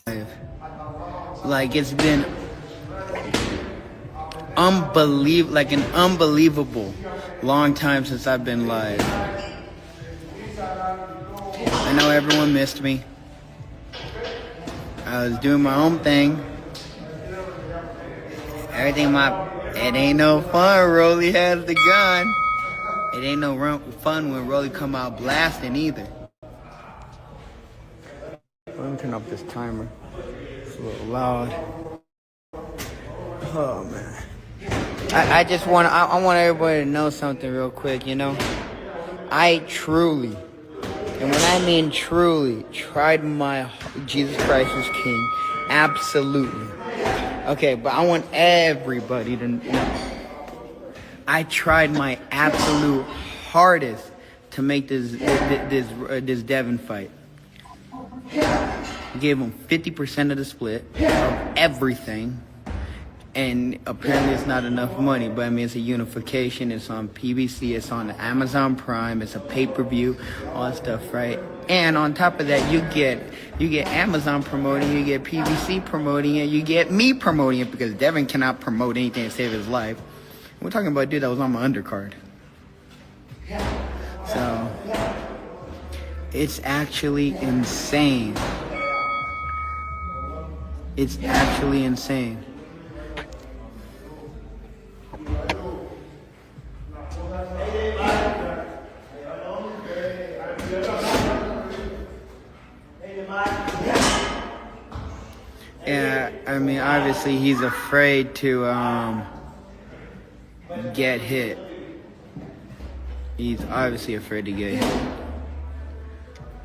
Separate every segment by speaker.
Speaker 1: Like, it's been an unbelievable long time since I've been live. I know everyone missed me. I was doing my own thing. It ain't no fun. Roelly has the gun. It ain't no fun when Roelly come out blasting either. Let me turn up this timer. It's a little loud. Oh man. I want everybody to know something real quick, you know? I truly, and when I mean truly, tried my Jesus Christ is King. Absolutely. Okay, but I want everybody to know. I tried my absolute hardest to make this Devin fight. Gave him 50% of the split of everything. And apparently it's not enough money, but I mean, it's a unification. It's on PBC. It's on Amazon Prime. It's a pay-per-view, all that stuff, right? And on top of that, you get Amazon promoting, you get PBC promoting it, you get me promoting it, because Devin cannot promote anything to save his life. We're talking about a dude that was on my undercard. So it's actually insane. It's actually insane. Yeah, I mean, obviously he's afraid to get hit. He's obviously afraid to get hit.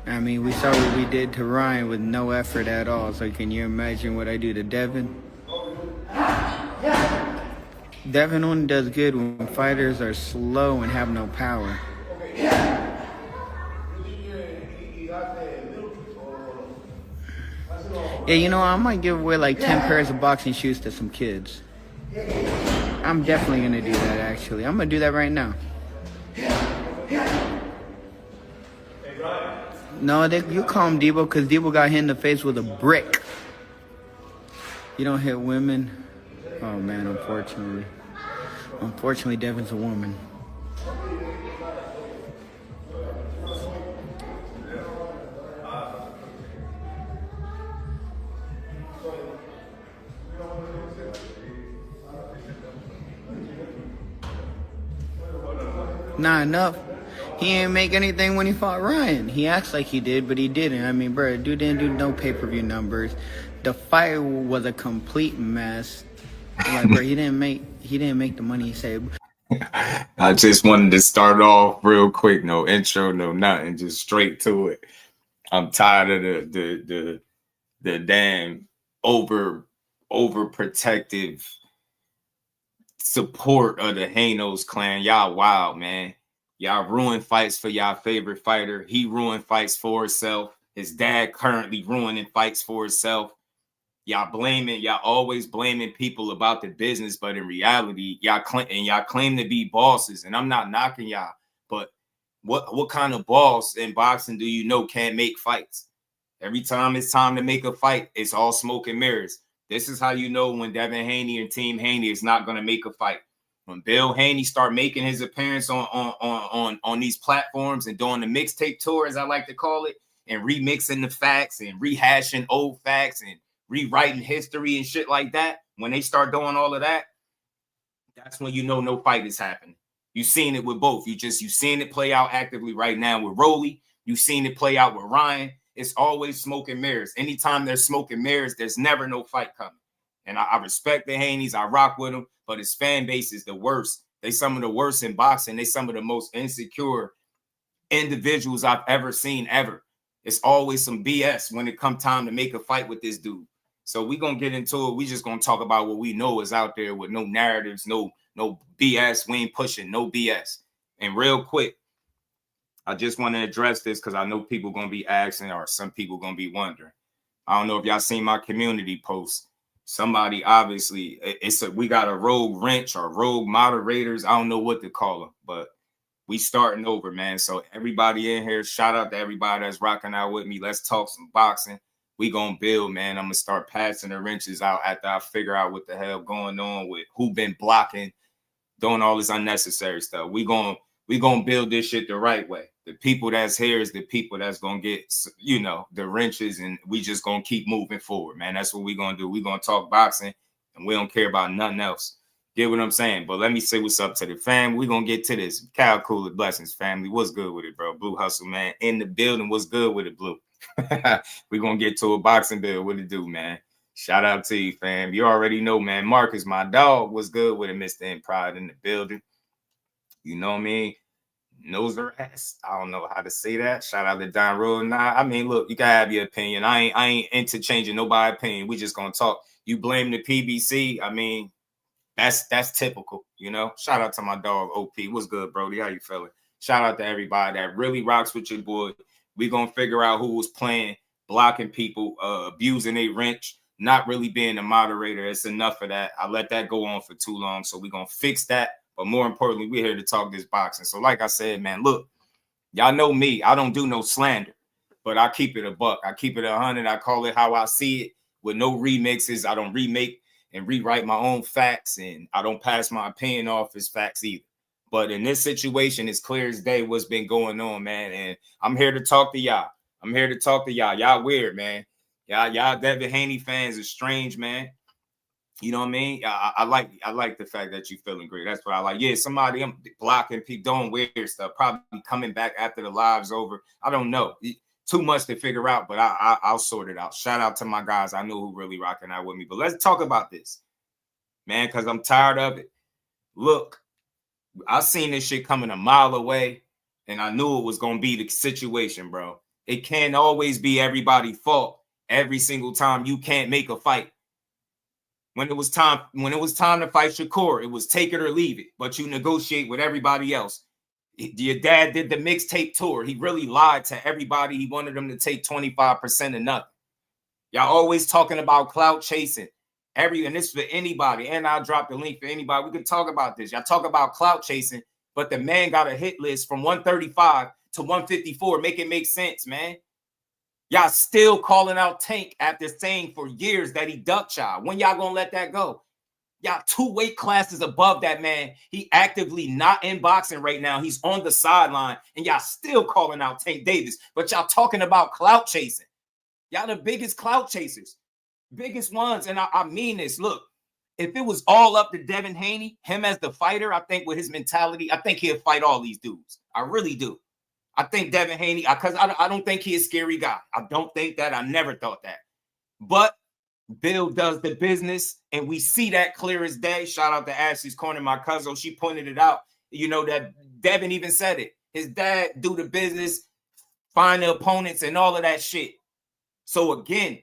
Speaker 1: I mean, we saw what we did to Ryan with no effort at all. So can you imagine what I do to Devin? Devin only does good when fighters are slow and have no power. Yeah, you know, I might give away like 10 pairs of boxing shoes to some kids. I'm definitely going to do that, actually. I'm going to do that right now. No, you call him Debo because Debo got hit in the face with a brick. You don't hit women. Oh, man, unfortunately. Unfortunately, Devin's a woman. Not enough. He ain't make anything when he fought Ryan. He acts like he did, but he didn't. I mean, bro, dude didn't do no pay-per-view numbers. The fight was a complete mess. Like, bro, he didn't make the money he said.
Speaker 2: I just wanted to start off real quick, no intro, no nothing, just straight to it. I'm tired of the damn overprotective support of the Hanos clan. Y'all wild, man. Y'all ruin fights for y'all favorite fighter. He ruined fights for himself. His dad currently ruining fights for himself. Y'all always blaming people about the business, but in reality, y'all claim to be bosses. And I'm not knocking y'all, but what kind of boss in boxing do you know can't make fights? Every time it's time to make a fight, it's all smoke and mirrors. This is how you know when Devin Haney and Team Haney is not going to make a fight. When Bill Haney start making his appearance on these platforms and doing the mixtape tour, as I like to call it, and remixing the facts and rehashing old facts and rewriting history and shit like that, when they start doing all of that, that's when you know no fight is happening. You've seen it with both. You've seen it play out actively right now with Roelly. You've seen it play out with Ryan. It's always smoke and mirrors. Anytime there's smoke and mirrors, there's never no fight coming. And I respect the Haneys. I rock with them, but his fan base is the worst. They some of the worst in boxing. They some of the most insecure individuals I've ever seen ever. It's always some BS when it comes time to make a fight with this dude. So we're going to get into it. We just going to talk about what we know is out there with no narratives, no BS. We ain't pushing no BS. And real quick, I just want to address this because I know people going to be asking, or some people going to be wondering. I don't know if y'all seen my community post. Somebody, obviously, we got a rogue wrench or rogue moderators. I don't know what to call them, but we starting over, man. So everybody in here, shout out to everybody that's rocking out with me. Let's talk some boxing. We gonna build, man. I'm gonna start passing the wrenches out after I figure out what the hell going on with who been blocking, doing all this unnecessary stuff. We gonna build this shit the right way. The people that's here is the people that's gonna get, you know, the wrenches, and we just gonna keep moving forward, man. That's what we gonna do. We gonna talk boxing, and we don't care about nothing else. Get what I'm saying? But let me say what's up to the fam. We gonna get to this. Cal Cooler Blessings family. What's good with it, bro? Blue Hustle, man. In the building. What's good with it, Blue? We gonna get to a boxing bill. What it do, man? Shout out to you, fam. You already know, man. Marcus, my dog, was good with it, Mr. In Pride in the building. You know what I mean? Knows her ass. I don't know how to say that. Shout out to Don Road. Nah, I mean, look, you can have your opinion. I ain't interchanging nobody's opinion. We just gonna talk. You blame the PBC. I mean, that's typical, you know. Shout out to my dog OP. What's good, Brody? How you feeling? Shout out to everybody that really rocks with your boy. We gonna figure out who was playing, blocking people, abusing a wrench, not really being a moderator. It's enough of that. I let that go on for too long, so we gonna fix that. But more importantly, we're here to talk this boxing. So like I said, man, look, y'all know me. I don't do no slander, but I keep it a buck. I keep it 100. I call it how I see it with no remixes. I don't remake and rewrite my own facts, and I don't pass my opinion off as facts either. But in this situation, it's clear as day what's been going on, man. And I'm here to talk to y'all. I'm here to talk to y'all. Y'all weird, man. Y'all Devin Haney fans are strange, man. You know what I mean? I like the fact that you feeling great. That's what I like. Yeah, somebody I'm blocking people doing weird stuff, probably coming back after the live's over. I don't know. Too much to figure out, but I'll sort it out. Shout out to my guys. I know who really rocking out with me. But let's talk about this, man, because I'm tired of it. Look, I seen this shit coming a mile away, and I knew it was going to be the situation, bro. It can't always be everybody's fault every single time you can't make a fight. When it was time to fight Shakur, it was take it or leave it, but you negotiate with everybody else. Your dad did the mixtape tour. He really lied to everybody. He wanted them to take 25% of nothing. Y'all always talking about clout chasing. And this for anybody. And I'll drop the link for anybody. We can talk about this. Y'all talk about clout chasing, but the man got a hit list from 135 to 154. Make it make sense, man. Y'all still calling out Tank after saying for years that he ducked y'all. When y'all gonna let that go? Y'all 2 weight classes above that man. He actively not in boxing right now. He's on the sideline, and y'all still calling out Tank Davis. But y'all talking about clout chasing. Y'all the biggest clout chasers, biggest ones. And I mean this. Look, if it was all up to Devin Haney, him as the fighter, I think with his mentality, I think he'll fight all these dudes. I really do. I think Devin Haney, because I don't think he's a scary guy. I don't think that. I never thought that. But Bill does the business, and we see that clear as day. Shout out to Ashley's Corner, my cousin. She pointed it out. You know, that Devin even said it. His dad do the business, find the opponents, and all of that shit. So again,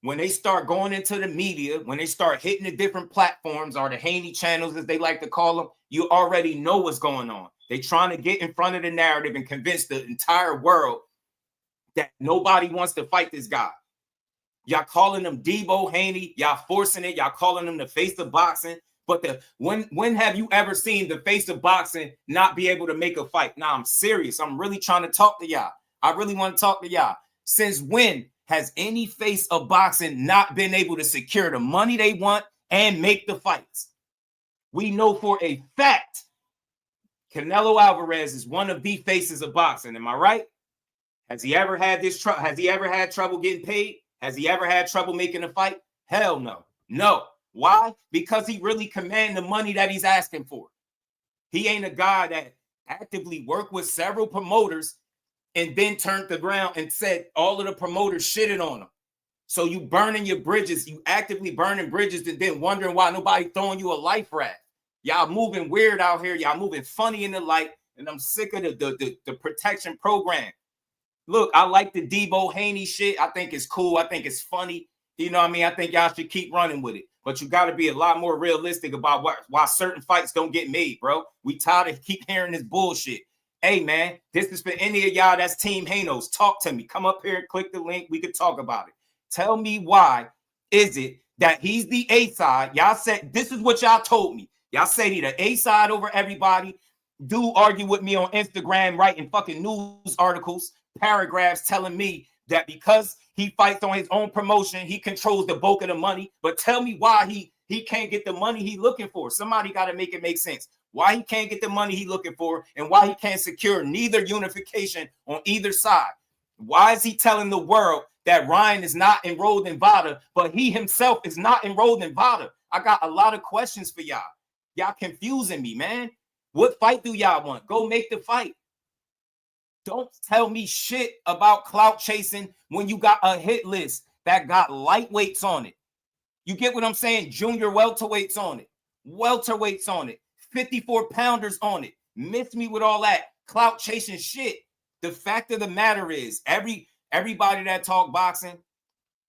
Speaker 2: when they start going into the media, when they start hitting the different platforms or the Haney channels, as they like to call them, you already know what's going on. They're trying to get in front of the narrative and convince the entire world that nobody wants to fight this guy. Y'all calling him Debo Haney. Y'all forcing it. Y'all calling him the face of boxing. But when have you ever seen the face of boxing not be able to make a fight? Nah, I'm serious. I'm really trying to talk to y'all. I really want to talk to y'all. Since when has any face of boxing not been able to secure the money they want and make the fights? We know for a fact Canelo Alvarez is one of the faces of boxing. Am I right? Has he ever had this trouble? Has he ever had trouble getting paid? Has he ever had trouble making a fight? Hell no. No. Why? Because he really commands the money that he's asking for. He ain't a guy that actively worked with several promoters and then turned the ground and said all of the promoters shitted on him. So you burning your bridges, you actively burning bridges and then wondering why nobody throwing you a life raft. Y'all moving weird out here. Y'all moving funny in the light. And I'm sick of the protection program. Look, I like the Debo Haney shit. I think it's cool. I think it's funny. You know what I mean? I think y'all should keep running with it. But you got to be a lot more realistic about why certain fights don't get made, bro. We tired of keep hearing this bullshit. Hey, man, this is for any of y'all that's Team Hanos. Talk to me. Come up here and click the link. We could talk about it. Tell me why is it that he's the A side? Y'all said, this is what y'all told me. Y'all said he the A side over everybody. Do argue with me on Instagram, writing fucking news articles, paragraphs telling me that because he fights on his own promotion, he controls the bulk of the money. But tell me why he can't get the money he looking for. Somebody got to make it make sense. Why he can't get the money he looking for, and why he can't secure neither unification on either side. Why is he telling the world that Ryan is not enrolled in VADA, but he himself is not enrolled in VADA? I got a lot of questions for y'all. Y'all confusing me, man. What fight do y'all want? Go make the fight. Don't tell me shit about clout chasing when you got a hit list that got lightweights on it. You get what I'm saying? Junior welterweights on it, welterweights on it, 54-pounders on it. Miss me with all that clout chasing shit. The fact of the matter is, everybody that talk boxing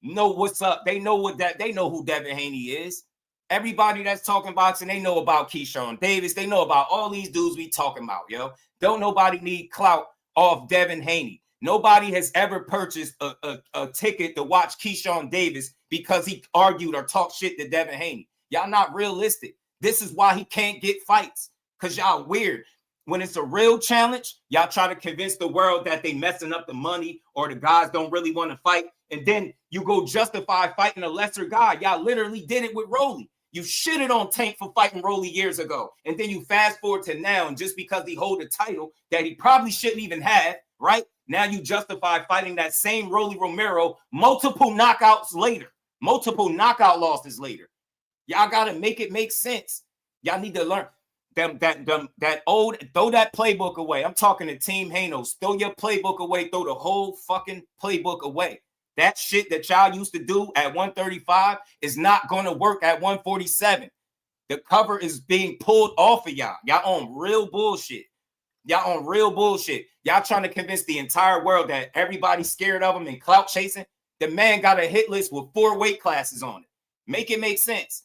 Speaker 2: know what's up. They know they know who Devin Haney is. Everybody that's talking boxing, they know about Keshawn Davis. They know about all these dudes we talking about, yo. Don't nobody need clout off Devin Haney. Nobody has ever purchased a ticket to watch Keshawn Davis because he argued or talked shit to Devin Haney. Y'all not realistic. This is why he can't get fights, because y'all weird. When it's a real challenge, y'all try to convince the world that they messing up the money or the guys don't really want to fight. And then you go justify fighting a lesser guy. Y'all literally did it with Roelly. You shitted on Tank for fighting Roelly years ago. And then you fast forward to now, and just because he hold a title that he probably shouldn't even have, right? Now you justify fighting that same Roelly Romero multiple knockouts later, multiple knockout losses later. Y'all got to make it make sense. Y'all need to learn that old, throw that playbook away. I'm talking to Team Hanos. Throw your playbook away. Throw the whole fucking playbook away. That shit that y'all used to do at 135 is not going to work at 147. The cover is being pulled off of y'all. Y'all on real bullshit. Y'all on real bullshit. Y'all trying to convince the entire world that everybody's scared of him and clout chasing. The man got a hit list with 4 weight classes on it. Make it make sense.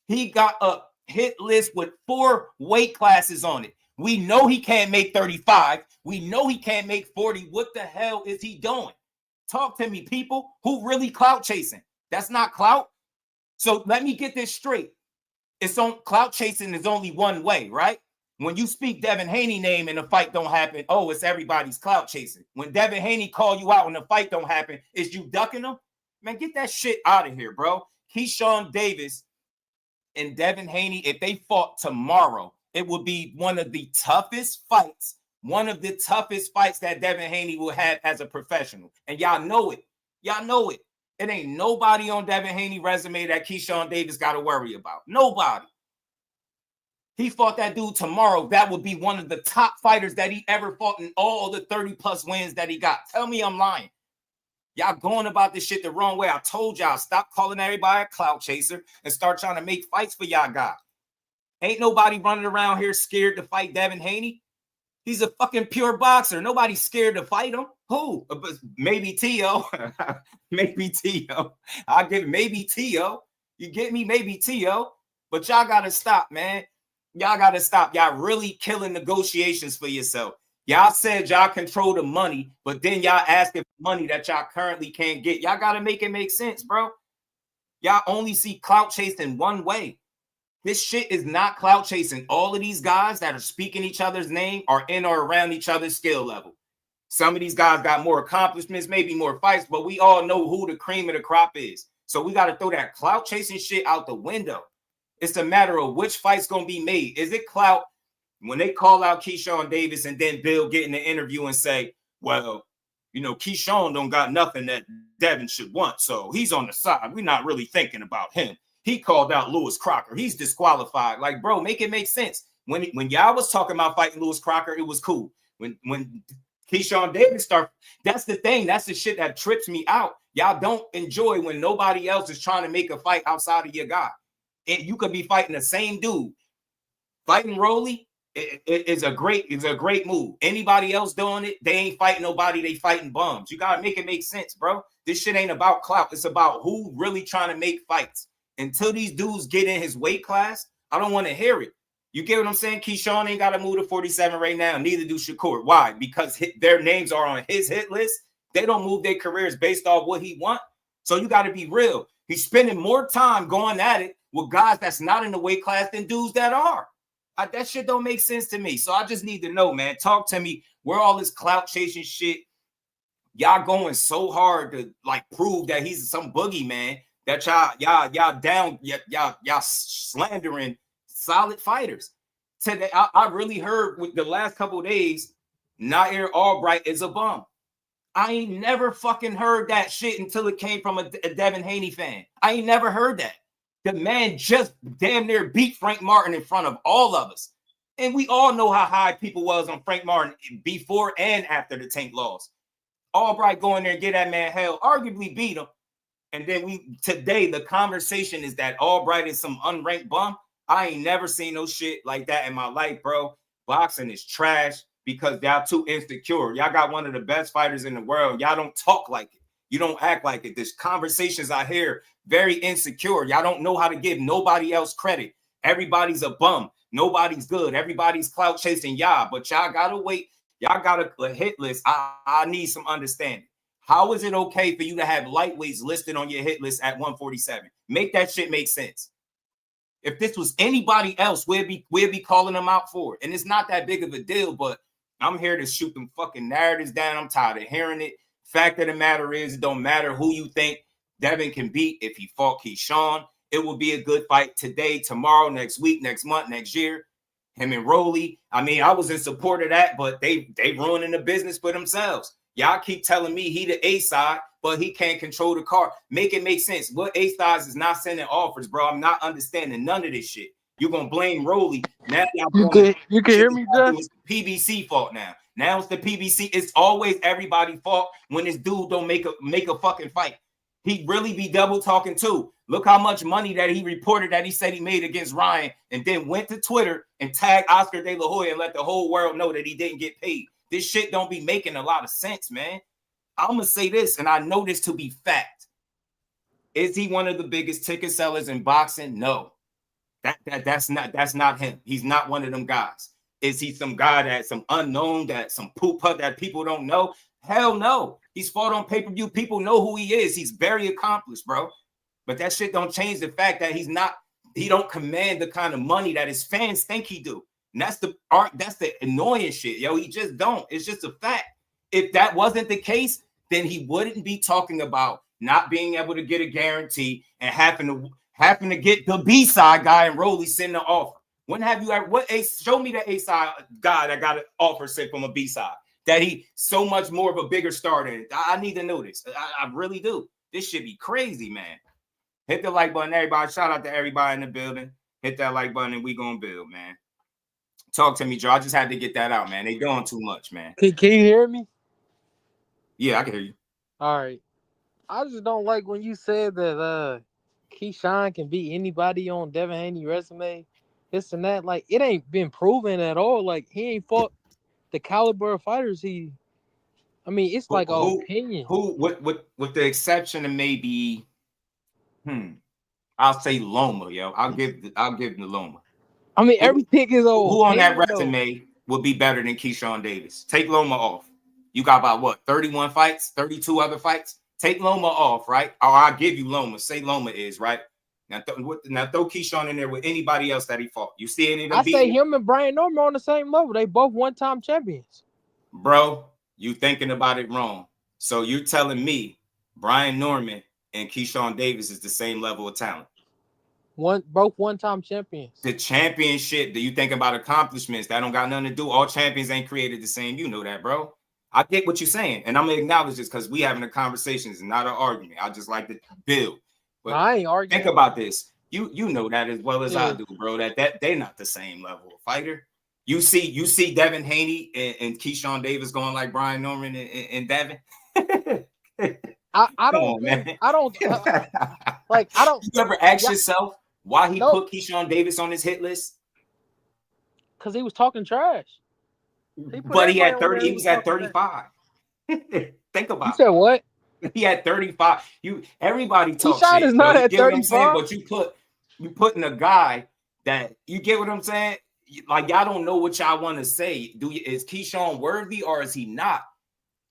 Speaker 2: He got a hit list with 4 weight classes on it. We know he can't make 35. We know he can't make 40. What the hell is he doing? Talk to me, people. Who really clout chasing? That's not clout. So let me get this straight. It's on clout chasing is only one way, right? When you speak Devin Haney name and the fight don't happen, oh, it's everybody's clout chasing. When Devin Haney call you out and the fight don't happen, is you ducking them? Man, get that shit out of here, bro. Keshawn Davis and Devin Haney, if they fought tomorrow, it would be one of the toughest fights. One of the toughest fights that Devin Haney will have as a professional. And y'all know it. Y'all know it. It ain't nobody on Devin Haney resume that Keshawn Davis got to worry about. Nobody. He fought that dude tomorrow. That would be one of the top fighters that he ever fought in all the 30-plus wins that he got. Tell me I'm lying. Y'all going about this shit the wrong way. I told y'all, stop calling everybody a clout chaser and start trying to make fights for y'all guys. Ain't nobody running around here scared to fight Devin Haney. He's a fucking pure boxer. Nobody's scared to fight him. Who? Maybe T.O. Maybe T.O. I'll give it maybe T.O. You get me? Maybe T.O. But y'all got to stop, man. Y'all got to stop. Y'all really killing negotiations for yourself. Y'all said y'all control the money, but then y'all asking for money that y'all currently can't get. Y'all got to make it make sense, bro. Y'all only see clout chasing one way. This shit is not clout chasing. All of these guys that are speaking each other's name are in or around each other's skill level. Some of these guys got more accomplishments, maybe more fights, but we all know who the cream of the crop is. So we got to throw that clout chasing shit out the window. It's a matter of which fight's going to be made. Is it clout when they call out Keshawn Davis and then Bill get in the interview and say, well, you know, Keshawn don't got nothing that Devin should want, so he's on the side. We're not really thinking about him. He called out Lewis Crocker. He's disqualified. Like, bro, make it make sense. When y'all was talking about fighting Lewis Crocker, it was cool. When Keshawn Davis started, that's the thing. That's the shit that trips me out. Y'all don't enjoy when nobody else is trying to make a fight outside of your guy. And you could be fighting the same dude. Fighting Roelly is a great move. Anybody else doing it, they ain't fighting nobody. They fighting bums. You got to make it make sense, bro. This shit ain't about clout. It's about who really trying to make fights. Until these dudes get in his weight class, I don't want to hear it. You get what I'm saying? Keshawn ain't got to move to 47 right now. Neither do Shakur. Why? Because their names are on his hit list. They don't move their careers based off what he want. So you got to be real. He's spending more time going at it with guys that's not in the weight class than dudes that are. That shit don't make sense to me. So I just need to know, man. Talk to me where all this clout chasing shit. Y'all going so hard to like prove that he's some boogeyman that y'all down, y'all slandering solid fighters. Today, I really heard with the last couple of days, Nair Albright is a bum. I ain't never fucking heard that shit until it came from a Devin Haney fan. I ain't never heard that. The man just damn near beat Frank Martin in front of all of us. And we all know how high people was on Frank Martin before and after the Tank loss. Albright go in there and get that man hell, arguably beat him. And then today, the conversation is that Albright is some unranked bum. I ain't never seen no shit like that in my life, bro. Boxing is trash because y'all too insecure. Y'all got one of the best fighters in the world. Y'all don't talk like it. You don't act like it. There's conversations I hear very insecure. Y'all don't know how to give nobody else credit. Everybody's a bum. Nobody's good. Everybody's clout chasing y'all. But y'all gotta wait. Y'all got a hit list. I need some understanding. How is it okay for you to have lightweights listed on your hit list at 147? Make that shit make sense. If this was anybody else, we'd be calling them out for it. And it's not that big of a deal, but I'm here to shoot them fucking narratives down. I'm tired of hearing it. Fact of the matter is, it don't matter who you think Devin can beat. If he fought Keshawn, it will be a good fight today, tomorrow, next week, next month, next year. Him and Roelly. I mean, I was in support of that, but they ruining the business for themselves. Y'all keep telling me he the A side, but he can't control the card. Make it make sense. What A sides is not sending offers, bro? I'm not understanding none of this shit. You're gonna blame Roelly. Now
Speaker 3: you can hear me, Jeff?
Speaker 2: It's the PBC fault now. Now it's the PBC. It's always everybody's fault when this dude don't make a fucking fight. He really be double talking too. Look how much money that he reported that he said he made against Ryan, and then went to Twitter and tagged Oscar De La Hoya and let the whole world know that he didn't get paid. This shit don't be making a lot of sense, man. I'm gonna say this, and I know this to be fact. Is he one of the biggest ticket sellers in boxing? No. That's not him. He's not one of them guys. Is he some guy that's some unknown, that some poop that people don't know? Hell no. He's fought on pay-per-view. People know who he is. He's very accomplished, bro. But that shit don't change the fact that he don't command the kind of money that his fans think he do. And that's the annoying shit, yo. He just don't. It's just a fact. If that wasn't the case, then he wouldn't be talking about not being able to get a guarantee and having to get the B-side guy and Roelly send the offer. When have you ever show me the A-side guy that got an offer sent from a B-side? That he so much more of a bigger star than. I need to know this. I really do. This should be crazy, man. Hit the like button, everybody. Shout out to everybody in the building. Hit that like button and we gonna build, man. Talk to me, Joe. I just had to get that out, man. They doing too much, man.
Speaker 3: Can you hear me?
Speaker 2: Yeah, I can hear you.
Speaker 3: All right. I just don't like when you said that Keshawn can beat anybody on Devin Haney resume, this and that. Like, it ain't been proven at all. Like, he ain't fought the caliber of fighters it's like an opinion.
Speaker 2: With the exception of maybe, I'll say Loma, yo. I'll give him the Loma.
Speaker 3: I mean, everything is old.
Speaker 2: Who on that resume would be better than Keshawn Davis? Take Loma off. You got about what, 31 fights, 32 other fights? Take Loma off, right? Or I'll give you Loma. Say Loma is, right? Now throw Keshawn in there with anybody else that he fought. You see any of them?
Speaker 3: I say him and Brian Norman on the same level. They both one-time champions.
Speaker 2: Bro, you thinking about it wrong. So you're telling me Brian Norman and Keshawn Davis is the same level of talent?
Speaker 3: Both one-time champions.
Speaker 2: The championship, do you think about accomplishments? That don't got nothing to do. All champions ain't created the same. You know that, bro. I get what you're saying, and I'm gonna acknowledge this because we having a conversation, it's not an argument. I just like to build. But
Speaker 3: I ain't arguing.
Speaker 2: Think about this. You know that as well as I do, bro. That they're not the same level of fighter. You see Devin Haney and Keshawn Davis going like Brian Norman and Devin.
Speaker 3: I don't.
Speaker 2: You ever ask yourself why he put Keshawn Davis on his hit list?
Speaker 3: Because he was talking trash.
Speaker 2: But he had 30. He was at 35. Think about it.
Speaker 3: You said what?
Speaker 2: He had 35. Everybody talks
Speaker 3: shit.
Speaker 2: Is
Speaker 3: not at 35.
Speaker 2: But you putting a guy that, you get what I'm saying? Like, y'all don't know what y'all want to say. Is Keshawn worthy or is he not?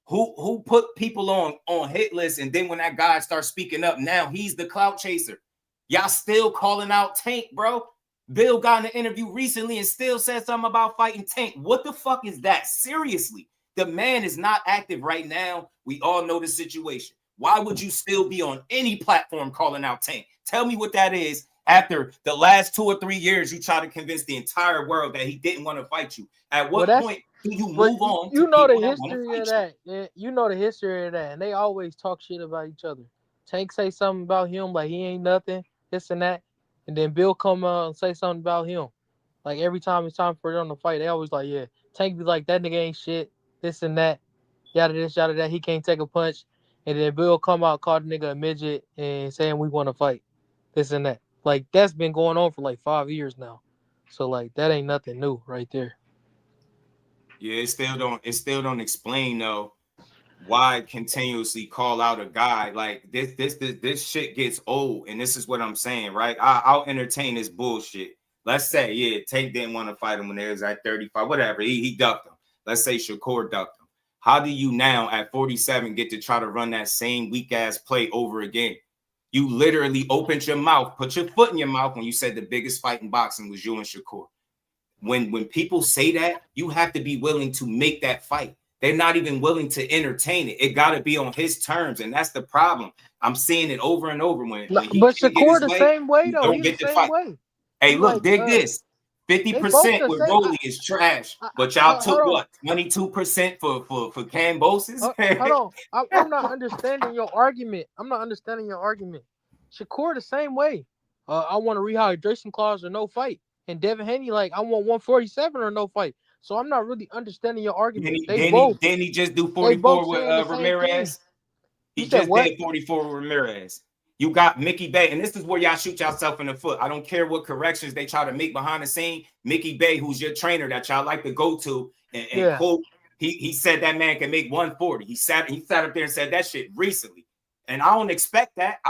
Speaker 2: Who put people on hit lists, and then when that guy starts speaking up, now he's the clout chaser. Y'all still calling out Tank, bro. Bill got in an interview recently and still said something about fighting Tank. What the fuck is that? Seriously. The man is not active right now. We all know the situation. Why would you still be on any platform calling out Tank? Tell me what that is. After the last 2 or 3 years, you try to convince the entire world that he didn't want to fight you. At what point do you move on to
Speaker 3: know the
Speaker 2: people that want to
Speaker 3: history
Speaker 2: fight
Speaker 3: of that. Yeah, you know the history of that, and they always talk shit about each other. Tank say something about him like he ain't nothing, this and that, and then Bill come out and say something about him. Like every time it's time for them to fight, they always like, yeah, Tank be like, that nigga ain't shit, this and that, yada this, yada that. He can't take a punch, and then Bill come out, call the nigga a midget, and saying we want to fight, this and that. Like that's been going on for like 5 years now. So like that ain't nothing new right there.
Speaker 2: Yeah, it still don't explain though why continuously call out a guy like this shit gets old, and this is what I'm saying, right? I'll entertain this bullshit. Let's say, yeah, Tank didn't want to fight him when they was at 35, whatever. He ducked him. Let's say Shakur ducked him. How do you now at 47 get to try to run that same weak ass play over again? You literally opened your mouth, put your foot in your mouth when you said the biggest fight in boxing was you and Shakur. When people say that, you have to be willing to make that fight. They're not even willing to entertain it. It got to be on his terms, and that's the problem. I'm seeing it over and over. When he
Speaker 3: But
Speaker 2: can't get
Speaker 3: Shakur
Speaker 2: his
Speaker 3: the
Speaker 2: way,
Speaker 3: same way though.
Speaker 2: don't
Speaker 3: He the
Speaker 2: get the
Speaker 3: same
Speaker 2: fight.
Speaker 3: way.
Speaker 2: Hey,
Speaker 3: He
Speaker 2: look,
Speaker 3: like,
Speaker 2: dig this.
Speaker 3: they both
Speaker 2: 50%
Speaker 3: the
Speaker 2: with
Speaker 3: same.
Speaker 2: Roelly is trash, but y'all took
Speaker 3: hold on.
Speaker 2: what? 22% for Cambosis?
Speaker 3: Hold on. I'm not understanding your argument. Shakur the same way. I want a rehydration clause or no fight. And Devin Haney like, I want 147 or no fight. So I'm not really understanding your argument.
Speaker 2: Didn't he just do 44 with
Speaker 3: saying the same
Speaker 2: Ramirez?
Speaker 3: Thing.
Speaker 2: He just did 44 with Ramirez. You got Mickey Bay, and this is where y'all shoot yourself in the foot. I don't care what corrections they try to make behind the scene. Mickey Bay, who's your trainer that y'all like to go to and quote, he said that man can make 140. He sat up there and said that shit recently. And I don't expect that.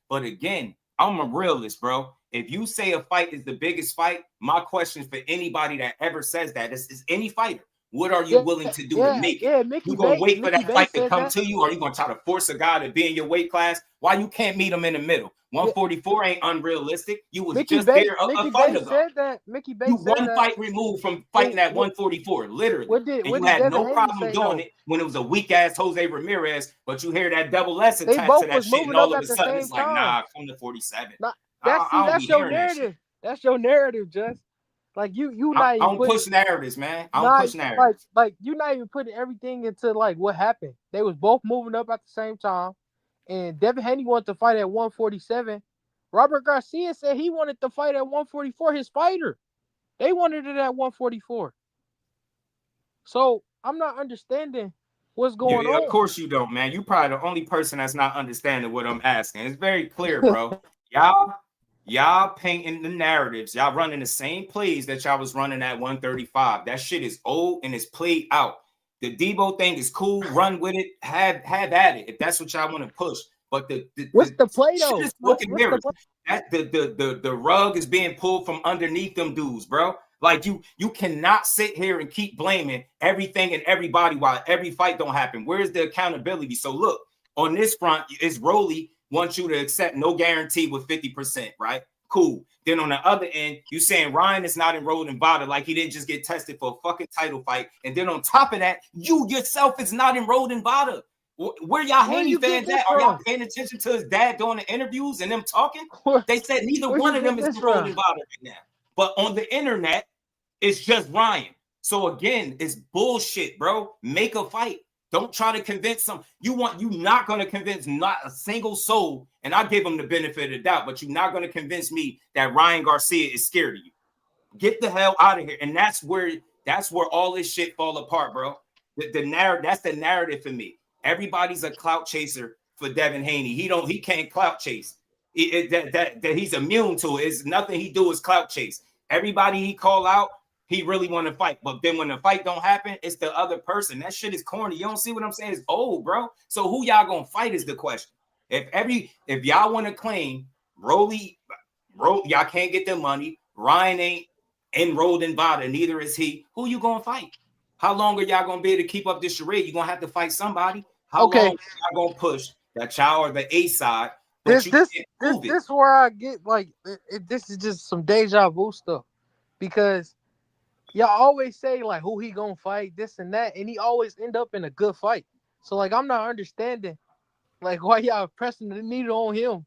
Speaker 2: But again, I'm a realist, bro. If you say a fight is the biggest fight, my question for anybody that ever says that is any fighter. What are you willing to do to make it?
Speaker 3: Yeah, Mickey
Speaker 2: You gonna
Speaker 3: Bay,
Speaker 2: wait for
Speaker 3: Mickey
Speaker 2: that
Speaker 3: Bay
Speaker 2: fight to come
Speaker 3: that.
Speaker 2: to you, or you gonna try to force a guy to be in your weight class? Why you can't meet him in the middle? 144 ain't unrealistic. You was
Speaker 3: Mickey
Speaker 2: just
Speaker 3: Bay,
Speaker 2: there a
Speaker 3: Mickey
Speaker 2: fight
Speaker 3: Bay
Speaker 2: ago.
Speaker 3: said that. Mickey Bay
Speaker 2: You
Speaker 3: said
Speaker 2: one
Speaker 3: that.
Speaker 2: fight removed from fighting at 144, literally.
Speaker 3: What did
Speaker 2: you had
Speaker 3: Devin
Speaker 2: no
Speaker 3: Haney
Speaker 2: problem
Speaker 3: say,
Speaker 2: doing
Speaker 3: though?
Speaker 2: it when it was a weak ass Jose Ramirez, but you hear that double S
Speaker 3: They
Speaker 2: attached to
Speaker 3: both
Speaker 2: that
Speaker 3: was
Speaker 2: shit, and
Speaker 3: moving
Speaker 2: all
Speaker 3: up
Speaker 2: of
Speaker 3: at
Speaker 2: a
Speaker 3: the
Speaker 2: sudden
Speaker 3: same
Speaker 2: it's like,
Speaker 3: time.
Speaker 2: nah, come to 47.
Speaker 3: That's your narrative. That's your narrative, Jess. Like you not even
Speaker 2: push narratives, man. I don't push narratives.
Speaker 3: Like you not even putting everything into like what happened. They was both moving up at the same time, and Devin Haney wanted to fight at 147. Robert Garcia said he wanted to fight at 144. His fighter, they wanted it at 144. So I'm not understanding what's going on.
Speaker 2: Of course you don't, man. You probably the only person that's not understanding what I'm asking. It's very clear, bro. Y'all painting the narratives. Y'all running the same plays that y'all was running at 135. That shit is old and it's played out. The Debo thing is cool. Run with it. Have at it if that's what y'all want to push. But
Speaker 3: what's the play though?
Speaker 2: Shit is smoking mirrors. That the rug is being pulled from underneath them dudes, bro. Like you cannot sit here and keep blaming everything and everybody while every fight don't happen. Where's the accountability? So look, on this front, is Roelly wants you to accept no guarantee with 50%, right? Cool. Then on the other end, you saying Ryan is not enrolled in VADA, like he didn't just get tested for a fucking title fight. And then on top of that, you yourself is not enrolled in VADA. Where y'all Haney fans at? Are y'all paying attention to his dad doing the interviews and them talking? They said neither one of them is enrolled in VADA right now. But on the internet, it's just Ryan. So again, it's bullshit, bro. Make a fight. Don't try to convince some. You're not going to convince not a single soul. And I give them the benefit of the doubt, but you're not going to convince me that Ryan Garcia is scared of you. Get the hell out of here. And that's where all this shit fall apart, bro. The narrative, that's the narrative for me. Everybody's a clout chaser for Devin Haney. He can't clout chase. That he's immune to it. It's nothing he do is clout chase. Everybody he call out, he really want to fight. But then when the fight don't happen, it's the other person. That shit is corny. You don't see what I'm saying? It's old, bro. So who y'all gonna fight is the question. If y'all want to claim Roelly, y'all can't get the money. Ryan ain't enrolled in VADA, neither is he. Who you gonna fight? How long are y'all gonna be able to keep up this charade? You're gonna have to fight somebody. How long are y'all gonna push that y'all are the A side?
Speaker 3: This is where I get like this is just some deja vu stuff, because y'all always say like who he gonna fight, this and that, and he always end up in a good fight. So like I'm not understanding like why y'all pressing the needle on him.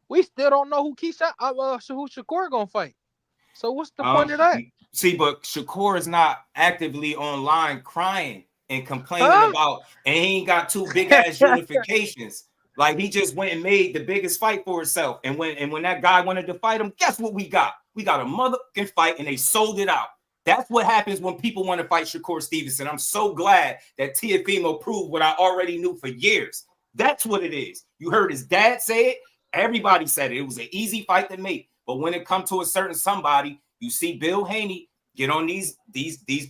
Speaker 3: We still don't know who who Shakur gonna fight. So what's the point of that?
Speaker 2: See, but Shakur is not actively online crying and complaining
Speaker 3: Huh?
Speaker 2: about, and he ain't got two big ass unifications. Like he just went and made the biggest fight for himself. And when that guy wanted to fight him, guess what we got? We got a motherfucking fight, and they sold it out. That's what happens when people want to fight Shakur Stevenson. I'm so glad that Teofimo proved what I already knew for years. That's what it is. You heard his dad say it. Everybody said it. It was an easy fight to make. But when it comes to a certain somebody, you see Bill Haney get on these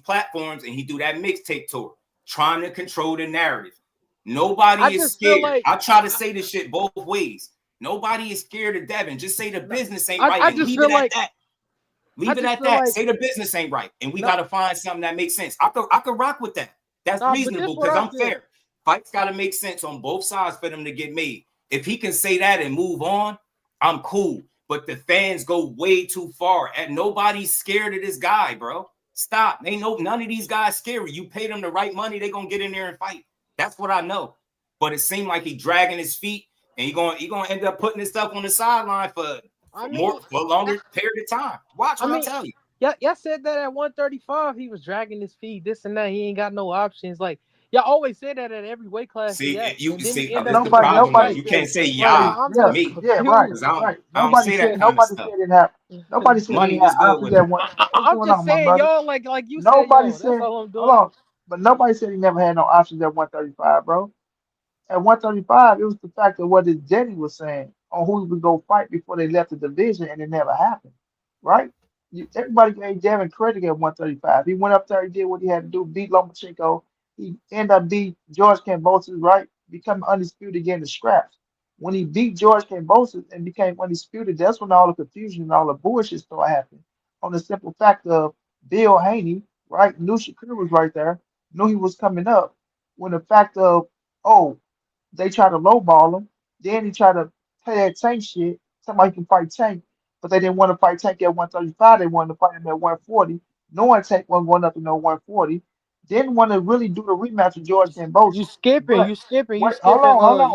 Speaker 2: platforms and he do that mixtape tour, trying to control the narrative. Nobody is scared.
Speaker 3: Like,
Speaker 2: I try to say this shit both ways. Nobody is scared of Devin. Just say the business ain't right and leave it at that. Leave it at that.
Speaker 3: Like,
Speaker 2: say the business ain't right, and we got to find something that makes sense. I could rock with that. That's reasonable because I'm fair. Fights got to make sense on both sides for them to get made. If he can say that and move on, I'm cool. But the fans go way too far. And nobody's scared of this guy, bro. Stop. None of these guys scary. You pay them the right money, they're gonna get in there and fight. That's what I know. But it seemed like he dragging his feet, and he gonna end up putting his stuff on the sideline for a longer period of time. Watch what I tell you.
Speaker 3: Y'all said that at 135 he was dragging his feet, this and that. He ain't got no options. Like y'all always say that at every weight class.
Speaker 2: See, you can't say
Speaker 4: me. Yeah, right. Nobody said it happened. Nobody said
Speaker 2: money
Speaker 4: he
Speaker 2: was
Speaker 4: had
Speaker 2: good with
Speaker 4: options at
Speaker 3: I'm just saying, y'all, like you
Speaker 4: nobody
Speaker 3: said, that's all I'm doing.
Speaker 4: Hold on, but nobody said he never had no options at 135, bro. At 135, it was the fact of what his Jenny was saying on who he would go fight before they left the division, and it never happened, right? Everybody gave Devin credit at 135. He went up there, he did what he had to do, beat Lomachenko. He ended up beat George Kambosos, right? Become undisputed again in scraps. When he beat George Kambosos and became undisputed, that's when all the confusion and all the bullshit started happening. On the simple fact of Bill Haney, right? Knew Shakur was right there, knew he was coming up. When the fact of, oh, they try to lowball him. Then he tried to play that Tank shit. Somebody can fight Tank, but they didn't want to fight Tank at 135. They wanted to fight him at 140. Knowing Tank wasn't going up to no 140. Didn't want to really do the rematch with George Kambosos.
Speaker 3: You skipping.
Speaker 4: Wait, hold on, bro.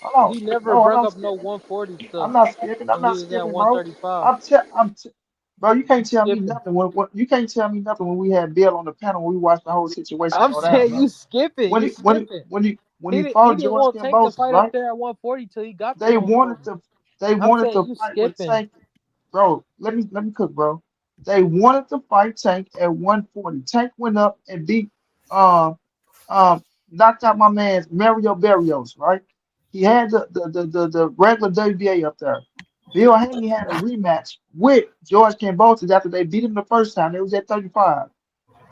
Speaker 4: Hold on.
Speaker 3: He never
Speaker 4: No, I'm
Speaker 3: brought
Speaker 4: not
Speaker 3: up no
Speaker 4: skipping.
Speaker 3: 140 stuff.
Speaker 4: I'm not skipping. I'm
Speaker 3: When he
Speaker 4: not
Speaker 3: was at
Speaker 4: skipping, bro.
Speaker 3: 135.
Speaker 4: Bro, you can't tell me
Speaker 3: Skipping.
Speaker 4: nothing. You can't tell me nothing when we had Bill on the panel when we watched the whole situation
Speaker 3: I'm
Speaker 4: go down,
Speaker 3: saying
Speaker 4: bro.
Speaker 3: you skipping.
Speaker 4: When
Speaker 3: You
Speaker 4: he when he
Speaker 3: skipping.
Speaker 4: when he when
Speaker 3: He
Speaker 4: he
Speaker 3: didn't
Speaker 4: fought George
Speaker 3: want Tank to
Speaker 4: Kambosos,
Speaker 3: fight up
Speaker 4: right?
Speaker 3: there at 140 till he got to
Speaker 4: They
Speaker 3: 140. I'm
Speaker 4: wanted
Speaker 3: saying
Speaker 4: to
Speaker 3: you
Speaker 4: fight with
Speaker 3: skipping.
Speaker 4: Tank, bro. Let me cook, bro. They wanted to fight Tank at 140. Tank went up and beat um knocked out my man Mario Barrios, right? He had the regular WBA up there. Bill Haney had a rematch with George Kambosos after they beat him the first time. It was at 35.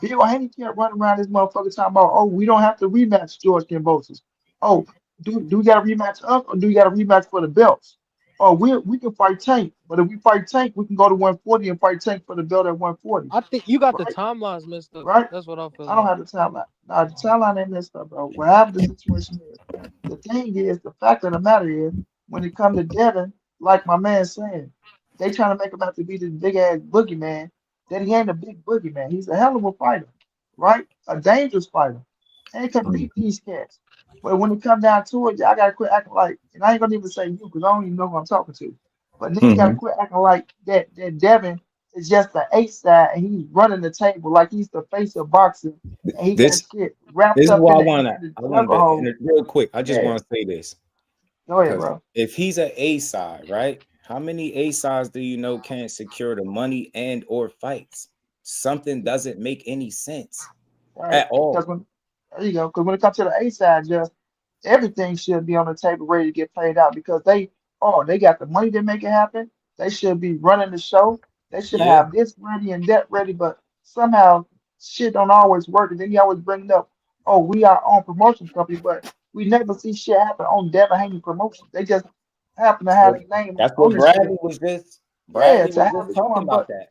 Speaker 4: Bill Haney kept running around this motherfucker talking about, oh, we don't have to rematch George Kambosos. Oh, do we got a rematch up or do we got a rematch for the belts? Oh, we can fight Tank, but if we fight Tank, we can go to 140 and fight Tank for the belt at 140.
Speaker 3: I think you got the
Speaker 4: Right?
Speaker 3: timelines messed up.
Speaker 4: Right?
Speaker 3: That's what I feel
Speaker 4: I don't
Speaker 3: like.
Speaker 4: have the timeline. No, the timeline ain't messed up, bro. Whatever the situation is. The thing is, the fact of the matter is, when it comes to Devin, like my man saying, they trying to make him out to be this big ass boogeyman. That he ain't a big boogeyman. He's a hell of a fighter, right? A dangerous fighter. And can beat these cats. But when it comes down to it, I gotta quit acting like, and I ain't gonna even say you because I don't even know who I'm talking to. But niggas gotta quit acting like that Devin is just the A side and he's running the table like he's the face of boxing and he got
Speaker 5: This
Speaker 4: shit wrapped
Speaker 5: this is
Speaker 4: up
Speaker 5: why
Speaker 4: in
Speaker 5: I
Speaker 4: the
Speaker 5: wanted to
Speaker 4: hole.
Speaker 5: and real quick. I just
Speaker 4: Yeah,
Speaker 5: want to say this
Speaker 4: go ahead,
Speaker 5: because
Speaker 4: bro.
Speaker 5: if he's an A side, right? How many A sides do you know can't secure the money and or fights? Something doesn't make any sense
Speaker 4: Right?
Speaker 5: at
Speaker 4: Because
Speaker 5: all.
Speaker 4: when there you go. Because when it comes to the A side, just everything should be on the table ready to get played out because they got the money to make it happen. They should be running the show. They should
Speaker 5: Yeah,
Speaker 4: have this ready and that ready, but somehow shit don't always work. And then you always bring it up, oh, we are on promotion company, but we never see shit happen on Devin Haney promotion. They just happen to have their name
Speaker 5: that's
Speaker 4: on
Speaker 5: what
Speaker 4: the shit.
Speaker 5: Bradley was just.
Speaker 4: Yeah,
Speaker 5: Bradley
Speaker 4: to
Speaker 5: was
Speaker 4: have
Speaker 5: just
Speaker 4: it
Speaker 5: talking
Speaker 4: going.
Speaker 5: about
Speaker 4: But
Speaker 5: that.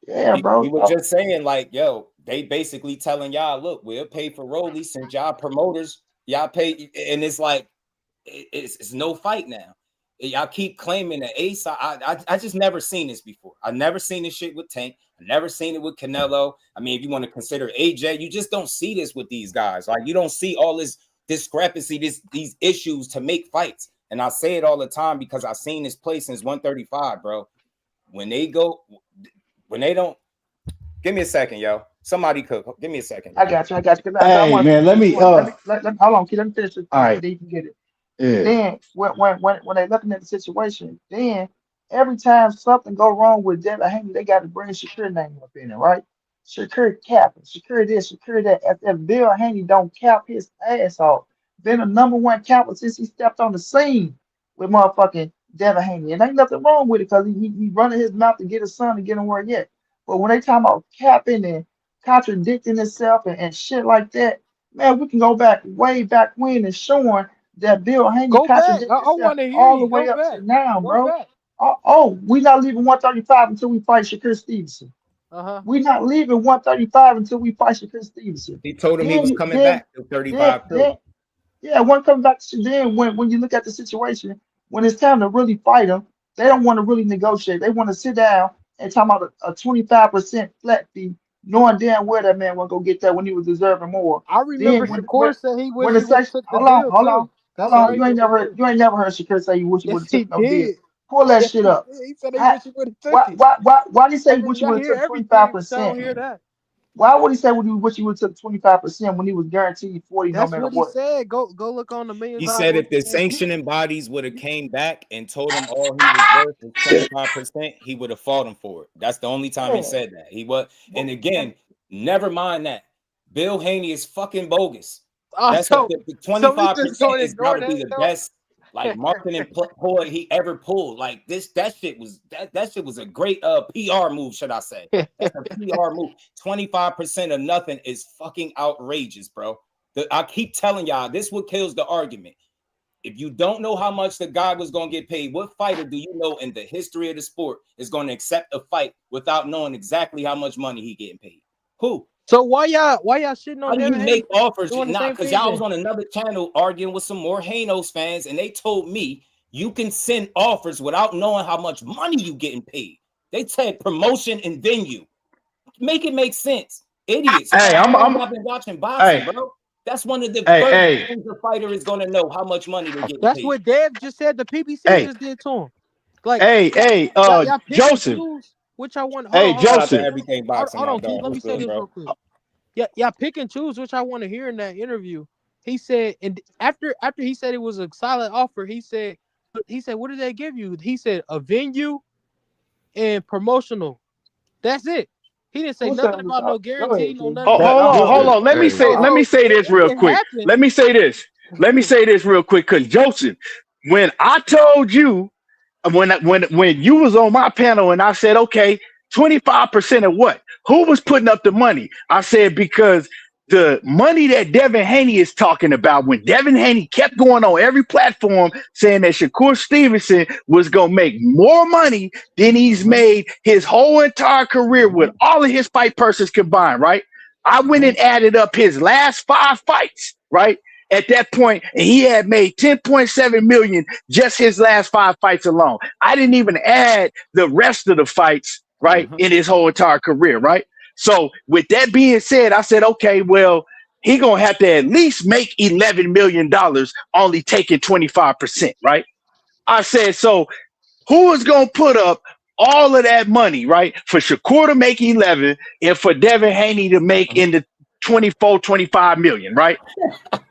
Speaker 4: yeah,
Speaker 5: He
Speaker 4: bro.
Speaker 5: was just saying, like, yo, they basically telling y'all, look, we'll pay for Roelly since y'all promoters, y'all pay, and it's like it's no fight now. Y'all keep claiming the A side. I just never seen this before. I never seen this shit with Tank. I never seen it with Canelo. I mean, if you want to consider AJ, you just don't see this with these guys. Like, you don't see all this discrepancy, these issues to make fights. And I say it all the time because I've seen this play since 135, bro. When they don't, give me a second, yo. Somebody cook. Give me a second.
Speaker 4: I got you.
Speaker 6: Hey, man, let me
Speaker 4: hold on, kid. Let me finish this.
Speaker 6: All right.
Speaker 4: Then you can get it.
Speaker 6: Yeah.
Speaker 4: Then when they looking at the situation, then every time something go wrong with Devin Haney, they got to bring Shakur name up in it, right? Shakur capping, Shakur this, Shakur that. If Bill Haney don't cap his ass off, been the number one capper since he stepped on the scene with motherfucking Devin Haney, and ain't nothing wrong with it because he running his mouth to get his son to get him where he at. But when they talking about capping and contradicting itself and shit like that, man, we can go back way back when and showing that Bill Haney
Speaker 3: Go back.
Speaker 4: contradicted
Speaker 3: I
Speaker 4: himself
Speaker 3: want to hear
Speaker 4: all
Speaker 3: you.
Speaker 4: the way
Speaker 3: Go
Speaker 4: up
Speaker 3: back.
Speaker 4: to now,
Speaker 3: Go
Speaker 4: bro.
Speaker 3: back.
Speaker 4: We not leaving 135 until we fight Shakur Stevenson. We not leaving 135 until we fight Shakur Stevenson.
Speaker 5: He told him he was coming back to 35 too.
Speaker 4: Yeah, one coming back to then when you look at the situation, when it's time to really fight him, they don't want to really negotiate. They want to sit down and talk about a 25% flat fee, knowing damn well that man won't go get that when he was deserving more.
Speaker 3: I remember Shakur said he wish he would have took the deal too.
Speaker 4: Hold on. You ain't never heard Shakur say you wish he would have took no deal. Pull that shit up.
Speaker 3: He said he wish he would have took it.
Speaker 4: Why did he say he wish he would have took 25%? Why would he say he wish he would have took 25% when he was guaranteed 40
Speaker 3: That's
Speaker 4: no matter
Speaker 3: what he said. Go look on the million.
Speaker 5: He said if the sanctioning bodies would have came back and told him all he was worth was 25%, he would have fought him for it. That's the only time he said that. He was, and again, never mind that. Bill Haney is fucking bogus. That's the 25% is gotta be the best like marketing ploy he ever pulled. Like that shit was a great PR move, should I say? That's a PR move. 25% of nothing is fucking outrageous, bro. I keep telling y'all, this is what kills the argument. If you don't know how much the guy was gonna get paid, what fighter do you know in the history of the sport is gonna accept a fight without knowing exactly how much money he getting paid? Who?
Speaker 3: So why y'all shitting on
Speaker 5: Devin Haney? Make offers?
Speaker 3: Nah,
Speaker 5: because y'all was on another channel arguing with some more Hanos fans, and they told me you can send offers without knowing how much money you getting paid. They said promotion and venue. Make it make sense, idiots.
Speaker 6: Hey,
Speaker 5: I've been watching boxing, bro. That's one of the first things a fighter is going to know how much money they get.
Speaker 3: That's paid. What Dev just said. The PBC just did to him. Like,
Speaker 6: y'all Joseph.
Speaker 3: Which I want.
Speaker 6: Joseph.
Speaker 5: Everything boxing.
Speaker 3: Hold on, let me say this real quick. Yeah, pick and choose which I want to hear in that interview. He said, and after he said it was a solid offer, he said, what did they give you? He said a venue and promotional. That's it. He didn't say nothing about no guarantee, no nothing.
Speaker 6: Hold on. Let me say this real quick. Let me say this real quick, because Joseph, when I told you, when you was on my panel and I said, okay, 25% of what? Who was putting up the money? I said, because the money that Devin Haney is talking about, when Devin Haney kept going on every platform saying that Shakur Stevenson was going to make more money than he's made his whole entire career with all of his fight purses combined, right? I went and added up his last 5 fights, right? At that point, and he had made 10.7 million just his last 5 fights alone. I didn't even add the rest of the fights, right, in his whole entire career, right? So with that being said, I said, okay, well, he gonna have to at least make $11 million only taking 25%, right? I said, so who is gonna put up all of that money, right, for Shakur to make 11 and for Devin Haney to make in the 24, 25 million, right?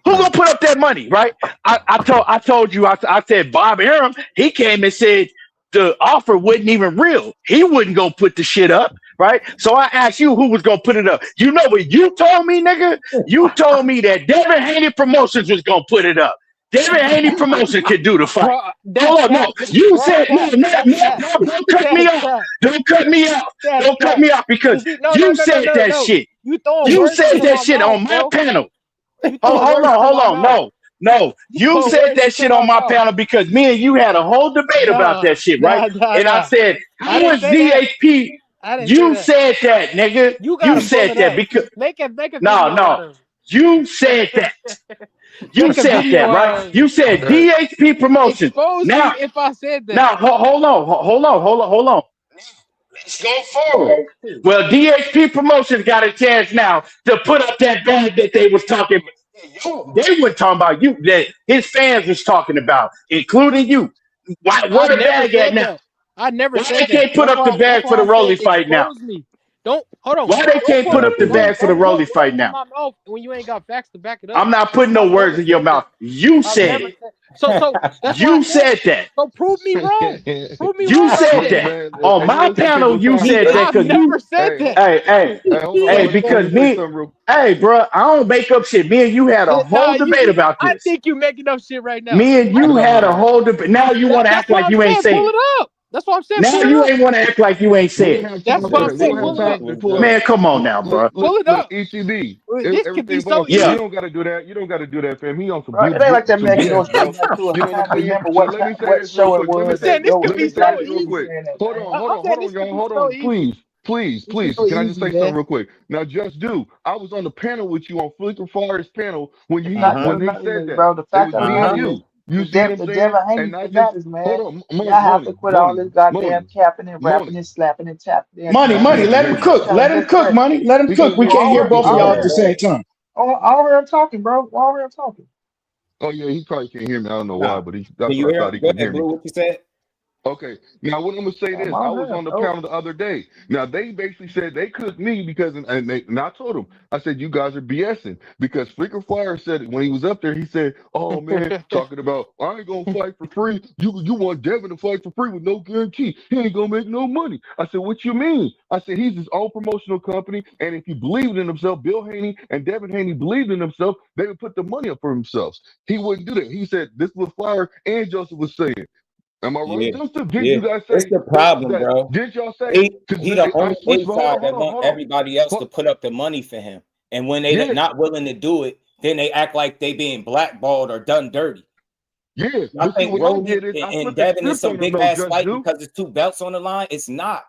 Speaker 6: Who's gonna put up that money, right? I told you, I said Bob Arum, he came and said the offer wasn't even real. He wouldn't go put the shit up, right? So I asked you who was gonna put it up. You know what you told me, nigga? You told me that Devin Haney Promotions was gonna put it up. Devin Haney Promotion could do the fight. Hold on, no. You said no, don't cut me off. Don't cut me off. Don't cut me off because you said that shit. You said that shit on my panel. Hold on. No. You said that shit on my panel because me and you had a whole debate about that shit, right? And I said, how much DHP? You said that, nigga. You said that because
Speaker 3: make it
Speaker 6: no. You said that. You said that, right? You said DHP promotion.
Speaker 3: Expose
Speaker 6: Now,
Speaker 3: me if I said that.
Speaker 6: now, hold on. Let's go forward. Well, DHP Promotions got a chance now to put up that bag that they was talking about. They were talking about you, that his fans was talking about, including you. Where the bag at now?
Speaker 3: I never
Speaker 6: Why
Speaker 3: said
Speaker 6: they
Speaker 3: that.
Speaker 6: can't put up the bag for the Roelly fight now?
Speaker 3: Me. Don't hold on.
Speaker 6: Why they can't put up the bag for the Roelly fight now?
Speaker 3: My mouth when you ain't got facts to back it up.
Speaker 6: I'm not putting no words in your mouth. You said it.
Speaker 3: So that's
Speaker 6: you said that.
Speaker 3: So prove me wrong. Prove me
Speaker 6: You
Speaker 3: wrong.
Speaker 6: said that. On my panel, you said that because
Speaker 3: never said that.
Speaker 6: Hey, because me, hey, bro, I don't make up shit. Me and you had a whole debate about this.
Speaker 3: I think you making up shit right now.
Speaker 6: Me and you had a whole debate. Now you want to act like you ain't saying.
Speaker 3: Pull it up. That's what I'm saying.
Speaker 6: Now you ain't want to act like you ain't saying.
Speaker 3: That's what I'm saying. Pull it up.
Speaker 6: Man, come on now, bro.
Speaker 3: Pull it up.
Speaker 7: ETB.
Speaker 3: This could be so
Speaker 7: easy. You don't got to do that. You don't got to do that, fam. He on some.
Speaker 4: It ain't like that man can go straight back to it.
Speaker 7: You know what I'm saying?
Speaker 4: Remember
Speaker 7: So let me say this
Speaker 4: show
Speaker 7: real
Speaker 4: it
Speaker 7: quick.
Speaker 4: was.
Speaker 3: This could be so
Speaker 7: real
Speaker 3: easy.
Speaker 7: quick. Hold on, y'all. Hold on, please.
Speaker 3: so
Speaker 7: Can I just
Speaker 3: easy,
Speaker 7: say
Speaker 3: man.
Speaker 7: something real quick? Now, just do. I was on the panel with you on Flicker Fire's panel when he said that.
Speaker 4: Bro, the fact
Speaker 7: it was
Speaker 4: of
Speaker 7: me
Speaker 4: the
Speaker 7: and
Speaker 4: matter
Speaker 7: you.
Speaker 4: is,
Speaker 7: You
Speaker 4: the
Speaker 7: see what I'm
Speaker 4: Devin
Speaker 7: saying?
Speaker 4: Haney
Speaker 7: And I
Speaker 4: matters,
Speaker 7: just
Speaker 4: man.
Speaker 7: hold on.
Speaker 4: Y'all have to quit all this goddamn capping and rapping and slapping and tapping.
Speaker 6: Money. Let him cook. Let him cook, money. Let him cook. We can't hear both of y'all at the same time.
Speaker 4: I don't hear him talking, bro. I don't hear him talking.
Speaker 7: Oh yeah, he probably can't hear me. I don't know why, but that's
Speaker 5: you
Speaker 7: what I
Speaker 5: hear
Speaker 7: thought he could hear me.
Speaker 5: Blue, what you said?
Speaker 7: Okay, now what I'm gonna say this, I was on the panel the other day. Now they basically said they cooked me because, and I told them, I said you guys are BSing because Flicker Flyer said when he was up there, he said, "Oh man, talking about I ain't gonna fight for free. You want Devin to fight for free with no guarantee? He ain't gonna make no money." I said, "What you mean?" I said, "He's his own promotional company, and if he believed in himself, Bill Haney and Devin Haney believed in themselves, they would put the money up for themselves. He wouldn't do that." He said, "This was Flyer and Joseph was saying." Am I right, Joseph? Did you guys say?
Speaker 5: It's the problem, bro.
Speaker 7: Did y'all say?
Speaker 5: He the only A-side that want
Speaker 7: hold
Speaker 5: everybody else to put up the money for him. And when they not willing to do it, then they act like they being blackballed or done dirty.
Speaker 7: Yeah.
Speaker 5: I think Roelly and Devin is some big ass fight because it's two belts on the line. It's not.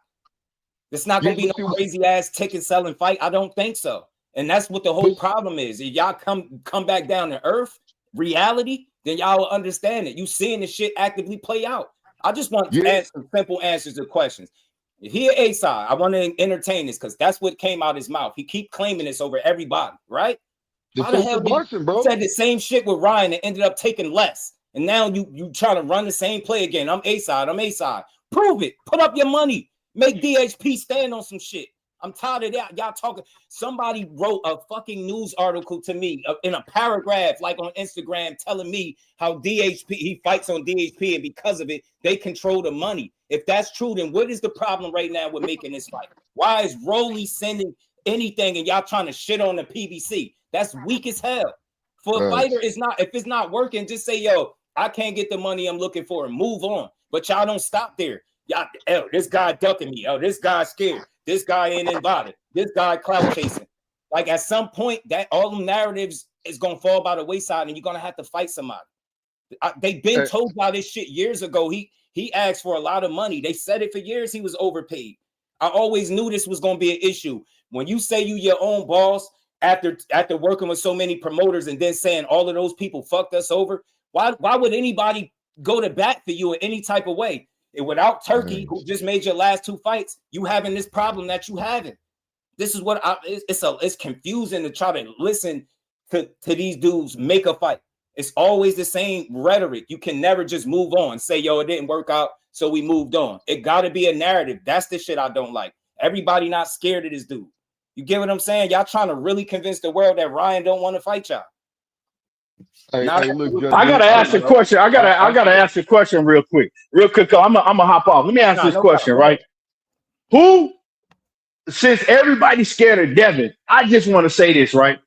Speaker 5: It's not gonna be no crazy ass ticket selling fight. I don't think so. And that's what the whole problem is. If y'all come back down to earth, reality, then y'all will understand it. You seeing the shit actively play out. I just want to ask some simple answers to questions. If he an A-side, I want to entertain this because that's what came out his mouth. He keep claiming this over everybody, right? How the hell you said the same shit with Ryan and ended up taking less? And now you trying to run the same play again. I'm A-side. Prove it. Put up your money. Make DHP stand on some shit. I'm tired of that. Y'all talking. Somebody wrote a fucking news article to me in a paragraph, like on Instagram, telling me how he fights on DHP, and because of it, they control the money. If that's true, then what is the problem right now with making this fight? Why is Roelly sending anything and y'all trying to shit on the PBC? That's weak as hell. For a fighter, if it's not working, just say, yo, I can't get the money I'm looking for and move on. But y'all don't stop there. Y'all, this guy ducking me. Oh, this guy's scared. This guy ain't invited. This guy clout chasing. Like at some point, that all them narratives is gonna fall by the wayside, and you're gonna have to fight somebody. They've been told by this shit years ago. He asked for a lot of money. They said it for years. He was overpaid. I always knew this was gonna be an issue. When you say you your own boss after working with so many promoters and then saying all of those people fucked us over, why would anybody go to bat for you in any type of way? And without Turkey, who just made your last two fights, you having this problem that you having. This is what it's confusing to try to listen to these dudes make a fight. It's always the same rhetoric. You can never just move on, say, yo, it didn't work out, so we moved on. It got to be a narrative. That's the shit I don't like. Everybody not scared of this dude. You get what I'm saying? Y'all trying to really convince the world that Ryan don't want to fight y'all.
Speaker 7: I
Speaker 6: gotta ask a question. I gotta ask a question real quick. I'm gonna hop off. Let me ask this question, right? Who, since everybody's scared of Devin, I just want to say this, right?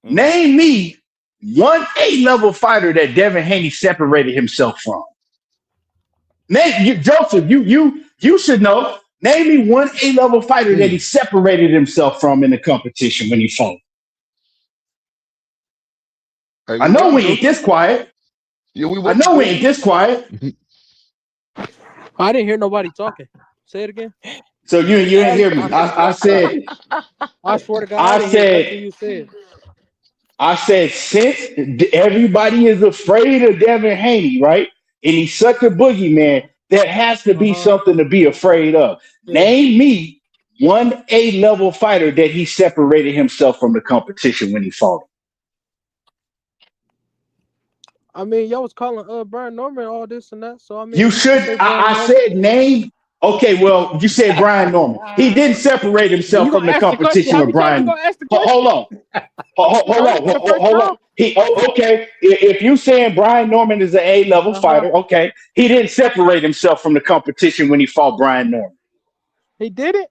Speaker 6: Name me one A-level fighter that Devin Haney separated himself from. Joseph, you should know. Name me one A-level fighter that he separated himself from in the competition when he fought. I know we ain't this quiet. Yeah, we ain't this quiet.
Speaker 3: I didn't hear nobody talking. Say it again.
Speaker 6: So you didn't hear me. I said.
Speaker 3: I swear to God, I didn't hear nothing you said.
Speaker 6: I said, since everybody is afraid of Devin Haney, right? And he's such a boogeyman, there has to be something to be afraid of.
Speaker 3: Yeah.
Speaker 6: Name me one A-level fighter that he separated himself from the competition when he fought.
Speaker 3: I mean, y'all was calling Brian Norman all this and that, so I mean,
Speaker 6: You should. I said name. Okay, well, you said Brian Norman. He didn't separate himself from the competition with Brian. Hold on. Hold on. Okay. If you saying Brian Norman is an A-level fighter, okay, he didn't separate himself from the competition when he fought Brian Norman.
Speaker 3: He did it?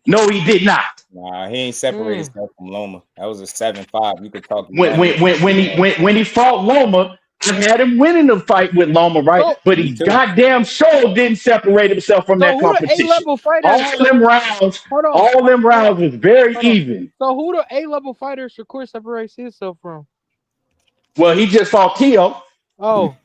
Speaker 6: No, he did not.
Speaker 5: Nah, he ain't separated himself from Loma. That was a 7-5. You could talk.
Speaker 6: When he fought Loma, I had him winning the fight with Loma, right?
Speaker 3: So,
Speaker 6: but he goddamn sure didn't separate himself from that competition.
Speaker 3: A-level fighter
Speaker 6: all them rounds was very even.
Speaker 3: So who the A-level fighter Shakur separates himself from?
Speaker 6: Well, he just fought Tio.
Speaker 3: Oh.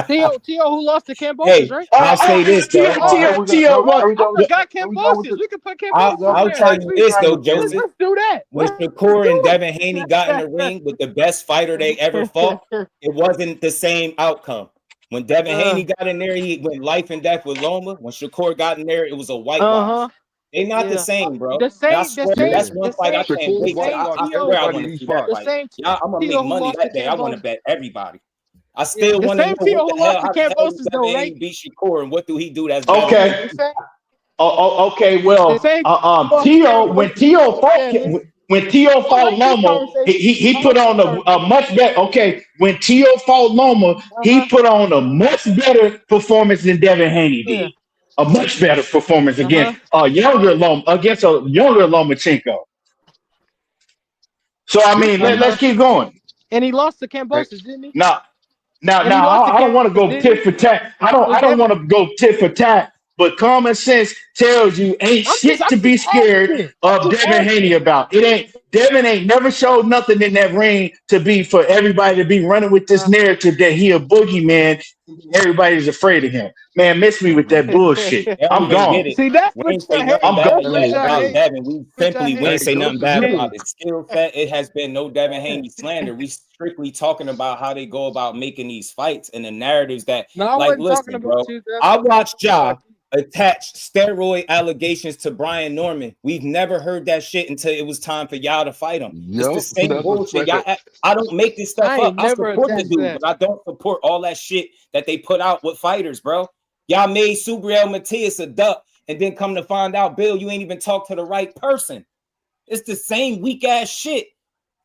Speaker 3: Tio who lost to Cambosis, right?
Speaker 5: I'll say this, though.
Speaker 6: Tio what?
Speaker 3: I forgot Cambosis. We can put Cambosis.
Speaker 5: I'll tell you this, though, Joseph.
Speaker 3: Let's do that.
Speaker 5: When Shakur and Devin Haney got in the ring with the best fighter they ever fought, it wasn't the same outcome. When Devin Haney got in there, he went life and death with Loma. When Shakur got in there, it was a whitewash. They not the same, bro. That's one fight I can't wait. I swear I want to see that fight. I'm gonna make money that day. I want to bet everybody. I still want to know what the hell Devin Haney beat Shakur and what do he do that's better?
Speaker 6: Okay. Okay. Well, Tio when Tio fought Loma, he put on a much better. Okay, when Tio fought Loma, he put on a much better performance than Devin Haney did. A much better performance against a younger Lomachenko. So I mean, let's keep going.
Speaker 3: And he lost to Cambosis, didn't he?
Speaker 6: Now, I don't want to go tit for tat. I don't want to go tit for tat. But common sense tells you ain't shit to be scared of Devin Haney about. Devin ain't never showed nothing in that ring to be for everybody to be running with this narrative that he a boogeyman. Everybody's afraid of him. Man, miss me with that bullshit. I'm gone.
Speaker 3: See, that's what
Speaker 5: I'm gone. Devin, we didn't say nothing bad about his skill set. It has been no Devin Haney slander. We strictly talking about how they go about making these fights and the narratives that, listen, bro. I watched Ja attach steroid allegations to Brian Norman. We've never heard that shit until it was time for y'all to fight him. It's the same bullshit. I don't make this stuff up. I support the dude, but I don't support all that shit that they put out with fighters, bro. Y'all made Subriel Matias a duck, and then come to find out, Bill, you ain't even talk to the right person. It's the same weak ass shit.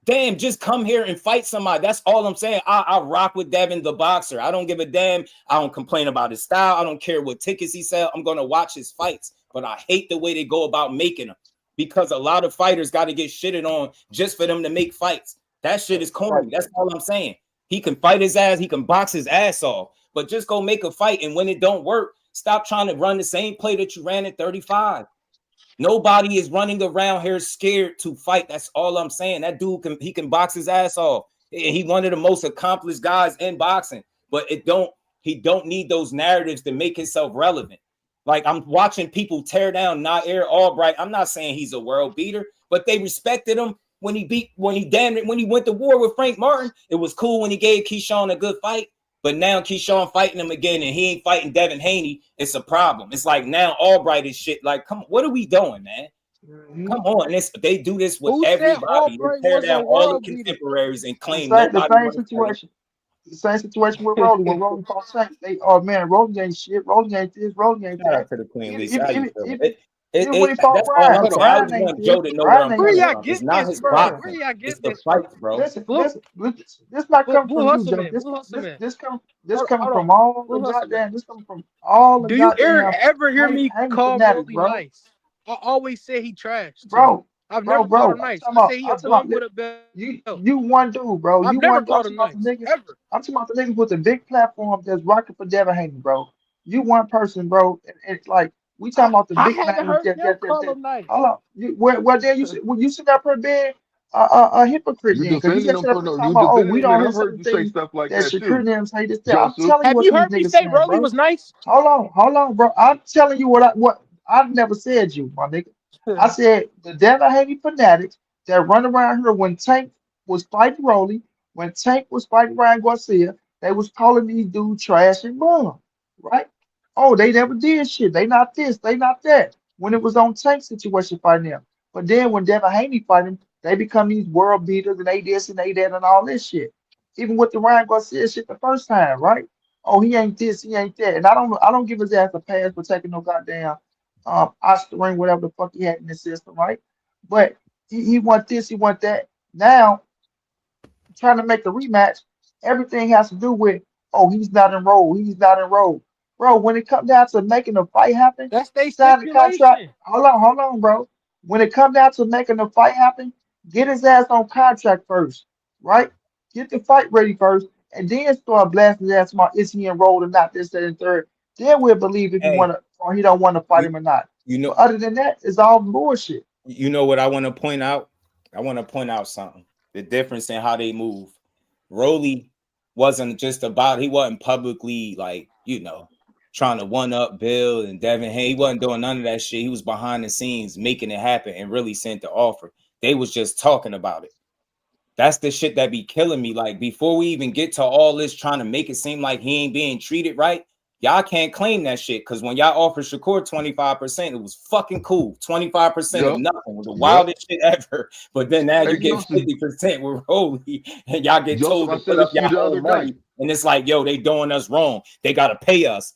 Speaker 5: Damn, just come here and fight somebody. That's all I'm saying. I rock with Devin, the boxer. I don't give a damn. I don't complain about his style. I don't care what tickets he sells. I'm going to watch his fights. But I hate the way they go about making them because a lot of fighters got to get shitted on just for them to make fights. That shit is corny. That's all I'm saying. He can fight his ass. He can box his ass off. But just go make a fight. And when it don't work, stop trying to run the same play that you ran at 35. Nobody is running around here scared to fight. That's all I'm saying. That dude can box his ass off. He one of the most accomplished guys in boxing, but he don't need those narratives to make himself relevant. Like I'm watching people tear down Nair Albright. I'm not saying he's a world beater, but they respected him when he went to war with Frank Martin. It was cool when he gave Keshawn a good fight. But now Keshawn fighting him again and he ain't fighting Devin Haney. It's a problem. It's like now Albright is shit. Like, come on, what are we doing, man? Come on. They do this with everybody. They tear down all the contemporaries and claim
Speaker 4: the same situation with Roelly. When Roelly fought Saint, Roelly ain't shit. Roelly ain't this. Roelly ain't that.
Speaker 5: To the Queen Lisa.
Speaker 4: That's all I'm saying.
Speaker 5: Joe to know where I'm coming from. It's not his boxing. It's the fights, bro.
Speaker 4: This not coming from you, Joe. This coming from all the goddamn. This coming from all the.
Speaker 3: Do you ever hear me call Roelly nice? I always say he trashed,
Speaker 4: bro.
Speaker 3: I've never called him nice. I say he a bum with a belt.
Speaker 4: You one dude, bro.
Speaker 3: I've never called him nice. Ever.
Speaker 4: I'm talking about the niggas with a big platform that's rocking for Devin Haney, bro. You one person, bro. And it's like. We talking about the big man. Hold on. Well, then you sit up here being a hypocrite.
Speaker 7: You defending them for no. We don't heard you say stuff like that too.
Speaker 4: I'm telling you,
Speaker 3: have you heard me say Roelly was nice?
Speaker 4: Hold on, bro. I'm telling you what I've never said you, my nigga. I said the Devin Haney fanatics that run around here when Tank was fighting Roelly, when Tank was fighting Ryan Garcia, they was calling these dudes trash and bum, right? Oh, they never did shit. They not this, they not that. When it was on Tank situation fighting them. But then when Devin Haney fighting, they become these world beaters and they this and they that and all this shit. Even with the Ryan Garcia shit the first time, right? Oh, he ain't this, he ain't that. And I don't give his ass a pass for taking no goddamn Oscar ring, whatever the fuck he had in the system, right? But he want this, he want that. Now trying to make a rematch, everything has to do with, oh, he's not enrolled, he's not enrolled. Bro, when it comes down to making a fight happen,
Speaker 3: That's their
Speaker 4: sign the contract.
Speaker 3: stipulation.
Speaker 4: Hold on, bro. When it comes down to making a fight happen, get his ass on contract first, right? Get the fight ready first, and then start blasting his ass about is he enrolled or not, this, that, and third. Then we'll believe if he
Speaker 5: Hey,
Speaker 4: want to or he don't want to fight him or not.
Speaker 5: you know,
Speaker 4: But other than that, it's all bullshit.
Speaker 5: you know what I want to point out? I want to point out something. The difference in how they move. Roelly wasn't just about, he wasn't publicly like, trying to one up Bill and Devin Haney. He wasn't doing none of that shit. He was behind the scenes making it happen and really sent the offer. They was just talking about it. That's the shit that be killing me. Like, before we even get to all this trying to make it seem like he ain't being treated right, y'all can't claim that shit. Because when y'all offered Shakur 25%, it was fucking cool. 25% of nothing was the wildest shit ever. But then now you get 50% with Roelly, and y'all get told to put up y'all own money. And it's like, yo, they doing us wrong. They got to pay us.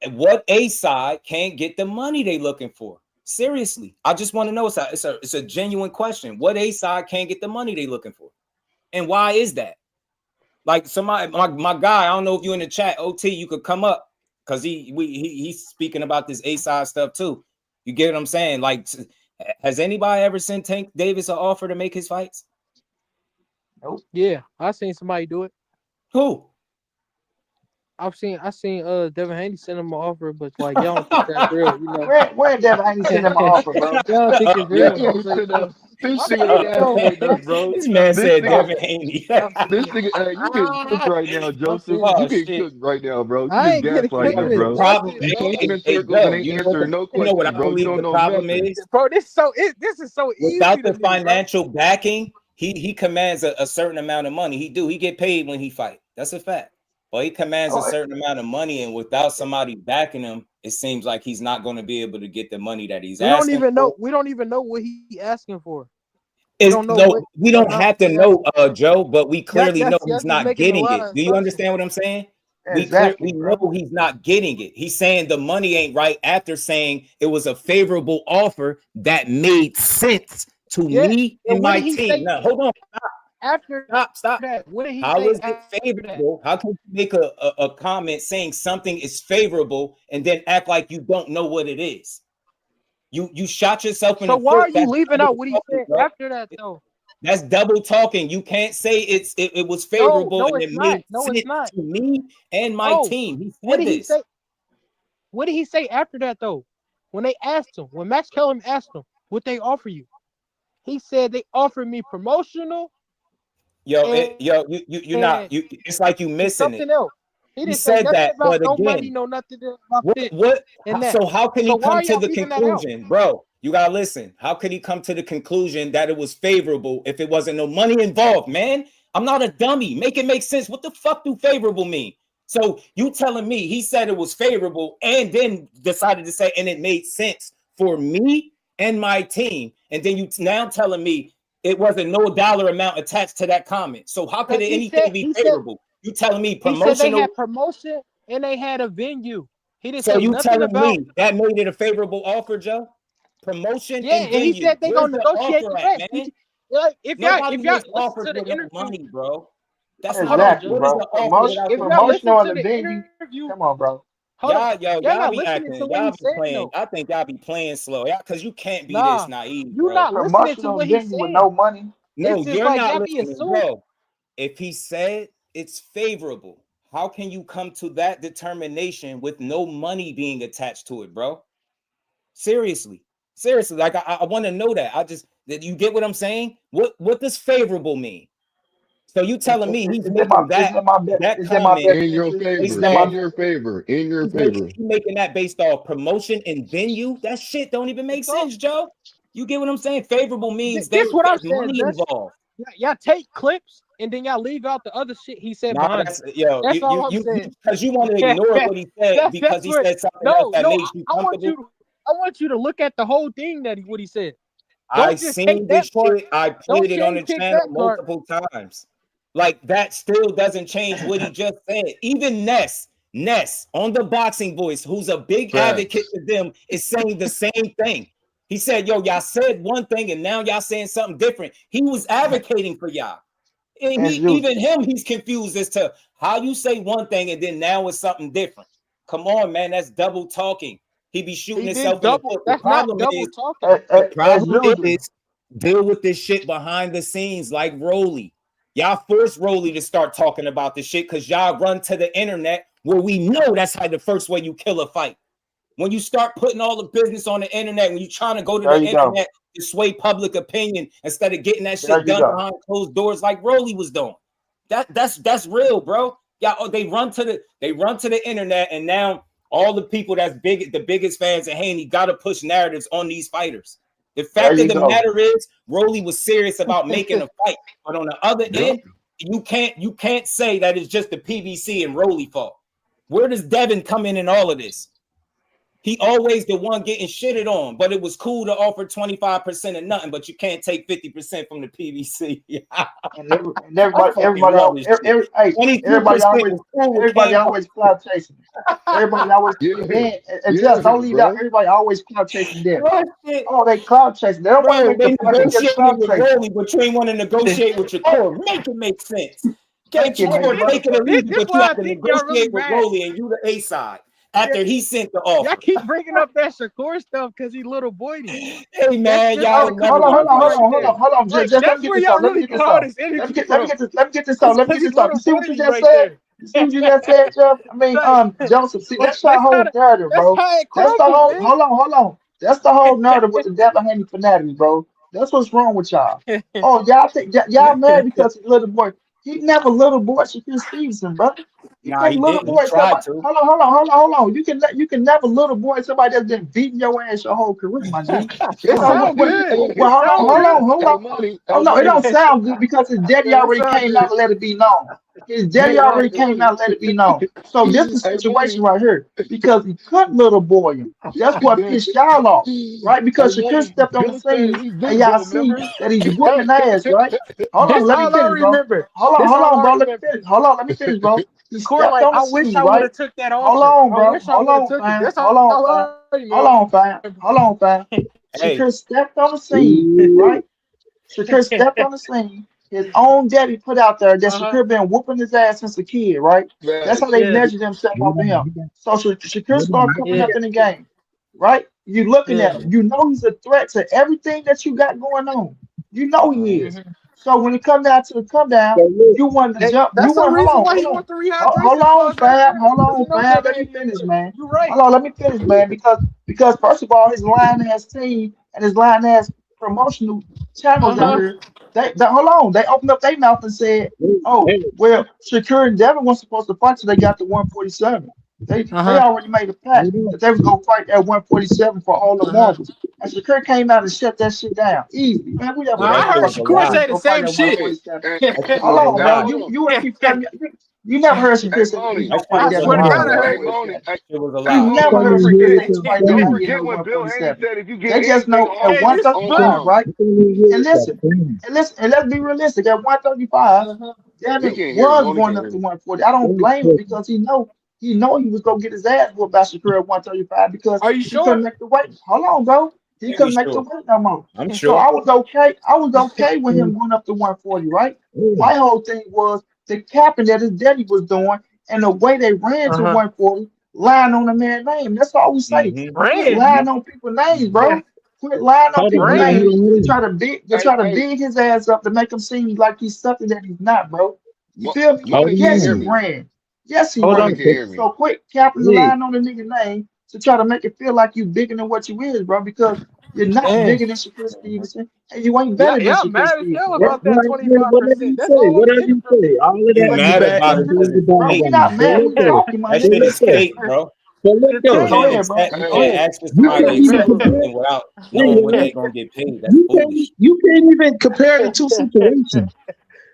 Speaker 5: And what A side can't get the money they looking for? Seriously, I just want to know. It's a genuine question. What A side can't get the money they looking for, and why is that? Like, somebody, my guy, I don't know if you in the chat, OT, you could come up because he's speaking about this A side stuff too. You get what I'm saying? Like, has anybody ever sent Tank Davis an offer to make his fights?
Speaker 4: Nope.
Speaker 3: Yeah, I seen somebody do it.
Speaker 5: Who?
Speaker 3: I seen Devin Haney send him an offer, but like y'all don't think that's real, you know.
Speaker 4: Where Devin Haney send him an offer, bro?
Speaker 3: Y'all think it's real.
Speaker 5: This man said Devin Haney.
Speaker 7: This nigga, you getting cooked right now, Joseph. You getting cooked right now, bro.
Speaker 3: I
Speaker 7: You
Speaker 3: ain't
Speaker 7: getting
Speaker 3: getting
Speaker 7: gaslighting us, bro.
Speaker 5: Problem.
Speaker 7: You talking in circles and ain't answering no questions,
Speaker 5: what I
Speaker 7: bro. You
Speaker 5: believe
Speaker 7: don't
Speaker 5: the
Speaker 7: know
Speaker 5: problem
Speaker 7: nothing.
Speaker 5: is?
Speaker 3: Bro, this is so easy.
Speaker 5: Without the
Speaker 3: to
Speaker 5: financial backing, he commands a certain amount of money. He get paid when he fight. That's a fact. But he commands a certain amount of money, and without somebody backing him, it seems like he's not going to be able to get the money that he's asking.
Speaker 3: We don't even know what he asking for.
Speaker 5: We don't have to know, Joe, but we clearly know he's not getting it. Do you understand what I'm saying?
Speaker 4: Exactly,
Speaker 5: we know he's not getting it. He's saying the money ain't right after saying it was a favorable offer that made sense to me and my team. Now, hold on. Stop. How is it favorable? How can you make a comment saying something is favorable and then act like you don't know what it is? You shot yourself in the foot.
Speaker 3: So why are you leaving out what he said after that, though?
Speaker 5: That's double talking. You can't say it was favorable and it made sense to me and my team. He said this.
Speaker 3: What did he say after that, though? When they asked him, when Max Kellerman asked him, what they offer you? He said they offered me promotional.
Speaker 5: It's like you missing it.
Speaker 3: Else.
Speaker 5: He said that, but
Speaker 3: no
Speaker 5: again,
Speaker 3: money, no nothing about
Speaker 5: so how can he come to the conclusion, bro? You gotta listen. How could he come to the conclusion that it was favorable if it wasn't no money involved, man? I'm not a dummy. Make it make sense. What the fuck do favorable mean? So you telling me he said it was favorable and then decided to say, and it made sense for me and my team, and then you now telling me it wasn't no dollar amount attached to that comment. So how could anything be favorable? You telling me promotional?
Speaker 3: He said they had promotion and they had a venue. He didn't
Speaker 5: say you
Speaker 3: nothing
Speaker 5: telling
Speaker 3: about
Speaker 5: me that made it a favorable offer, Joe? Promotion and venue.
Speaker 3: He said they gonna negotiate the rest.
Speaker 5: Like, if y'all listen to the interview, money, bro.
Speaker 4: That's exactly, bro. Promotional and the venue. Come on, bro.
Speaker 5: Y'all be acting. Y'all be playing. I think y'all be playing slow, because you can't be this naive, bro.
Speaker 3: You're not listening to what he's saying.
Speaker 4: With no money.
Speaker 5: No, you're not listening, bro. If he said it's favorable, how can you come to that determination with no money being attached to it, bro? Seriously. Like I want to know that. You get what I'm saying? What does favorable mean? So you telling me he's making that comment
Speaker 7: in your favor. He's
Speaker 5: making that based off promotion and venue? That shit don't even make sense, Joe. You get what I'm saying? Favorable means
Speaker 3: This what I'm
Speaker 5: there's
Speaker 3: saying.
Speaker 5: money involved.
Speaker 3: Y'all take clips and then y'all leave out the other shit he said
Speaker 5: Nah,
Speaker 3: behind
Speaker 5: that's
Speaker 3: it.
Speaker 5: yo,
Speaker 3: That's all I'm
Speaker 5: you
Speaker 3: saying.
Speaker 5: because you want to ignore what he said because he said something else that makes you comfortable.
Speaker 3: I want you to look at the whole thing what he said.
Speaker 5: I
Speaker 3: Don't just take
Speaker 5: seen
Speaker 3: that
Speaker 5: this
Speaker 3: part.
Speaker 5: shit. I
Speaker 3: Don't
Speaker 5: played it on the
Speaker 3: cherry-pick
Speaker 5: channel
Speaker 3: that part.
Speaker 5: multiple times. Like that still doesn't change what he just said. Even Ness on the Boxing Voice, who's a big advocate for them, is saying the same thing. He said, yo, y'all said one thing and now y'all saying something different. He was advocating for y'all. And he's confused as to how you say one thing and then now it's something different. Come on, man, that's double talking. He be shooting himself in the foot. The problem is deal with this shit behind the scenes like Roelly. Y'all force Roelly to start talking about this shit because y'all run to the internet where we know that's how the first way you kill a fight. When you start putting all the business on the internet, when you're trying to go to the internet to sway public opinion instead of getting that shit done behind closed doors like Roelly was doing. That's real, bro. Y'all, they run to the internet, and now all the people the biggest fans of Haney got to push narratives on these fighters. The fact of the matter is, Roelly was serious about making a fight, but on the other end, you can't say that it's just the PBC and Roelly fault. Where does Devin come in all of this? He always the one getting shitted on, but it was cool to offer 25% of nothing, but you can't take 50% from the PBC.
Speaker 4: everybody always clout chasing. Everybody always just don't leave out. Everybody always clout chasing them. Oh, they clout chasing. They don't want to
Speaker 5: negotiate with Roelly, but you ain't want to negotiate with Shakur. Make it make sense. Can't you take it or leave it, but you have to negotiate with Roelly and you the A side. After he sent the offer.
Speaker 3: Y'all keep bringing up that Shakur stuff because he little boy.
Speaker 5: Hey man, y'all
Speaker 4: hold on. Just let me get this out. Let me get this out. You see what you just said? You see what you just said, Jeff? I mean, Joseph. See, that's the whole narrative, bro. That's the whole. Hold on. That's the whole narrative with the Devin Haney fanatics, bro. That's what's wrong with y'all. Oh, y'all think y'all mad because he's little boy. He never little boy Shakur Stevenson, brother.
Speaker 5: He little boy.
Speaker 4: Hold on. You can never little boy somebody that's been beating your ass your whole career, my G. Hold on. Oh no, it don't sound good because his daddy already came out and let it be known. His daddy already came out and let it be known. So this is the situation right here because he couldn't little boy him. That's what pissed y'all off, right? Because Shakur stepped on the scene and y'all see that he's whooping ass, right? Hold on, let me finish, bro. Hold on, bro. Let me finish, bro. He stepped on the scene, right?
Speaker 3: Took that offer.
Speaker 4: Hold on, bro. Hold on, fam. Shakur stepped on the scene, right? Shakur stepped on the scene. His own daddy put out there that Shakur been whooping his ass since a kid, right? That's how they measure themselves off of him. So Shakur started coming up in the game, right? You looking at him. You know he's a threat to everything that you got going on. You know he is. So when it come down to the come down, you want to jump.
Speaker 3: That's the reason why he want the rehydration.
Speaker 4: Hold on, fam. Let me finish, man.
Speaker 3: You're right.
Speaker 4: Hold on, let me finish, man. Because first of all, his line ass team and his line ass promotional channels out here. Hold on. They opened up their mouth and said, "Oh, well, Shakur and Devin was supposed to fight, so they got to 147." They already made a pact that they was gonna fight at 147 for all the marbles. And Shakur came out and shut that shit down. Easy, man.
Speaker 3: I heard Shakur say the same shit.
Speaker 4: Hold on, bro. You want to keep telling me you never heard Shakur say he's gonna fight that 147. You never heard Shakur say he's fighting Devin at 147. They just know at 135, right? And listen, let's be realistic. At 135, Devin was going up to 140. I don't blame him because he know he was gonna get his ass whooped by Shakur at 135 because he couldn't make the weight. Hold on, bro. He couldn't make the weight no more.
Speaker 5: I'm sure.
Speaker 4: So I was okay with him going up to 140, right? My whole thing was the capping that his daddy was doing and the way they ran to 140, lying on the man's name. That's all we say. Quit lying on people's names, bro. Quit lying on people's names. They try to big his ass up to make him seem like he's something that he's not, bro. You feel me? Yes, he ran. Yes, he ran. So quit capping the line on the nigga name to try to make it feel like you bigger than what you is, bro, because you're not bigger than Shakur Stevenson, and you ain't better than Shakur Stevenson.
Speaker 3: About that 25%. That's all
Speaker 6: whatever you say.
Speaker 5: He's mad about it.
Speaker 4: Bro, we not mad. We talking, my
Speaker 5: that shit
Speaker 4: nigga.
Speaker 5: is fake, bro.
Speaker 8: So let's go.
Speaker 3: Go ahead,
Speaker 2: You can't ask for
Speaker 8: You
Speaker 2: somebody to
Speaker 8: can't even
Speaker 2: accept
Speaker 8: compare.
Speaker 2: something without knowing what they're gonna get paid. That's
Speaker 8: You
Speaker 2: foolish.
Speaker 8: can't even compare the two situations.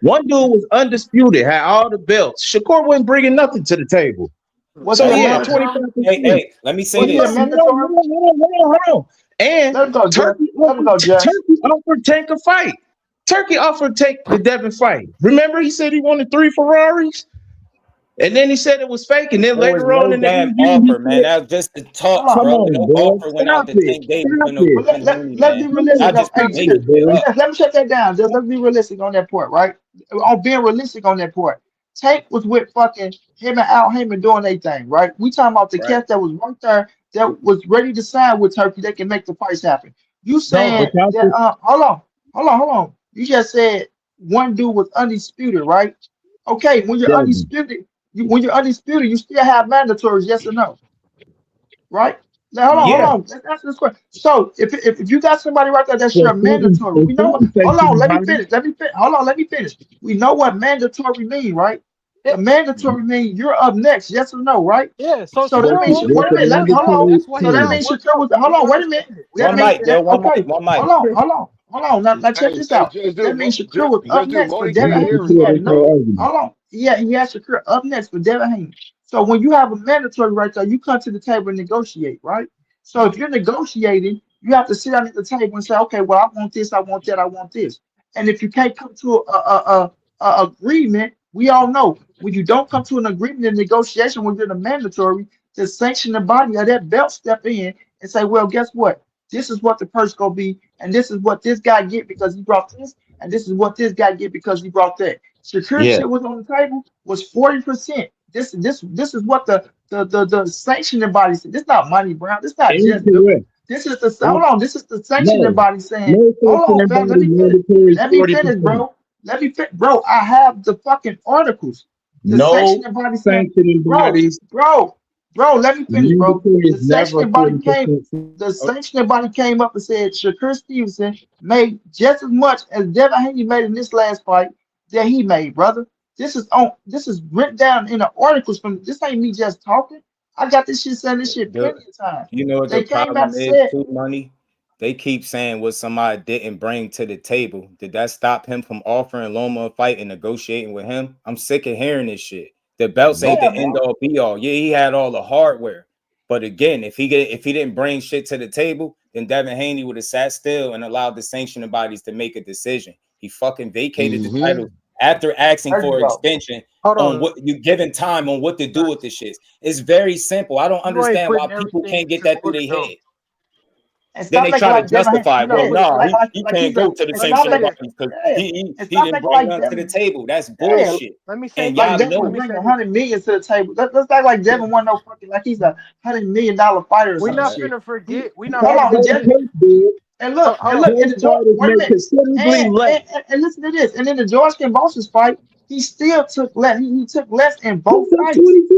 Speaker 8: One dude was undisputed, had all the belts. Shakur wasn't bringing nothing to the table.
Speaker 4: Was
Speaker 8: So
Speaker 4: he a
Speaker 8: yeah,
Speaker 4: mandatory?
Speaker 8: 25%.
Speaker 2: Hey, let me say
Speaker 4: Was he a
Speaker 2: this.
Speaker 4: mandatory?
Speaker 8: Hold on. And
Speaker 4: Let him go, Jeff. Let him go, Jeff.
Speaker 8: Turkey offered Tank a fight. Turkey offered Tank the Devin fight. Remember, he said he wanted 3 Ferraris, and then he said it was fake. And then
Speaker 2: There was
Speaker 8: later on
Speaker 2: no
Speaker 8: in the
Speaker 2: damn
Speaker 8: interview,
Speaker 2: offer,
Speaker 8: he
Speaker 2: man.
Speaker 8: said,
Speaker 2: That was just the
Speaker 4: Hold
Speaker 2: talks,
Speaker 4: on.
Speaker 8: "Come
Speaker 2: bro.
Speaker 8: on,
Speaker 2: No
Speaker 8: bro,
Speaker 2: offer went out
Speaker 8: stop
Speaker 2: to
Speaker 8: it,
Speaker 2: Tank Davis
Speaker 8: stop
Speaker 2: for no
Speaker 8: it."
Speaker 2: Haney,
Speaker 4: Let's
Speaker 2: man.
Speaker 4: be realistic.
Speaker 2: I just
Speaker 4: Hey,
Speaker 2: making
Speaker 4: Jeff,
Speaker 2: shit up.
Speaker 4: let me shut that down. Just let's be realistic on that point, right? On being realistic on that point. Tank was with fucking him and Al Heyman doing their thing, right? We talking about the
Speaker 8: Right.
Speaker 4: cats that was right there that was ready to sign with Turkey. They can make the fights happen. You
Speaker 8: No, but
Speaker 4: saying
Speaker 8: y'all
Speaker 4: that? Hold on. You just said one dude was undisputed, right? Okay, when you're
Speaker 8: Devin.
Speaker 4: undisputed, you still have mandatories, yes or no? Right? Now, hold
Speaker 8: Yeah.
Speaker 4: on. Let's answer this question. So, if you got somebody right there that's
Speaker 8: So
Speaker 4: your mandatory, we know what.
Speaker 8: certain
Speaker 4: Hold on,
Speaker 8: sanctioning
Speaker 4: let me
Speaker 8: bodies,
Speaker 4: finish. Hold on, let me finish. We know what mandatory mean, right? The mandatory mean you're up next, yes or no, right?
Speaker 3: Yeah, so
Speaker 4: So that
Speaker 8: what's
Speaker 3: Shakur
Speaker 4: means,
Speaker 3: only
Speaker 8: the
Speaker 4: wait a
Speaker 3: got
Speaker 4: minute, let me hold on.
Speaker 8: mandatory
Speaker 3: that's why
Speaker 4: So
Speaker 3: he
Speaker 4: that
Speaker 8: term?
Speaker 3: got
Speaker 4: means
Speaker 3: one
Speaker 4: Shakur
Speaker 3: belt.
Speaker 4: was. Hold
Speaker 3: He
Speaker 4: on,
Speaker 3: got
Speaker 4: wait a minute.
Speaker 3: suspended.
Speaker 4: That
Speaker 2: One
Speaker 4: means
Speaker 2: mic,
Speaker 4: that
Speaker 2: Bill.
Speaker 4: okay.
Speaker 2: One mic.
Speaker 4: Hold on. Now check
Speaker 7: Hey,
Speaker 4: this out.
Speaker 7: just
Speaker 4: That
Speaker 7: do,
Speaker 4: means Shakur was up
Speaker 7: just do.
Speaker 4: next for
Speaker 7: Moni
Speaker 4: Devin
Speaker 7: can't
Speaker 4: Haney.
Speaker 7: hear
Speaker 4: He had
Speaker 7: anybody,
Speaker 4: no.
Speaker 7: bro.
Speaker 4: Hold on. Yeah, he had Shakur up next for Devin Haney. So when you have a mandatory right there, you come to the table and negotiate, right? So if you're negotiating, you have to sit down at the table and say, okay, well, I want this, I want that, I want this. And if you can't come to a agreement, we all know when you don't come to an agreement in negotiation when you're in a mandatory, the sanctioning body of that belt step in and say, well, guess what? This is what the purse gonna be, and this is what this guy get because he brought this, and this is what this guy get because he brought that. Shakur
Speaker 8: Yeah.
Speaker 4: shit was on the table was 40%. This is what the sanctioning body said. This is not Money Brown. This is not just Bill.
Speaker 8: Incorrect.
Speaker 4: This is the hold on. This is the sanctioning
Speaker 8: No.
Speaker 4: body saying,
Speaker 8: No
Speaker 4: hold on,
Speaker 8: sanctioning
Speaker 4: fam.
Speaker 8: body mandatory
Speaker 4: Let me finish,
Speaker 8: 40%.
Speaker 4: bro. Bro. I have the fucking articles. The
Speaker 8: No
Speaker 4: sanctioning body saying,
Speaker 8: sanctioning
Speaker 4: bro,
Speaker 8: bodies
Speaker 4: bro, bro. Let me finish, bro.
Speaker 8: mandatory is
Speaker 4: The
Speaker 8: never
Speaker 4: sanctioning body
Speaker 8: 40%.
Speaker 4: the sanctioning body came up and said Shakur Stevenson made just as much as Devin Haney made in this last fight that he made, brother. This is written down in the articles from this ain't me just talking. I got this shit saying this shit
Speaker 2: The,
Speaker 4: plenty of times.
Speaker 2: you know what the
Speaker 4: They came out
Speaker 2: problem
Speaker 4: and
Speaker 2: is
Speaker 4: said,
Speaker 2: too, Money? They keep saying what somebody didn't bring to the table. Did that stop him from offering Loma a fight and negotiating with him? I'm sick of hearing this shit. The belts ain't
Speaker 8: Nope.
Speaker 2: the
Speaker 4: yeah,
Speaker 2: end
Speaker 4: bro.
Speaker 2: all be all. Yeah, he had all the hardware. But again, if he didn't bring shit to the table, then Devin Haney would have sat still and allowed the sanctioning bodies to make a decision. He fucking vacated the
Speaker 7: Mm-hmm.
Speaker 2: title after asking
Speaker 4: There you
Speaker 2: for
Speaker 4: go.
Speaker 2: extension
Speaker 3: Hold
Speaker 2: on
Speaker 3: on.
Speaker 2: what you giving time on what to do with the shits. It's very simple. I don't
Speaker 3: You ain't
Speaker 2: understand why
Speaker 3: putting
Speaker 2: people
Speaker 3: everything
Speaker 2: can't get
Speaker 3: in
Speaker 2: that through
Speaker 3: order
Speaker 2: their
Speaker 3: though.
Speaker 2: head.
Speaker 4: And
Speaker 2: Then
Speaker 4: stop
Speaker 2: they
Speaker 4: making
Speaker 2: try to
Speaker 4: like Devin Haney.
Speaker 2: justify,
Speaker 4: You know,
Speaker 2: well,
Speaker 3: Yeah,
Speaker 2: no, he
Speaker 4: like
Speaker 2: can't
Speaker 4: he's a
Speaker 2: go to the
Speaker 3: let me
Speaker 4: stop
Speaker 2: sanctioning
Speaker 3: say
Speaker 4: making
Speaker 3: this.
Speaker 2: bodies because
Speaker 4: yeah, and
Speaker 2: he
Speaker 4: stop
Speaker 2: didn't
Speaker 4: making
Speaker 2: bring
Speaker 4: like
Speaker 2: none to the
Speaker 4: Devin.
Speaker 2: table. That's
Speaker 4: Yeah,
Speaker 2: bullshit.
Speaker 3: Let me say
Speaker 2: And
Speaker 3: this.
Speaker 4: like
Speaker 2: y'all
Speaker 4: Devin
Speaker 3: Let
Speaker 4: was
Speaker 2: know
Speaker 3: me
Speaker 2: it.
Speaker 4: bringing
Speaker 3: say this.
Speaker 4: 100 million to the table. Let's act like Devin wasn't no fucking like he's $100 million fighter or
Speaker 3: We
Speaker 4: some
Speaker 3: not
Speaker 4: shit.
Speaker 3: finna forget. We not
Speaker 4: Hold
Speaker 3: finna
Speaker 4: on, he just
Speaker 3: forget.
Speaker 8: Curse did.
Speaker 3: Hold
Speaker 4: and
Speaker 3: on.
Speaker 4: look in the
Speaker 8: Curse
Speaker 4: George.
Speaker 8: fighters
Speaker 4: Wait a
Speaker 8: make
Speaker 4: minute,
Speaker 8: considerably less.
Speaker 4: and listen to this. And in the George Kambosos fight, he still took less. He took less in
Speaker 8: He
Speaker 4: both
Speaker 8: took
Speaker 4: fights. You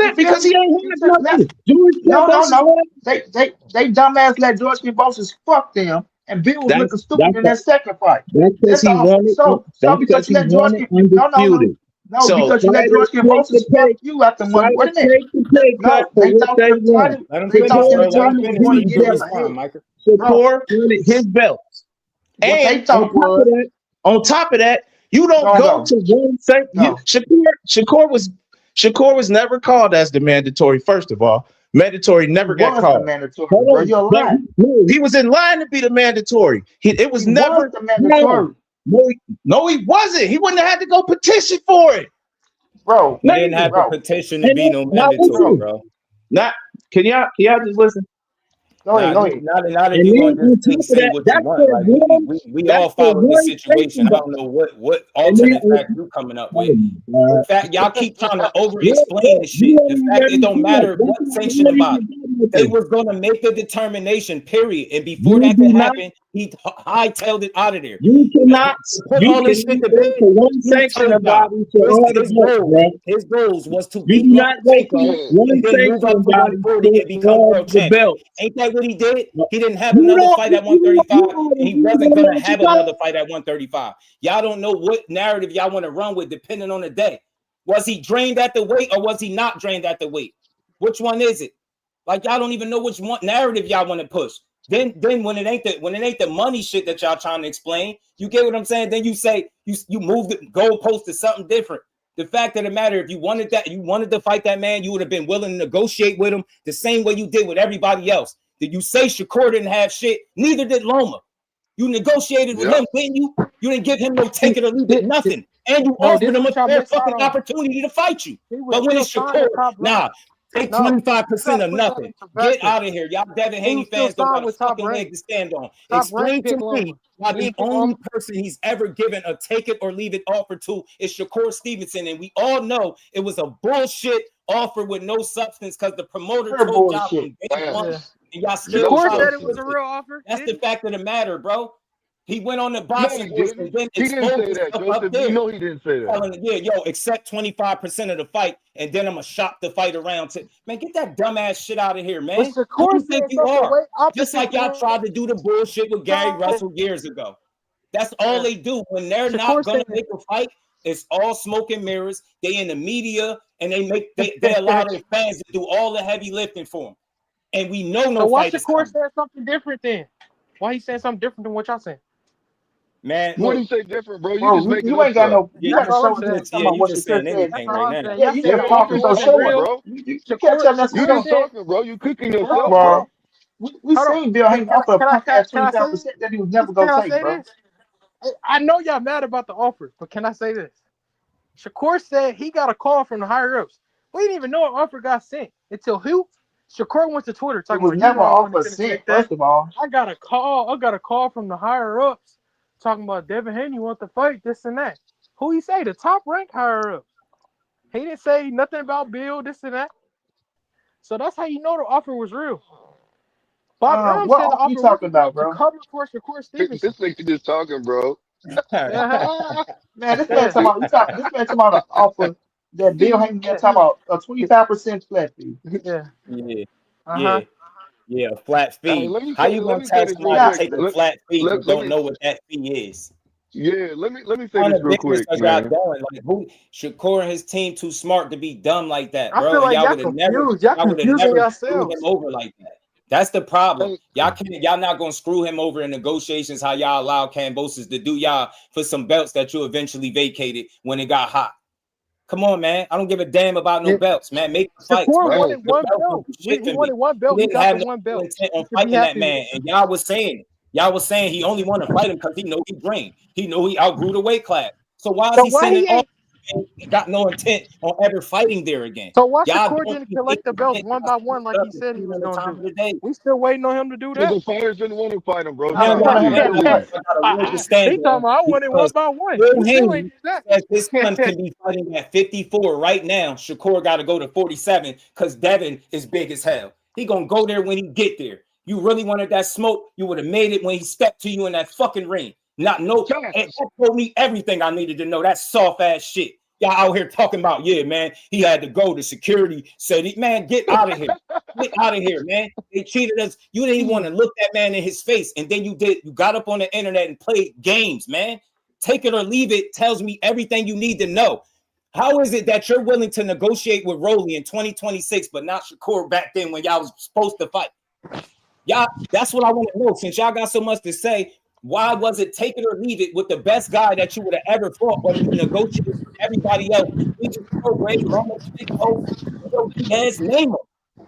Speaker 8: 22%
Speaker 4: feel
Speaker 8: because
Speaker 4: me?
Speaker 8: he ain't
Speaker 4: He
Speaker 8: had
Speaker 4: took less.
Speaker 8: nothing. George Kambosos
Speaker 4: No.
Speaker 8: had.
Speaker 4: They dumbass let George Kambosos fuck them, and Bill was looking stupid in
Speaker 8: That's
Speaker 4: that second fight.
Speaker 8: That's because
Speaker 4: That's
Speaker 8: he
Speaker 4: all.
Speaker 8: wanted.
Speaker 4: So
Speaker 8: That's
Speaker 4: because
Speaker 8: because
Speaker 4: you
Speaker 8: he
Speaker 4: let George
Speaker 8: wanted
Speaker 4: Kim,
Speaker 8: undisputed.
Speaker 4: no,
Speaker 8: So
Speaker 4: because you let George Kambosos fuck you after one. Wait a
Speaker 8: fighters
Speaker 4: minute.
Speaker 8: take the pay cut
Speaker 4: No,
Speaker 8: for
Speaker 4: they
Speaker 8: what
Speaker 4: thought
Speaker 8: they
Speaker 4: the
Speaker 8: want.
Speaker 4: title.
Speaker 2: Let him
Speaker 4: They
Speaker 2: finish,
Speaker 4: thought
Speaker 8: Shakur
Speaker 4: them
Speaker 2: bro. Let him
Speaker 4: title was
Speaker 2: finish
Speaker 8: wanted
Speaker 2: so
Speaker 4: going
Speaker 8: his
Speaker 4: to
Speaker 2: you
Speaker 4: get
Speaker 2: can
Speaker 4: him
Speaker 8: belts.
Speaker 2: respond,
Speaker 4: ahead,
Speaker 2: Michael.
Speaker 4: bro.
Speaker 8: Shakur wanted his belts.
Speaker 4: What they
Speaker 8: And
Speaker 4: thought was
Speaker 8: on top of that, you don't go
Speaker 4: go.
Speaker 8: to one thing.
Speaker 4: Go.
Speaker 8: Shakur was never called as the mandatory. First of all, mandatory
Speaker 4: He
Speaker 8: never got
Speaker 4: was the
Speaker 8: called.
Speaker 4: mandatory,
Speaker 8: Hold
Speaker 4: bro.
Speaker 8: on,
Speaker 4: You're
Speaker 8: but
Speaker 4: lying.
Speaker 8: no, he was in line to be the mandatory. It was
Speaker 4: He was
Speaker 8: never
Speaker 4: the
Speaker 8: no,
Speaker 4: mandatory,
Speaker 8: no, he wasn't. He wouldn't have had to go petition for it.
Speaker 4: bro.
Speaker 2: He
Speaker 8: No,
Speaker 2: didn't have to
Speaker 4: Bro,
Speaker 2: petition to
Speaker 8: and
Speaker 2: be
Speaker 8: then,
Speaker 2: no
Speaker 8: now
Speaker 2: mandatory,
Speaker 4: bro.
Speaker 8: listen,
Speaker 2: bro.
Speaker 8: not can y'all just listen?
Speaker 4: Go ahead.
Speaker 2: Now,
Speaker 4: Go ahead.
Speaker 2: not if
Speaker 8: And
Speaker 2: you're
Speaker 8: then
Speaker 2: gonna
Speaker 8: on
Speaker 2: just
Speaker 8: top of
Speaker 2: say
Speaker 8: that,
Speaker 2: what you want. Like we
Speaker 8: that's
Speaker 2: all
Speaker 8: for
Speaker 2: follow the
Speaker 8: one
Speaker 2: situation.
Speaker 8: station
Speaker 2: I
Speaker 8: box.
Speaker 2: don't know what
Speaker 8: And then
Speaker 2: alternate fact you coming up with.
Speaker 8: my
Speaker 2: The
Speaker 8: God.
Speaker 2: fact y'all keep trying to over
Speaker 8: Look,
Speaker 2: explain the
Speaker 8: you
Speaker 2: shit. The
Speaker 8: ain't
Speaker 2: fact
Speaker 8: let
Speaker 2: it
Speaker 8: me
Speaker 2: don't
Speaker 8: talk.
Speaker 2: matter
Speaker 8: That's
Speaker 2: what
Speaker 8: why I
Speaker 2: sanctioning
Speaker 8: never
Speaker 2: body.
Speaker 8: even got
Speaker 2: They
Speaker 8: nothing.
Speaker 2: was gonna make a determination, period. And before
Speaker 8: You
Speaker 2: that
Speaker 8: do
Speaker 2: could
Speaker 8: not,
Speaker 2: happen, he hightailed it out of there.
Speaker 8: you cannot,
Speaker 2: To put
Speaker 8: you
Speaker 2: all this shit
Speaker 8: cannot
Speaker 2: to
Speaker 8: go
Speaker 2: bed,
Speaker 8: for one
Speaker 2: he
Speaker 8: sanction
Speaker 2: told
Speaker 8: about
Speaker 2: y'all
Speaker 8: it for all the belts, bro.
Speaker 2: his goals was to
Speaker 8: You
Speaker 2: beat
Speaker 8: do not go for
Speaker 2: Lomachenko
Speaker 7: Yeah.
Speaker 2: and
Speaker 8: one
Speaker 2: then move
Speaker 8: sanction
Speaker 2: up to
Speaker 8: about it
Speaker 2: 140
Speaker 8: for
Speaker 2: and become
Speaker 8: all
Speaker 2: world
Speaker 8: the
Speaker 2: champion.
Speaker 8: belts.
Speaker 2: Ain't that what he did? He didn't have
Speaker 8: You
Speaker 2: another
Speaker 8: don't,
Speaker 2: fight at
Speaker 8: you
Speaker 2: 135, and he wasn't
Speaker 8: don't know
Speaker 2: gonna
Speaker 8: what you're
Speaker 2: have
Speaker 8: talking
Speaker 2: another fight at 135. Y'all don't know what narrative y'all want to run with depending on the day. Was he drained at the weight or was he not drained at the weight? Which one is it?
Speaker 5: Like y'all don't even know which one narrative y'all want to push. Then when it ain't the money shit that y'all trying to explain, you get what I'm saying? Then you say you move the goalpost to something different. The fact of the matter, if you wanted to fight that man, you would have been willing to negotiate with him the same way you did with everybody else. Did you say Shakur didn't have shit? Neither did Loma. You negotiated with him, didn't you? You didn't give him no take it or leave it, nothing. And you offered him a fair fucking opportunity to fight you. But when it's Shakur, nah, take 25% of nothing. Get out of here. Y'all Devin Haney fans don't got a fucking leg to stand on. Explain to me why the only person he's ever given a take it or leave it offer to is Shakur Stevenson. And we all know it was a bullshit offer with no substance because the promoter told y'all from day one. And y'all still
Speaker 3: said it was a real offer.
Speaker 5: That's the fact of the matter, bro. He went on the boxing list and then
Speaker 7: he didn't say that, Joseph. You know he didn't say that.
Speaker 5: Yeah, yo, accept 25% of the fight, and then I'm gonna shop the fight around to man. Get that dumbass shit out of here, man. Who do you think you are? Just like y'all tried to do the bullshit with Gary Russell years ago. That's all they do when they're not gonna make a fight. It's all smoke and mirrors. They in the media and they allow their fans to do all the heavy lifting for them. And we know no fight is coming.
Speaker 3: So why Shakur said something different then? Why he said something different than what y'all saying?
Speaker 5: Man,
Speaker 7: what do you say different, bro? You just make
Speaker 4: you ain't got no.
Speaker 5: You
Speaker 4: gotta show
Speaker 5: us you just saying anything right now.
Speaker 4: Yeah, you just talking. So show it, bro. You can't tell us.
Speaker 7: You just talking, bro. You cooking yourself,
Speaker 4: bro. We seen Bill Haney offer a punk ass 25% that he was never gonna take, bro.
Speaker 3: I know y'all mad about the offer, but can I say this? Shakur said he got a call from the higher ups. We didn't even know an offer got sent until who? Shakur went to Twitter talking about
Speaker 4: never offer sent. First of all,
Speaker 3: I got a call from the higher ups talking about Devin Haney want to fight this and that. Who he say? The top rank higher ups. He didn't say nothing about Bill, this and that. So that's how you know the offer was real. Bob
Speaker 4: what
Speaker 3: said the offer
Speaker 4: you talking about, bro?
Speaker 3: To cover for Shakur Stevenson.
Speaker 7: This nigga just talking, bro.
Speaker 4: Man, this man talking about an offer that Bill Haney talking about a 25% flat fee.
Speaker 5: Yeah, flat fee.
Speaker 7: Hey,
Speaker 5: how you gonna tell somebody to take a flat fee who don't know what that fee is?
Speaker 7: Yeah, let me say this real quick, man.
Speaker 5: Like, Shakur and his team too smart to be dumb like that, bro.
Speaker 3: I feel like
Speaker 5: y'all would have never screwed him over like that. That's the problem. Y'all not gonna screw him over in negotiations. How y'all allow Kambosos to do y'all for some belts that you eventually vacated when it got hot. Come on, man. I don't give a damn about no belts, man. Make the fights, bro.
Speaker 3: He wanted one belt.
Speaker 5: He didn't have no intent on fighting that man. And y'all was saying he only want to fight him because he know he drained. He know he outgrew the weight class. So why is he sending off? Got no intent on ever fighting there again.
Speaker 3: So why Shakur didn't collect the belts one by one like he said he was going to do? We still waiting on him to do that.
Speaker 7: The fighters didn't want to fight him, bro.
Speaker 3: He talking about I want it one by one.
Speaker 5: His son can be fighting at 54 right now. Shakur got to go to 47 because Devin is big as hell. He gonna go there when he get there. You really wanted that smoke, you would have made it when he stepped to you in that fucking ring. That told me everything I needed to know. That soft ass shit. Y'all out here talking about, yeah, man, he had to go. The security said, man, get out of here. Get out of here, man. They cheated us. You didn't even want to look that man in his face. And then you got up on the internet and played games, man. Take it or leave it tells me everything you need to know. How is it that you're willing to negotiate with Roelly in 2026, but not Shakur back then when y'all was supposed to fight? Y'all, that's what I want to know. Since y'all got so much to say, why was it take it or leave it with the best guy that you would have ever fought, but you negotiated with everybody else? We just so great, name him.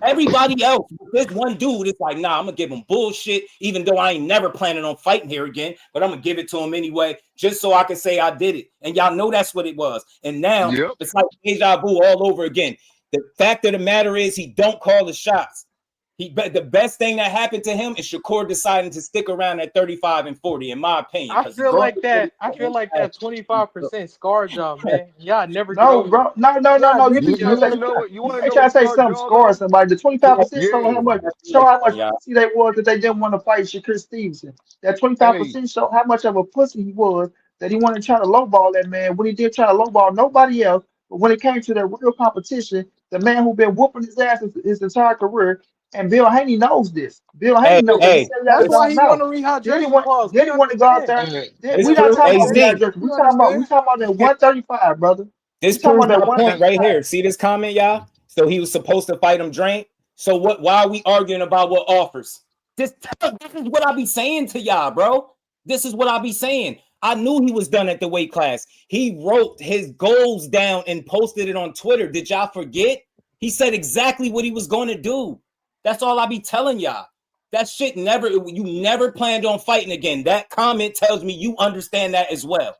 Speaker 5: Everybody else, this one dude is like, nah, I'm gonna give him bullshit, even though I ain't never planning on fighting here again, but I'm gonna give it to him anyway, just so I can say I did it. And y'all know that's what it was. And now it's like deja vu all over again. The fact of the matter is he don't call the shots. The best thing that happened to him is Shakur deciding to stick around at 35 and 40, in my opinion.
Speaker 3: I feel like that 25% scar job, man. Yeah, never.
Speaker 4: No, bro. No. You trying to say something scar somebody. The 25% show how much pussy they was that they didn't want to fight Shakur Stevenson. That 25% show how much of a pussy he was that he wanted to try to lowball that man. When he did try to lowball nobody else, but when it came to that real competition, the man who been whooping his ass his entire career. And Bill Haney knows this. Bill Haney knows this.
Speaker 3: That's why he want to rehydration clause.
Speaker 4: Then he want to go out there. We not talking about rehydration. We talking about that 135, brother.
Speaker 5: This proves my point right here. See this comment, y'all? So he was supposed to fight him drained. So what? Why are we arguing about what offers? This is what I be saying to y'all, bro. This is what I be saying. I knew he was done at the weight class. He wrote his goals down and posted it on Twitter. Did y'all forget? He said exactly what he was going to do. That's all I be telling y'all. That shit you never planned on fighting again. That comment tells me you understand that as well.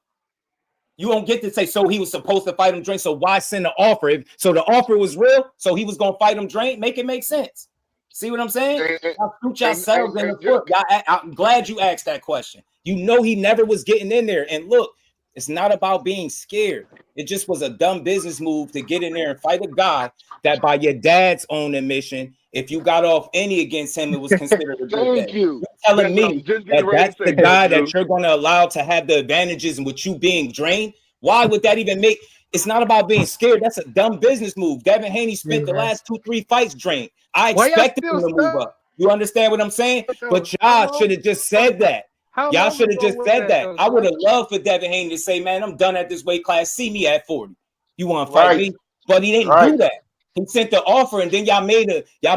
Speaker 5: You don't get to say, so he was supposed to fight him Drake, so why send the offer? So the offer was real, so he was going to fight him Drake? Make it make sense. See what I'm saying? Y'all shoot yourselves in the foot. I'm glad you asked that question. You know he never was getting in there. And look, it's not about being scared. It just was a dumb business move to get in there and fight a guy that by your dad's own admission, if you got off any against him, it was considered a good
Speaker 7: Thank
Speaker 5: day.
Speaker 7: you.
Speaker 5: You're telling me that's the guy that you're going to allow to have the advantages and with you being drained? Why would that even make? It's not about being scared. That's a dumb business move. Devin Haney spent the last 2-3 fights drained. I expected him to move up. You understand what I'm saying? But y'all should have just said that. Y'all should have just said that. I would have loved for Devin Haney to say, man, I'm done at this weight class. See me at 40. You want to fight me? But he didn't do that. He sent the offer, and then y'all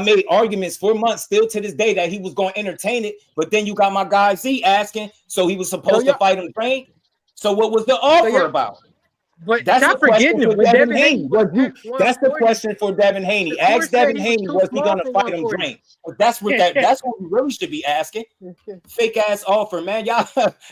Speaker 5: made arguments for months still to this day that he was going to entertain it. But then you got my guy Z asking, so he was supposed to fight him drained. So what was the offer about?
Speaker 3: But
Speaker 5: that's the question for Devin Haney. That's the question for Devin Haney. Ask Devin Haney, was he going to fight him drained? That's what we really should be asking. Fake ass offer, man. Y'all,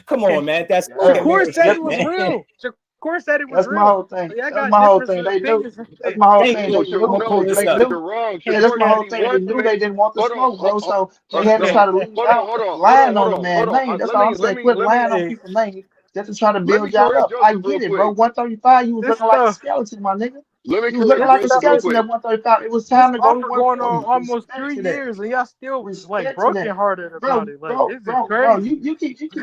Speaker 5: come on, man. That's
Speaker 3: Shakur said it was real. Shakur said it was real.
Speaker 4: That's my whole thing. That's my whole thing. They do. That's my whole thing. They knew. That's my whole thing. They knew they didn't want the smoke, bro. So they had to try to lying on the man name. That's all I'm saying. Quit lying on people's name. Just to try to build y'all up. I get it, bro. 135, you was looking like a skeleton, my nigga. You was looking like a skeleton at 135. It was time to go to
Speaker 3: going on almost 3 years, and y'all still like broken hearted about it. Like this is crazy.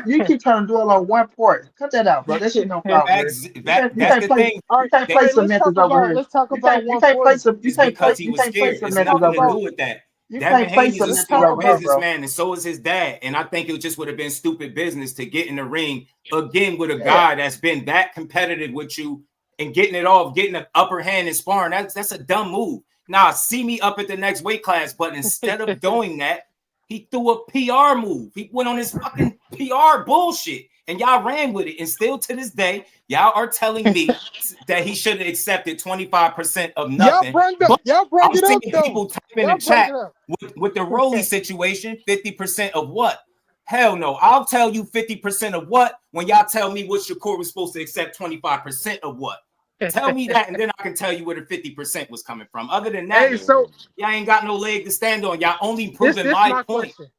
Speaker 4: You keep trying to dwell on one part. Cut that out, bro. That shit don't count.
Speaker 5: That's the thing.
Speaker 4: You can't play some methods over here.
Speaker 3: Let's talk about
Speaker 4: you can't play some. You can't play some methods over here.
Speaker 5: With that.
Speaker 4: Devin
Speaker 5: Haney's a smart businessman, and so is his dad. And I think it just would have been stupid business to get in the ring again with a guy that's been that competitive with you and getting it off, getting an upper hand in sparring. That's a dumb move. Now, see me up at the next weight class, but instead of doing that, he threw a PR move. He went on his fucking PR bullshit, and y'all ran with it. And still to this day, y'all are telling me that he should have accepted 25% of nothing.
Speaker 3: Y'all bring it up, though.
Speaker 5: People type in the chat with the Roelly situation, 50% of what? Hell no. I'll tell you 50% of what when y'all tell me what Shakur was supposed to accept 25% of what. Tell me that, and then I can tell you where the 50% was coming from. Other than that, y'all ain't got no leg to stand on. Y'all only proving my point. Question.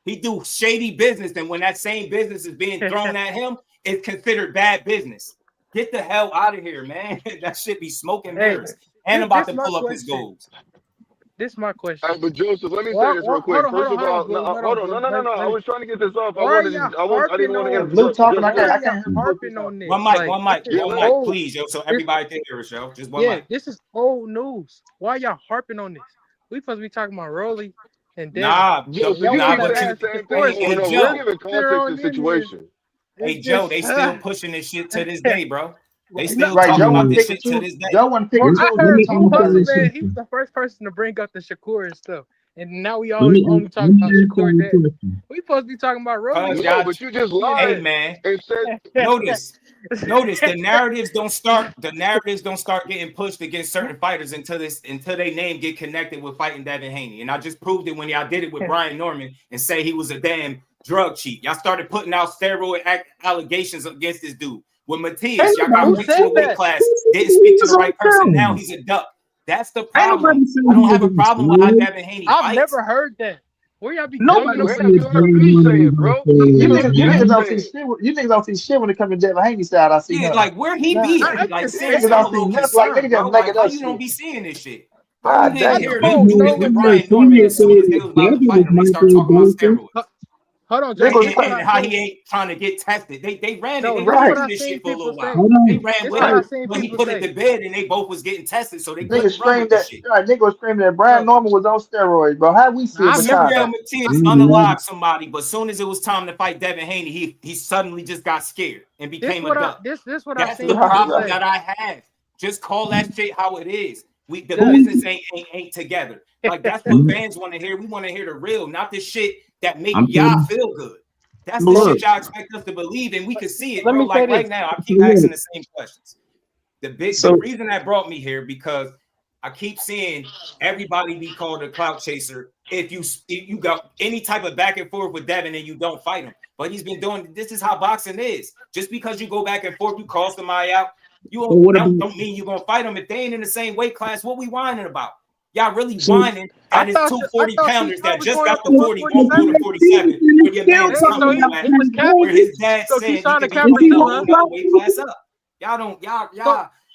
Speaker 5: He do shady business, and when that same business is being thrown at him, it's considered bad business. Get the hell out of here, man. That shit be smoking mirrors. And I'm about to pull up his goals.
Speaker 3: This is my question.
Speaker 7: But Joseph, let me say this real quick. First of all, hold on. No. I was trying to get this off. I didn't want to interrupt.
Speaker 4: Blue talking. I can't
Speaker 3: harping on this.
Speaker 5: One mic, please, yo, so everybody can hear us, yo. Just one mic.
Speaker 3: This is old news. Why y'all harping on this? We supposed to be talking about Roelly and Devin.
Speaker 7: We're giving context to the situation.
Speaker 5: Hey, Joe, they still pushing this shit to this day, bro. They still talking about this shit to this day.
Speaker 4: Joe wasn't picking
Speaker 3: I heard he was the first person to bring up the Shakur and stuff. And now we always only talking about Shakur. We supposed to be talking about Roelly.
Speaker 7: But you just lied.
Speaker 5: Hey, man.
Speaker 7: And said,
Speaker 5: Notice the narratives don't start getting pushed against certain fighters until their name get connected with fighting Devin Haney. And I just proved it when y'all did it with Brian Norman and say he was a damn drug cheat. Y'all started putting out steroid allegations against this dude. With Matias, y'all got picked to a weight class, didn't speak to the right person. Now he's a duck. That's the problem. I don't have a problem with how Devin Haney fights.
Speaker 3: I've never heard that. Where y'all be
Speaker 7: nobody
Speaker 4: saying, bro. You niggas don't see shit when it comes to Devin Haney side. I see.
Speaker 5: Yeah, like where he be? Like saying something like niggas you don't be seeing this shit. I didn't hear him with Brian Norman as soon as they was about to fight him. They start talking about steroids.
Speaker 3: Hold on,
Speaker 5: and how he ain't trying to get tested. They ran it. They ran through this shit for a little while. They ran with it, but he put it to bed, and they both was getting tested. So they
Speaker 4: niggas screamed that. Nigga was screaming that Brian Norman was on steroids, bro. How we see it?
Speaker 5: I remember Matias unalived somebody, but as soon as it was time to fight Devin Haney, he suddenly just got scared and became a duck.
Speaker 3: This what
Speaker 5: That's the problem that I have. Just call that shit how it is.
Speaker 2: The business ain't together. Like that's what fans want to hear. We want to hear the real, not the shit that make y'all feel good. That's the shit y'all expect us to believe, and we can see it, bro. Like right now, I keep asking the same questions. The reason that brought me here because I keep seeing everybody be called a clout chaser if you got any type of back and forth with Devin and you don't fight him. But he's been doing this is how boxing is. Just because you go back and forth, you call somebody out, you don't mean you're gonna fight them. If they ain't in the same weight class, what we whining about? Y'all really whining that it's 240 pounders that just got the 40 won't do the 47 when your man's coming where his dad said he could be fighting another weight class up.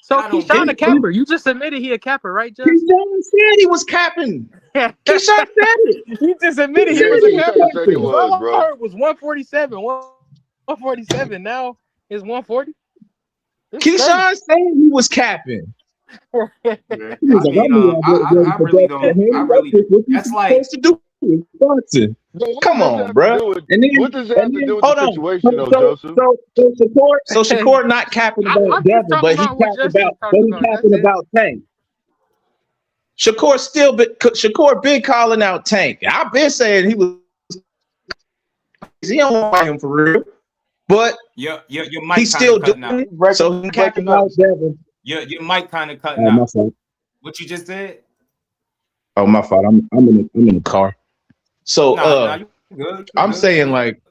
Speaker 3: So Keshawn a capper. You just admitted he a capper, right, Judge?
Speaker 8: Keshawn said he was capping. Keshawn said it.
Speaker 3: You just admitted he was a capper.
Speaker 7: Said he was, bro.
Speaker 3: I heard was 147. 147. Now it's 140.
Speaker 8: Keyshawn said he was capping.
Speaker 2: I really don't. That's like.
Speaker 8: Come on, bro.
Speaker 7: And then, what does that have to do with the situation, though, Joseph?
Speaker 8: So Shakur not capping about Devin, but he capping about Tank. Shakur been calling out Tank. I've been saying he don't want him for real, but
Speaker 2: your mic
Speaker 8: he's still doing it. So he capping out Devin.
Speaker 2: Your mic kind of cutting out. What you just said?
Speaker 8: Oh, my fault. I'm in the car. So I'm saying like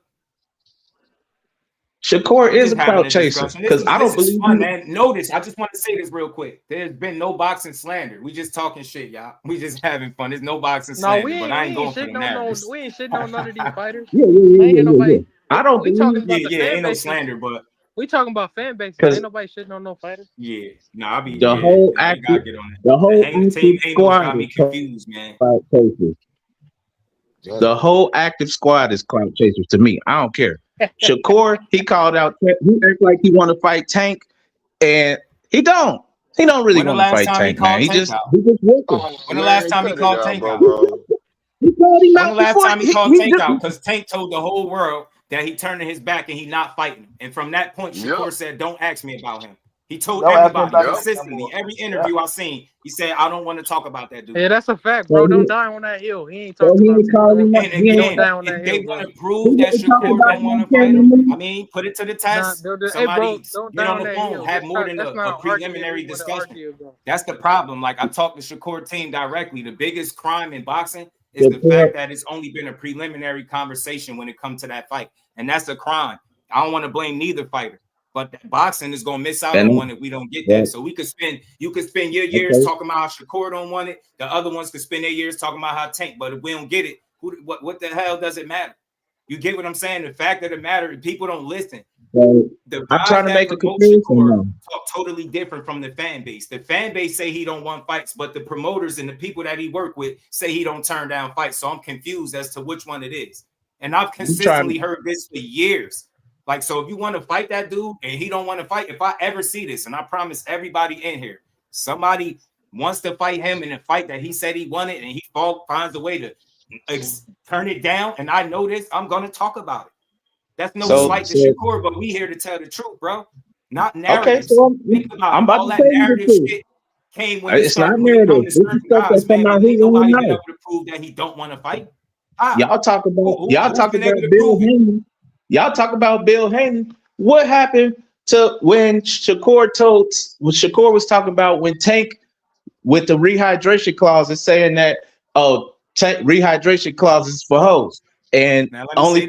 Speaker 8: Shakur is a clout chaser because I don't believe
Speaker 2: fun, man. Notice, I just want to say this real quick. There's been no boxing slander. We just talking shit, y'all. We just having fun. There's no boxing slander, but I ain't going for the narrative.
Speaker 3: We ain't shitting on none of these fighters.
Speaker 8: Yeah. I don't believe.
Speaker 2: Ain't no slander, but
Speaker 3: we talking about fan base. Ain't nobody shitting on no fighters.
Speaker 2: Yeah, I be
Speaker 8: the whole active squad
Speaker 2: got me confused, man.
Speaker 8: The whole active squad is clout chasers to me. I don't care. Shakur, he called out. He acts like he want to fight Tank, and he don't. He don't really want to fight Tank, man. He just working.
Speaker 2: When the last time he called Tank out?
Speaker 8: He called him out.
Speaker 2: When the last time he called Tank out? Because Tank told the whole world that he turning his back and he not fighting. And from that point, Shakur said, "Don't ask me about him." He told everybody consistently, every interview I've seen, he said, "I don't want to talk about that dude."
Speaker 3: Yeah, that's a fact, bro. Don't die on that hill. He ain't talking about it.
Speaker 2: And again, if they want to prove that Shakur don't want to fight him, I mean, put it to the test. Somebody get on the phone, have more than a preliminary discussion. That's the problem. Like, I talked to Shakur team directly. The biggest crime in boxing is the fact that it's only been a preliminary conversation when it comes to that fight. And that's a crime. I don't want to blame neither fighter. But boxing is gonna miss out on one if we don't get that. So you could spend your years talking about how Shakur don't want it. The other ones could spend their years talking about how Tank. But if we don't get it, what the hell does it matter? You get what I'm saying? The fact of the matter is people don't listen.
Speaker 8: I'm trying to make a comparison.
Speaker 2: Talk totally different from the fan base. The fan base say he don't want fights, but the promoters and the people that he work with say he don't turn down fights. So I'm confused as to which one it is. And I've consistently heard this for years. Like, so if you want to fight that dude and he don't want to fight, if I ever see this, and I promise everybody in here, somebody wants to fight him in a fight that he said he wanted and he finds a way to turn it down, and I know this, I'm going to talk about it. That's no slight to Shakur, but we here to tell the truth, bro. Not narratives. Okay, so I'm about all that narrative shit came when
Speaker 8: it's not narrative.
Speaker 2: Guys, man, nobody been able to prove that he don't want to fight.
Speaker 8: Y'all talk about Bill Haney. Y'all talk about Bill Haney. What happened to when Shakur was talking about when Tank with the rehydration clause is saying that rehydration clause is for hoes and only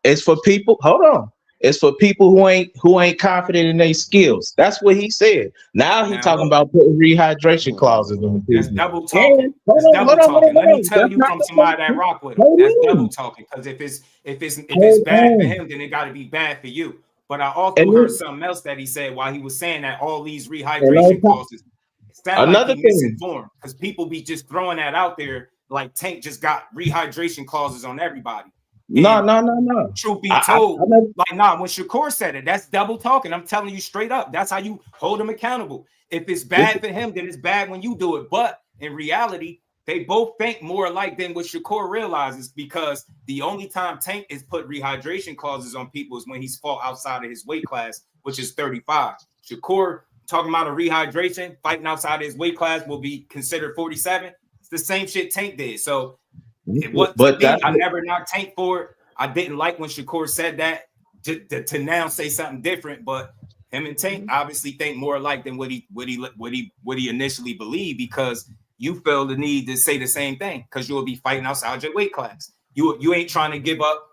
Speaker 8: it's for people. Hold on. It's for people who ain't confident in their skills. That's what he said. Now he's talking about putting rehydration clauses on people.
Speaker 2: That's double talking. That's double talking. Let me tell you from somebody that rock with him. That's double talking. Because if it's bad for him, then it got to be bad for you. But I also heard something else that he said while he was saying that all these rehydration clauses. Another thing, misinformed because people be just throwing that out there like Tank just got rehydration clauses on everybody.
Speaker 8: No.
Speaker 2: Truth be told, when Shakur said it, that's double talking. I'm telling you straight up. That's how you hold him accountable. If it's bad for him, then it's bad when you do it. But in reality, they both think more alike than what Shakur realizes, because the only time Tank is put rehydration clauses on people is when he's fought outside of his weight class, which is 35. Shakur talking about a rehydration, fighting outside his weight class will be considered 47. It's the same shit Tank did. So
Speaker 8: but
Speaker 2: I never knocked Tank for it. I didn't like when Shakur said that to now say something different, but him and Tank obviously think more alike than what he initially believed, because you feel the need to say the same thing because you will be fighting outside your weight class. You ain't trying to give up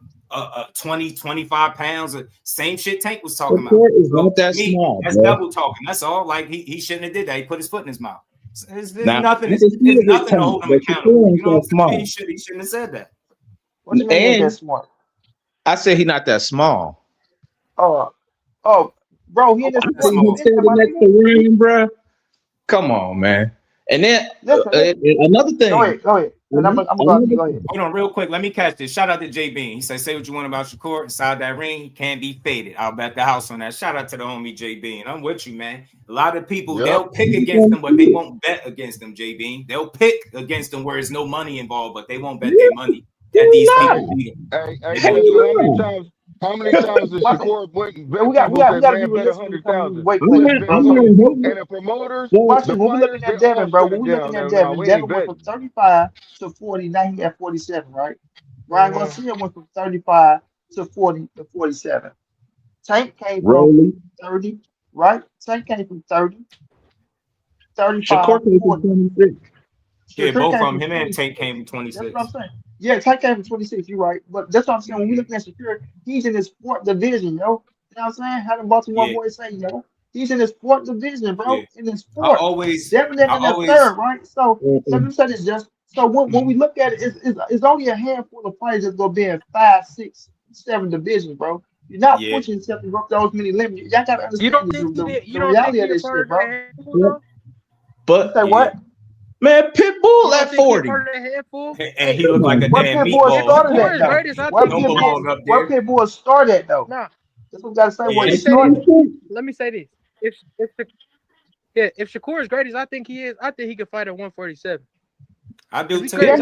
Speaker 2: 20, 25 pounds of same shit Tank was talking about.
Speaker 8: Is not that small,
Speaker 2: that's
Speaker 8: bro.
Speaker 2: Double talking. That's all. Like he shouldn't have did that. He put his foot in his mouth. There's nothing.
Speaker 8: There's
Speaker 2: nothing to hold him accountable. You know what I'm saying? He shouldn't have said that.
Speaker 4: What do you mean that smart?
Speaker 8: I said he's not that small.
Speaker 4: Oh, bro, he in
Speaker 8: this bro. Come on, man. And then another thing.
Speaker 4: Go ahead. And I'm gonna go ahead.
Speaker 2: Hold on, real quick. Let me catch this. Shout out to J Bean. He said, "Say what you want about Shakur inside that ring. He can't be faded." I'll bet the house on that. Shout out to the homie J Bean. I'm with you, man. A lot of people they'll pick against them, but they won't bet against them. J Bean. They'll pick against them where there's no money involved, but they won't bet their money that these people beat them.
Speaker 7: How many times has Shakur went?
Speaker 4: We got to be realistic.
Speaker 7: 100,000. And the promoters.
Speaker 4: Watch it. When we looking at Devin, bro. When we looking at Devin, Devin went from 35 to 40. Now he at 47, right? Ryan Garcia went from 35 to 40 to 47. Tank came from 30, right? Tank came from 30, 35,
Speaker 8: Shakur
Speaker 4: 40.
Speaker 2: Yeah, both from him and Tank came from 26.
Speaker 4: That's what I'm saying. Yeah, Tank came from 26. You're right, but that's what I'm saying. When we look at Shakur, he's in his fourth division, yo. You know what I'm saying? How the Baltimore boys say, yo, he's in his fourth division, bro. Yeah. In his fourth. Devin in the third, right? So you said it's just so when we look at it, it's only a handful of players that's gonna be in 5, 6, 7 divisions, bro. You're not pushing yourself to go up those many limits. Y'all gotta understand the reality of this shit, bro.
Speaker 8: But
Speaker 4: say what?
Speaker 8: Man, Pitbull at 40.
Speaker 2: And he looked like a damn
Speaker 4: meatball. Where Pitbull started, though?
Speaker 3: Nah.
Speaker 4: That's what we gotta say. Where he started.
Speaker 3: Let me say this. If Shakur is great as I think he is, I think he could fight at 147.
Speaker 2: I do too.
Speaker 3: Y'all ain't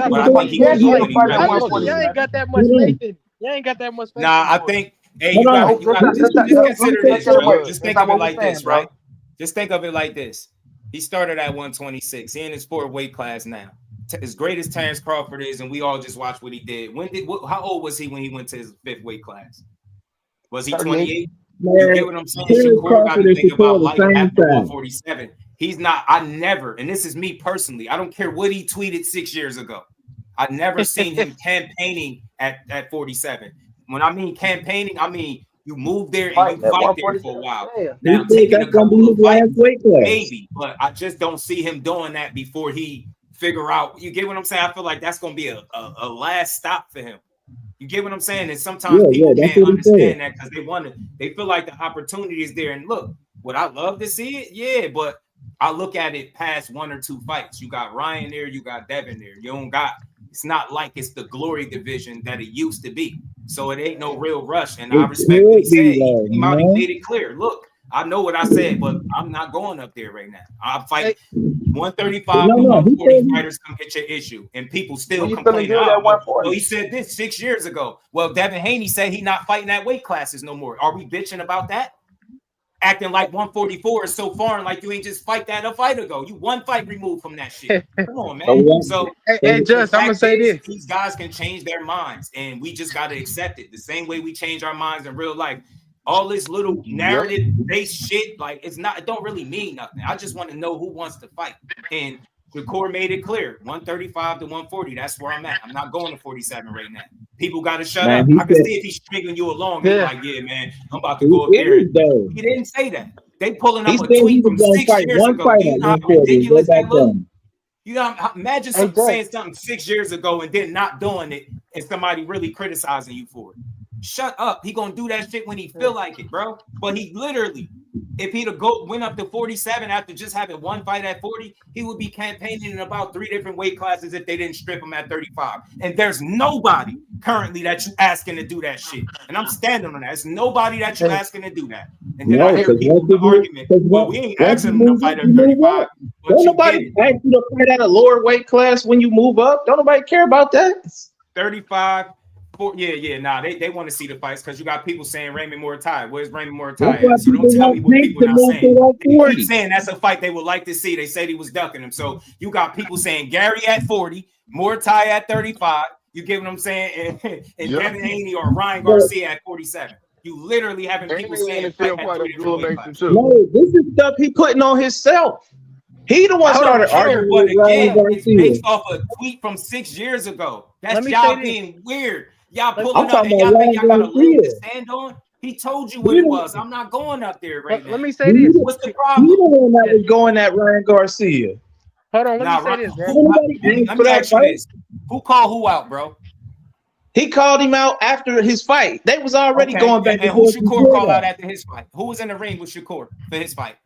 Speaker 3: got that much faith in. Y'all ain't got that much faith.
Speaker 2: Nah, I think. Hey, you got to consider this, bro. Just think of it like this, right? Just think of it like this. He started at 126. He in his fourth weight class now. As great as Terrence Crawford is, and we all just watched what he did. How old was he when he went to his fifth weight class? Was he 28? You get what I'm saying? Shakur got to think about life after 147. He's not. I never, and this is me personally. I don't care what he tweeted 6 years ago. I never seen him campaigning at 47. When I mean campaigning, I mean you move there and you fight there for a while. Now taking a couple of fights, maybe, but I just don't see him doing that before he figure out. You get what I'm saying? I feel like that's gonna be a last stop for him. You get what I'm saying? And sometimes people can't understand that because they feel like the opportunity is there. And look, would I love to see it? Yeah, but I look at it past 1 or 2 fights. You got Ryan there, you got Devin there. You don't got. It's not like it's the glory division that it used to be. So it ain't no real rush. And I respect what he said. He made it clear. Look, I know what I said, but I'm not going up there right now. I'll fight 135 to 140 fighters come get your issue. And people still complain. Well, he said this 6 years ago. Well, Devin Haney said he not fighting that weight classes no more. Are we bitching about that? Acting like 144 is so foreign, like you ain't just fight that a fight ago. You one fight removed from that shit. Come on, man. So,
Speaker 3: just I'm gonna say this:
Speaker 2: these guys can change their minds, and we just gotta accept it. The same way we change our minds in real life. All this little narrative-based shit, like it don't really mean nothing. I just want to know who wants to fight. And Shakur made it clear: 135 to 140. That's where I'm at. I'm not going to 47 right now. People got to shut up. I can see if he's stringing you along. He's like, yeah, man, I'm about to go up there. He didn't say that. They pulling up a tweet from 6 years ago. You know how ridiculous they look? You know, imagine saying something 6 years ago and then not doing it, and somebody really criticizing you for it. Shut up. He gonna do that shit when he feel like it, bro. But he literally, if he'd have went up to 47 after just having one fight at 40, he would be campaigning in about 3 different weight classes if they didn't strip him at 35. And there's nobody currently that you asking to do that shit. And I'm standing on that. There's nobody that you asking to do that. And then I hear people with the argument, well, we ain't asking him to fight at 35.
Speaker 8: Don't nobody ask you to fight at a lower weight class when you move up. Don't nobody care about that.
Speaker 2: 35. Nah, they want to see the fights because you got people saying Raymond Moritai. Where's Raymond Moritai at? So don't tell me what people not saying. They keep saying that's a fight they would like to see. They said he was ducking him. So you got people saying Gary at 40, Moritai at 35. You get what I'm saying? And Devin Haney or Ryan Garcia at 47. You literally having people saying fight at 3 different weight classes.
Speaker 8: No, this is stuff he putting on himself. He the one started arguing
Speaker 2: but
Speaker 8: with Ryan
Speaker 2: again, it's
Speaker 8: Garcia.
Speaker 2: based off a tweet from 6 years ago. That's y'all being weird. Y'all pulling up and y'all think y'all got a leg to stand on. He told you what it was. I'm not going up there right now.
Speaker 3: Let me say this.
Speaker 2: What's the problem?
Speaker 8: You the one that was going at Ryan Garcia.
Speaker 3: Hold on, let me say this, bro.
Speaker 2: Let me ask you this. Who called who out, bro?
Speaker 8: He called him out after his fight. They was already going back and
Speaker 2: who
Speaker 8: forth.
Speaker 2: Shakur called out after his fight? Who was in the ring with Shakur for his fight?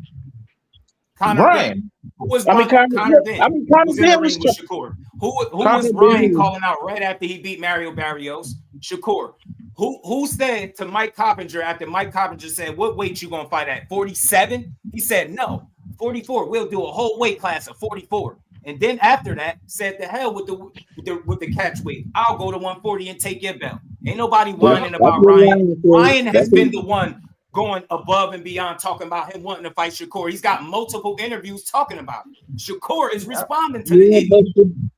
Speaker 2: Conor Ben. Who was Conor Ben? Who was in the ring with Shakur? Who was Ryan calling out right after he beat Mario Barrios? Shakur. Who said to Mike Coppinger after Mike Coppinger said, "What weight you gonna fight at? 47?" He said, "No, 44. We'll do a whole weight class of 44." And then after that, said, "The hell with the catch weight. I'll go to 140 and take your belt." Ain't nobody whining about Ryan. Ryan has been the one going above and beyond, talking about him wanting to fight Shakur. He's got multiple interviews talking about it. Shakur is responding to the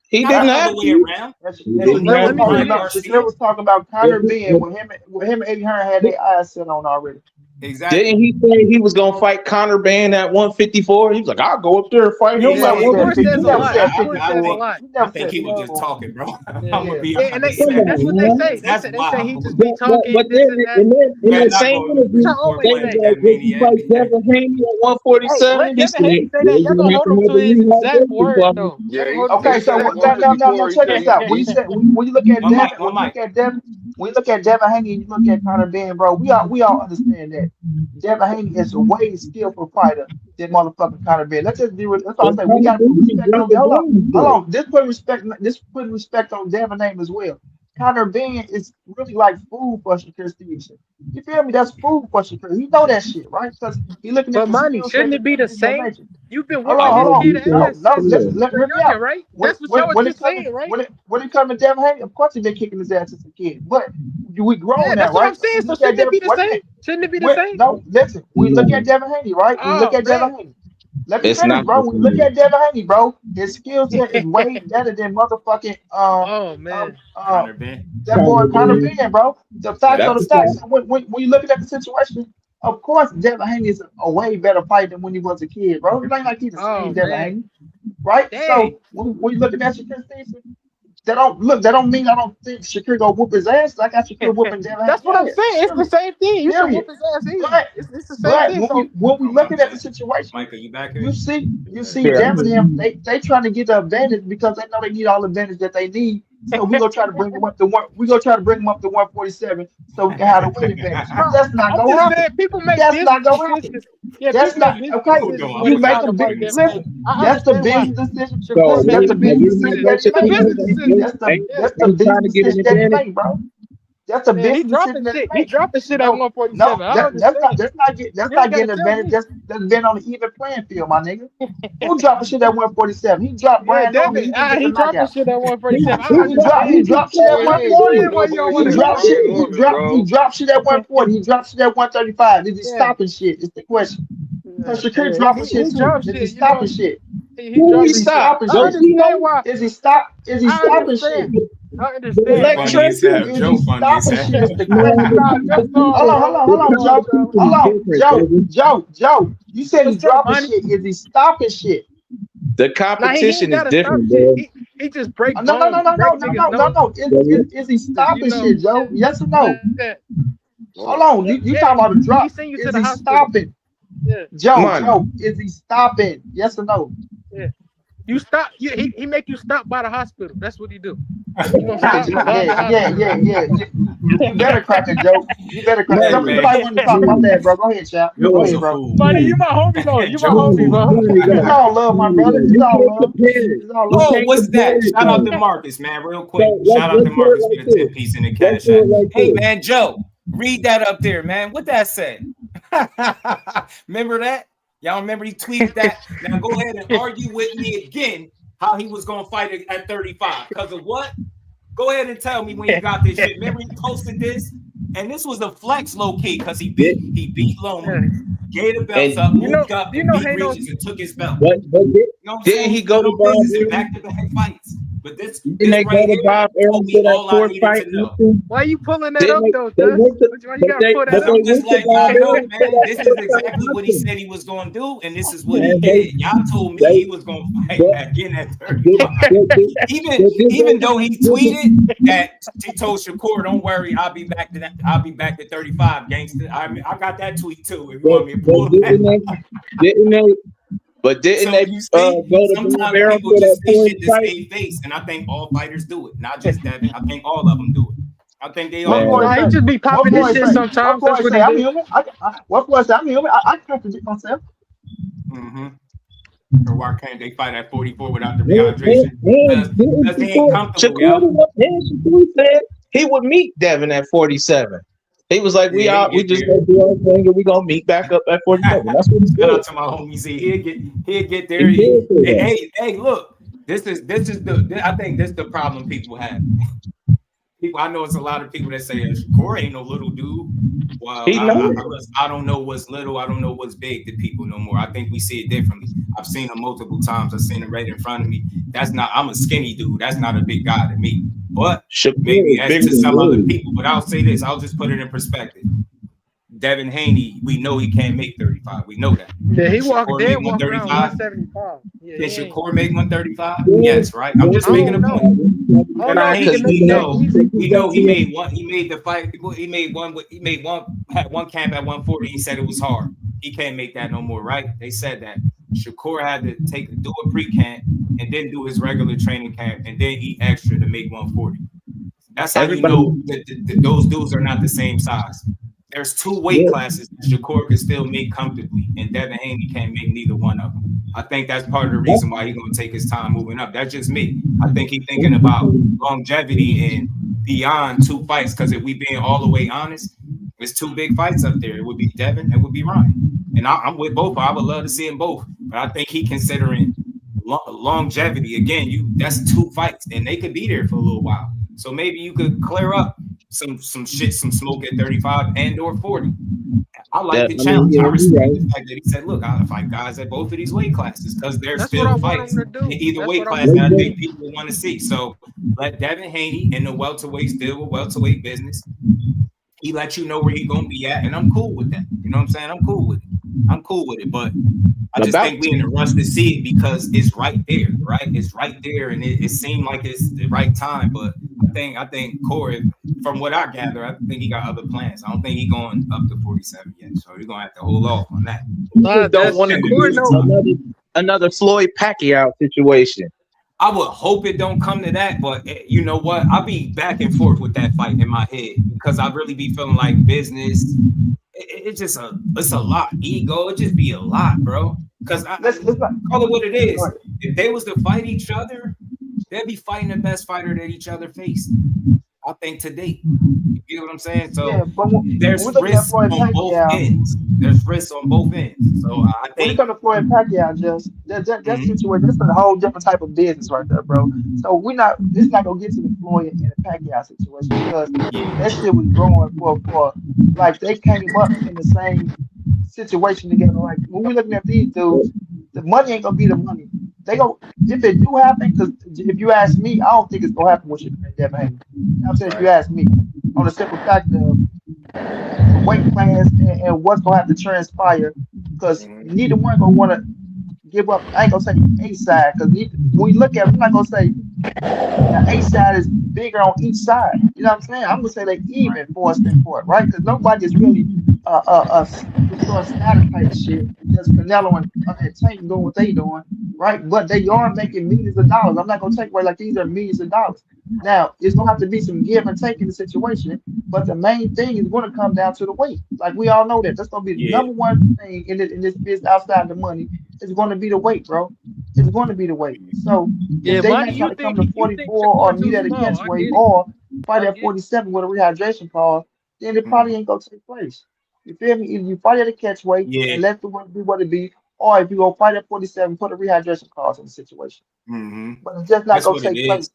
Speaker 8: he didn't have
Speaker 2: way around.
Speaker 4: Shakur was talking about Conor Ben when him and Eddie Hearn had their eyes set on already.
Speaker 2: Exactly.
Speaker 8: Didn't he say he was gonna fight Conor Ben at 154? He was like, "I'll go up there and fight him at 154."
Speaker 2: I think he was just talking, bro. I'm gonna be
Speaker 3: and that's what they say. They say he just be talking.
Speaker 8: But then in that same interview, they fight Devin Haney at 147.
Speaker 3: Devin Haney say that. Y'all gonna hold him to his exact word, though.
Speaker 4: Okay, so no, check this out. When you look at Devin Haney and you look at Conor Ben, bro, we all understand that Devin Haney is a way skillful fighter than motherfucking Conor Ben. Let's just be real. That's all I'm saying. We got to put respect on. Hold on. Just put respect on Devin name as well. Conor Ben is really like food for Shakur Stevenson. You feel me? That's food for Shakur. He know that shit, right? Because he looking at.
Speaker 3: But money, shouldn't it be the same? You've been
Speaker 4: hold on.
Speaker 3: Let me out, right?
Speaker 4: That's what y'all was just saying, right? When it comes to Devin Haney, of course he been kicking his ass as a kid, but we grown now,
Speaker 3: that's
Speaker 4: right?
Speaker 3: What I'm saying. So shouldn't it be the same? Shouldn't it be the same?
Speaker 4: No, listen. We look at Devin Haney, right? We look at Devin Haney. Let me finish, bro. We look at Devin Haney, bro. His skill set is way better than motherfucking
Speaker 2: Conor Ben.
Speaker 4: That boy Conor Ben, bro. The fact of the fact. So when you looking at the situation, of course Devin Haney is a way better fighter than when he was a kid, bro. It ain't like he's the same Devin Haney, right? Dang. So when you looking at Shakur Stevenson, that don't mean I don't think Shakur gonna whoop his ass. Like I Shakur whooping Devin Haney.
Speaker 3: That's what I'm saying. It's the same thing. You should whoop his ass easy. It's the same thing.
Speaker 4: When we looking at the situation,
Speaker 2: Michael, you back here?
Speaker 4: You see Devin him. They trying to get the advantage because they know they need all the advantage that they need. So we gonna try to bring him up to 147 so we can have a win advantage. That's not gonna happen. That's not gonna happen. That's not okay. You make a big decision. That's the business decision. That's the business decision that you make. That's the business decision that you make, bro. That's a business decision that you make.
Speaker 3: He dropped the shit at 147.
Speaker 4: No, that's not getting advantage. That's been on the even playing field, my nigga. Who dropped the shit at 147? He dropped Brian.
Speaker 3: He dropped the shit at 147.
Speaker 4: He dropped shit at 140. He dropped shit at 140. He dropped shit at 135. Is he stopping shit? Is the question. Because Shakur dropping shit too. Is he stopping shit?
Speaker 8: Is he stopping shit?
Speaker 4: Is he stopping shit?
Speaker 3: I understand.
Speaker 4: Hold on, Joe. You said he's dropping shit. Is he stopping shit?
Speaker 8: The competition is different, bro.
Speaker 3: He just breaks.
Speaker 4: No. Is he stopping shit, Joe? Yes or no? Hold on. You talking about the drop? Is he stopping? Joe, is he stopping? Yes or no?
Speaker 3: Yeah. You stop. He make you stop by the hospital. That's what he do.
Speaker 4: Yeah. You better crack it, Joe. You better crack it. Somebody want to talk about that, bro. Go ahead, Chap. Go ahead, bro.
Speaker 3: Buddy, you my homie, though. You my homie, bro.
Speaker 4: It's all love, my brother. It's all love.
Speaker 2: Oh, what's that? Shout out to Marcus, man. Real quick. Shout out to Marcus for the 10 piece in the cash app. Hey, man, Joe, read that up there, man. What that say? Remember that? Y'all remember he tweeted that? Now go ahead and argue with me again how he was going to fight at 35. Because of what? Go ahead and tell me when you got this shit. Remember he posted this, and this was a flex low key because he beat Loma, gave the belts up, moved up, and beat Regis and took his belt.
Speaker 8: But
Speaker 2: you know what I'm saying?
Speaker 8: He go to
Speaker 2: business in back-to-back fights. But this
Speaker 8: they
Speaker 2: right
Speaker 8: go to Bob
Speaker 2: here
Speaker 8: Arum
Speaker 2: told
Speaker 8: for
Speaker 2: me
Speaker 8: that
Speaker 2: all I
Speaker 8: fourth
Speaker 2: needed
Speaker 8: fight.
Speaker 2: to know.
Speaker 3: Why you pulling that up though, Dust? Why you gotta pull that up?
Speaker 2: I'm just letting y'all know, man. This is exactly what he said he was going to do, and this is what he did. Y'all told me he was going to fight back in at 35. Even though he tweeted that he told Shakur, "Don't worry, I'll be back to 35, gangster." I got that tweet too. If you want me to pull that.
Speaker 8: But didn't they go to
Speaker 2: sometimes
Speaker 8: Bob Arum
Speaker 2: people
Speaker 8: for that
Speaker 2: just say
Speaker 8: fourth
Speaker 2: shit to
Speaker 8: fight?
Speaker 2: save face, and I think all fighters do it, not just Devin. I think all of them do it. I think they all.
Speaker 3: No, he just be popping this shit sometimes. That's what he
Speaker 4: I'm
Speaker 3: do.
Speaker 4: human. What for I say I'm human? I contradict myself.
Speaker 2: Or why can't they fight at 44 without the rehydration? Because they ain't comfortable, yo.
Speaker 8: Shakur said he would meet Devin at 47. He was like, we just gonna do our thing and we gonna meet back up at 47. That's what he said.
Speaker 2: Shout out to my homies. He'll get there. Hey, look, this is I think this is the problem people have. I know it's a lot of people that say Shakur ain't no little dude. Well, I don't know what's little. I don't know what's big to people no more. I think we see it differently. I've seen him multiple times. I've seen him right in front of me. I'm a skinny dude. That's not a big guy to me. But maybe as to some other people. But I'll say this. I'll just put it in perspective. Devin Haney, we know he can't make 35. We know that.
Speaker 3: Yeah, he walked
Speaker 2: there.
Speaker 3: 175.
Speaker 2: Yeah, can Shakur make 135? Yes, right. I'm just making a point. We know he made one. He made the fight. He made one. Had one camp at 140. He said it was hard. He can't make that no more, right? They said that Shakur had to do a pre-camp and then do his regular training camp and then eat extra to make 140. That's how you know that those dudes are not the same size. There's two weight classes that Shakur can still make comfortably, and Devin Haney can't make neither one of them. I think that's part of the reason why he's going to take his time moving up. That's just me. I think he's thinking about longevity and beyond 2 fights, because if we being all the way honest, there's 2 big fights up there. It would be Devin, it would be Ryan. And I'm with both. I would love to see them both. But I think he considering longevity. Again, that's 2 fights, and they could be there for a little while. So maybe you could clear up some smoke at 35 and or 40. I like the challenge. I respect the fact that he said, look, I'll fight guys at both of these weight classes because there's still fights in either weight class that I think people want to see. So let Devin Haney in the welterweight deal with welterweight business. He let you know where he's going to be at, and I'm cool with that. You know what I'm saying? I'm cool with it. But I just think we're in a rush to see it because it's right there, right? It's right there, and it seemed like it's the right time. But I think Corey, from what I gather, I think he got other plans. I don't think he's going up to 47 yet, so he's gonna have to hold off on that.
Speaker 8: Don't want to do another Floyd Pacquiao situation.
Speaker 2: I would hope it don't come to that, but you know what? I'll be back and forth with that fight in my head because I really be feeling like business. It's a lot. Ego, it just be a lot, bro. Because let's call it what it is. If they was to fight each other, they'd be fighting the best fighter that each other faced. I think to date. You get what I'm saying? So there's risks on both ends. There's risks on both ends. So I think
Speaker 4: when it comes to Floyd Pacquiao, just that situation, this is a whole different type of business right there, bro. So it's not gonna get to the Floyd and the Pacquiao situation because that shit was growing for like they came up in the same situation together. Like when we looking at these dudes, the money ain't gonna be the money. They go if it do happen, because if you ask me, I don't think it's gonna happen with you and Devin Haney. I'm saying if you ask me, on the simple fact of the weight class and what's gonna have to transpire, because neither one gonna want to give up. I ain't gonna say A side, because when you look at it, I'm not gonna say the A side is bigger on each side. You know what I'm saying? I'm gonna say they even for it, right? Because nobody is really superstar status type of shit. Just Canelo and Tank doing what they doing, right? But they are making millions of dollars. I'm not gonna take away like these are millions of dollars. Now it's gonna have to be some give and take in the situation, but the main thing is gonna come down to the weight. Like we all know that's gonna be the number one thing in this business outside the money. It's gonna be the weight, bro. It's gonna be the weight. So if they might try to come to 44 or meet at a catch weight or fight at 47 with a rehydration pause, then it probably ain't gonna take place. You feel me? Either you fight at a catch weight and let the work be what it be, or if you go fight at 47, put a rehydration pause in the situation. But it's just not gonna take place.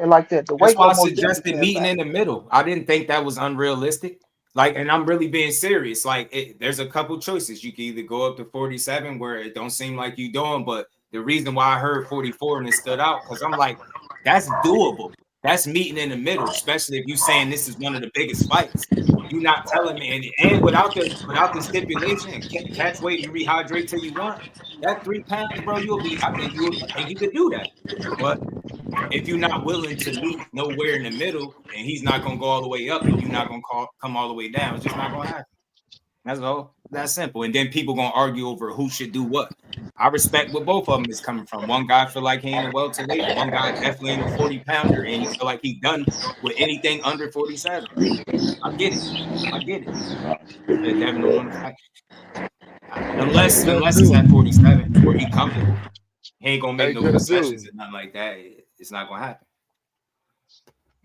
Speaker 4: like that. The
Speaker 2: That's
Speaker 4: weight
Speaker 2: why I
Speaker 4: almost definitely
Speaker 2: suggested
Speaker 4: play a
Speaker 2: meeting
Speaker 4: factor.
Speaker 2: in the middle. I didn't think that was unrealistic. Like, and I'm really being serious. Like, there's a couple choices. You can either go up to 47, where it don't seem like you doing, but the reason why I heard 44 and it stood out, because I'm like, that's doable. That's meeting in the middle, especially if you saying this is one of the biggest fights. You're not telling me, and without the stipulation and catch weight and rehydrate till you want that 3 pounds, bro. I think you could do that, but if you're not willing to meet nowhere in the middle, and he's not gonna go all the way up, and you're not gonna come all the way down, it's just not gonna happen. That's all. That's simple. And then people gonna argue over who should do what. I respect where both of them is coming from. One guy feel like he ain't a welterweight, and one guy definitely ain't a 40-pounder, and he feel like he's done with anything under 47. I get it. Devin don't want to fight unless it's at 47 where he comfortable. He ain't gonna make no concessions and nothing like that. It's not gonna happen.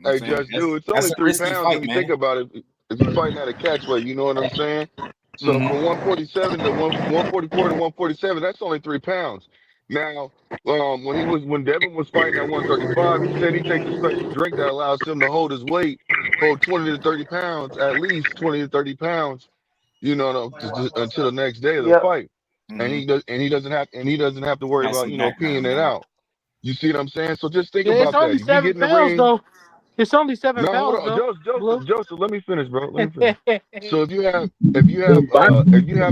Speaker 7: Hey, Just Do, it's only 3 pounds when you think about it. If you're fighting at a catch weight, you know what I'm saying? So from 147 to 144 to 147, that's only 3 pounds. Now, when Devin was fighting at 135, he said he takes a special drink that allows him to hold his weight, hold 20 to 30 pounds, at least 20 to 30 pounds, you know, until the next day of the fight. And he doesn't have to worry about, peeing it out. You see what I'm saying? So just think about that.
Speaker 3: It's only 7 pounds, though. It's only 7 pounds, though.
Speaker 7: Joseph, let me finish, bro. Let me finish. So if you have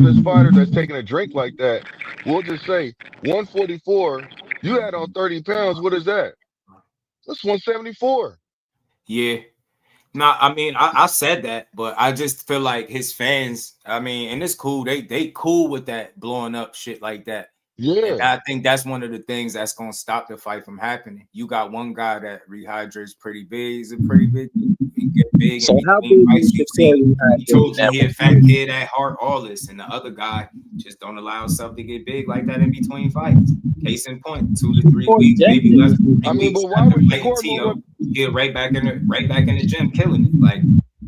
Speaker 7: this fighter that's taking a drink like that, we'll just say 144. You add on 30 pounds. What is that? That's 174.
Speaker 2: Yeah. No, I mean, I said that, but I just feel like his fans, I mean, and it's cool. They cool with that blowing up shit like that.
Speaker 7: Yeah.
Speaker 2: And I think that's one of the things that's going to stop the fight from happening. You got one guy that rehydrates pretty big. He's a pretty big. He get big.
Speaker 8: So how big is
Speaker 2: he told you he a fat kid at heart, all this. And the other guy just don't allow himself to get big like that in between fights. Case in point, 2 to 3 weeks, maybe less than 3 weeks.
Speaker 7: But why would
Speaker 2: Shakur get right back in the gym, killing it. Like,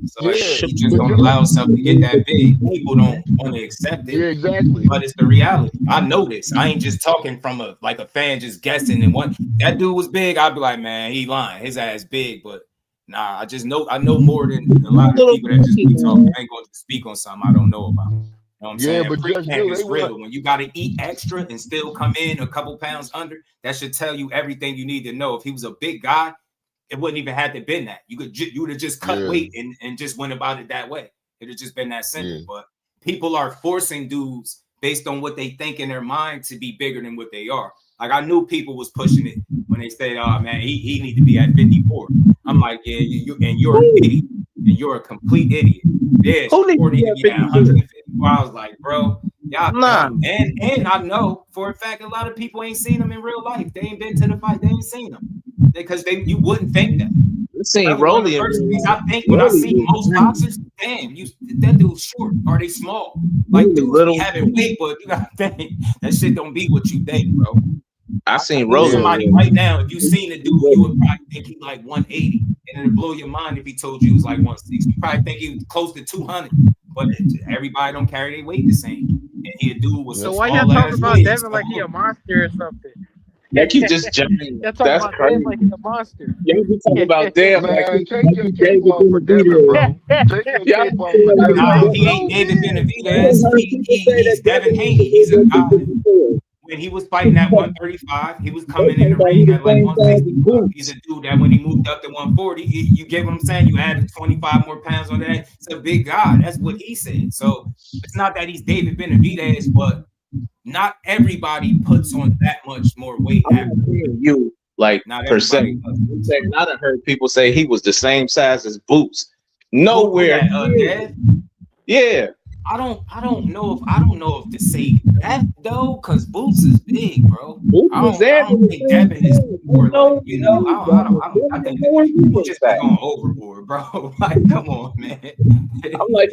Speaker 2: so he just don't allow himself to get that big. People don't want to accept it.
Speaker 7: Yeah, exactly.
Speaker 2: But it's the reality. I know this. I ain't just talking from a fan just guessing. And what that dude was big, I'd be like, man, he lying. His ass big, but nah, I know more than a lot of people that just be talking. I ain't going to speak on something I don't know about. You know what I'm saying?
Speaker 7: But
Speaker 2: it's real. When you got to eat extra and still come in a couple pounds under, that should tell you everything you need to know. If he was a big guy, it wouldn't even have to been that. You would have just cut weight and just went about it that way. It would just been that simple. Yeah. But people are forcing dudes based on what they think in their mind to be bigger than what they are. Like, I knew people was pushing it when they said, "Oh man, he need to be at 54." I'm like, yeah, you're an idiot, and you're a complete idiot. Yeah, Shakur need to be at 154. I was like, bro, and I know for a fact a lot of people ain't seen him in real life. They ain't been to the fight. They ain't seen him because you wouldn't think that.
Speaker 8: Seen Roelly.
Speaker 2: First things I think when I see most boxers, damn, that dude's short. Are they small? Like, dudes be having weight, but you gotta think that shit don't be what you think, bro.
Speaker 8: I seen Roelly.
Speaker 2: Somebody right now, if you seen the dude, you would probably think he's like 180, and it'd blow your mind if he told you he was like 160. You probably think he was close to 200, but everybody don't carry their weight the same. And he a dude was
Speaker 3: so why y'all talking about Devin like he a monster or something?
Speaker 8: Like he just jumping.
Speaker 3: That's crazy. Like he's a monster.
Speaker 8: Yeah, we talking about Devin.
Speaker 7: Man, take your cape off for Devin, bro. Take your cape off for Devin.
Speaker 2: No, he ain't David Benavidez. He's Devin Haney. He's a guy. When he was fighting at 135, he was coming in the ring at like 165. He's a dude that when he moved up to 140, you get what I'm saying? You added 25 more pounds on that. It's a big guy. That's what he said. So it's not that he's David Benavidez, but not everybody puts on that much more weight.
Speaker 8: You like per se. I done heard people say he was the same size as Boots. Nowhere. Yeah.
Speaker 2: I don't know if to say that though, because Boots is big, bro. I don't think Devin is more like, I think he's just going overboard, bro. Like, come on, man.
Speaker 8: I'm like,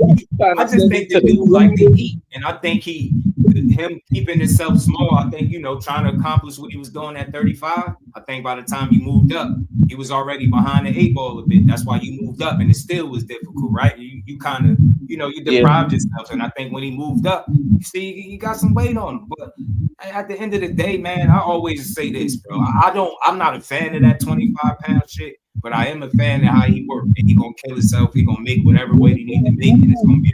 Speaker 2: I just think the dude like to eat, and I think him keeping himself small, I think, trying to accomplish what he was doing at 35. I think by the time he moved up, he was already behind the 8 ball a bit. That's why you moved up, and it still was difficult, right? You kind of, you deprived yourself. And I think when he moved up, you see, he got some weight on him. But at the end of the day, man, I always say this, bro. I'm not a fan of that 25-pound shit, but I am a fan of how he works. And he gonna kill himself. He gonna make whatever weight he need to make, and it's gonna be.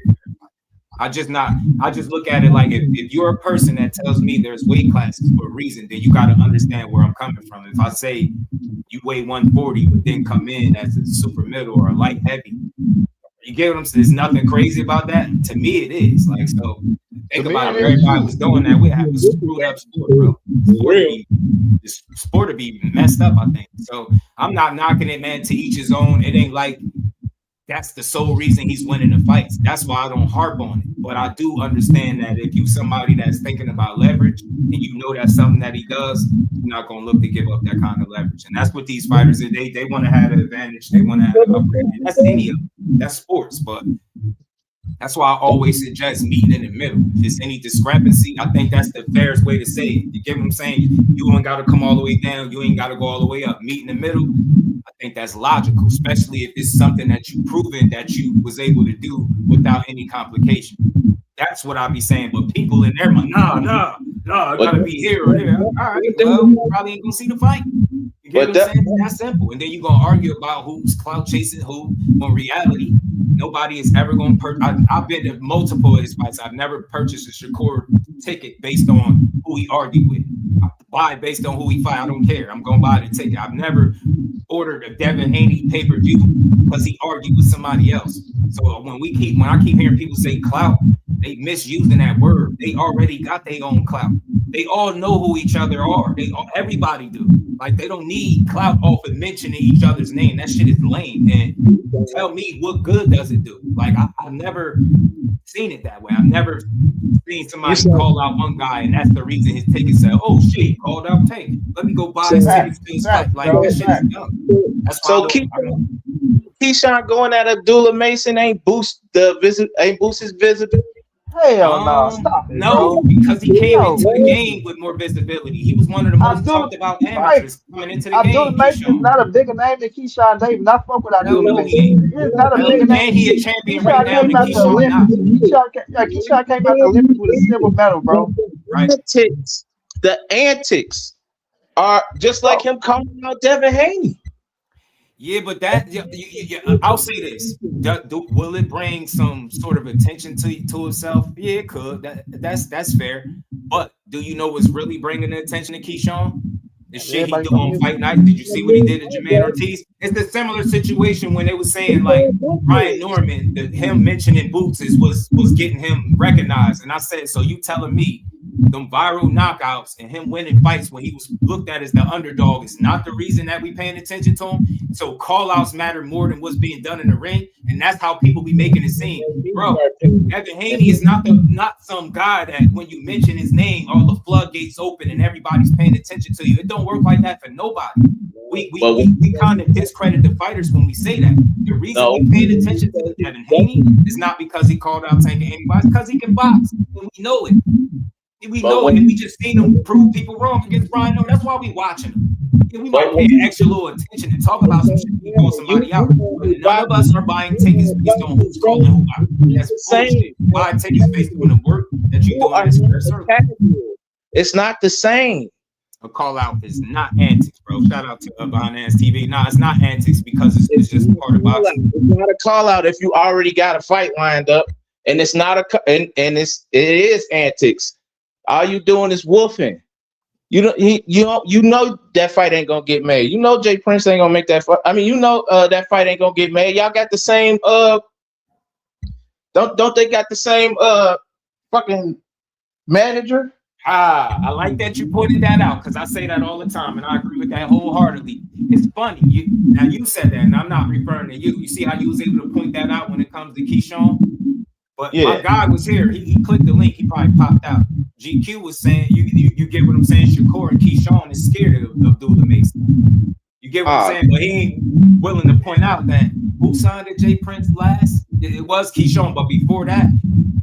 Speaker 2: I just look at it like if you're a person that tells me there's weight classes for a reason, then you got to understand where I'm coming from. If I say you weigh 140, but then come in as a super middle or a light heavy, you get what I'm saying? There's nothing crazy about that. To me, it is. Like, so think about it. Everybody was doing that. We have a screwed up sport, bro. Sport to be messed up, I think. So I'm not knocking it, man. To each his own. It ain't like that's the sole reason he's winning the fights. That's why I don't harp on it. But I do understand that if you somebody that's thinking about leverage and you know that's something that he does, you're not going to look to give up that kind of leverage. And that's what these fighters are. They want to have an advantage. They want to have an upgrade. And that's any of them. That's sports. But that's why I always suggest meeting in the middle. If there's any discrepancy, I think that's the fairest way to say it. You get what I'm saying? You ain't got to come all the way down. You ain't got to go all the way up. Meet in the middle. I think that's logical, especially if it's something that you've proven that you was able to do without any complication. That's what I be saying. But people in their mind, no, I gotta be here or there. All right, well, you probably ain't gonna see the fight. You get what I'm saying? It's that simple. And then you're gonna argue about who's clout chasing who. When reality, nobody is ever gonna purchase. I've been to multiple of his fights. I've never purchased a Shakur ticket based on who he argued with. I buy based on who he fight. I don't care. I'm gonna buy the ticket. I've never ordered a Devin Haney pay-per-view because he argued with somebody else. So when I keep hearing people say clout, they misusing that word. They already got their own clout. They all know who each other are. Everybody do. Like, they don't need clout off of mentioning each other's name. That shit is lame. And tell me, what good does it do? Like, I've never seen it that way. I've never seen somebody call out one guy, and that's the reason his ticket said, "Oh shit, he called out Tank. Let me go buy his ticket." Like, that shit is dumb. That's so
Speaker 8: Keshawn going at Abdullah Mason ain't boost his visibility.
Speaker 4: Hell no, stop it.
Speaker 2: No,
Speaker 4: bro.
Speaker 2: because he came into the game with more visibility. He was one of the most talked about amateurs coming into the game.
Speaker 4: Abdullah Mason is not a bigger name than Keshawn Davis. I fuck with Abdullah Mason. He's not a bigger name.
Speaker 2: And he a champion right now.
Speaker 4: Keshawn came out the Olympics with a silver medal, bro.
Speaker 2: Right.
Speaker 8: The antics are just like him calling out Devin Haney.
Speaker 2: Yeah, but I'll say this: will it bring some sort of attention to itself? Yeah, it could. That's fair. But do you know what's really bringing the attention to Keshawn? The shit he do on fight night. Did you see what he did to Jermaine Ortiz? It's a similar situation when they were saying like Ryan Norman, him mentioning Boots was getting him recognized, and I said, so you telling me them viral knockouts and him winning fights when he was looked at as the underdog is not the reason that we paying attention to him? So call-outs matter more than what's being done in the ring, and that's how people be making it seem. Bro, Devin Haney is not some guy that when you mention his name, all the floodgates open and everybody's paying attention to you. It don't work like that for nobody. We kind of discredit the fighters when we say that. The reason we paid attention to Devin Haney is not because he called out Tank anybody, because he can box, and we know it. We know it, and we just seen him prove people wrong against Brian. No, that's why we watching him. Yeah, we might pay extra little attention and talk about some shit and call somebody out. But none of us are buying tickets based on who's calling who out. That's bullshit. Buying tickets based on the work that you do in this first circle.
Speaker 8: It's not the same.
Speaker 2: A call out is not antics, bro. Shout out to Binance TV. No, it's not antics because it's just part of boxing.
Speaker 8: It's not a call out if you already got a fight lined up, and it's not it is antics. All you doing is wolfing. You know that fight ain't gonna get made. You know Jay Prince ain't gonna make that fight. I mean, you know that fight ain't gonna get made. Y'all got the same don't they got the same fucking manager?
Speaker 2: I like that you pointed that out because I say that all the time and I agree with that wholeheartedly. It's funny. You said that, and I'm not referring to you. You see how you was able to point that out when it comes to Keshawn? But my guy was here. He clicked the link. He probably popped out. GQ was saying, you get what I'm saying? Shakur and Keshawn is scared of Abdullah Mason. You get what I'm saying? But he ain't willing to point out that who signed at Jay Prince last? It was Keshawn. But before that,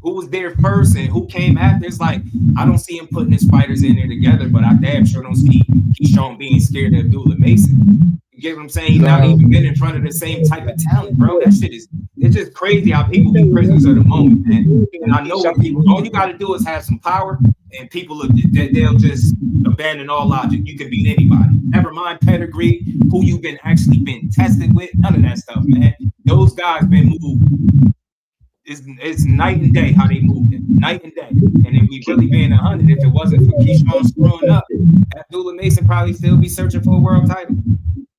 Speaker 2: who was there first and who came after? It's like, I don't see him putting his fighters in there together, but I damn sure don't see Keshawn being scared of Abdullah Mason. You get what I'm saying? He's not even been in front of the same type of talent, bro. That shit it's just crazy how people be prisoners of the moment, man. And I know when people, all you got to do is have some power and people they'll just abandon all logic. You can beat anybody. Never mind pedigree, who you've been tested with, none of that stuff, man. Those guys been moved. It's night and day how they moved it. Night and day. And if we really being 100, if it wasn't for Keshawn screwing up, Abdullah Mason probably still be searching for a world title.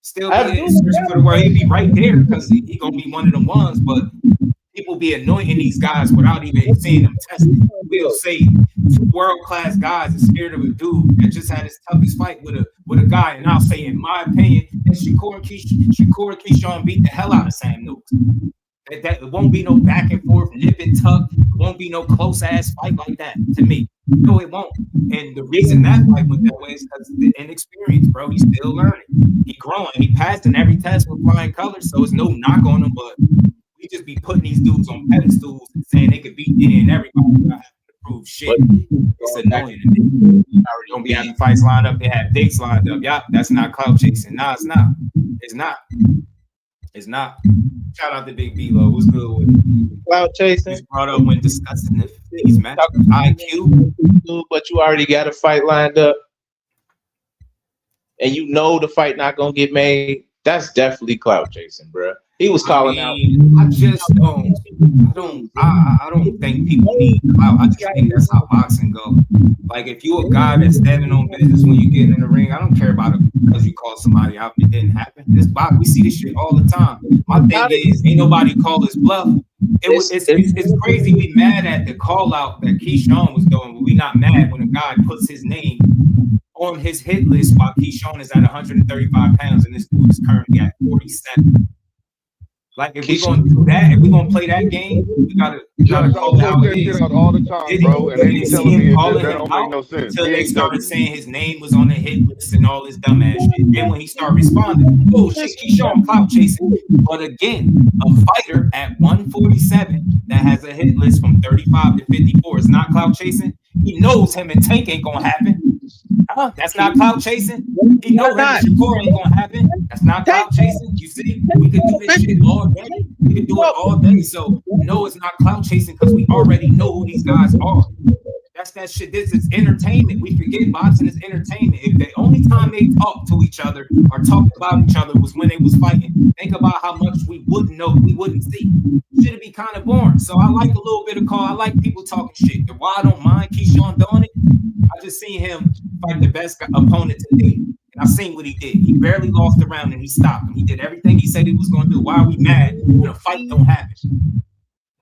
Speaker 2: Still be searching for the world. He'd be right there because he gonna be one of them ones, but people be anointing these guys without even seeing them tested. We'll say 2 world-class guys, the spirit of a dude that just had his toughest fight with a guy, and I'll say, in my opinion, that Shakur and Keshawn beat the hell out of Sam Noakes. That it won't be no back and forth, nip and tuck. It won't be no close ass fight like that to me. No, it won't. And the reason that fight went that way is because the inexperience, bro. He's still learning. He growing. He passed in every test with flying colors, so it's no knock on him. But we just be putting these dudes on pedestals and saying they could beat any and everybody without having to prove shit. It's annoying to me. Don't be having fights lined up. They have dates lined up. Yeah, that's not clout chasing. No, it's not. It's not. It's not. Shout out to Big B-Lo. What's good with it?
Speaker 8: Clout chasing.
Speaker 2: He's brought up when discussing the these man. IQ.
Speaker 8: But you already got a fight lined up. And you know the fight not going to get made. That's definitely clout chasing, bro. He was calling out.
Speaker 2: I just don't. I don't think people need clout. I just think that's how boxing go. Like if you a guy that's standing on business when you get in the ring, I don't care about it because you call somebody out. It didn't happen. This box, we see this shit all the time. My thing is, ain't nobody call his bluff. It's crazy. We mad at the call out that Keshawn was doing, but we not mad when a guy puts his name on his hit list while Keshawn is at 135 pounds and this dude is currently at 47. Like if we're gonna do that, if we're gonna play that game, we gotta call it out.
Speaker 7: Shit out all the time, bro. And they be telling me that don't make no sense.
Speaker 2: Until they started saying his name was on the hit list and all this dumbass shit. Then when he started responding, oh shit, Keshawn clout chasing. But again, a fighter at 147 that has a hit list from 35 to 54 is not clout chasing. He knows him and Tank ain't gonna happen. That's not clout chasing. He knows that Shakur ain't gonna happen. That's not clout chasing. You see, we can do this shit all day. We can do it all day. So no, it's not clout chasing because we already know who these guys are. That's that shit. This is entertainment. We forget boxing is entertainment. If the only time they talked to each other or talked about each other was when they was fighting, think about how much we wouldn't know, we wouldn't see. Should be kind of boring. So I like a little bit of call. I like people talking shit. And why I don't mind Keshawn doing it, I just seen him fight the best opponent today. And I seen what he did. He barely lost the round and he stopped him. He did everything he said he was going to do. Why are we mad when a fight don't happen?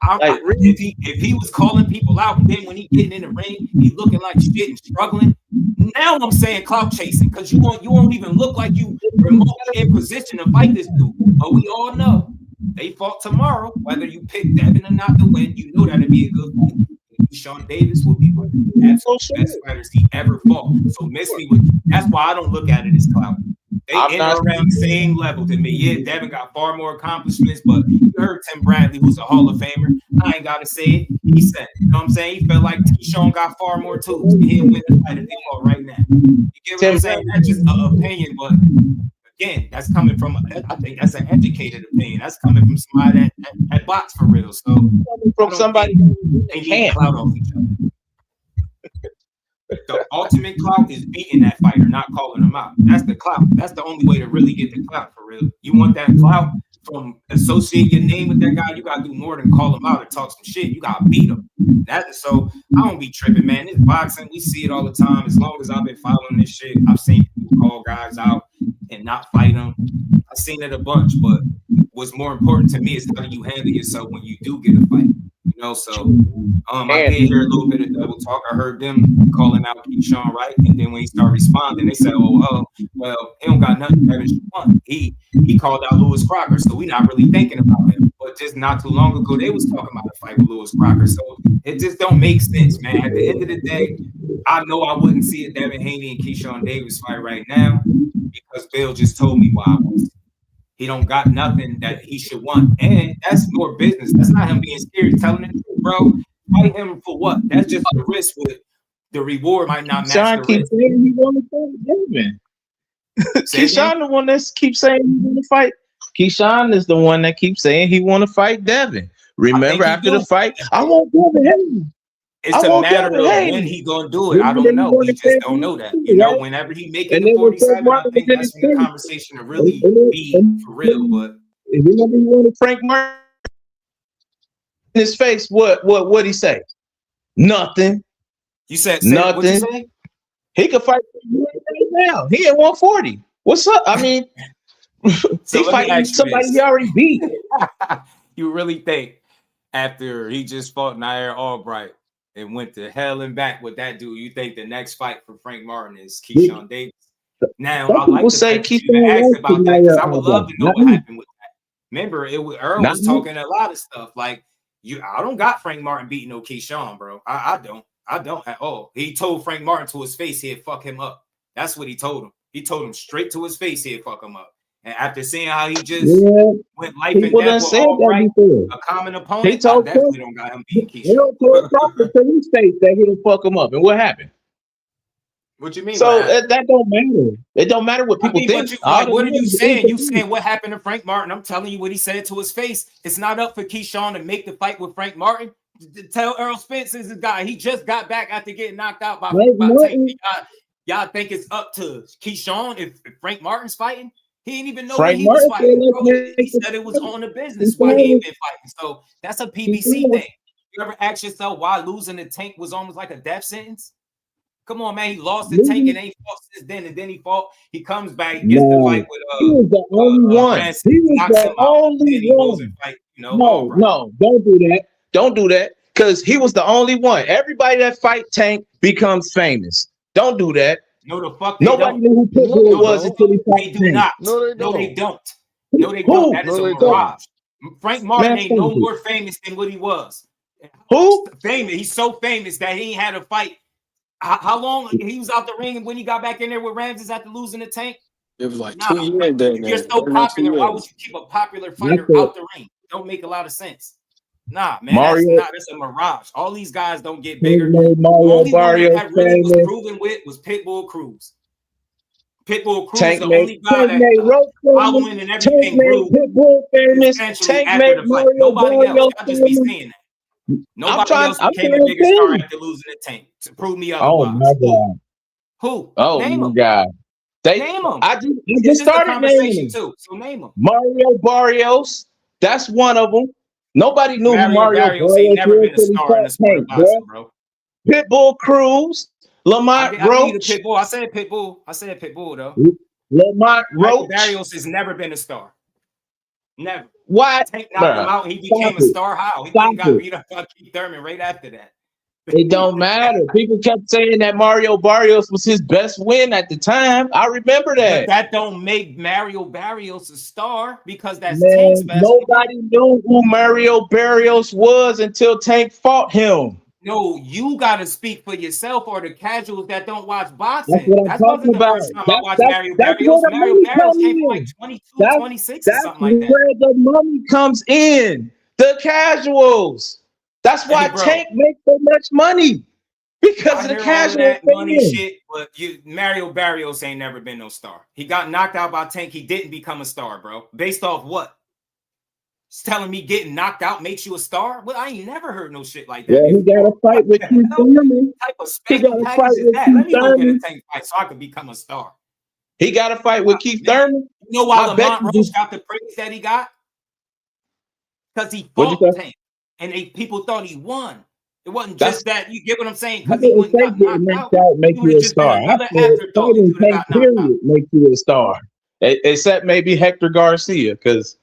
Speaker 2: If he was calling people out, and then when he getting in the ring, he looking like shit and struggling. Now I'm saying clout chasing because you won't even look like you remotely in position to fight this dude. But we all know they fought tomorrow. Whether you pick Devin or not to win, you know that'd be a good fight. Sean Davis will be one of the absolute best fighters he ever fought. So miss me with that's why I don't look at it as clout. They end around the same level to me. Yeah, Devin got far more accomplishments, but you heard Tim Bradley, who's a Hall of Famer. I ain't gotta say it. He said, you know what I'm saying? He felt like Keshawn got far more tools. He'll win the fight if they fought right now. You get what I'm saying? That's just an opinion, but again, that's coming from I think that's an educated opinion. That's coming from somebody that box for real. So
Speaker 8: from somebody
Speaker 2: they can't clout off each other. The ultimate clout is beating that fighter, not calling him out. That's the clout. That's the only way to really get the clout for real. You want that clout from associate your name with that guy, you gotta do more than call him out and talk some shit. You gotta beat him. So I don't be tripping, man. It's boxing. We see it all the time. As long as I've been following this shit, I've seen people call guys out and not fight them. I've seen it a bunch, but what's more important to me is how do you handle yourself when you do get a fight. You know, so I did hear a little bit of double talk. I heard them calling out Keshawn, right? And then when he started responding, they said, well, he don't got nothing better than Shakur. He called out Lewis Crocker, so we're not really thinking about him. But just not too long ago, they was talking about a fight with Lewis Crocker. So it just don't make sense, man. At the end of the day, I know I wouldn't see a Devin Haney and Keshawn Davis fight right now because Bill just told me why I was. He don't got nothing that he should want. And that's more business. That's not him being scared, telling the truth, bro. Fight him for what? That's just the risk with the reward might not match
Speaker 8: John
Speaker 2: the
Speaker 8: keeps
Speaker 2: risk.
Speaker 8: saying he want to fight Devin. Keshawn the one that keeps saying he want to fight. Keshawn is the one that keeps saying he want to fight Devin. Remember after the fight, I want Devin Haney.
Speaker 2: It's a matter of when he gonna do it. I don't know. We just don't know that. You know, whenever he make it to 47, I think that's when the conversation to really be for real. But
Speaker 8: remember you wanted Frank Martin in his face. What he say? Nothing.
Speaker 2: You said
Speaker 8: nothing.
Speaker 2: What'd you say?
Speaker 8: He could fight right now. He at 140. What's up? I mean,
Speaker 2: so
Speaker 8: he fighting somebody he already beat.
Speaker 2: You really think after he just fought Nair Albright and went to hell and back with that dude, you think the next fight for Frank Martin is Keshawn Davis? Now, I like to say Keshawn asked about that because I would love to know what happened with that. Remember, Earl was talking a lot of stuff like, I don't got Frank Martin beating no Keshawn, bro. I don't at all. He told Frank Martin to his face he'd fuck him up. That's what he told him. He told him straight to his face he'd fuck him up. And after seeing how he just went life and death with Albright, a common opponent, I definitely don't got him beating Keshawn.
Speaker 8: He told the police state that he'll fuck him up. And what happened?
Speaker 2: What you mean?
Speaker 8: So that don't matter. It don't matter what people think.
Speaker 2: What are you saying? You saying what happened to Frank Martin? I'm telling you what he said to his face. It's not up for Keshawn to make the fight with Frank Martin. Tell Errol Spence is the guy. He just got back after getting knocked out by Tank. Y'all think it's up to Keshawn if Frank Martin's fighting? He didn't even know what he was fighting. He said it was on the business why he ain't been fighting. So that's a PBC thing. You ever ask yourself why losing the Tank was almost like a death sentence? Come on, man. He lost the Tank and ain't fought since then. And then he fought. He comes back, gets the fight with
Speaker 8: he was the only one. He was the only one.
Speaker 2: Fight,
Speaker 8: no, don't do that. Don't do that. Because he was the only one. Everybody that fight Tank becomes famous. Don't do that.
Speaker 2: No, the fuck
Speaker 8: nobody knew who Pitbull was until he fought
Speaker 2: Tank. They do not. No, they don't. No, they don't. That is a mirage. Frank Martin ain't no more famous than what he was.
Speaker 8: Who?
Speaker 2: Famous. He's so famous that he ain't had a fight. How long he was out the ring and when he got back in there with Ramses after losing the Tank?
Speaker 9: It was like 2 years.
Speaker 2: If you're so popular, why would you keep a popular fighter out the ring? Don't make a lot of sense. Nah, man, that's a mirage. All these guys don't get bigger. The only one that really was proven with was Pitbull Cruz. Pitbull Cruz is the only guy that following and everything grew.
Speaker 8: Pitbull famous.
Speaker 2: Tank after the fight. Nobody else. Y'all just be saying that. Nobody else became a bigger star after losing the Tank. To prove me otherwise.
Speaker 8: Oh my God.
Speaker 2: Who?
Speaker 8: Oh
Speaker 2: name
Speaker 8: my God.
Speaker 2: Name them.
Speaker 8: I just started naming
Speaker 2: too. So name them.
Speaker 8: Mario Barrios. That's one of them. Nobody knew who Mario Barrios
Speaker 2: ain't never been a star in the sport of boxing, bro.
Speaker 8: Pitbull Cruz, Lamont Roach.
Speaker 2: I said Pitbull though.
Speaker 8: Lamont Roach.
Speaker 2: Barrios has never been a star. Never.
Speaker 8: Why?
Speaker 2: Tank knocked him out and he became a star. How? He got beat up by Keith Thurman right after that.
Speaker 8: It don't matter. People kept saying that Mario Barrios was his best win at the time. I remember that.
Speaker 2: But that don't make Mario Barrios a star because that's Tank's best.
Speaker 8: Nobody knew who Mario Barrios was until Tank fought him.
Speaker 2: No, you got to speak for yourself or the casuals that don't watch boxing.
Speaker 8: That's what I'm talking about.
Speaker 2: First time I watched Mario Barrios. Mario Barrios came from like 22, 26 or something like that. That's where
Speaker 8: the money comes in. The casuals. That's why Tank makes so much money. Because of the casual
Speaker 2: money shit, but Mario Barrios ain't never been no star. He got knocked out by Tank. He didn't become a star, bro. Based off what? He's telling me getting knocked out makes you a star? Well, I ain't never heard no shit like that.
Speaker 8: Yeah, he got a fight with Keith Thurman.
Speaker 2: He got a fight with Keith Thurman. Let me go get a Tank fight so I can become a star.
Speaker 8: He got a fight with Keith Thurman.
Speaker 2: You know why Lamont Roach got the praise that he got? Because he fought Tank. And people thought he won. It wasn't just that. You get what I'm saying? Because he went knocked out.
Speaker 8: Make you a star. I said fighting Tank period make you a star. Except maybe Hector Garcia, because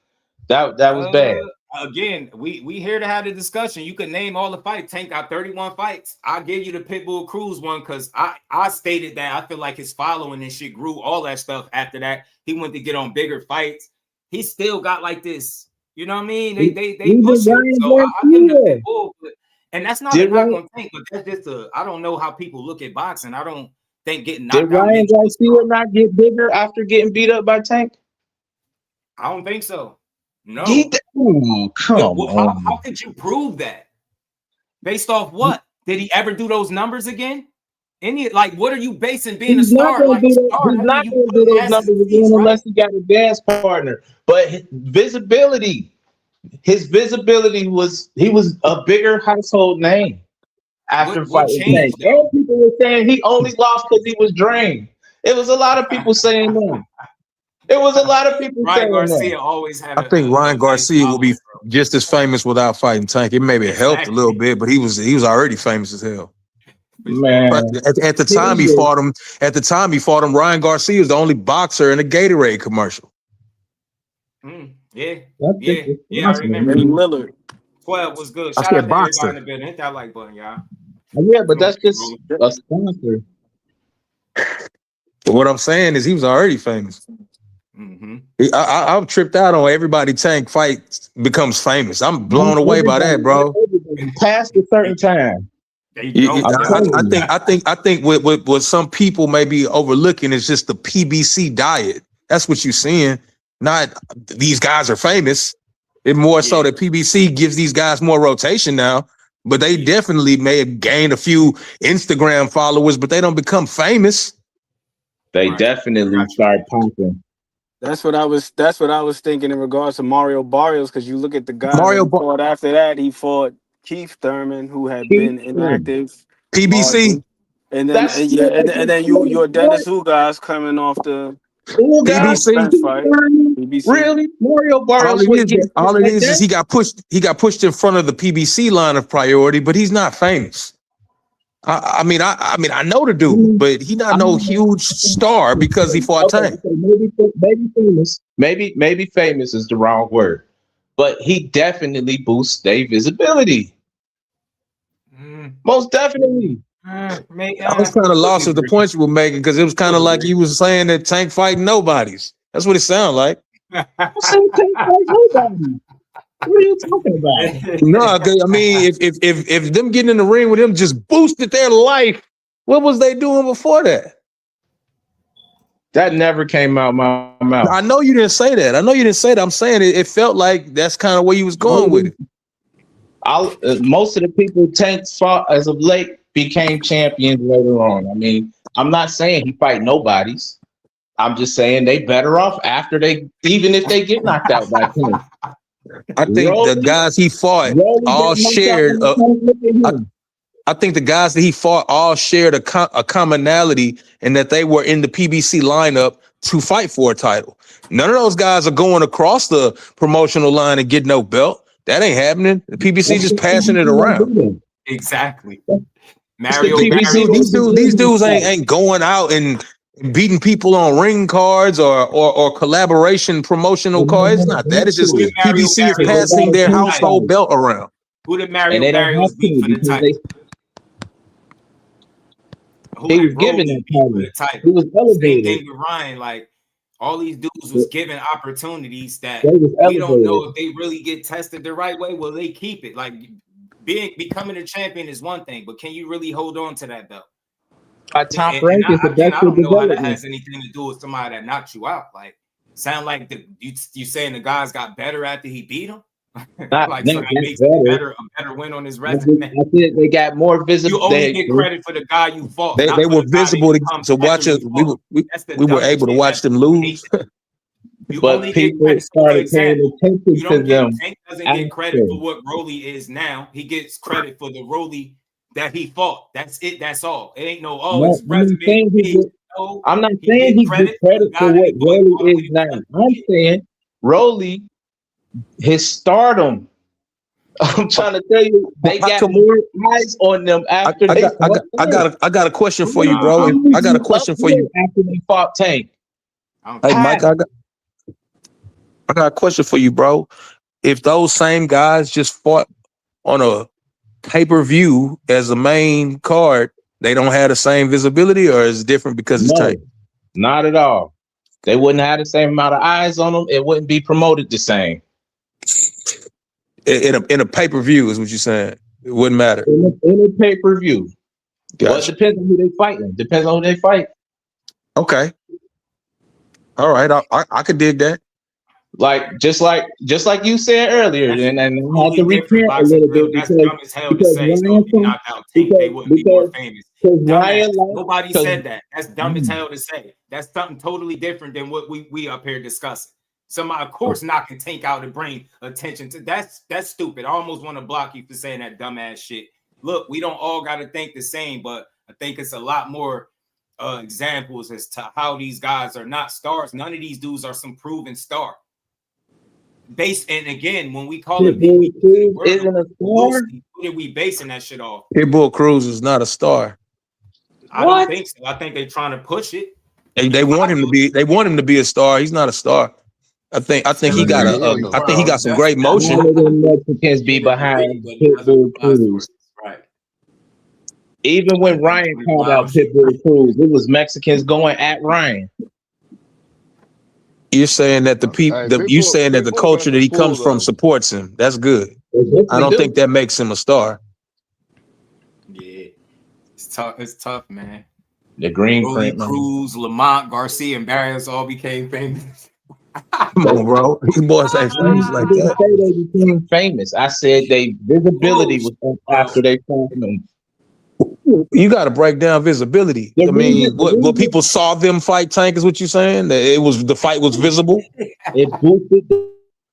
Speaker 8: that was bad.
Speaker 2: Again, we here to have the discussion. You can name all the fights. Tank got 31 fights. I'll give you the Pitbull Cruz one because I stated that I feel like his following and shit grew, all that stuff after that. He went to get on bigger fights. He still got like this. You know what I mean? They push him. So I give him the Pitbull. And that's not a knock on Tank, but that's just I don't know how people look at boxing. I don't think getting knocked out.
Speaker 8: Did Ryan Garcia not get bigger after getting beat up by Tank?
Speaker 2: I don't think so. No.
Speaker 8: Come on.
Speaker 2: How could you prove that? Based off what? Did he ever do those numbers again? What are you basing being a star?
Speaker 8: He's not going to do those numbers again unless he got a dance partner. But his visibility was he was a bigger household name. after
Speaker 2: What
Speaker 8: fighting Tank.
Speaker 2: changed though?
Speaker 8: And people were saying he only lost because he was drained. It was a lot of people saying that. It was a lot of people
Speaker 2: Ryan
Speaker 8: saying
Speaker 2: Garcia
Speaker 8: that.
Speaker 2: always had
Speaker 9: I think Ryan Garcia will be
Speaker 2: following,
Speaker 9: just as famous without fighting Tank. It maybe helped a little bit, but he was already famous as hell.
Speaker 8: Man,
Speaker 9: at the time he fought him. Ryan Garcia was the only boxer in a Gatorade commercial.
Speaker 2: Yeah.
Speaker 8: I
Speaker 2: remember.
Speaker 3: Lillard.
Speaker 2: 12 was good.
Speaker 9: I
Speaker 2: Shout
Speaker 9: said
Speaker 2: out to
Speaker 9: boxer.
Speaker 2: everybody in the building. Hit that like button, y'all.
Speaker 8: Yeah, but that's just a sponsor.
Speaker 9: But what I'm saying is he was already famous. I'm tripped out on everybody Tank fight becomes famous. I'm blown away by that, bro.
Speaker 8: Past a certain time.
Speaker 9: I think what some people may be overlooking is just the PBC diet. That's what you're seeing. Not these guys are famous. It's more so that PBC gives these guys more rotation now. But they definitely may have gained a few Instagram followers, but they don't become famous.
Speaker 8: They definitely start pumping.
Speaker 3: That's what I was thinking in regards to Mario Barrios, because you look at the guys that he fought after that. He fought Keith Thurman, who had been inactive.
Speaker 9: PBC.
Speaker 3: And then your Dennis Hu guys coming off the
Speaker 9: PBC
Speaker 3: fight. PBC.
Speaker 8: Really? Mario Barrios
Speaker 9: all it is he got pushed in front of the PBC line of priority, but he's not famous. I mean, I know the dude, but he not no huge star because he fought Tank.
Speaker 8: Maybe famous. Maybe famous is the wrong word, but he definitely boosts their visibility. Most definitely.
Speaker 9: I was kind of lost at the point you were making because it was kind of like you was saying that Tank fighting nobodies. That's what it sounded like.
Speaker 8: Tank fight nobody. What are you talking about?
Speaker 9: No, I mean, if them getting in the ring with him just boosted their life, what was they doing before that?
Speaker 8: That never came out my mouth.
Speaker 9: I know you didn't say that. I'm saying it felt like that's kind of where you was going with it.
Speaker 8: Most of the people Tank fought as of late became champions later on. I mean, I'm not saying he fight nobodies. I'm just saying they better off after even if they get knocked out by Tank.
Speaker 9: I think the guys he fought all shared. I think the guys that he fought all shared a commonality in that they were in the PBC lineup to fight for a title. None of those guys are going across the promotional line and getting no belt. That ain't happening. The PBC just passing it around.
Speaker 2: Exactly.
Speaker 9: These dudes ain't going out and beating people on ring cards or collaboration promotional cards. It's not that. It's just PBC is passing their household belt around.
Speaker 2: Who did Mario Barrios beat for the title?
Speaker 8: He was given that title. He was elevated.
Speaker 2: Same thing with Ryan. Like all these dudes was given opportunities that we don't know if they really get tested the right way. Will they keep it? Like becoming a champion is one thing, but can you really hold on to that belt?
Speaker 8: Top rank is the best.
Speaker 2: I don't know how that has anything to do with somebody that knocked you out. Like, sound like you saying the guys got better after he beat him? Like, so that makes a better win on his resume.
Speaker 8: I think they got more visible.
Speaker 2: You only get credit for the guy you fought.
Speaker 9: They were visible to watch us. We were able to watch them lose.
Speaker 2: But people started paying attention to them. Tank doesn't get credit for what Roelly is now. He gets credit for the Roelly that he fought. That's it. That's all. It ain't it's resume.
Speaker 8: I'm not saying he gets credit for what Roelly is now. I'm saying Roelly, his stardom. I'm trying to tell you, they got more eyes on them after
Speaker 9: I got a question for you, bro. I got a question for you.
Speaker 8: After they fought Tank.
Speaker 9: Hey, Mike, I got a question for you, bro. If those same guys just fought on a pay-per-view as a main card, they don't have the same visibility, or is it different because it's Tank?
Speaker 8: Not at all. They wouldn't have the same amount of eyes on them. It wouldn't be promoted the same.
Speaker 9: In a pay-per-view is what you're saying. It wouldn't matter.
Speaker 8: In a pay-per-view. Gotcha. Well, it depends on who they fighting. Depends on who they fight.
Speaker 9: Okay. All right. I could dig that.
Speaker 8: Like just like you said earlier, and I have to repeat a little bit because
Speaker 2: nobody said that. That's dumb as hell to say. That's something totally different than what we up here discussing. Somebody, of course, not can take out and bring attention to that's stupid. I almost want to block you for saying that dumbass shit. look, we don't all got to think the same, but I think it's a lot more examples as to how these guys are not stars. None of these dudes are some proven star. And again, when we call it
Speaker 8: isn't a star,
Speaker 2: who did we basing that shit off?
Speaker 9: Pitbull Cruz is not a star.
Speaker 2: I don't think so. I think they're trying to push it.
Speaker 9: They want him to be. They want him to be a star. He's not a star. I think he got I think he got some great motion.
Speaker 8: None of them Mexicans be behind Pitbull Cruz.
Speaker 2: Right.
Speaker 8: Even when Ryan called out Pitbull Cruz, it was Mexicans going at Ryan.
Speaker 9: You're saying that the people, you saying that the culture that he comes from supports him. That's good. I don't think that makes him a star.
Speaker 2: Yeah, it's tough. It's tough, man.
Speaker 8: The green
Speaker 2: Roelly,
Speaker 8: print,
Speaker 2: Cruz, Lamont, Garcia, and Barrios all became famous.
Speaker 9: Come on, bro. These boys ain't famous like that.
Speaker 8: I didn't say they became famous. I said they visibility was after they found them.
Speaker 9: You got to break down visibility. I mean, what people saw them fight Tank is what you're saying? That it was the fight was visible.
Speaker 8: It boosted.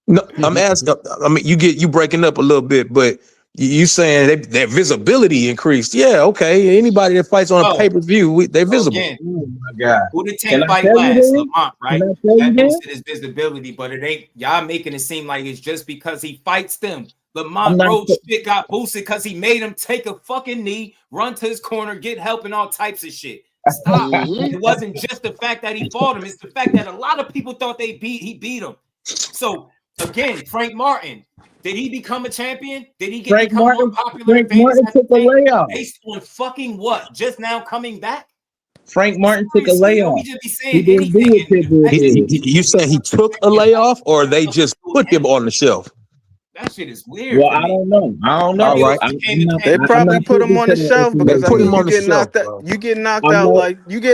Speaker 9: No, I'm asking. I mean, you breaking up a little bit, but you saying their visibility increased. Yeah, okay. Anybody that fights on a pay-per-view, they're visible.
Speaker 2: Again,
Speaker 8: oh my God.
Speaker 2: Who did Tank fight last? Lamont, right? That boosted his visibility, but it ain't y'all making it seem like it's just because he fights them. Lamont Roach shit got boosted because he made him take a fucking knee, run to his corner, get help, and all types of shit. Stop. It wasn't just the fact that he fought him; it's the fact that a lot of people thought he beat him. So again, Frank Martin. Did he become a champion? Did he become more popular?
Speaker 8: Frank Martin took a layoff.
Speaker 2: Based on fucking what? Just now coming back?
Speaker 8: Frank Martin took a layoff.
Speaker 2: We just be saying anything.
Speaker 9: You saying he took a layoff, or they just put him on the shelf?
Speaker 2: That shit is weird.
Speaker 8: Well, I don't know. All right.
Speaker 10: They probably put him on the shelf because I mean, you get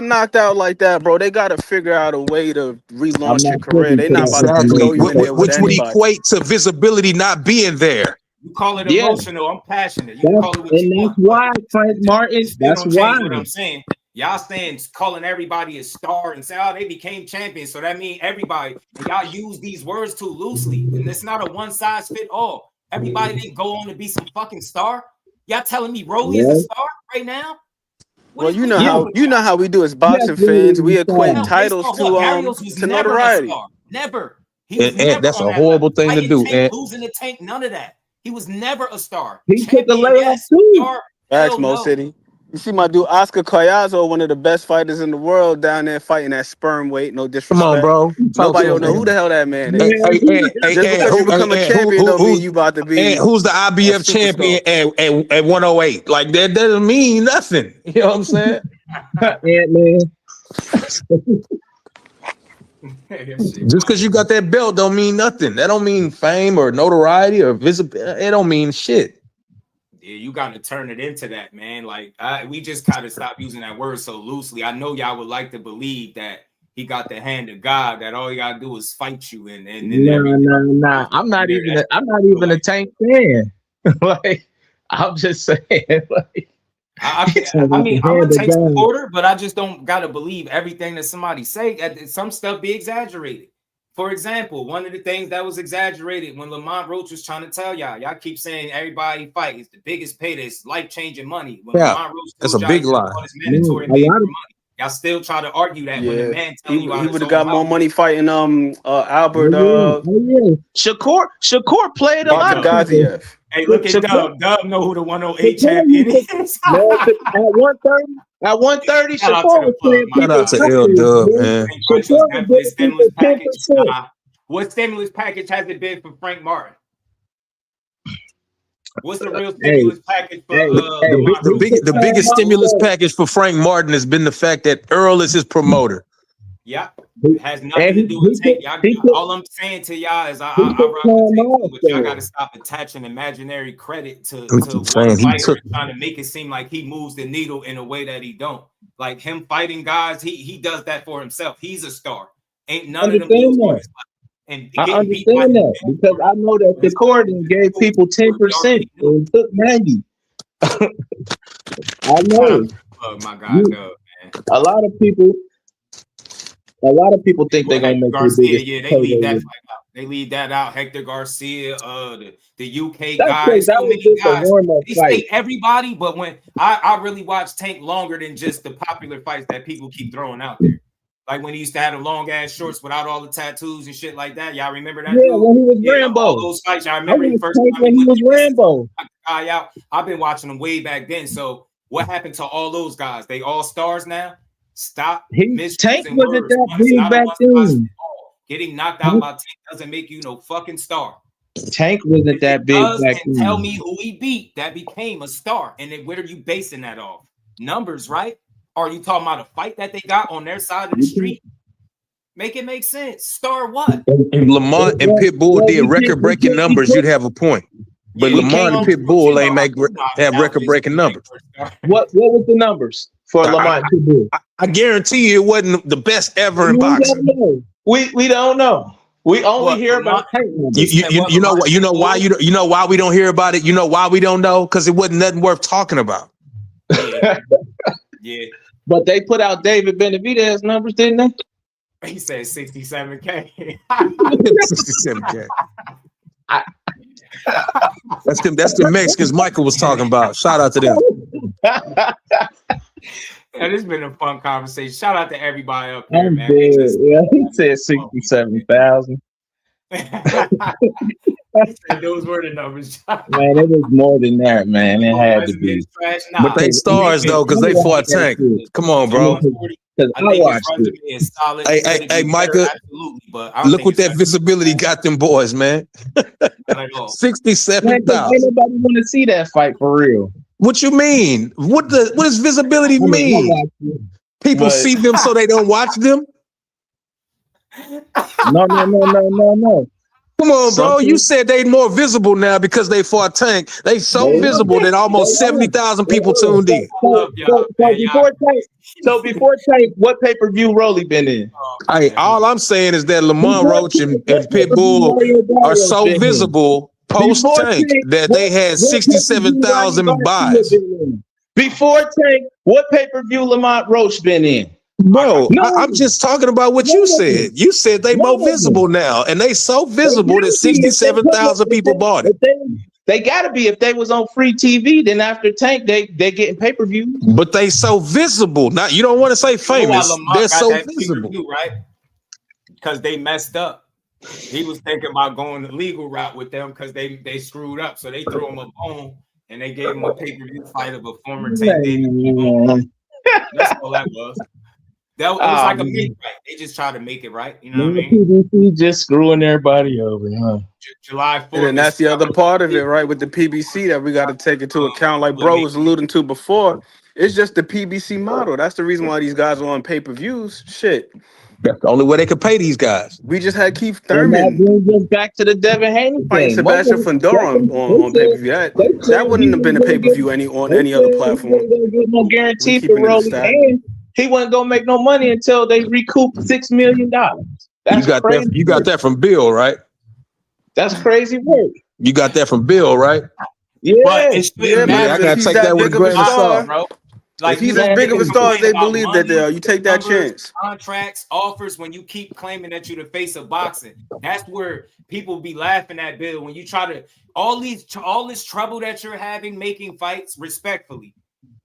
Speaker 10: knocked out like that, bro. They got to figure out a way to relaunch your career. They not about to throw you in there with
Speaker 9: which would equate to visibility not being there.
Speaker 2: You call it emotional. I'm passionate. You call it what you want.
Speaker 8: That's why Frank Martin. That's why.
Speaker 2: What I'm saying. Y'all saying calling everybody a star and say, oh, they became champions. So that means everybody, y'all use these words too loosely. And it's not a one size fit all. Everybody didn't go on to be some fucking star. Y'all telling me Roelly is a star right now?
Speaker 10: Well, you know how we do as boxing fans. We equate titles to notoriety.
Speaker 2: Never.
Speaker 9: And that's a horrible thing to do.
Speaker 2: And losing the Tank, none of that. He was never a star.
Speaker 8: He took the layoff too.
Speaker 10: Facts, Mo City. You see my dude Oscar Collazo, one of the best fighters in the world, down there fighting at sperm weight. No disrespect.
Speaker 9: Come on, bro.
Speaker 10: Nobody don't know who the hell that man is. Just because you become a champion don't mean you about to be.
Speaker 9: Who's the IBF champion at 108? Like that doesn't mean nothing. You know what I'm saying?
Speaker 8: Yeah, man.
Speaker 9: Just because you got that belt don't mean nothing. That don't mean fame or notoriety or visibility. It don't mean shit.
Speaker 2: Yeah, you got to turn it into that, man. Like we just got to stop using that word so loosely. I know y'all would like to believe that he got the hand of God, that all you gotta do is fight you and
Speaker 8: no. I'm not even a Tank fan. Like I'm just saying. Like
Speaker 2: I mean, I'm a Tank supporter, but I just don't gotta believe everything that somebody say. Some stuff be exaggerated. For example, one of the things that was exaggerated when Lamont Roach was trying to tell y'all keep saying everybody fight is the biggest pay, this life-changing money. When Lamont Roach
Speaker 9: that's a big lie.
Speaker 2: Y'all still try to argue that when the man telling you
Speaker 10: he would have got more money fighting Albert
Speaker 8: Shakur played a lot.
Speaker 10: Garcia.
Speaker 2: Hey, look at Dub. Dub know who the 108 champion is.
Speaker 8: At 130,
Speaker 9: shout out to L Dub, man.
Speaker 2: What stimulus package has it been for Frank Martin? What's the real stimulus package for
Speaker 9: the biggest stimulus package for Frank Martin has been the fact that Earl is his promoter.
Speaker 2: Yeah, it has nothing to do with Tank. All I'm saying to y'all is I rock the Tank, but y'all got to stop attaching imaginary credit to one fighter trying to make it seem like he moves the needle in a way that he don't. Like him fighting guys, he does that for himself. He's a star. Ain't none of them dudes for his life. And
Speaker 8: I understand that because I know that the court gave people 10% and took 90. I know.
Speaker 2: Oh my God, no, man.
Speaker 8: A lot of people think they're gonna make
Speaker 2: Garcia. Yeah, they leave that fight out. They leave that out. Hector Garcia, the UK
Speaker 8: That's
Speaker 2: guys, so many guys. They
Speaker 8: fight.
Speaker 2: say everybody, but when I really watched Tank longer than just the popular fights that people keep throwing out there. Like when he used to have the long ass shorts without all the tattoos and shit like that. Y'all remember that?
Speaker 8: Yeah,
Speaker 2: dude?
Speaker 8: when he was
Speaker 2: Yeah,
Speaker 8: Rambo.
Speaker 2: all those fights. I remember the first time
Speaker 8: when he was Rambo.
Speaker 2: Out. I've been watching them way back then. So what happened to all those guys? They all stars now. Stop.
Speaker 8: Tank wasn't that big back then.
Speaker 2: Getting knocked out by Tank doesn't make you no fucking star.
Speaker 8: Tank wasn't that big back then.
Speaker 2: Tell me who he beat that became a star, and then what are you basing that off? Numbers, right? Or are you talking about a fight that they got on their side of the street? Make it make sense. Star what?
Speaker 9: If Lamont and Pitbull did record-breaking numbers, you'd have a point. But Lamont and Pitbull ain't have record-breating numbers.
Speaker 8: What was the numbers for Lamont and Pitbull?
Speaker 9: I guarantee you it wasn't the best ever in boxing.
Speaker 8: We don't know. We only hear about Tank numbers.
Speaker 9: You know why we don't hear about it? You know why we don't know? Because it wasn't nothing worth talking about.
Speaker 2: Yeah.
Speaker 8: But they put out David Benavidez numbers, didn't they?
Speaker 2: He said 67K.
Speaker 9: 67K. That's the Mexicans Michael was talking about. Shout out to them.
Speaker 2: This has been a fun conversation. Shout out to everybody up there, man.
Speaker 8: Yeah, he said 67,000.
Speaker 2: Those were the numbers.
Speaker 8: Man, it was more than that, man. It had to be.
Speaker 9: But they stars though, because they fought Tank. Come on, bro.
Speaker 8: I watched it.
Speaker 9: Hey, Micah, look what that visibility got them boys, man. 67,000.
Speaker 8: Ain't nobody want to see that fight for real.
Speaker 9: What you mean? What does visibility mean? People see them so they don't watch them?
Speaker 8: No.
Speaker 9: Come on, bro. You said they more visible now because they fought Tank. They so visible that almost 70,000 people tuned in.
Speaker 8: So before Tank, what pay-per-view Roelly been in?
Speaker 9: Hey, all I'm saying is that Lamont Roach and Pitbull are so visible post-Tank that they had 67,000 buys.
Speaker 8: Before Tank, what pay-per-view Lamont Roach been in?
Speaker 9: Bro, I'm just talking about what you said. You said they more visible now, and they so visible that 67,000 people bought it.
Speaker 8: They gotta be. If they was on free TV, then after Tank, they getting pay-per-view.
Speaker 9: But they so visible. Now you don't want to say famous. They're so visible,
Speaker 2: right? Because they messed up. He was thinking about going the legal route with them because they screwed up. So they threw him a bone and they gave him a pay-per-view fight of a former Tank. That's all that was. That was like a big fight. They just tried to make it right. You know what I mean?
Speaker 8: PBC just screwing everybody over, huh?
Speaker 2: July 4th.
Speaker 10: And that's the other part of it, right? With the PBC that we got to take into account, like bro was alluding to before. It's just the PBC model. That's the reason why these guys are on pay-per-views. Shit.
Speaker 9: That's the only way they could pay these guys.
Speaker 10: We just had Keith Thurman.
Speaker 8: That brings us back to the Devin Haney
Speaker 10: fighting Sebastian Fundora on pay-per-view. That wouldn't have been a pay-per-view on any other platform.
Speaker 8: No guarantee for Roelly, and he wasn't gonna make no money until they recoup $6 million.
Speaker 9: You got that from Bill, right?
Speaker 8: That's crazy work.
Speaker 9: You got that from Bill, right?
Speaker 8: Yeah,
Speaker 2: but
Speaker 9: I gotta take that with a grain of salt,
Speaker 2: bro.
Speaker 10: Like if he's as big of a star as they believe that they are, you take that chance.
Speaker 2: Contracts, offers, when you keep claiming that you're the face of boxing, that's where people be laughing at Bill. When you try to all this trouble that you're having making fights, respectfully,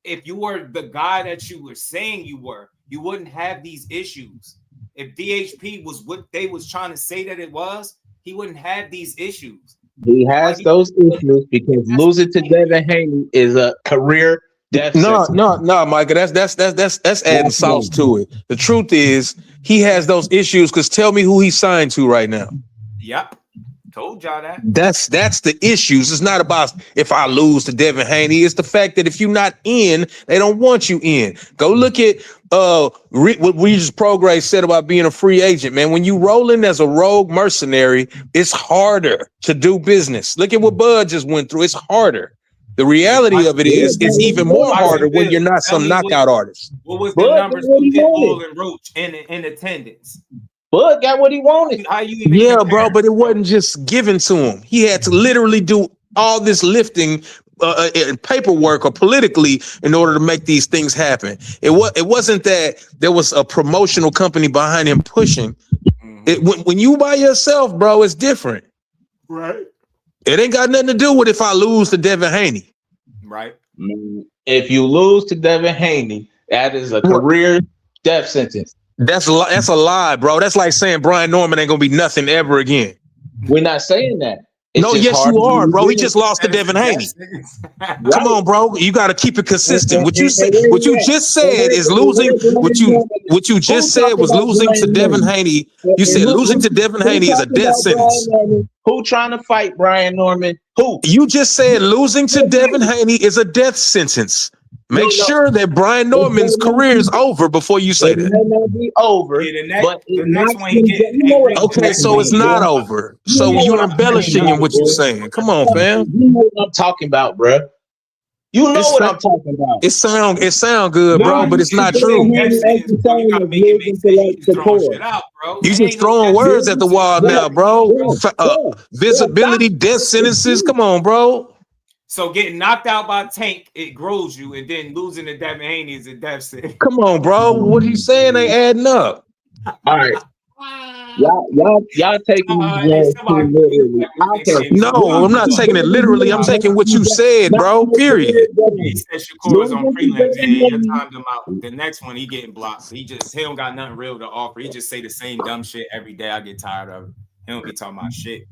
Speaker 2: if you were the guy that you were saying you were, you wouldn't have these issues. If DHP was what they was trying to say that it was, he wouldn't have these issues.
Speaker 8: He has those issues because losing to Devin Haney is a career death sentence.
Speaker 9: No, Micah. That's adding sauce to it. The truth is he has those issues because tell me who he's signed to right now.
Speaker 2: Yep. Told y'all that.
Speaker 9: That's the issues. It's not about if I lose to Devin Haney. It's the fact that if you're not in, they don't want you in. Go look at what Regis Prograis said about being a free agent, man. When you roll in as a rogue mercenary, it's harder to do business. Look at what Bud just went through. It's harder. The reality of it is it's even more harder when you're not some knockout artist.
Speaker 2: What was the numbers for Pitbull and Roach in attendance?
Speaker 8: Bud got what he wanted.
Speaker 9: Yeah, bro, but it wasn't just given to him. He had to literally do all this lifting and paperwork or politically in order to make these things happen. It wasn't that there was a promotional company behind him pushing. When you by yourself, bro, it's different.
Speaker 2: Right.
Speaker 9: It ain't got nothing to do with if I lose to Devin Haney.
Speaker 2: Right.
Speaker 8: If you lose to Devin Haney, that is a career death sentence.
Speaker 9: That's a lie, bro. That's like saying Brian Norman ain't gonna be nothing ever again.
Speaker 8: We're not saying that.
Speaker 9: No, yes, you are, bro. He just lost to Devin Haney. Come on, bro. You got to keep it consistent. What you said, what you just said is losing. What you just said was losing to Devin Haney. You said losing to Devin Haney is a death sentence.
Speaker 8: Who trying to fight Brian Norman? Who?
Speaker 9: You just said losing to Devin Haney is a death sentence. Make sure that Brian Norman's career is over before you say that.
Speaker 8: It may not be over, but
Speaker 2: the next one he get.
Speaker 9: Okay, so it's not over. So you're embellishing in what you're saying. Come on, fam.
Speaker 8: You know what I'm talking about, bro. You know what I'm talking about.
Speaker 9: It sound good, bro, but it's not true. You just throwing words at the wall now, bro. Visibility, death sentences. Come on, bro.
Speaker 2: So getting knocked out by Tank, it grows you, and then losing to Devin Haney is a death sentence.
Speaker 9: Come on, bro. What he's saying ain't adding up.
Speaker 8: All right. Y'all taking these literally.
Speaker 9: No, I'm not taking it literally. I'm taking what you said, bro. Period.
Speaker 2: He said Shakur was on prelims. Yeah, you timed him out. The next one, he getting blocked. He don't got nothing real to offer. He just say the same dumb shit every day. I get tired of it. He don't be talking about shit.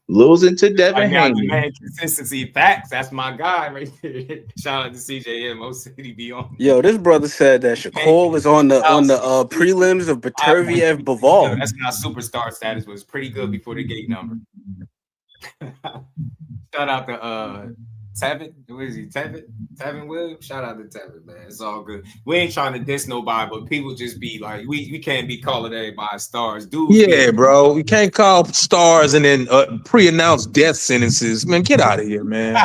Speaker 8: Losing to Devin Haney.
Speaker 2: Man, consistency facts. That's my guy right there. Shout out to CJM. OCD be on.
Speaker 10: Yo, this brother said that Shakur was on the prelims of Baturviev Bivol.
Speaker 2: That's not superstar status. Was pretty good before the gate number. Shout out to Tevin. What is he? Tevin Williams. Shout out to Tevin, man. It's all good. We ain't trying to diss nobody, but people just be like, we can't be calling everybody stars, dude.
Speaker 9: Yeah, bro. We can't call stars and then pre-announce death sentences. Man, get out of here, man.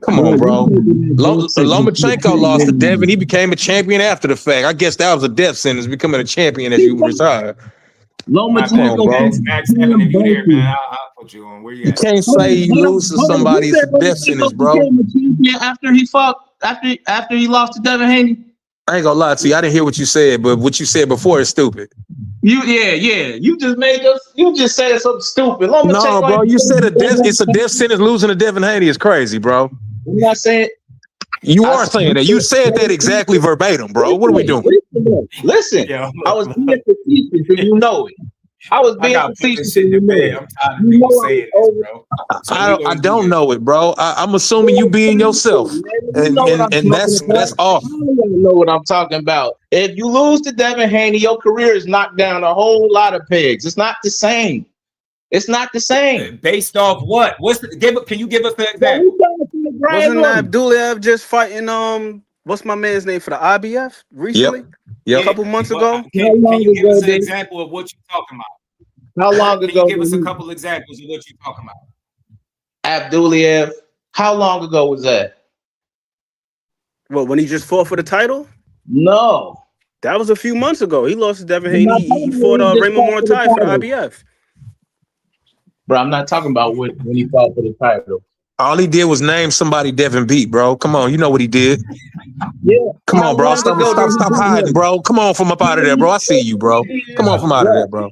Speaker 9: Come on, bro. Lomachenko lost to Devin. He became a champion after the fact. I guess that was a death sentence, becoming a champion as you retire.
Speaker 8: Lomachenko,
Speaker 2: if you there, man, I'll put you on. Where you at?
Speaker 9: You can't say you lose to somebody. It's a death sentence, bro.
Speaker 8: After he fought, after he lost to Devin Haney.
Speaker 9: I ain't gonna lie to you. I didn't hear what you said, but what you said before is stupid.
Speaker 8: You just said something stupid.
Speaker 9: No, bro. You said it's a death sentence. Losing to Devin Haney is crazy, bro.
Speaker 8: I'm not saying.
Speaker 9: You are saying that. You said that exactly verbatim, bro. What are we doing?
Speaker 8: Listen, I was being facetious, and you know it. I was being facetious, and you know it.
Speaker 2: I'm tired of people saying this, bro.
Speaker 9: I don't know it, bro. I'm assuming you being yourself, and that's off.
Speaker 8: I don't know what I'm talking about. If you lose to Devin Haney, your career is knocked down a whole lot of pegs. It's not the same. It's not the same.
Speaker 2: Based off what? Can you give us an example?
Speaker 10: Wasn't Abdullah just fighting what's my man's name for the IBF recently?
Speaker 9: Yep.
Speaker 10: A couple months ago.
Speaker 2: Can you give us an example of what you're talking about?
Speaker 8: How long ago?
Speaker 2: Can you give us a couple examples of what you're talking about?
Speaker 8: Abdullah, how long ago was that?
Speaker 10: What, when he just fought for the title?
Speaker 8: No.
Speaker 10: That was a few months ago. He lost to Devin Haney. He fought Raymond Mortai for the IBF.
Speaker 8: Bro, I'm not talking about when he fought for the title.
Speaker 9: All he did was name somebody Devin beat, bro. Come on, you know what he did.
Speaker 8: Yeah.
Speaker 9: Come on, bro. Stop hiding, bro. Come on from up out of there, bro. I see you, bro. Come on from out of there, bro.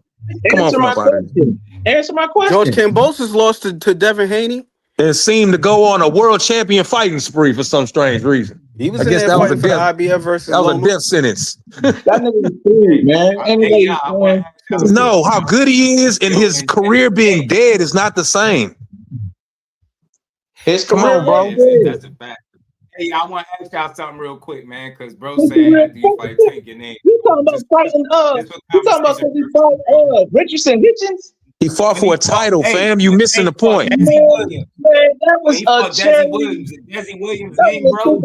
Speaker 9: Come on from up out of there.
Speaker 8: Answer my question.
Speaker 10: George Kambosos lost to Devin Haney.
Speaker 9: And seemed to go on a world champion fighting spree for some strange reason.
Speaker 10: He was in there fighting for the IBF versus
Speaker 9: that was a death sentence.
Speaker 8: That nigga was good, man.
Speaker 9: No, how good he is and his career being dead is not the same.
Speaker 8: Come on, bro.
Speaker 2: That's a fact. Hey, I want to ask y'all something real quick, man, because bro said after you fight Tank, your name.
Speaker 8: You talking about fighting? You talking about because he fought Richardson Hitchens?
Speaker 9: He fought for a title, fam. You missing the point.
Speaker 8: Man, that was a
Speaker 2: Desi Williams. Desi Williams' name, bro.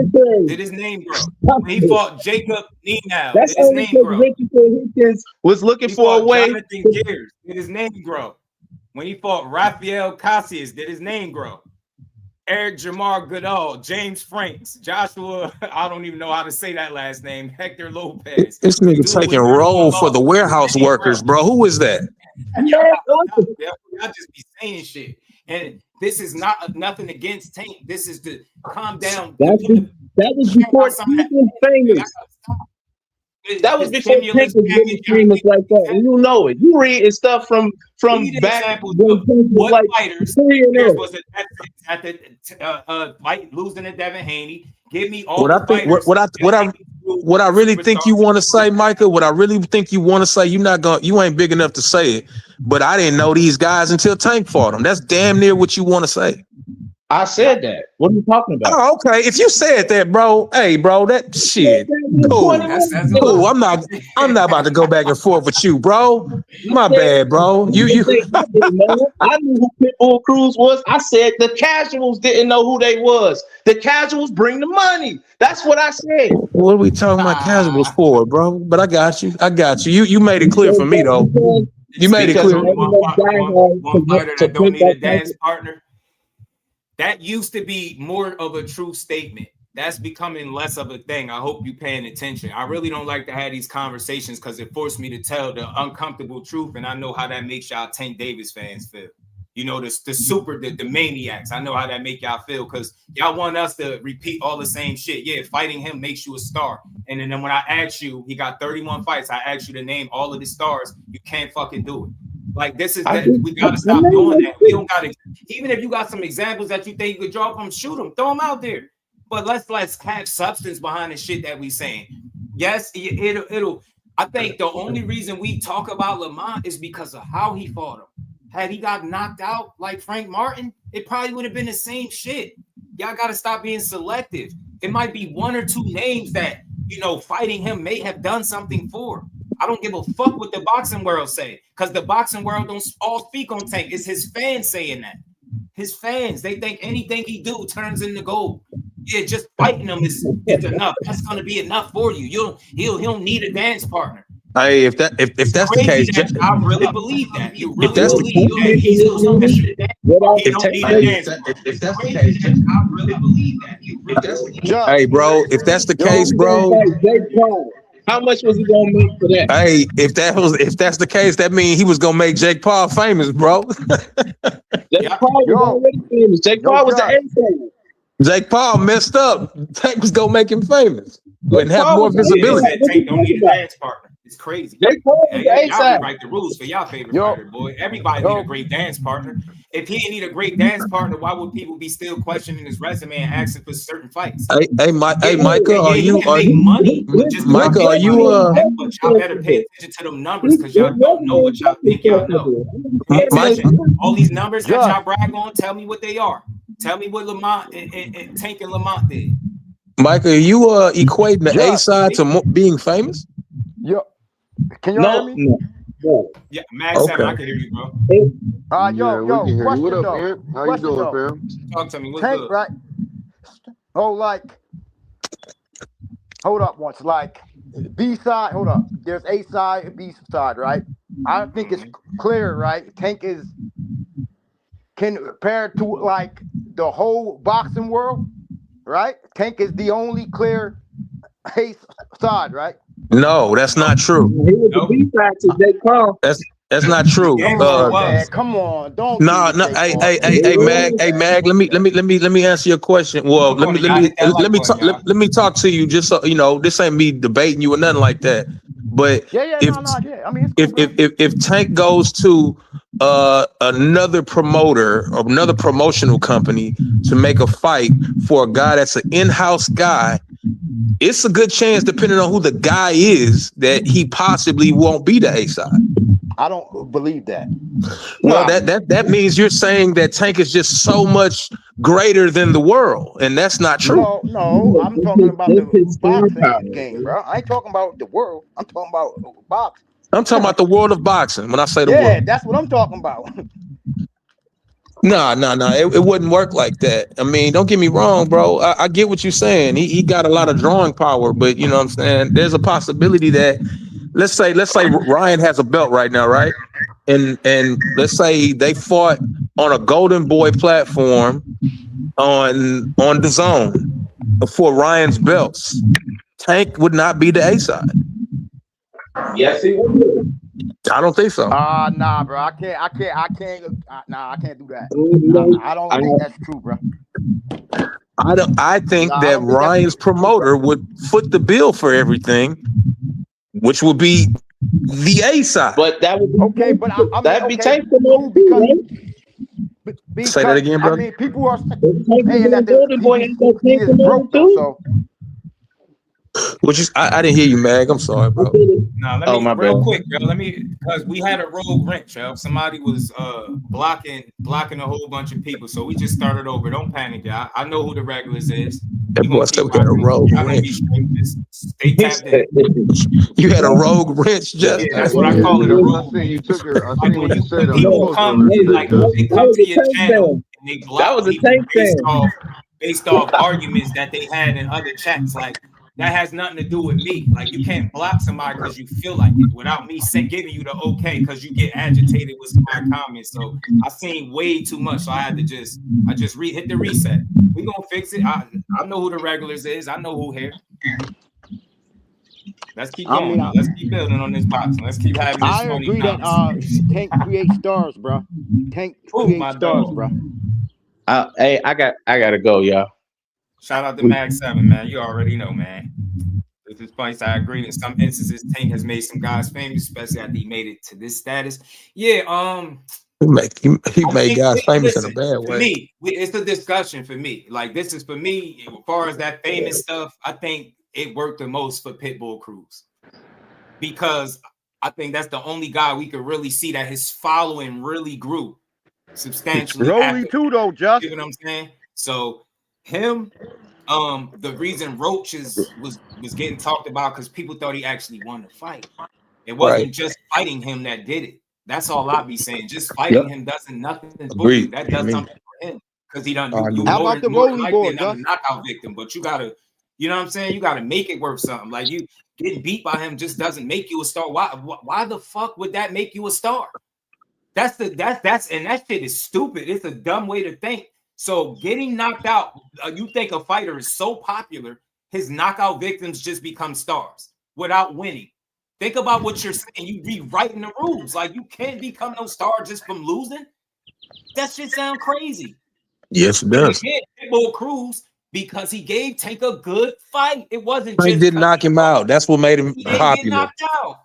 Speaker 2: Did his name, bro? When he fought Jacob Nenow. Did his name, bro?
Speaker 8: Richardson Hitchens was looking for a way.
Speaker 2: Jonathan Gears. Did his name grow? When he fought Rafael Casillas, did his name grow? Eric Jamar Goodall, James Franks, Joshua, I don't even know how to say that last name, Hector Lopez.
Speaker 9: This nigga taking roll for the warehouse workers, bro. Who is that?
Speaker 2: Y'all just be saying shit. And this is nothing against Tank. This is to calm down.
Speaker 8: That was before Stephen famous. That was before Tank was getting famous like that, and you know it. You reading stuff from back when Tank was like
Speaker 2: fighters was at the fight losing to Devin Haney. Give me all the fighters.
Speaker 9: What I really think you want to say, Micah. What I really think you want to say, you ain't big enough to say it. But I didn't know these guys until Tank fought them. That's damn near what you want to say.
Speaker 8: I said that. What are you talking about?
Speaker 9: Oh, okay. If you said that, bro, hey, bro, that shit. Cool. Cool. I'm not about to go back and forth with you, bro. My bad, bro. You.
Speaker 8: I knew who Pitbull Cruz was. I said the casuals didn't know who they was. The casuals bring the money. That's what I said.
Speaker 9: What are we talking about casuals for, bro? But I got you. You made it clear for me though. You made it clear.
Speaker 2: One fighter that don't need a dance partner. That used to be more of a true statement. That's becoming less of a thing. I hope you're paying attention. I really don't like to have these conversations because it forced me to tell the uncomfortable truth, and I know how that makes y'all Tank Davis fans feel. You know, the maniacs. I know how that make y'all feel because y'all want us to repeat all the same shit. Yeah, fighting him makes you a star. And then when I asked you, he got 31 fights. I asked you to name all of the stars. You can't fucking do it. Like we gotta stop doing that. We don't gotta. Even if you got some examples that you think you could draw from, shoot them, throw them out there. But let's have substance behind the shit that we saying. Yes, it'll. I think the only reason we talk about Lamont is because of how he fought him. Had he got knocked out like Frank Martin, it probably would have been the same shit. Y'all gotta stop being selective. It might be one or two names that fighting him may have done something for. I don't give a fuck what the boxing world say, because the boxing world don't all speak on Tank. It's his fans saying that. His fans, they think anything he do turns into gold. Yeah, just fighting him is enough. That's gonna be enough for you. He'll need a dance partner.
Speaker 9: Hey, if that's the case,
Speaker 2: I really believe that. You really believe that he's so special. If that's the case, I really believe that.
Speaker 9: Hey, bro, if that's the case, bro.
Speaker 8: How much was he gonna make for that?
Speaker 9: Hey, if that's the case, that means he was gonna make Jake Paul famous, bro.
Speaker 8: Jake Paul was already famous. Jake Paul was the A-fan.
Speaker 9: Jake Paul messed up. Tank was gonna make him famous and have more visibility.
Speaker 2: Tank don't need a dance partner. It's crazy.
Speaker 8: Jake Paul was the
Speaker 2: y'all write the rules for y'all favorite fighter, boy. Everybody need a great dance partner. If he didn't need a great dance partner, why would people be still questioning his resume and asking for certain fights?
Speaker 9: Hey, Micah, are you
Speaker 2: money?
Speaker 9: Micah, are you
Speaker 2: But y'all better pay attention to them numbers because y'all don't know what y'all think y'all know. All these numbers that y'all brag on, tell me what they are. Tell me what Lamont and Tank and Lamont did.
Speaker 9: Micah, are you equating the A side to being famous?
Speaker 11: Yo, can you hear me?
Speaker 2: No. Yeah, Max, okay. I can hear you, bro.
Speaker 11: Question
Speaker 7: what up,
Speaker 11: though.
Speaker 7: man? How you doing, fam?
Speaker 2: Talk to me. What's
Speaker 11: Tank,
Speaker 2: good?
Speaker 11: right? Hold up once. Like B side, hold up. There's A side and B side, right? I think it's clear, right? Tank can compare to like the whole boxing world, right? Tank is the only clear A side, right?
Speaker 9: No, that's not true.
Speaker 8: He was the B side to Jake Paul.
Speaker 9: That's not true.
Speaker 11: Come on, don't.
Speaker 9: No. Hey, Mag. Let me answer your question. Well, let me talk to you. Just so you know, this ain't me debating you or nothing like that. But if Tank goes to another promoter or another promotional company to make a fight for a guy that's an in-house guy, it's a good chance, depending on who the guy is, that he possibly won't be the A side.
Speaker 11: I don't believe that.
Speaker 9: Well, that means you're saying that Tank is just so much greater than the world, and that's not true.
Speaker 11: No, I'm talking about the boxing game, bro. I ain't talking about the world. I'm talking about boxing.
Speaker 9: I'm talking about the world of boxing. When I say the world,
Speaker 11: yeah, that's what I'm talking about.
Speaker 9: No, it wouldn't work like that. I mean, don't get me wrong, bro. I get what you're saying. He got a lot of drawing power, but you know what I'm saying? There's a possibility that let's say Ryan has a belt right now, right? And let's say they fought on a Golden Boy platform on the zone for Ryan's belts. Tank would not be the A side.
Speaker 8: Yes, he would.
Speaker 9: I don't think so.
Speaker 11: Nah, bro. I can't. I can't do that. I don't think that's true, bro.
Speaker 9: I think that Ryan's promoter would foot the bill for everything, which would be the A side.
Speaker 8: But that would be
Speaker 11: Okay, but I mean,
Speaker 8: that'd be
Speaker 11: okay,
Speaker 8: Tank
Speaker 11: cool, because
Speaker 9: Say that again, brother.
Speaker 11: I mean, people are saying that the PBC is broke though. So
Speaker 9: Which is I didn't hear you, Mag. I'm sorry, bro.
Speaker 2: Now let me real quick, bro. Because we had a rogue wrench, yo. Somebody was blocking a whole bunch of people, so we just started over. Don't panic, y'all. I know who the regulars is.
Speaker 9: That boy said we had a rogue wrench.
Speaker 2: Stay tapped in.
Speaker 9: You had a rogue wrench, just
Speaker 2: yeah, that's what I call it. A rogue.
Speaker 7: I seen you took her. I seen what you said on
Speaker 2: people
Speaker 7: the
Speaker 2: come in, like they come to your channel and they block people based off arguments that they had in other chats. Like that has nothing to do with me. Like you can't block somebody because you feel like it without me giving you the okay because you get agitated with my comments. So I seen way too much, so I had to just hit the reset. We gonna fix it. I know who the regulars is. I know who here. Let's keep going. Let's keep building on this box. Let's keep having this.
Speaker 11: I agree that Tank creates stars, bro. Tank creates stars, bro.
Speaker 8: Hey, I gotta go, y'all.
Speaker 2: Shout out to Mag 7, man. You already know, man. This is funny. I agree. In some instances, Tank has made some guys famous, especially after he made it to this status. Yeah,
Speaker 9: he made guys famous in a bad way.
Speaker 2: For me, it's the discussion for me. Like this is for me, as far as that famous stuff, I think it worked the most for Pitbull Cruz. Because I think that's the only guy we could really see that his following really grew substantially.
Speaker 11: Roelly too, though, Just.
Speaker 2: You know what I'm saying? So him, the reason Roach was getting talked about because people thought he actually won the fight. It wasn't just fighting him that did it. That's all I be saying. Just fighting him doesn't nothing. That does something for him because he done. You
Speaker 11: How about the Roelly boy,
Speaker 2: another knockout victim? But you gotta, you know what I'm saying? You gotta make it worth something. Like you getting beat by him just doesn't make you a star. Why the fuck would that make you a star? That's and that shit is stupid. It's a dumb way to think. So getting knocked out, you think a fighter is so popular, his knockout victims just become stars without winning. Think about what you're saying. You rewriting the rules. Like you can't become no star just from losing. That shit sound crazy.
Speaker 9: Yes, it does.
Speaker 2: Pitbull Cruz, because he gave Tank a good fight. It wasn't
Speaker 9: Tank didn't knock him out. That's what made him popular.
Speaker 2: Get knocked out.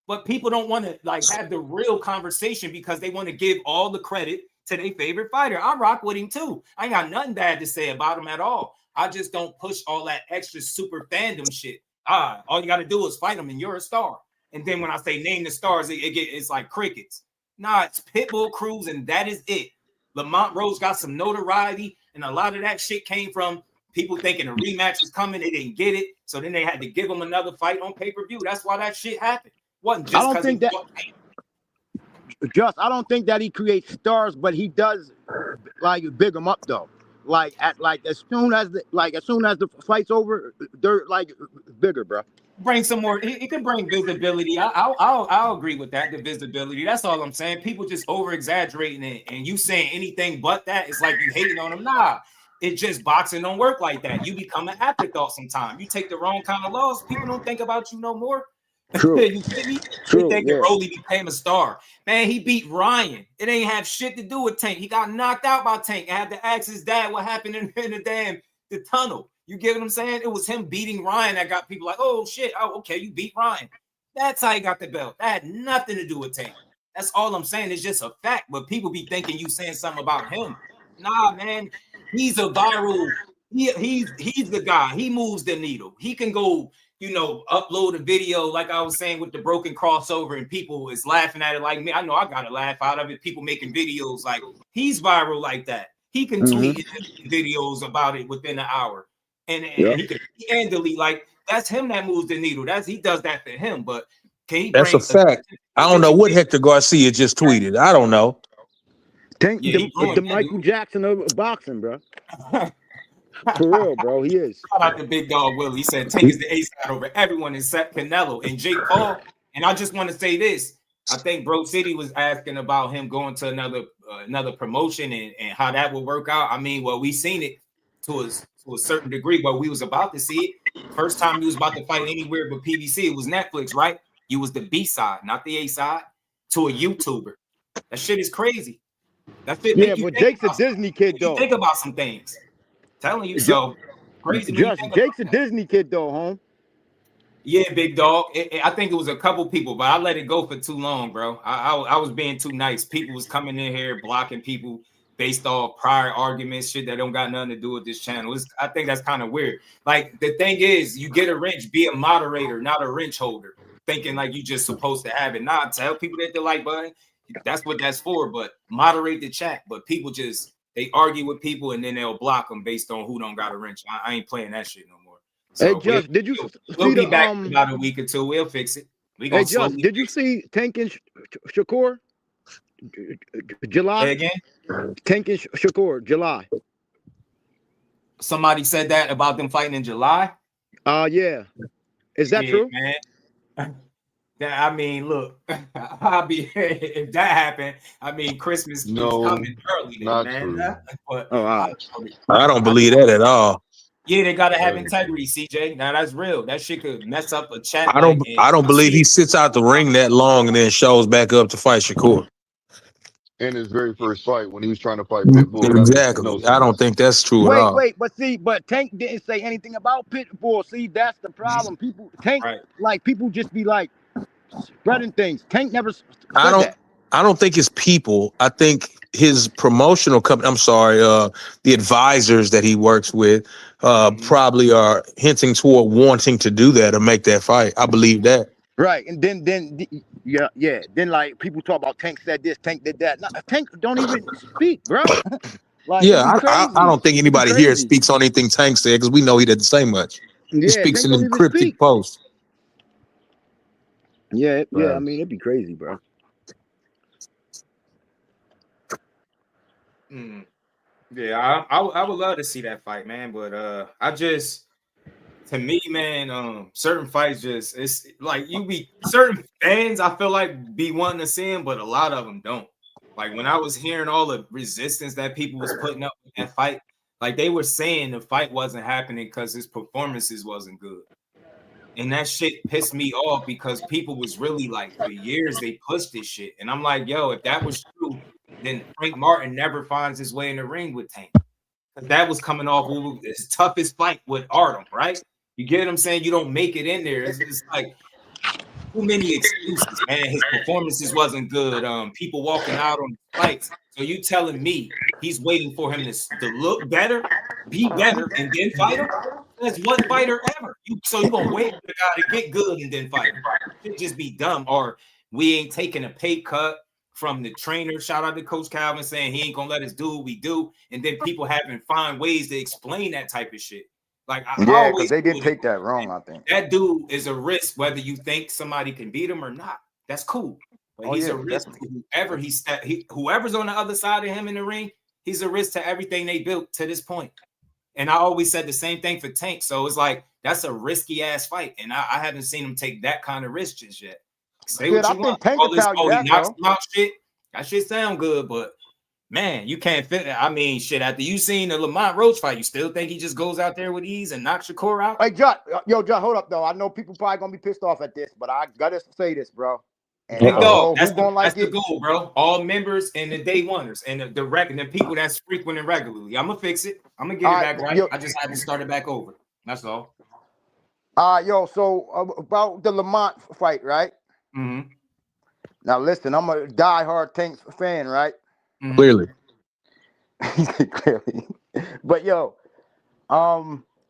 Speaker 2: But people don't want to like have the real conversation because they want to give all the credit to their favorite fighter. I rock with him too. I ain't got nothing bad to say about him at all. I just don't push all that extra super fandom shit. All you got to do is fight him and you're a star. And then when I say name the stars, it's like crickets. Nah, it's Pitbull Cruz and that is it. Lamont Rose got some notoriety and a lot of that shit came from people thinking a rematch was coming. They didn't get it. So then they had to give him another fight on pay-per-view. That's why that shit happened. Wasn't just
Speaker 11: I don't think that. I don't think that he creates stars, but he does like big them up though. As soon as the fight's over, they're like bigger, bro.
Speaker 2: Bring some more. It can bring visibility. I'll agree with that. The visibility. That's all I'm saying. People just over exaggerating it, and you saying anything but that. It's like you hating on them. Nah, it just boxing don't work like that. You become an afterthought sometimes. You take the wrong kind of loss. People don't think about you no more.
Speaker 11: True.
Speaker 2: You see me?
Speaker 11: True.
Speaker 2: You think Roelly became a star. Man, he beat Ryan. It ain't have shit to do with Tank. He got knocked out by Tank. I had to ask his dad what happened in the tunnel. You get what I'm saying? It was him beating Ryan that got people like, oh shit, oh okay, you beat Ryan. That's how he got the belt. That had nothing to do with Tank. That's all I'm saying. It's just a fact. But people be thinking you saying something about him. Nah, man, he's a viral. He's the guy. He moves the needle. He can go, upload a video like I was saying with the broken crossover and people is laughing at it like me. I know I got a laugh out of it. People making videos like he's viral like that. He can tweet videos about it within an hour and he can delete. Like that's him that moves the needle. He does that for him. But can he?
Speaker 9: That's a fact. I don't know what Hector Garcia just tweeted. I don't know.
Speaker 11: The Michael Jackson of boxing, bro. For real, bro, he is.
Speaker 2: Shout out to Big Dog Willie. He said Tank is the ace side over everyone except Canelo and Jake Paul. And I just want to say this. I think Bro City was asking about him going to another promotion and how that would work out. I mean, well, we seen it to a certain degree, but we was about to see it. First time he was about to fight anywhere but PBC, it was Netflix, right? You was the B side, not the A side, to a YouTuber. That shit is crazy. That shit.
Speaker 11: Yeah, but Jake's a Disney kid, though.
Speaker 2: Think about some things. Telling you so. Crazy.
Speaker 11: Jake's a Disney kid, though, home.
Speaker 2: Yeah, big dog. I think it was a couple people, but I let it go for too long, bro. I was being too nice. People was coming in here blocking people based off prior arguments, shit that don't got nothing to do with this channel. I think that's kind of weird. Like the thing is, you get a wrench, be a moderator, not a wrench holder. Thinking like you just supposed to have it. Nah, tell people that they like button. That's what that's for. But moderate the chat. But people just they argue with people and then they'll block them based on who don't got a wrench. I ain't playing that shit no more. So
Speaker 11: hey, Just, did you
Speaker 2: we'll
Speaker 11: see
Speaker 2: be
Speaker 11: the
Speaker 2: back in about a week or two. We'll fix it. We gonna
Speaker 11: Hey, Just, did you see Tank and Shakur? July?
Speaker 2: Say again?
Speaker 11: Tank and Shakur, July.
Speaker 2: Somebody said that about them fighting in July?
Speaker 11: Yeah. Is that true?
Speaker 2: Man. I mean, look, I'll be if that happened. I mean, Christmas is coming early, then, man. But
Speaker 9: I don't believe that at all.
Speaker 2: Yeah, they gotta have integrity, CJ. Now that's real. That shit could mess up a chat.
Speaker 9: I don't believe he sits out the ring that long and then shows back up to fight Shakur.
Speaker 7: In his very first fight when he was trying to fight Pitbull.
Speaker 9: Exactly. I don't think that's true at all.
Speaker 11: But Tank didn't say anything about Pitbull. See, that's the problem. People Tank like people just be like spreading things. Tank never said that.
Speaker 9: I don't think it's people. I think his promotional company, the advisors that he works with probably are hinting toward wanting to do that or make that fight. I believe that.
Speaker 11: Right. And then then like people talk about Tank said this, Tank did that. No, Tank don't even speak, bro.
Speaker 9: Like, I don't think anybody here speaks on anything Tank said because we know he doesn't say much. He speaks in a cryptic post.
Speaker 11: Yeah, I mean, it'd be crazy, bro.
Speaker 2: Yeah, I would love to see that fight, man. But to me, man, certain fights it's like certain fans I feel like be wanting to see them, but a lot of them don't. Like when I was hearing all the resistance that people was putting up with that fight, like they were saying the fight wasn't happening because his performances wasn't good. And that shit pissed me off because people was really like for years they pushed this shit. And I'm like, yo, if that was true, then Frank Martin never finds his way in the ring with Tank. Because that was coming off his toughest fight with Artem, right? You get what I'm saying? You don't make it in there. It's like too many excuses, man. His performances wasn't good. People walking out on the fights. So you telling me he's waiting for him to look better, be better, and then fight him? That's one fighter ever. So you gonna wait for the guy to get good and then fight him? It just be dumb. Or we ain't taking a pay cut from the trainer. Shout out to Coach Calvin saying he ain't gonna let us do what we do, and then people having find ways to explain that type of shit. Like
Speaker 11: because they didn't take that wrong. I think
Speaker 2: that dude is a risk, whether you think somebody can beat him or not. That's cool. But he's a risk to whoever's on the other side of him in the ring. He's a risk to everything they built to this point. And I always said the same thing for Tank. So it's like that's a risky ass fight, and I haven't seen him take that kind of risk just yet. Say what you want. All this, he knocks him out shit. That shit sound good, but man, you can't fit it. I mean, shit. After you seen the Lamont Roach fight, you still think he just goes out there with ease and knocks Shakur out?
Speaker 11: Hey, John, hold up though. I know people probably gonna be pissed off at this, but I gotta say this, bro.
Speaker 2: And that's the goal, bro. All members and the day oneers and the people that's frequenting regularly. I'm gonna fix it. I'm gonna get it back right. I just had to start it back over. That's all.
Speaker 11: So about the Lamont fight, right?
Speaker 2: Mm-hmm.
Speaker 11: Now listen, I'm a diehard Tank fan, right?
Speaker 2: Mm-hmm.
Speaker 9: Clearly.
Speaker 11: Clearly. But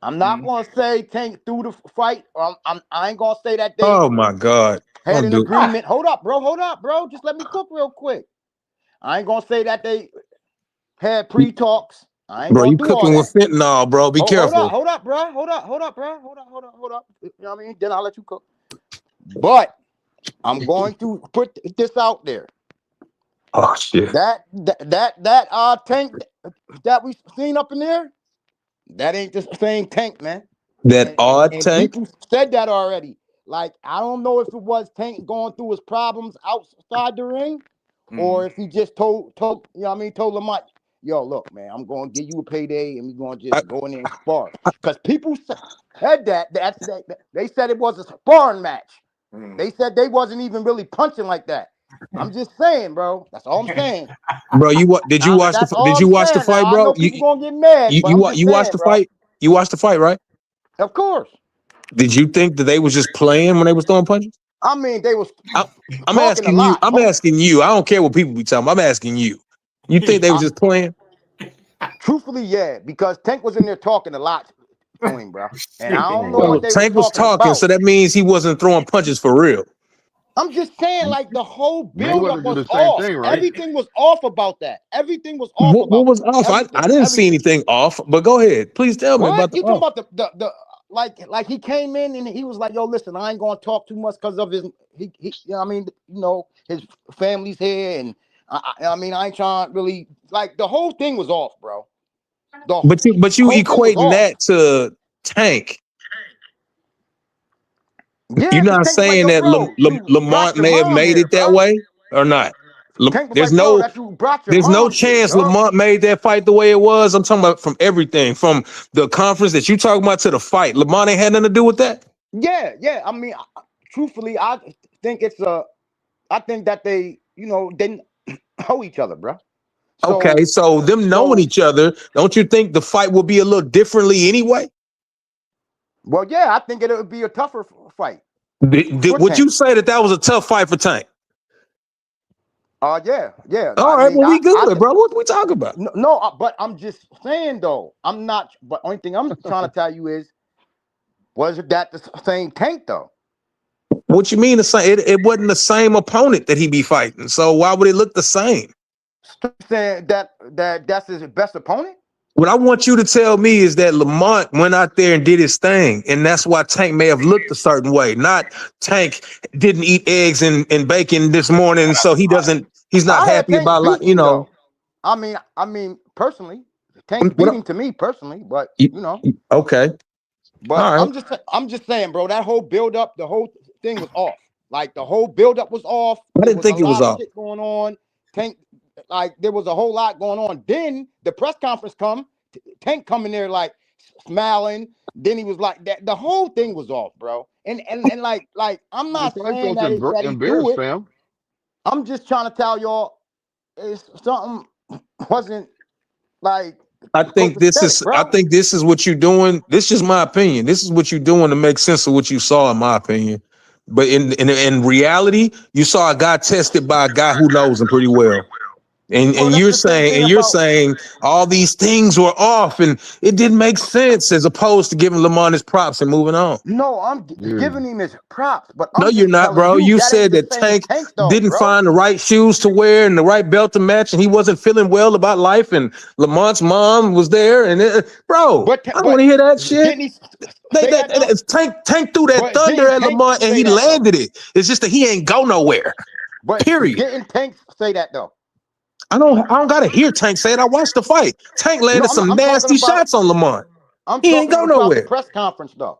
Speaker 11: I'm not gonna say Tank through the fight. I ain't gonna say that they.
Speaker 9: Oh my God.
Speaker 11: Had an agreement. Hold up, bro. Just let me cook real quick. I ain't gonna say that they had pre-talks. I ain't gonna
Speaker 9: you cooking with fentanyl, bro. Be careful.
Speaker 11: Hold up, bro. Hold up. You know what I mean? Then I'll let you cook. But I'm going to put this out there.
Speaker 9: Oh shit.
Speaker 11: That Tank that we seen up in there, that ain't the same Tank, man.
Speaker 9: That odd Tank.
Speaker 11: People said that already. Like, I don't know if it was Tank going through his problems outside the ring, or if he just told Lamont, yo, look, man, I'm going to give you a payday, and we're going to just go in there and spar. Because people said that. They said it was a sparring match. They said they wasn't even really punching like that. I'm just saying, bro. That's all I'm saying.
Speaker 9: Bro, did you watch the fight, bro?
Speaker 11: I know people gonna get mad.
Speaker 9: You watched the fight? You watched the fight, right?
Speaker 11: Of course.
Speaker 9: Did you think that they was just playing when they was throwing punches?
Speaker 11: I mean, they was
Speaker 9: I'm
Speaker 11: talking a
Speaker 9: asking you.
Speaker 11: lot.
Speaker 9: I'm asking you. I don't care what people be talking about. I'm asking you. You think they was just playing?
Speaker 11: Truthfully, yeah, because Tank was in there talking a lot to him, bro. And I don't know
Speaker 9: So
Speaker 11: what they
Speaker 9: Tank was
Speaker 11: talking
Speaker 9: talking,
Speaker 11: about.
Speaker 9: so that means he wasn't throwing punches for real.
Speaker 11: I'm just saying, like, the whole build-up
Speaker 7: Mayweather
Speaker 11: was
Speaker 7: did the same
Speaker 11: off.
Speaker 7: thing, right?
Speaker 11: Everything was off about that. Everything was off
Speaker 9: What
Speaker 11: about
Speaker 9: was off? I didn't
Speaker 11: everything.
Speaker 9: see anything off, but go ahead. Please tell me about
Speaker 11: What?
Speaker 9: the
Speaker 11: You talking
Speaker 9: off.
Speaker 11: about the like he came in and he was like, yo, listen, I ain't gonna talk too much because of his he you know, I mean, you know, his family's here, and I mean, I ain't trying to really, like, the whole thing was off, bro.
Speaker 9: But you
Speaker 11: whole thing was
Speaker 9: equating
Speaker 11: off.
Speaker 9: that to Tank.
Speaker 11: Yeah,
Speaker 9: You're not
Speaker 11: Tank was like,
Speaker 9: saying
Speaker 11: yo,
Speaker 9: that
Speaker 11: bro, you
Speaker 9: Lamont
Speaker 11: brought your
Speaker 9: may have
Speaker 11: mom
Speaker 9: made
Speaker 11: here,
Speaker 9: it that
Speaker 11: bro.
Speaker 9: way or not.
Speaker 11: Tank was
Speaker 9: There's
Speaker 11: like, bro,
Speaker 9: no
Speaker 11: that you brought your
Speaker 9: there's no
Speaker 11: mom here,
Speaker 9: chance
Speaker 11: dog.
Speaker 9: Lamont made that fight the way it was. I'm talking about from everything, from the conference that you talking about to the fight. Lamont ain't had nothing to do with that.
Speaker 11: Yeah. I mean, truthfully, I think I think that they, you know, didn't know each other, bro.
Speaker 9: Okay, so them knowing each other, don't you think the fight will be a little differently anyway?
Speaker 11: Well, yeah, I think it would be a tougher fight.
Speaker 9: Would you say that was a tough fight for Tank?
Speaker 11: Yeah.
Speaker 9: All right, well, we good, bro. What we talking about?
Speaker 11: No, but I'm just saying, though, I'm not. But only thing I'm trying to tell you is, was that the same Tank, though?
Speaker 9: What you mean the same? It wasn't the same opponent that he be fighting. So why would it look the same?
Speaker 11: Saying that's his best opponent?
Speaker 9: What I want you to tell me is that Lamont went out there and did his thing, and that's why Tank may have looked a certain way. Not Tank didn't eat eggs and bacon this morning, so he's not happy about, like, you know.
Speaker 11: I mean, personally, Tank beating to me personally, but you know.
Speaker 9: Okay.
Speaker 11: But
Speaker 9: all right.
Speaker 11: I'm just saying, bro, that whole build up, the whole thing was off. Like, the whole build up was off.
Speaker 9: I didn't think it was off.
Speaker 11: Shit going on. Tank, like, there was a whole lot going on. Then the press conference Tank coming there like smiling. Then he was like that. The whole thing was off, bro. And like I'm not saying that he do it.
Speaker 7: Fam.
Speaker 11: I'm just trying to tell y'all, it's something wasn't like.
Speaker 9: I think this is what you're doing. This is just my opinion. This is what you're doing to make sense of what you saw, in my opinion. But in reality, you saw a guy tested by a guy who knows him pretty well. And you're saying all these things were off and it didn't make sense, as opposed to giving Lamont his props and moving on.
Speaker 11: No, I'm giving him his props, but
Speaker 9: no, you're not, bro. You said that Tank didn't find the right shoes to wear and the right belt to match, and he wasn't feeling well about life. And Lamont's mom was there, and bro, I don't want to hear that shit. Tank threw that thunder at Lamont, and he landed it. It's just that he ain't go nowhere.
Speaker 11: But
Speaker 9: period.
Speaker 11: Didn't Tank say that though?
Speaker 9: I don't gotta hear Tank say it. I watched the fight. Tank landed some nasty shots on Lamont. He ain't go nowhere.
Speaker 11: The press conference though.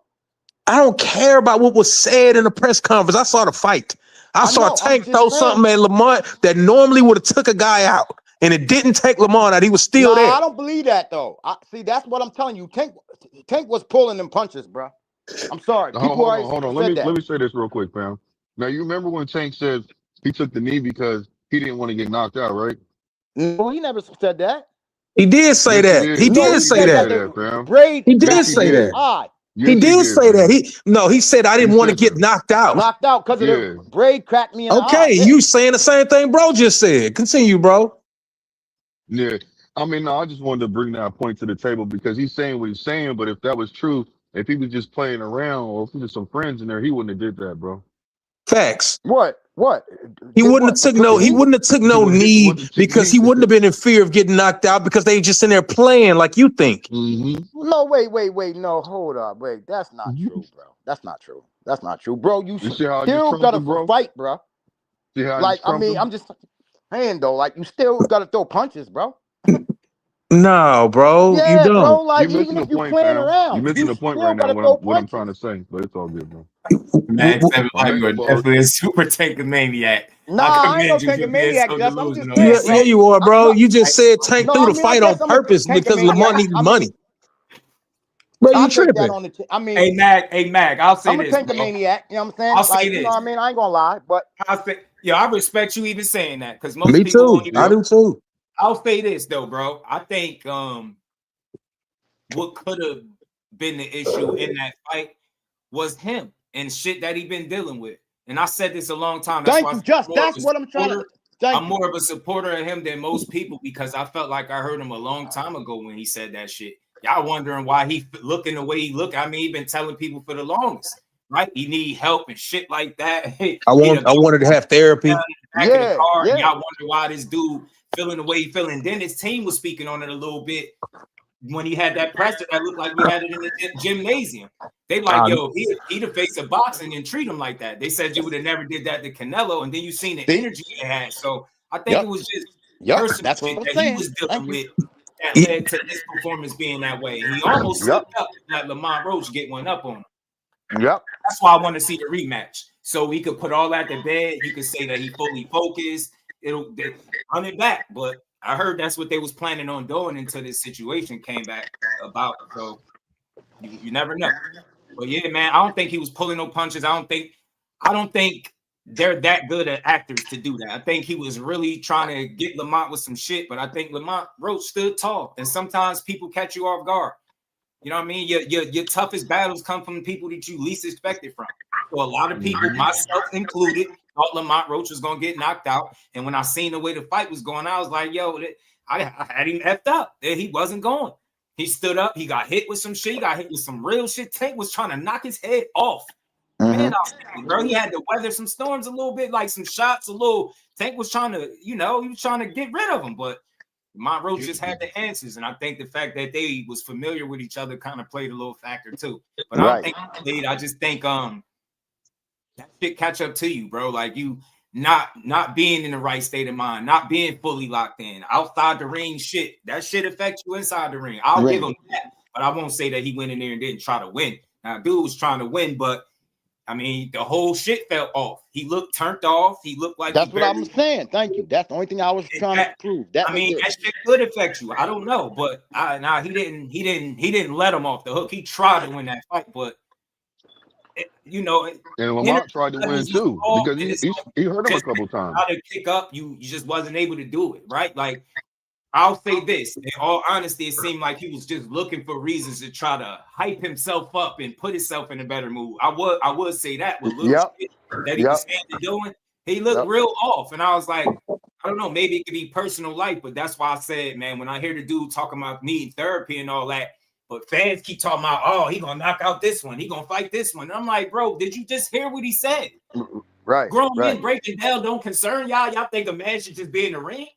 Speaker 9: I don't care about what was said in the press conference. I saw the fight. I saw Tank throw something at Lamont that normally would have took a guy out, and it didn't take Lamont out. He was still there.
Speaker 11: I don't believe that though. See, that's what I'm telling you. Tank was pulling them punches, bro. I'm sorry.
Speaker 7: Hold on. Let me say this real quick, fam. Now, you remember when Tank said he took the knee because he didn't want to get knocked out, right?
Speaker 11: No, he never said that.
Speaker 9: He did say that. He did say that.
Speaker 11: Braid.
Speaker 9: He did say that. He did say that. He said I didn't want to get knocked out.
Speaker 11: Knocked out because of the braid cracked me in the eye.
Speaker 9: Okay, you saying the same thing bro just said. Continue, bro.
Speaker 7: Yeah. I mean, no, I just wanted to bring that point to the table because he's saying what he's saying, but if that was true, if he was just playing around or if he was some friends in there, he wouldn't have did that, bro.
Speaker 9: Facts.
Speaker 11: What?
Speaker 9: He wouldn't have took no knee because he wouldn't have been in fear of getting knocked out because they just in there playing like you think.
Speaker 7: Mm-hmm.
Speaker 11: No, wait. No, hold up. Wait, that's not true, bro. That's not true. Bro, you still gotta fight, bro. Like, I mean, I'm just saying though, like, you still gotta throw punches, bro.
Speaker 9: No, bro,
Speaker 11: yeah,
Speaker 9: you don't.
Speaker 11: Bro, like, even if you're playing around,
Speaker 7: you're missing the point right now. What I'm trying to say, but it's all good, bro.
Speaker 2: Man, you are definitely a super Tank maniac.
Speaker 11: Nah, I ain't no Tank maniac. I'm just saying,
Speaker 9: yeah, you are, bro. You just said Tank threw the fight on purpose because Lamont needed money. Bro, you tripping?
Speaker 2: Hey Mac, I'll say this.
Speaker 11: I'm a Tank maniac. You know what I'm saying?
Speaker 2: I'll say this.
Speaker 11: You know what I mean? I ain't gonna lie, but
Speaker 2: I'll say, I respect you even saying that because most
Speaker 9: me
Speaker 2: people
Speaker 9: too. I do too.
Speaker 2: I'll say this though, bro. I think what could have been the issue in that fight was him and shit that he been dealing with. And I said this a long time.
Speaker 11: That's what I'm trying to.
Speaker 2: I'm more of a supporter of him than most people because I felt like I heard him a long time ago when he said that shit. Y'all wondering why he looking the way he look. I mean, he been telling people for the longest, right? He need help and shit like that.
Speaker 9: I wanted to have therapy.
Speaker 2: Yeah. Y'all wonder why this dude feeling the way he feeling. Then his team was speaking on it a little bit when he had that presser that looked like we had it in the gymnasium. They like, yo, he the face of boxing and treat him like that. They said you would have never did that to Canelo, and then you seen the energy they had. So I think it was just personal shit that he was dealing with that led to his performance being that way. He almost slipped up, let Lamont Roach get one up on him. That's why I want to see the rematch. So we could put all that to bed. You could say that he fully focused. It'll run it back. But I heard that's what they was planning on doing until this situation came back about. So you never know. But yeah, man, I don't think he was pulling no punches. I don't think they're that good at actors to do that. I think he was really trying to get Lamont with some shit, but I think Lamont Roach stood tall. And sometimes people catch you off guard. You know what I mean? Your toughest battles come from people that you least expected from. So a lot of people, myself included, thought Lamont Roach was gonna get knocked out. And when I seen the way the fight was going, I was like, yo, I had him effed up. He wasn't going. He stood up. He got hit with some shit. He got hit with some real shit. Tank was trying to knock his head off. Man, bro, he had to weather some storms a little bit, like some shots, a little. Tank was trying to, he was trying to get rid of him, but Lamont Roach just had the answers. And I think the fact that they was familiar with each other kind of played a little factor too. But I don't think I just think that shit catch up to you, bro. Like you not being in the right state of mind, not being fully locked in, outside the ring shit. That shit affects you inside the ring. I'll give him that, but I won't say that he went in there and didn't try to win. Now, dude was trying to win, but I mean, the whole shit fell off. He looked turned off. He looked like
Speaker 11: that's what I'm saying. Thank you. That's the only thing I was trying to prove. That
Speaker 2: shit could affect you. I don't know, but he didn't let him off the hook. He tried to win that fight, but
Speaker 7: and Lamont tried to win too because he hurt him a couple times.
Speaker 2: How to kick up, you just wasn't able to do it, right? Like I'll say this, in all honesty, it seemed like he was just looking for reasons to try to hype himself up and put himself in a better mood. I would say that with little shit that he was doing, he looked real off, and I was like, I don't know, maybe it could be personal life, but that's why I said, man, when I hear the dude talking about needing therapy and all that. But fans keep talking about, oh, he gonna knock out this one, he gonna fight this one. And I'm like, bro, did you just hear what he said?
Speaker 11: Right.
Speaker 2: Grown men breaking down don't concern y'all. Y'all think a man should just be in the ring?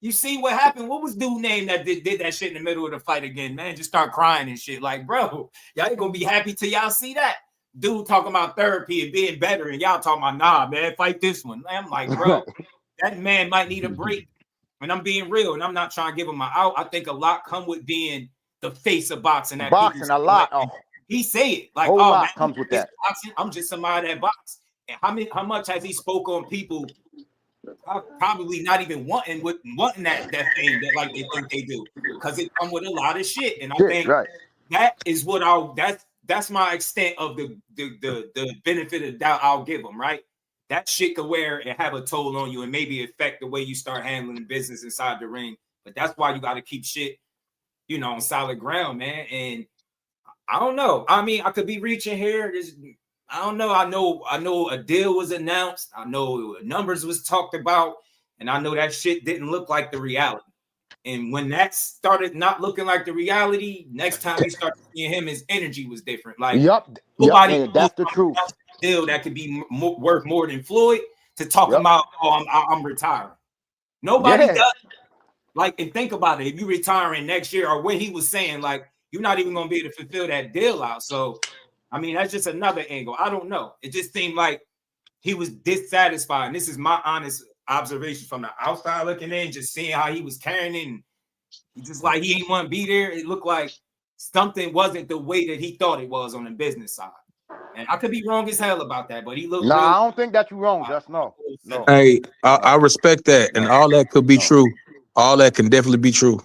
Speaker 2: You see what happened? What was dude name that did that shit in the middle of the fight again? Man, just start crying and shit. Like, bro, y'all ain't gonna be happy till y'all see that. Dude talking about therapy and being better, and y'all talking about, nah, man, fight this one. I'm like, bro, that man might need a break. And I'm being real, and I'm not trying to give him an out. I think a lot come with being the face of boxing.
Speaker 11: Boxing a lot.
Speaker 2: Like, he say it like,
Speaker 11: whole lot
Speaker 2: man,
Speaker 11: comes with that.
Speaker 2: Boxing, I'm just somebody that box. And how much has he spoke on people probably not even wanting that fame that like they think they do, because it come with a lot of shit. And I think that is what that's my extent of the benefit of doubt I'll give them, right? That shit could wear and have a toll on you and maybe affect the way you start handling business inside the ring. But that's why you got to keep shit, on solid ground, man. And I don't know. I mean, I could be reaching here. I don't know. I know a deal was announced. I know numbers was talked about, and I know that shit didn't look like the reality. And when that started not looking like the reality, next time you start seeing him, his energy was different. Like, nobody
Speaker 11: that's the truth.
Speaker 2: Deal that could be worth more than Floyd to talk about. Oh, I'm retiring. Nobody does. Like, and think about it. If you retiring next year, or when he was saying, like, you're not even gonna be able to fulfill that deal out. So, I mean, that's just another angle. I don't know. It just seemed like he was dissatisfied. And this is my honest observation from the outside looking in, just seeing how he was carrying it. And he just like he didn't want to be there. It looked like something wasn't the way that he thought it was on the business side. And I could be wrong as hell about that, but he looked.
Speaker 11: No, I don't think that you're wrong. Just no.
Speaker 9: Hey, I respect that, and all that could be true. All that can definitely be true.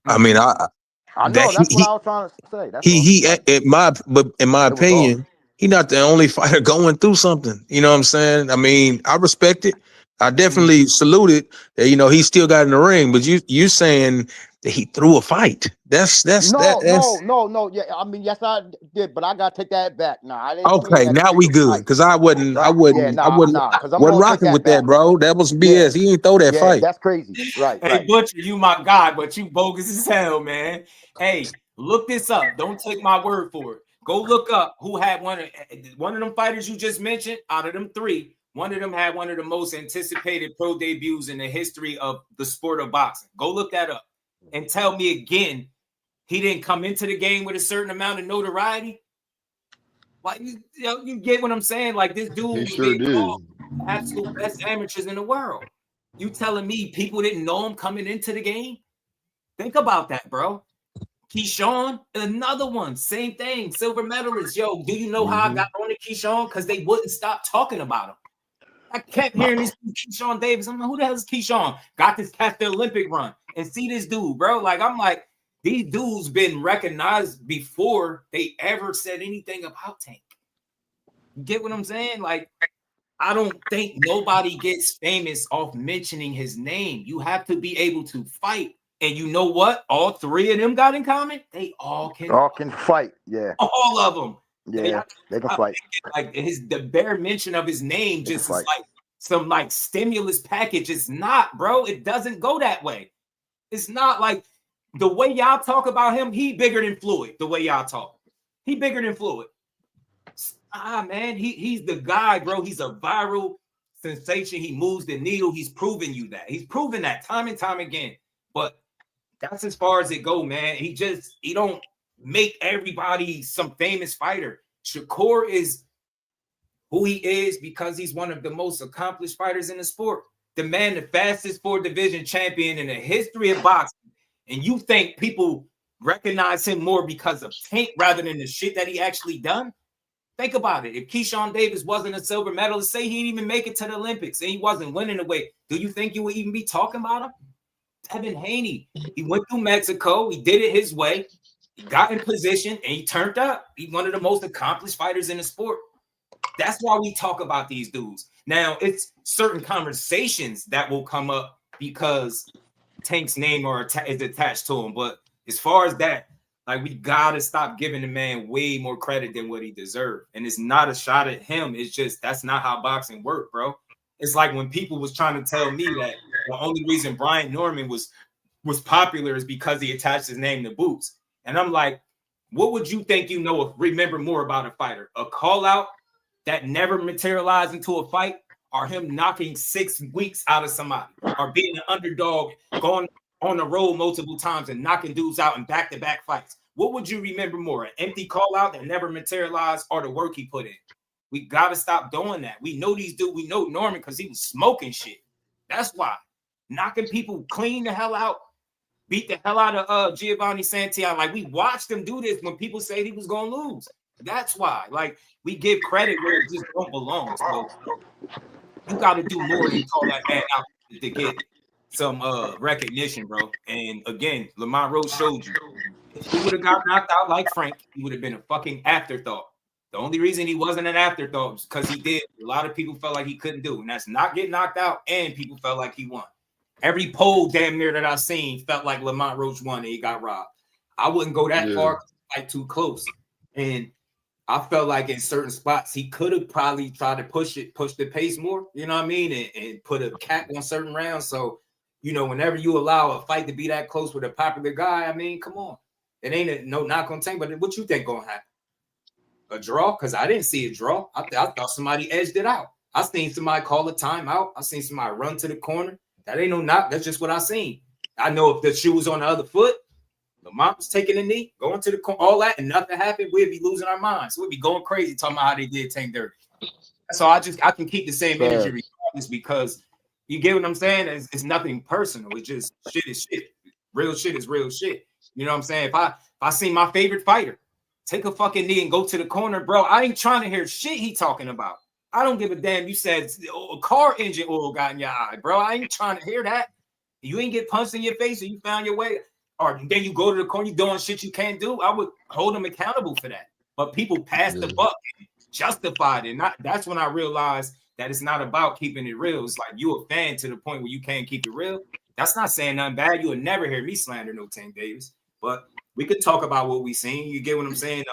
Speaker 9: I mean, I
Speaker 11: know that's what I was trying to say.
Speaker 9: In my opinion, he's not the only fighter going through something. You know what I'm saying? I mean, I respect it. I definitely saluted that, you know, he still got in the ring, but you saying that he threw a fight. That's
Speaker 11: no. Yeah, I mean, yes, I did, but I gotta take that back. No, I didn't say
Speaker 9: okay.
Speaker 11: that.
Speaker 9: Now we good because I wasn't
Speaker 11: because I'm gonna
Speaker 9: rocking
Speaker 11: take
Speaker 9: with
Speaker 11: that
Speaker 9: that, bro. That was BS. He ain't throw that
Speaker 11: Yeah,
Speaker 9: fight.
Speaker 11: that's crazy. Right.
Speaker 2: Hey, Butcher, you my God, but you bogus as hell, man. Hey, look this up. Don't take my word for it. Go look up who had one of them fighters you just mentioned. Out of them three, one of them had one of the most anticipated pro debuts in the history of the sport of boxing. Go look that up and tell me again he didn't come into the game with a certain amount of notoriety. Like, you get what I'm saying? Like, this dude
Speaker 7: He
Speaker 2: was
Speaker 7: sure
Speaker 2: being
Speaker 7: did.
Speaker 2: called the absolute best amateurs in the world. You telling me people didn't know him coming into the game? Think about that, bro. Keshawn, another one, same thing, silver medalist. Yo, do you know how I got on to Keshawn? Because they wouldn't stop talking about him. I kept hearing this Keshawn Davis. I'm like, who the hell is Keshawn? Got this catch the Olympic run and see this dude, bro. Like, I'm like, these dudes been recognized before they ever said anything about Tank. You get what I'm saying? Like, I don't think nobody gets famous off mentioning his name. You have to be able to fight. And you know what? All three of them got in common. They all can
Speaker 11: fight. Yeah.
Speaker 2: All of them.
Speaker 11: Yeah, they can fight.
Speaker 2: Like the bare mention of his name just is like some like stimulus package. It's not, bro. It doesn't go that way. It's not like the way y'all talk about him. He bigger than Floyd. The way y'all talk, he bigger than Floyd. Man, he's the guy, bro. He's a viral sensation. He moves the needle. He's proven you that. He's proven that time and time again. But that's as far as it go, man. He don't make everybody some famous fighter. Shakur is who he is because he's one of the most accomplished fighters in the sport. The man, the fastest 4-division champion in the history of boxing. And you think people recognize him more because of Tank rather than the shit that he actually done? Think about it. If Keshawn Davis wasn't a silver medalist, say he didn't even make it to the Olympics and he wasn't winning the weight, do you think you would even be talking about him? Devin Haney, he went through Mexico. He did it his way. He got in position and he turned up. He's one of the most accomplished fighters in the sport. That's why we talk about these dudes. Now, it's certain conversations that will come up because Tank's name is attached to him. But as far as that, like, we got to stop giving the man way more credit than what he deserved. And it's not a shot at him. It's just that's not how boxing works, bro. It's like when people was trying to tell me that the only reason Brian Norman was popular is because he attached his name to boots. And I'm like, what would you think remember more about a fighter? A call out that never materialized into a fight, or him knocking 6 weeks out of somebody, or being an underdog, going on the road multiple times and knocking dudes out in back-to-back fights? What would you remember more? An empty call out that never materialized, or the work he put in? We got to stop doing that. We know these dudes. We know Norman because he was smoking shit. That's why. Knocking people clean the hell out. Beat the hell out of Giovanni Santiago. Like, we watched him do this when people said he was going to lose. That's why. Like, we give credit where it just don't belong. So you got to do more than call that man out to get some recognition, bro. And again, Lamont Rose showed you. If he would have got knocked out like Frank, he would have been a fucking afterthought. The only reason he wasn't an afterthought was because he did. A lot of people felt like he couldn't do, and that's not get knocked out, and people felt like he won. Every poll damn near that I've seen felt like Lamont Roach won and he got robbed. I wouldn't go that far, like too close. And I felt like in certain spots he could have probably tried to push the pace more, you know what I mean, and put a cap on certain rounds. So, you know, whenever you allow a fight to be that close with a popular guy, I mean, come on. It ain't no knock on Tank, but what you think gonna happen? A draw? Because I didn't see a draw. I thought somebody edged it out. I seen somebody call a timeout. I seen somebody run to the corner. That ain't no knock. That's just what I seen. I know if the shoe was on the other foot, Lamont was taking a knee, going to the corner, all that, and nothing happened, we'd be losing our minds. We'd be going crazy talking about how they did Tank dirty. So I can keep the same energy regardless, because you get what I'm saying? It's nothing personal. It's just shit is shit. Real shit is real shit. You know what I'm saying? If I see my favorite fighter take a fucking knee and go to the corner, bro, I ain't trying to hear shit he talking about. I don't give a damn. You said a car engine oil got in your eye, bro. I ain't trying to hear that. You ain't get punched in your face and you found your way, or then you go to the corner, you doing shit you can't do. I would hold them accountable for that. But people passed the buck, justified it. That's when I realized that it's not about keeping it real. It's like you a fan to the point where you can't keep it real. That's not saying nothing bad. You would never hear me slander no Tank Davis. But we could talk about what we seen. You get what I'm saying?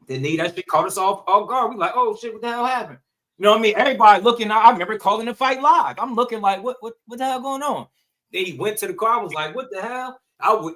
Speaker 2: The knee, that shit caught us off guard. We like, oh shit, what the hell happened? You know what I mean? Everybody looking. I remember calling the fight live. I'm looking like, what the hell going on? Then he went to the car. I was like, what the hell?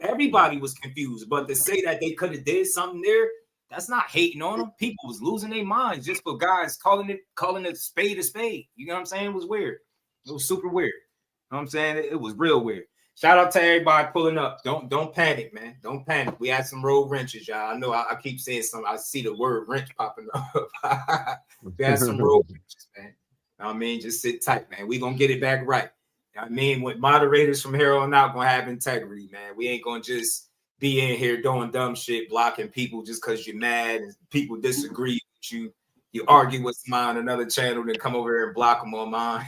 Speaker 2: Everybody was confused. But to say that they could have did something there, that's not hating on them. People was losing their minds just for guys calling it spade a spade. You know what I'm saying? It was weird. It was super weird. You know what I'm saying? It was real weird. Shout out to everybody pulling up. Don't panic, man. Don't panic. We had some road wrenches, y'all. I know I keep saying something. I see the word wrench popping up. We had some road wrenches, man. You know what I mean? Just sit tight, man. We gonna get it back right. You know what I mean? With moderators from here on out, gonna have integrity, man. We ain't gonna just be in here doing dumb shit, blocking people just because you're mad and people disagree with you. You argue with somebody on another channel, then come over here and block them on mine.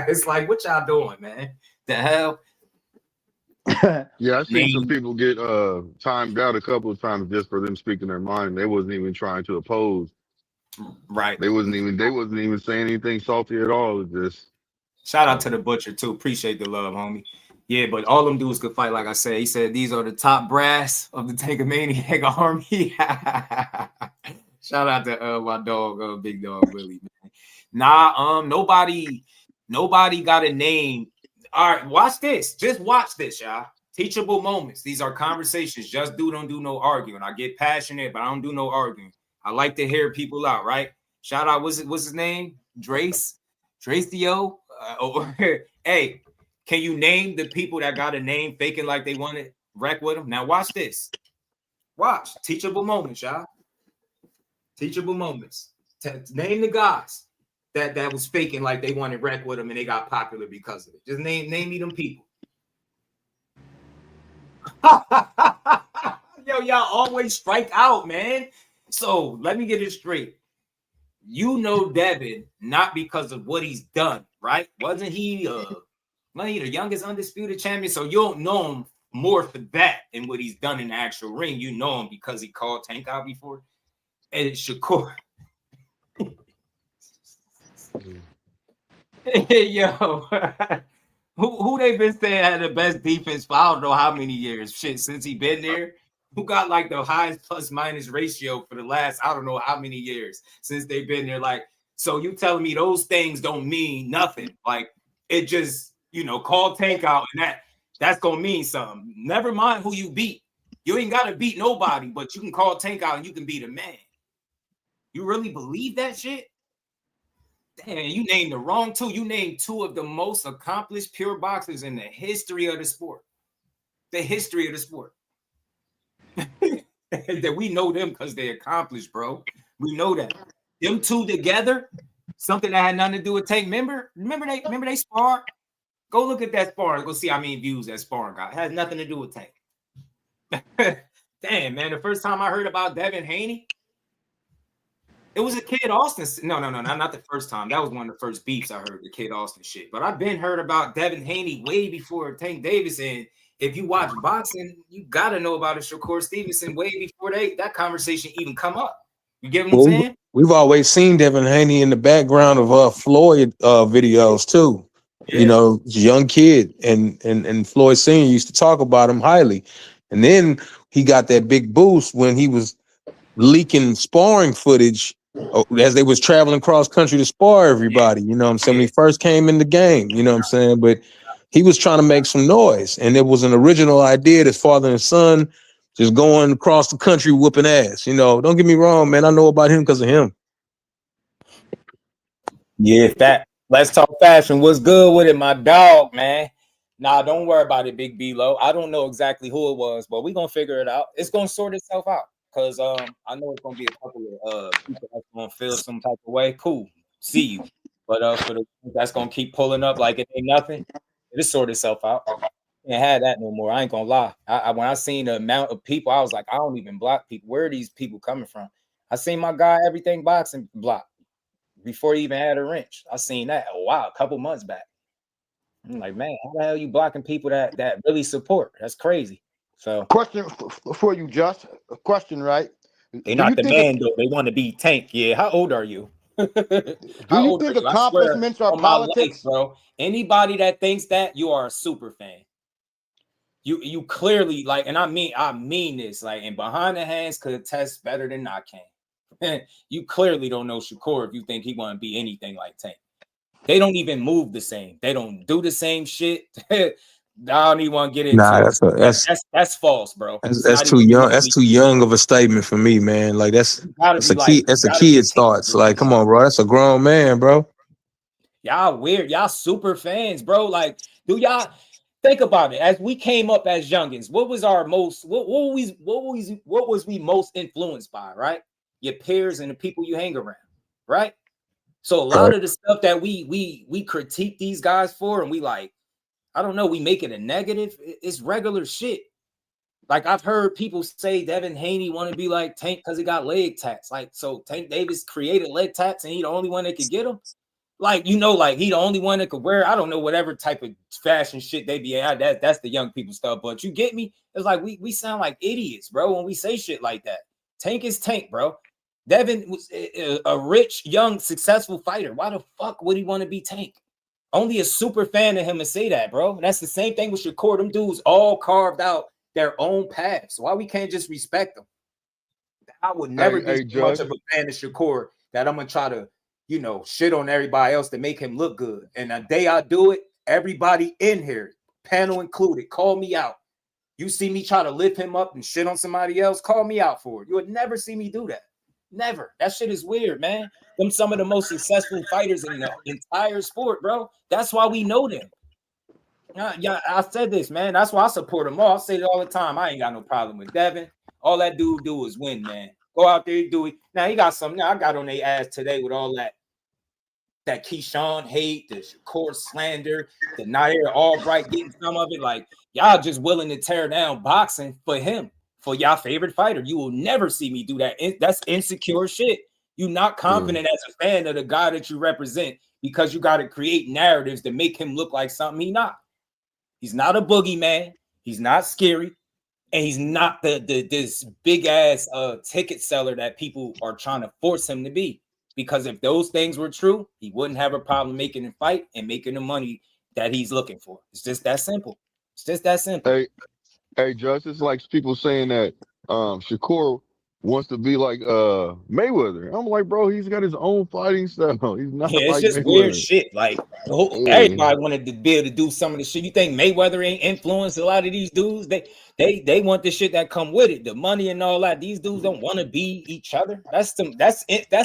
Speaker 2: It's like, what y'all doing, man? The hell?
Speaker 7: Yeah, I seen some people get timed out a couple of times just for them speaking their mind. They wasn't even trying to oppose.
Speaker 2: Right.
Speaker 7: They wasn't even saying anything salty at all. It just
Speaker 2: shout out to the Butcher too. Appreciate the love, homie. Yeah, but all them dudes could fight, like I said. He said these are the top brass of the Tankamaniac army. Shout out to my dog, Big Dog Willie, man. Nah, nobody got a name. All right, watch this. Just watch this, y'all. Teachable moments. These are conversations. Just don't do no arguing. I get passionate, but I don't do no arguing. I like to hear people out, right? Shout out, what's his name? Drace Dio. Hey, can you name the people that got a name faking like they wanted wreck with them? Now watch this. Watch. Teachable moments, y'all. Teachable moments. Name the guys that was faking like they wanted wreck with them and they got popular because of it. Just name me them people. Yo, y'all always strike out, man. So let me get it straight. You know Devin not because of what he's done, right? Wasn't he the youngest undisputed champion? So you don't know him more for that and what he's done in the actual ring. You know him because he called Tank out before. And Shakur. Yo, who they been saying had the best defense for I don't know how many years? Shit, since he been there. Who got like the highest plus minus ratio for the last I don't know how many years since they've been there? Like, so you telling me those things don't mean nothing? Like, it just, call Tank out and that's gonna mean something. Never mind who you beat. You ain't gotta beat nobody, but you can call Tank out and you can beat a man. You really believe that shit? Damn, you named the wrong two. You named two of the most accomplished pure boxers in the history of the sport. The history of the sport. That we know them because they accomplished, bro. We know that. Them two together, something that had nothing to do with Tank. Remember they sparred? Go look at that sparring. Go see how many views that sparring got. It has nothing to do with Tank. Damn, man. The first time I heard about Devin Haney, it was a Kid Austin. No, not the first time. That was one of the first beefs I heard, the Kid Austin shit. But I've been heard about Devin Haney way before Tank Davis. And if you watch boxing, you got to know about a Shakur Stevenson way before that conversation even come up. You get what I'm saying?
Speaker 9: We've always seen Devin Haney in the background of Floyd videos too. Yeah. Young kid. And Floyd Sr. used to talk about him highly. And then he got that big boost when he was leaking sparring footage as they was traveling cross country to spar everybody, you know what I'm saying? When he first came in the game, you know what I'm saying? But he was trying to make some noise, and it was an original idea, his father and son just going across the country whooping ass. Don't get me wrong, man. I know about him because of him.
Speaker 2: Yeah, let's talk fashion. What's good with it, my dog, man? Nah, don't worry about it, Big B-Lo. I don't know exactly who it was, but we're going to figure it out. It's going to sort itself out. Because I know it's gonna be a couple of people that's gonna feel some type of way. Cool, see you. But for the that's gonna keep pulling up like it ain't nothing, it'll sort itself out. Can't have that no more. I ain't gonna lie. When I seen the amount of people, I was like, I don't even block people. Where are these people coming from? I seen my guy Everything Boxing block before he even had a wrench. I seen that a couple months back. I'm like, man, how the hell are you blocking people that really support? That's crazy. So,
Speaker 11: question for you, Just a question, right?
Speaker 2: They're not the man though. They want to be Tank. Yeah. How old are you?
Speaker 11: Do
Speaker 2: How
Speaker 11: you
Speaker 2: old are
Speaker 11: think
Speaker 2: you? I swear
Speaker 11: accomplishments are
Speaker 2: on my life,
Speaker 11: politics?
Speaker 2: bro. Anybody that thinks that, you are a super fan. You clearly like, and I mean this, like, and behind the hands could attest better than I can. You clearly don't know Shakur if you think he want to be anything like Tank. They don't even move the same. They don't do the same shit. I don't even want to get into
Speaker 9: Nah,
Speaker 2: it. That's false, bro.
Speaker 9: that's too young. That's too young of a statement for me, man. Like that's a key. That's a kid's thoughts. Like, come on, bro. That's a grown man, bro.
Speaker 2: Y'all weird. Y'all super fans, bro. Like, do y'all think about it? As we came up as youngins, what was our most? What was we most influenced by? Right, your peers and the people you hang around. Right. So a lot of the stuff that we critique these guys for, and we like, I don't know, we make it a negative. It's regular shit. Like, I've heard people say Devin Haney want to be like Tank because he got leg tats. Like, so Tank Davis created leg tats and he the only one that could get them. Like, you know, like he the only one that could wear, I don't know, whatever type of fashion shit they be at. That's the young people stuff. But you get me? It's like we sound like idiots, bro, when we say shit like that. Tank is Tank, bro. Devin was a rich, young, successful fighter. Why the fuck would he want to be Tank? Only a super fan of him to say that, bro. That's the same thing with Shakur. Them dudes all carved out their own paths. Why we can't just respect them? I would never be too much of a fan of Shakur that I'm gonna try to, you know, shit on everybody else to make him look good. And the day I do it, everybody in here, panel included, call me out. You see me try to lift him up and shit on somebody else, call me out for it. You would never see me do that. Never. That shit is weird, man. Them some of the most successful fighters in the entire sport, bro. That's why we know them. Yeah, I said this, man. That's why I support them all. I say it all the time. I ain't got no problem with Devin. All that dude do is win, man. Go out there, do it. Now he got something. Now I got on their ass today with all that Keshawn hate, the Shakur slander, the Nair Albright getting some of it. Like, y'all just willing to tear down boxing for him, for y'all favorite fighter. You will never see me do that. That's insecure shit. You're not confident as a fan of the guy that you represent because you got to create narratives to make him look like something he's not. He's not a boogeyman. He's not scary. And he's not this big ass ticket seller that people are trying to force him to be. Because if those things were true, he wouldn't have a problem making a fight and making the money that he's looking for. It's just that simple. It's just that simple.
Speaker 7: Hey, Just, it's like people saying that Shakur wants to be like Mayweather. I'm like, bro, he's got his own fighting style. He's not
Speaker 2: it's
Speaker 7: like
Speaker 2: just
Speaker 7: Mayweather.
Speaker 2: Weird shit. Like, everybody wanted to be able to do some of the shit. You think Mayweather ain't influenced a lot of these dudes? They want the shit that come with it, the money and all that. These dudes don't want to be each other. That's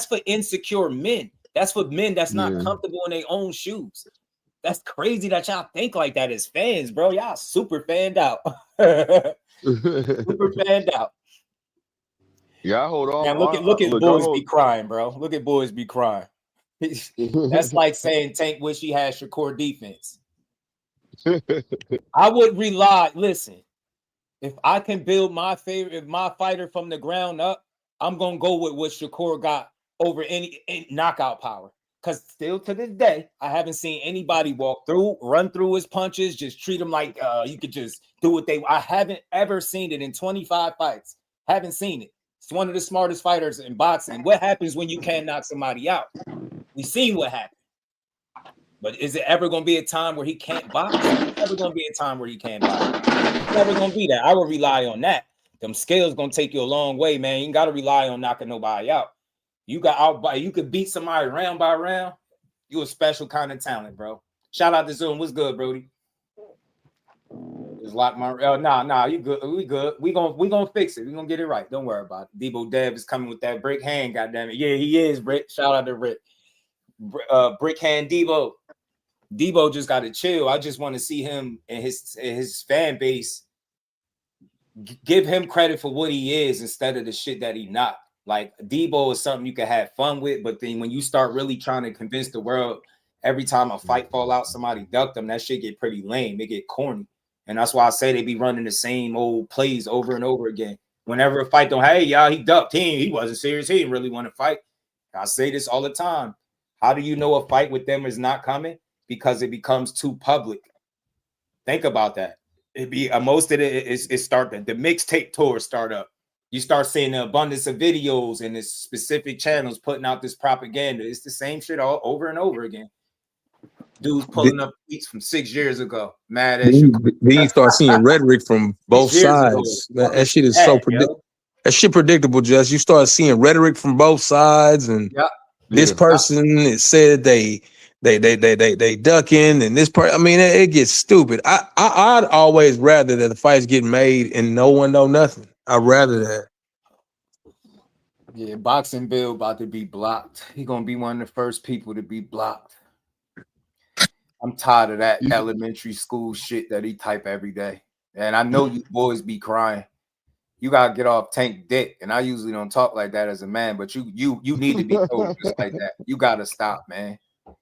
Speaker 2: for insecure men. That's for men that's not comfortable in their own shoes. That's crazy that y'all think like that as fans, bro. Y'all super fanned out. Super fanned out.
Speaker 7: Yeah, hold on.
Speaker 2: Man, look at boys be crying, bro. Look at boys be crying. That's like saying Tank wish he had Shakur defense. I would rely. Listen, if I can build my fighter from the ground up, I'm gonna go with what Shakur got over any knockout power. Because still to this day, I haven't seen anybody run through his punches, just treat him like you could just do what they. I haven't ever seen it in 25 fights. Haven't seen it. It's one of the smartest fighters in boxing. What happens when you can't knock somebody out? We've seen what happened. But is it ever going to be a time where he can't box? It's never going to be a time where he can't box. It's never going to be that. I would rely on that. Them skills going to take you a long way, man. You got to rely on knocking nobody out. You could beat somebody round by round. You a special kind of talent, bro. Shout out to Zoom. What's good, Brody? Just lock my nah, you good. We good. We gonna fix it. We gonna get it right. Don't worry about it. Debo Dev is coming with that brick hand, goddamn it. Yeah, he is, Brick. Shout out to Rick. Brick hand Debo. Debo just gotta chill. I just want to see him and his fan base give him credit for what he is instead of the shit that he not. Like, Debo is something you can have fun with, but then when you start really trying to convince the world every time a fight fall out, somebody ducked them, that shit get pretty lame. They get corny. And that's why I say they be running the same old plays over and over again. Whenever a fight don't, hey, y'all, he ducked. He wasn't serious. He didn't really want to fight. I say this all the time. How do you know a fight with them is not coming? Because it becomes too public. Think about that. It be most of it is start the mixtape tour start up.
Speaker 5: You start seeing the abundance of videos and the specific channels putting out this propaganda. It's the same shit all over and over again. Dudes pulling up tweets from 6 years ago. Mad at Shakur.
Speaker 9: Then you start seeing rhetoric from both sides. That shit is so predictable. That shit predictable, Jess. You start seeing rhetoric from both sides, and this person said they ducking, and this part. I mean, it gets stupid. I'd always rather that the fights get made and no one know nothing. I'd rather that.
Speaker 5: Yeah, Boxing Bill about to be blocked. He gonna be one of the first people to be blocked. I'm tired of that elementary school shit that he type every day. And I know you boys be crying. You gotta get off Tank dick. And I usually don't talk like that as a man, but you need to be told just like that. You gotta stop, man.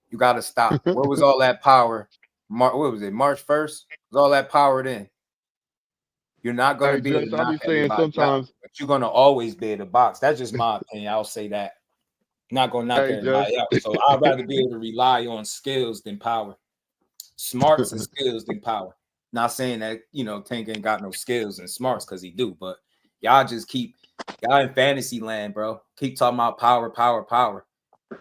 Speaker 5: You gotta stop. Where was all that power? What was it? March 1st? Was all that power then? You're not gonna be able to knock everybody out, but you're gonna always be able to box. That's just my opinion. I'll say that. Not gonna knock everybody out. So I'd rather be able to rely on skills than power. Smarts and skills than power. Not saying that, you know, Tank ain't got no skills and smarts, because he do, but y'all just y'all in fantasy land, bro. Keep talking about power.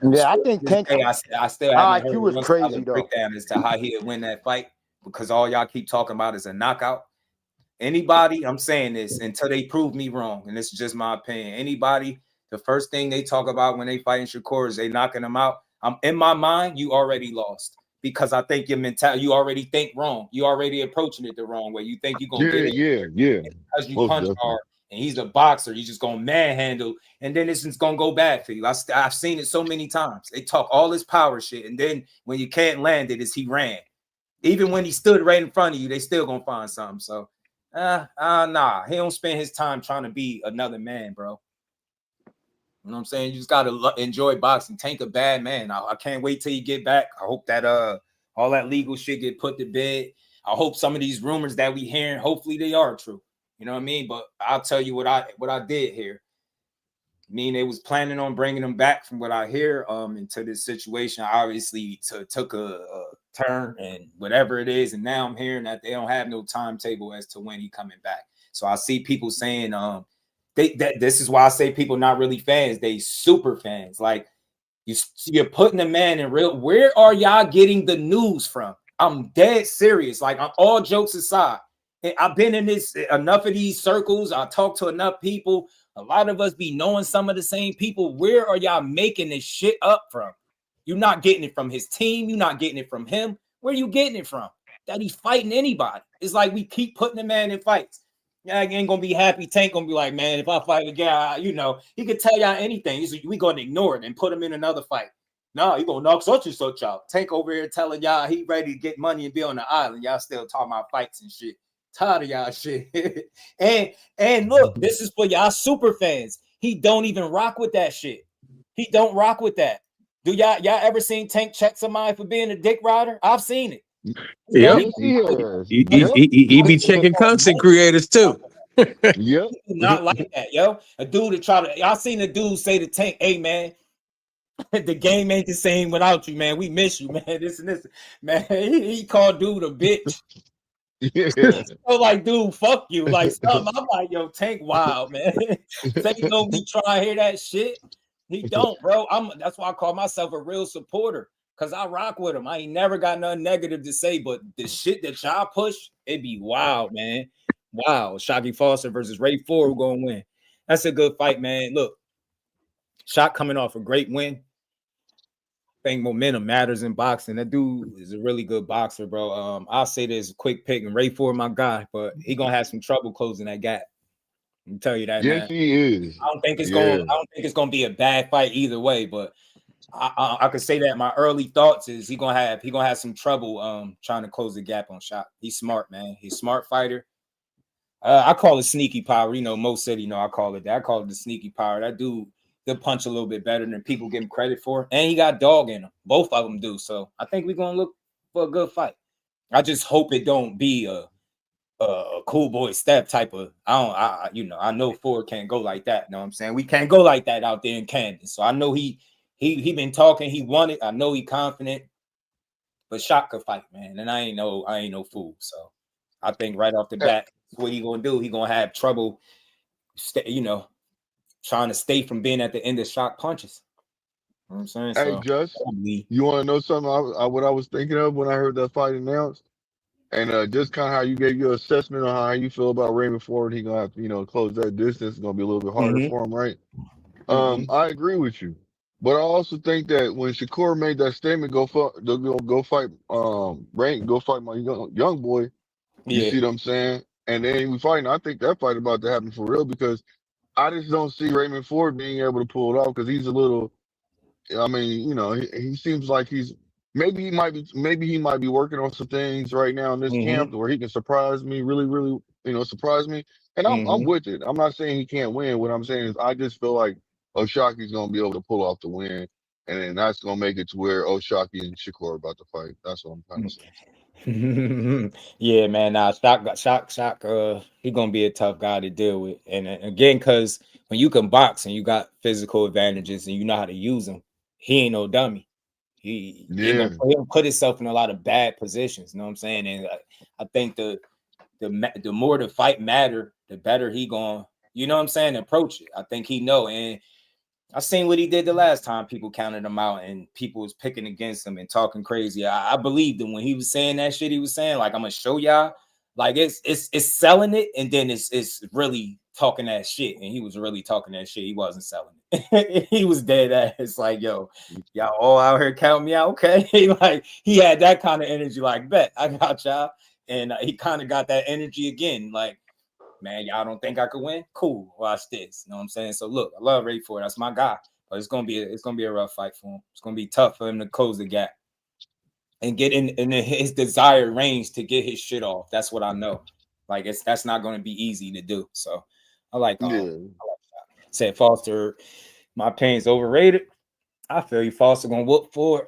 Speaker 11: Yeah, I think Tank.
Speaker 5: I still haven't heard
Speaker 11: was crazy though.
Speaker 5: Breakdown as to how he'll win that fight, because all y'all keep talking about is a knockout. Anybody, I'm saying this until they prove me wrong, and this is just my opinion. Anybody, the first thing they talk about when they fighting Shakur is they knocking him out. In my mind, you already lost. Because I think your mentality, you already think wrong. You already approaching it the wrong way. You think you're gonna get it.
Speaker 7: Yeah.
Speaker 5: Because you punch hard and he's a boxer, you just gonna manhandle, and then this is gonna go bad for you. I've seen it so many times. They talk all this power shit, and then when you can't land it, he ran. Even when he stood right in front of you, they still gonna find something. So, nah, he don't spend his time trying to be another man, bro. You know what I'm saying? You just gotta enjoy boxing. Tank a bad man. I can't wait till you get back. I hope that all that legal shit get put to bed. I hope some of these rumors that we hearing, hopefully they are true. You know what I mean? But I'll tell you what I did hear. I mean, they was planning on bringing him back from what I hear into this situation. Obviously, took a turn and whatever it is, and now I'm hearing that they don't have no timetable as to when he coming back. So I see people saying this is why I say people not really fans, they super fans. Like you're putting a man in real. Where are y'all getting the news from? I'm dead serious. Like, I'm all jokes aside. And I've been in enough of these circles. I talk to enough people. A lot of us be knowing some of the same people. Where are y'all making this shit up from? You're not getting it from his team. You're not getting it from him. Where are you getting it from? That he's fighting anybody. It's like we keep putting the man in fights. Yeah, I ain't gonna be happy. Tank gonna be like, man, if I fight a guy, you know, he could tell y'all anything. We gonna ignore it and put him in another fight. No, you gonna knock such and such out. Tank over here telling y'all he ready to get money and be on the island. Y'all still talking about fights and shit. Tired of y'all shit. and look, this is for y'all super fans. He don't even rock with that shit. He don't rock with that. Do y'all ever seen Tank check somebody for being a dick rider? I've seen it.
Speaker 9: Yeah, he be checking content creators too.
Speaker 7: Yep.
Speaker 5: Not like that, yo. A dude to try to, y'all seen a dude say to Tank, hey man, the game ain't the same without you, man. We miss you, man. This and this, man. He called dude a bitch.
Speaker 7: Yeah.
Speaker 5: So like, dude, fuck you. Like, something. I'm like, yo, Tank wild, man. Tank don't be trying to hear that shit. He don't, bro. That's why I call myself a real supporter. Cause I rock with him. I ain't never got nothing negative to say, but the shit that y'all push, it be wild, man. Wow, Shocky Foster versus Ray Ford, we're gonna win. That's a good fight, man. Look, Shock coming off a great win. I think momentum matters in boxing. That dude is a really good boxer, bro. I'll say this quick pick, and Ray Ford, my guy, but he gonna have some trouble closing that gap. I can tell you that,
Speaker 7: yes,
Speaker 5: man.
Speaker 7: he is.
Speaker 5: I don't think it's gonna be a bad fight either way, but I could say that my early thoughts is he gonna have some trouble trying to close the gap on Shock. He's smart, man. He's a smart fighter. I call it sneaky power. You know, Mo said, you know, I call it that. I call it the sneaky power. That dude, he'll punch a little bit better than people give him credit for. And he got dog in him. Both of them do. So I think we're going to look for a good fight. I just hope it don't be a cool boy step type of, I know Ford can't go like that. You know what I'm saying? We can't go like that out there in Camden. So I know he been talking. He won it. I know he confident. But Shock could fight, man. And I ain't no fool. So I think right off the bat, what he gonna do? He gonna have trouble trying to stay from being at the end of shock punches. You know what I'm saying?
Speaker 7: Hey,
Speaker 5: So
Speaker 7: Just, you want to know something? What I was thinking of when I heard that fight announced, and just kind of how you gave your assessment on how you feel about Raymond Ford. He gonna have to, close that distance. It's gonna be a little bit harder for him, right? I agree with you, but I also think that when Shakur made that statement, go fight, go fight my young boy. You see what I'm saying? And then we fighting. I think that fight about to happen for real because I just don't see Raymond Ford being able to pull it off because he's a little. I mean, he seems like maybe he might be working on some things right now in this camp where he can surprise me, really, really, surprise me. And I'm with it. I'm not saying he can't win. What I'm saying is I just feel like Oshaki's gonna be able to pull off the win, and then that's gonna make it to where Oshaki and Shakur are about to fight. That's what I'm trying to say.
Speaker 5: Yeah, man. Nah, Shock. He gonna be a tough guy to deal with, and again, because when you can box and you got physical advantages and you know how to use them, he ain't no dummy. He'll put himself in a lot of bad positions. You know what I'm saying? And I think the more the fight matter, the better he going. You know what I'm saying? Approach it. I think he know. And I seen what he did the last time. People counted him out and people was picking against him and talking crazy. I believed him when he was saying that shit. He was saying like, "I'm gonna show y'all." Like it's selling it, and then it's really talking that shit. And he was really talking that shit. He wasn't selling it. He was dead ass. Like, yo, y'all all out here counting me out. Okay. Like he had that kind of energy, like, bet I got y'all. And he kind of got that energy again. Like, man, y'all don't think I could win? Cool. Watch this. You know what I'm saying? So look, I love Ray Ford. That's my guy. But it's gonna be a rough fight for him. It's gonna be tough for him to close the gap and get in his desired range to get his shit off. That's what I know. Like that's not gonna be easy to do. So I like said Foster, my opinion's overrated. I feel you Foster gonna whoop Ford.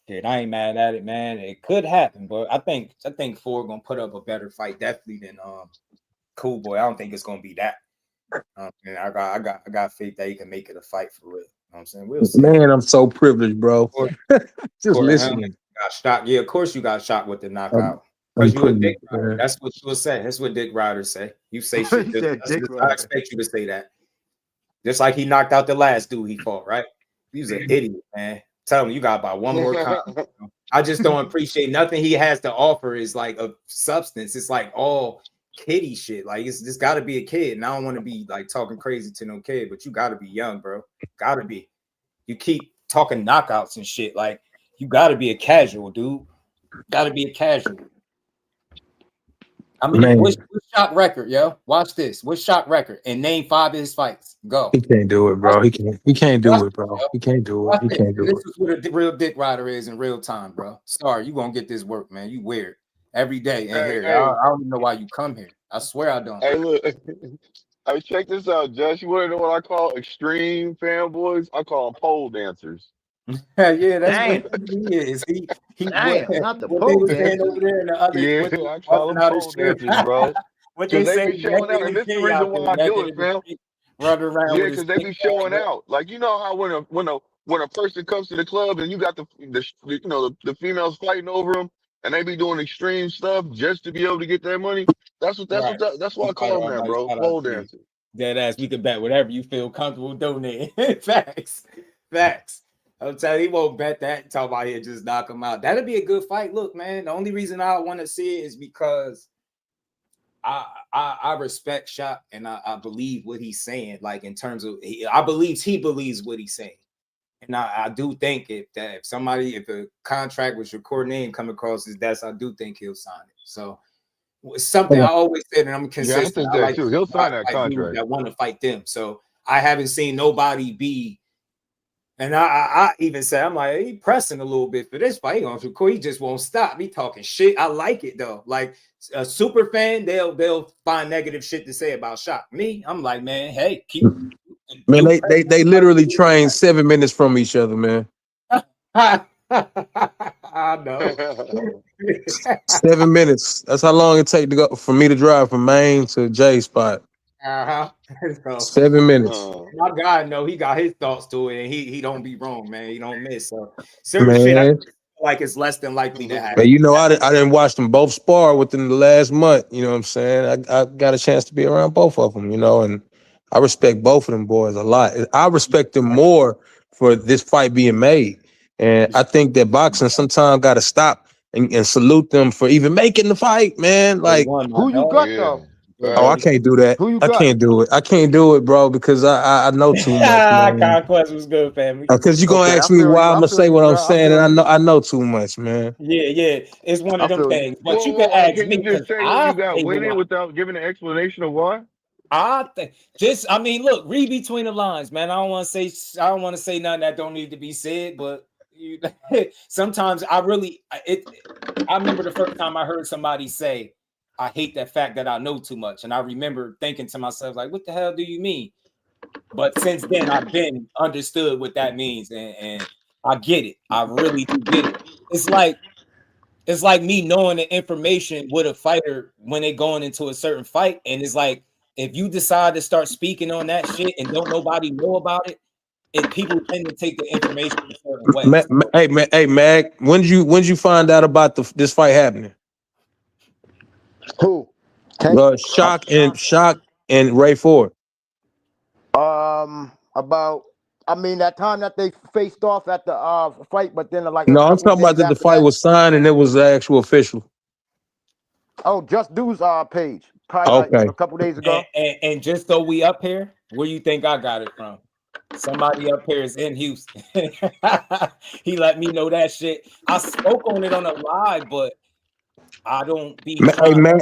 Speaker 5: Dude, I ain't mad at it, man. It could happen, but I think Ford gonna put up a better fight definitely than Cool Boy. I don't think it's gonna be that. And I got faith that he can make it a fight for real. You know what I'm saying? We'll see.
Speaker 9: Man, I'm so privileged, bro. Just listening.
Speaker 5: Got shot. Yeah, of course you got shot with the knockout. Because you a dick rider. That's what you will say. That's what dick riders say. You say shit. I expect you to say that. Just like he knocked out the last dude he fought, right? He was an idiot, man. Tell him you got about one more comment. I just don't appreciate nothing he has to offer is like a substance. It's like all kiddie shit. Like it's just got to be a kid. And I don't want to be like talking crazy to no kid, but you got to be young, bro. Got to be. You keep talking knockouts and shit. Like you got to be a casual, dude. Got to be a casual. I mean, what's shot record, yo? Watch this. What's shot record? And name 5 of his fights. Go.
Speaker 9: He can't do it, bro. He can't do it, bro. He can't do it. He can't do it.
Speaker 5: This is what a real dick rider is in real time, bro. Sorry, you gonna get this work, man. You weird every day in here. I don't even know why you come here. I swear I don't.
Speaker 7: Hey, look. Hey, check this out, Josh. You want to know what I call extreme fanboys? I call them pole dancers.
Speaker 5: Yeah, that's what he is. He
Speaker 11: not the pole dancers.
Speaker 5: Over there in the other,
Speaker 7: I call them pole dancers, bro.
Speaker 5: What they say,
Speaker 7: be showing out, and this is the reason why I do it, fam.
Speaker 5: Running around,
Speaker 7: yeah, because they be showing out. Like you know how when a person comes to the club and you got the females fighting over them, and they be doing extreme stuff just to be able to get that money. That's why I call them that, bro. Pole dancers.
Speaker 5: Dead ass. We can bet whatever you feel comfortable donating. Facts. I'm telling you, he won't bet that. Talk about here, just knock him out. That'll be a good fight. Look, man, the only reason I want to see it is because I respect Shot and I believe what he's saying. Like in terms of, I believe he believes what he's saying, and I do think if a contract with Shakur name come across his desk, I do think he'll sign it. So it's something I always said, and I'm consistent.
Speaker 7: Yeah, I think that too. He'll sign that contract.
Speaker 5: That want to fight them. So I haven't seen nobody be. And I even said, I'm like, he pressing a little bit for this fight. He just won't stop. He talking shit. I like it though. Like a super fan, they'll find negative shit to say about Shot. Me, I'm like, man, hey, keep.
Speaker 9: Man, they literally train 7 minutes from each other, man.
Speaker 5: I know.
Speaker 9: 7 minutes. That's how long it take to go for me to drive from Maine to J spot.
Speaker 5: So,
Speaker 9: 7 minutes.
Speaker 5: My guy know he got his thoughts to it, and he don't be wrong, man. He don't miss. So certain shit I feel like it's less than likely to happen.
Speaker 9: But you know, I didn't watch them both spar within the last month. You know what I'm saying? I got a chance to be around both of them, you know, and I respect both of them boys a lot. I respect them more for this fight being made. And I think that boxing sometimes got to stop and salute them for even making the fight, man. Like,
Speaker 11: who you got though?
Speaker 9: oh, I can't do that.
Speaker 11: Who you
Speaker 9: I
Speaker 11: got?
Speaker 9: can't do it. I can't do it, bro, because I know too much, man.
Speaker 5: Conquest was good, family.
Speaker 9: Because you're gonna ask me why I'm gonna say what I'm saying, and I know too much, man.
Speaker 5: Yeah, it's one of them things. But you can
Speaker 7: Well,
Speaker 5: ask
Speaker 7: can
Speaker 5: me
Speaker 7: you just
Speaker 5: because
Speaker 7: say
Speaker 5: I
Speaker 7: you got
Speaker 5: say
Speaker 7: winning
Speaker 5: why.
Speaker 7: without giving an explanation of why?
Speaker 5: I think I mean, look, read between the lines, man. I don't want to say nothing that don't need to be said, but sometimes I remember the first time I heard somebody say, I hate that fact that I know too much. And I remember thinking to myself, like, what the hell do you mean? But since then, I've been understood what that means, and I get it. I really do get it. It's like me knowing the information with a fighter when they going into a certain fight, and it's like if you decide to start speaking on that shit and don't nobody know about it, people tend to take the information a certain way.
Speaker 9: Hey, Mag, when did you find out about this fight happening?
Speaker 11: Who?
Speaker 9: Shock and Ray Ford.
Speaker 11: About that time that they faced off at the fight, but then like
Speaker 9: No, I'm talking about that the fight was signed and it was the actual official.
Speaker 11: Oh, Just Du's page, probably like a couple days ago.
Speaker 5: And just so we up here, where you think I got it from? Somebody up here is in Houston. He let me know that shit. I spoke on it on a live, but I don't be.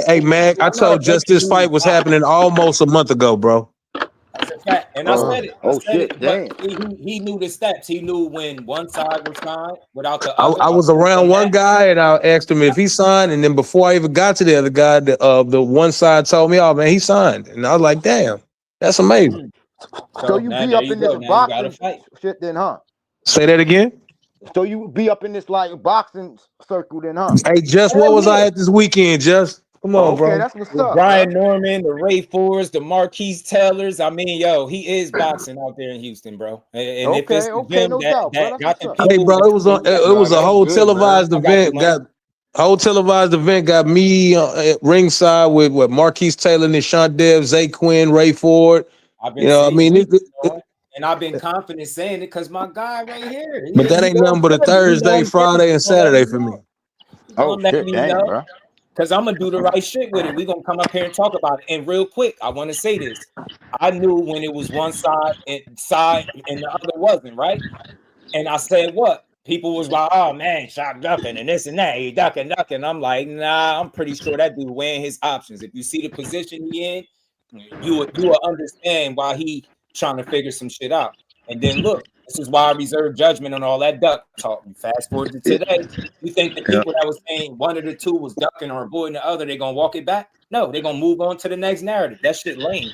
Speaker 9: Hey, Mag, I told just this fight was happening almost a month ago, bro.
Speaker 5: That's a fact. And I said it. I said it,
Speaker 11: damn.
Speaker 5: But he knew the steps. He knew when one side was signed without the
Speaker 9: I,
Speaker 5: other.
Speaker 9: I was around one guy and I asked him if he signed, and then before I even got to the other guy, the one side told me, "Oh man, he signed," and I was like, "Damn, that's amazing."
Speaker 11: So you be up in this boxing shit, then, huh?
Speaker 9: Say that again.
Speaker 11: So you be up in this like boxing circle, then, huh?
Speaker 9: Hey, Just, what was I at this weekend? Just come on, bro.
Speaker 11: Okay, that's what's up.
Speaker 5: Brian Norman, the Ray Fords, the Marquise Taylors. I mean, yo, he is boxing out there in Houston, bro. And if it's them
Speaker 11: no doubt,
Speaker 5: that got the people,
Speaker 9: hey, bro, it was a whole televised event. Got me at ringside with what Marquise Taylor, Nishan Dev, Zay Quinn, Ray Ford.
Speaker 5: And I've been confident saying it because my guy right here.
Speaker 9: But that ain't nothing but a Thursday, Friday, and Saturday for me.
Speaker 11: Oh shit, damn, bro.
Speaker 5: Because I'm gonna do the right shit with it. We're gonna come up here and talk about it. And real quick, I want to say this. I knew when it was one side and the other wasn't, right? And I said what? People was like, oh man, shot ducking and this and that. He ducking. I'm like, nah, I'm pretty sure that dude weighing his options. If you see the position he in, you will understand why he trying to figure some shit out. And then look, this is why I reserve judgment on all that duck talk. You fast forward to today, you think the people that was saying one of the two was ducking or avoiding the other, they're gonna walk it back? No, they're gonna move on to the next narrative. That shit lame.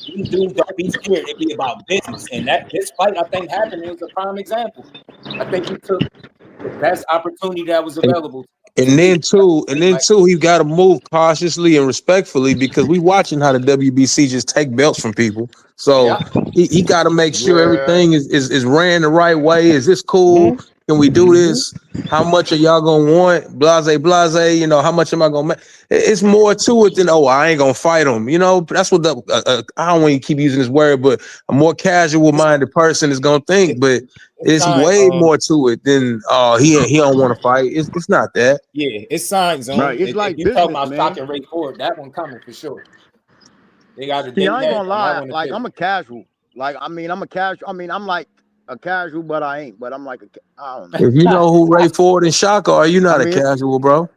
Speaker 5: These dudes don't be scared. It be about business. And this fight, I think, happening was a prime example. I think he took the best opportunity that was available.
Speaker 9: And then too, he got to move cautiously and respectfully because we watching how the WBC just take belts from people. So he got to make sure everything is ran the right way. Is this cool? Can we do this? How much are y'all gonna want? Blase. You know, how much am I gonna make? It's more to it than I ain't gonna fight him. You know, that's what I don't want to keep using this word, but a more casual-minded person is gonna think. But it's way more to it than he don't want to fight. It's not that.
Speaker 5: Yeah, it's signs on.
Speaker 11: Right, it's like
Speaker 5: you
Speaker 11: business,
Speaker 5: talking about
Speaker 11: man.
Speaker 5: stock and rate forward, that one coming for sure. They got to.
Speaker 11: See, I ain't gonna lie. Like I'm a casual. Like I'm a casual. I'm like a casual, but I ain't. But I'm like I don't know.
Speaker 9: If you know who Ray Ford and Shaka are, you not a casual, bro.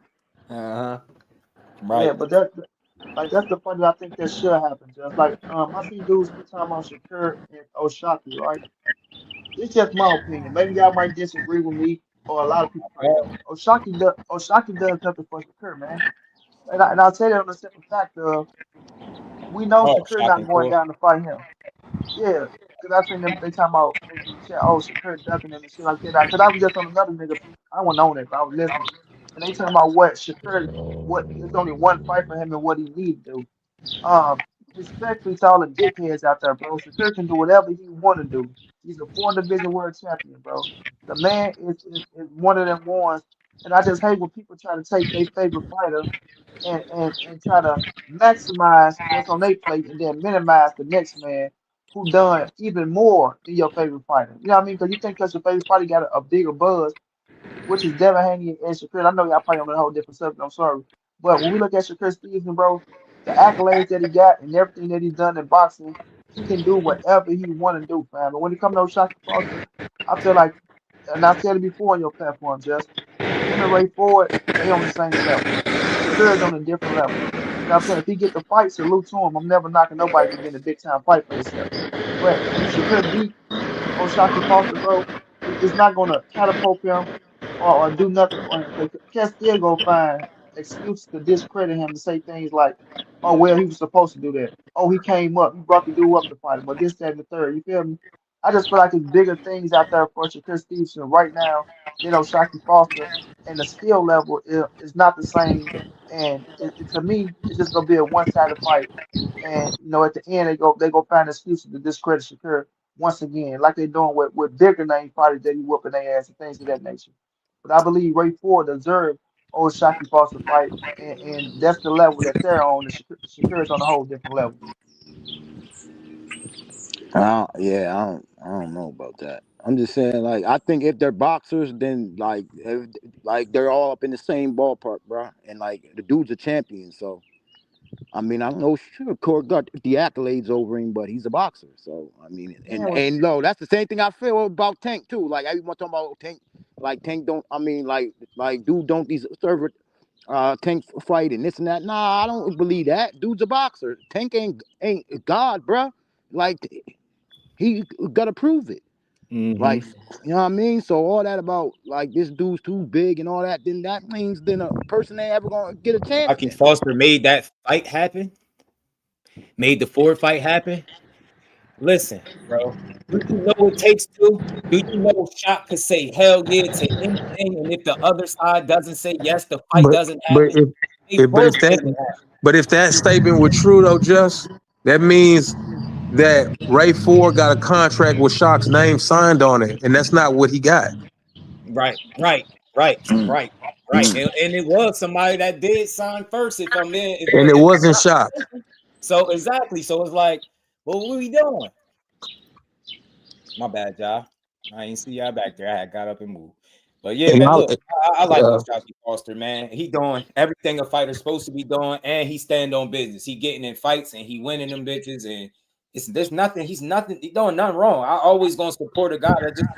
Speaker 5: Right.
Speaker 4: Yeah, but that's the point that I think that should happen. Just like I see dudes keep talking about Shakur and Oshaki, right? It's just my opinion. Maybe y'all might disagree with me, or a lot of people might do. Oshaki does nothing for Shakur, man. And I'll tell you on the simple fact of we know Shakur not going down to fight him. Yeah, because I seen them. They talking about in the chat, Shakur ducking and shit like that. Because I was just on another nigga. I wasn't on it, but I was listening, and they talking about what Shakur. What there's only one fight for him and what he need to do. Respectfully to all the dickheads out there, bro. Shakur can do whatever he want to do. He's a 4 division world champion, bro. The man is one of them ones, and I just hate when people try to take their favorite fighter and try to maximize what's on their plate and then minimize the next man who done even more than your favorite fighter. You know what I mean? Because you think because your favorite fighter got a bigger buzz, which is Devin Haney and Shakur. I know y'all probably on a whole different subject. I'm sorry, but when we look at Shakur Stevenson, bro, the accolades that he got and everything that he's done in boxing, he can do whatever he want to do, fam. But when it comes to Shakur Foster, I feel like, and I said it before on your platform, just him and Ray Ford, they on the same level. Shakur is on a different level. You know what I'm saying? If he get the fight, salute to him. I'm never knocking nobody for getting a big time fight for themselves. But if Shakur beat Shakur Foster, bro, it's not gonna catapult him or do nothing for him. Because Cat still gonna find excuses to discredit him to say things like, "Oh well, he was supposed to do that. Oh, he came up, he brought the dude up to fight him, but this, that, and the third." You feel me? I just feel like there's bigger things out there for Shakur Stevenson right now than Shakur Foster, and the skill level is not the same. And to me, it's just gonna be a one-sided fight. And at the end, they go find excuses to discredit Shakur once again, like they're doing with bigger name fighters that he whooping their ass and things of that nature. But I believe Ray Ford deserved old Shakur Foster fight, and that's the level that they're on. And Shakur is on a whole different level.
Speaker 11: I don't know about that. I'm just saying, like, I think if they're boxers, then like they're all up in the same ballpark, bro. And like the dude's a champion, so I mean, I know Shakur got the accolades over him, but he's a boxer. So I mean, and no, that's the same thing I feel about Tank too. Like everyone talking about Tank, like Tank don't. I mean, like dude don't deserve Tank fight and this and that. Nah, I don't believe that. Dude's a boxer. Tank ain't God, bro. Like he gotta prove it.
Speaker 5: Mm-hmm.
Speaker 11: Like, you know what I mean? So all that about like this dude's too big and all that, then that means then a person ain't ever gonna get a chance.
Speaker 5: Shakur Foster made that fight happen, made the Ford fight happen. Listen, bro, do you know what it takes to? Do you know Shot could say hell yeah to anything, and if the other side doesn't say yes, the fight doesn't happen.
Speaker 9: But if that statement were true though, just that means that Ray Ford got a contract with Shock's name signed on it, and that's not what he got.
Speaker 5: Right. And it was somebody that did sign first. If I'm in,
Speaker 9: And it wasn't Shock.
Speaker 5: So exactly. So it's like, well, what are we doing? My bad, y'all. I ain't see y'all back there. I had got up and moved. But yeah, man, look, I like Shakur Foster, man. He doing everything a fighter's supposed to be doing, and he stand on business. He getting in fights and he winning them bitches, and there's nothing. He's doing nothing wrong. I always gonna support a guy that just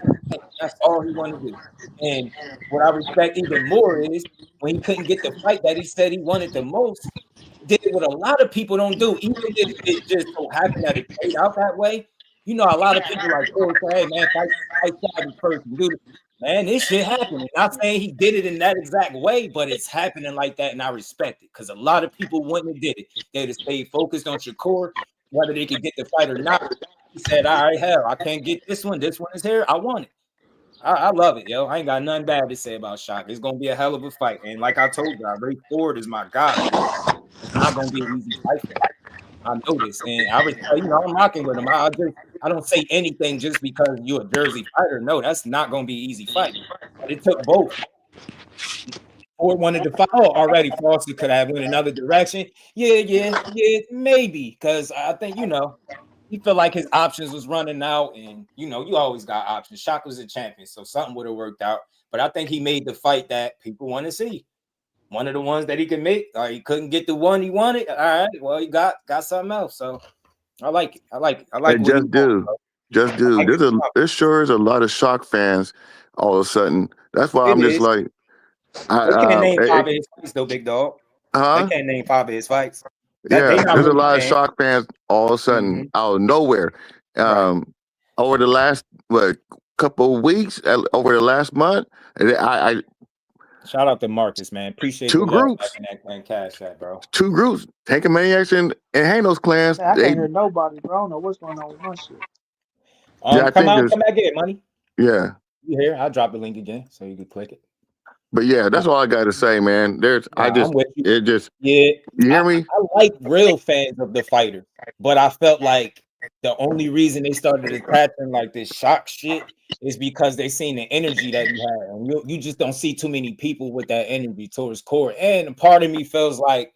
Speaker 5: that's all he want to do. And what I respect even more is when he couldn't get the fight that he said he wanted the most, did what a lot of people don't do, even if it just so happened that it played out that way. You know, a lot of people like, oh, hey man, fight Savage first, dude. Man, this shit happening. Not saying he did it in that exact way, but it's happening like that, and I respect it because a lot of people wouldn't have did it. They'd have stayed focused on Shakur, whether they could get the fight or not. He said, all right, hell, I can't get this one. This one is here. I want it. I love it, yo. I ain't got nothing bad to say about Shaq. It's gonna be a hell of a fight. And like I told you, Ray Ford is my guy. It's not gonna be an easy fight for him. I know this, and I'm rocking with him. I don't say anything just because you're a Jersey fighter. No, that's not gonna be an easy fight. But it took both. Ford wanted to fight. Oh, already Foster could have went another direction. Yeah, maybe. Because I think, he felt like his options was running out, and you always got options. Shaq was a champion, so something would have worked out. But I think he made the fight that people want to see. One of the ones that he could make. He couldn't get the one he wanted. All right, well, he got something else. So I like it. I like
Speaker 7: and just do. There sure is a lot of Shock fans all of a sudden. That's why I'm just like,
Speaker 5: they can't name 5 of his fights though, big dog. They can't name 5 of his fights.
Speaker 7: There's a lot of Shock fans all of a sudden out of nowhere. Over the last couple of weeks, over the last month, I
Speaker 5: shout out to Marcus, man. Appreciate
Speaker 7: 2 groups
Speaker 5: and cash that, bro.
Speaker 7: 2 groups, Tank Maniacs and Hanos clans.
Speaker 4: Man, I can't hear nobody, bro. I don't know what's going on with my shit.
Speaker 5: Come back in, money.
Speaker 7: Yeah.
Speaker 5: You here? I'll drop the link again so you can click it.
Speaker 7: But yeah, that's all I got to say, man. You hear me?
Speaker 5: I like real fans of the fighter, but I felt like the only reason they started attaching like this Shock shit is because they seen the energy that he had, and you just don't see too many people with that energy towards Core. And part of me feels like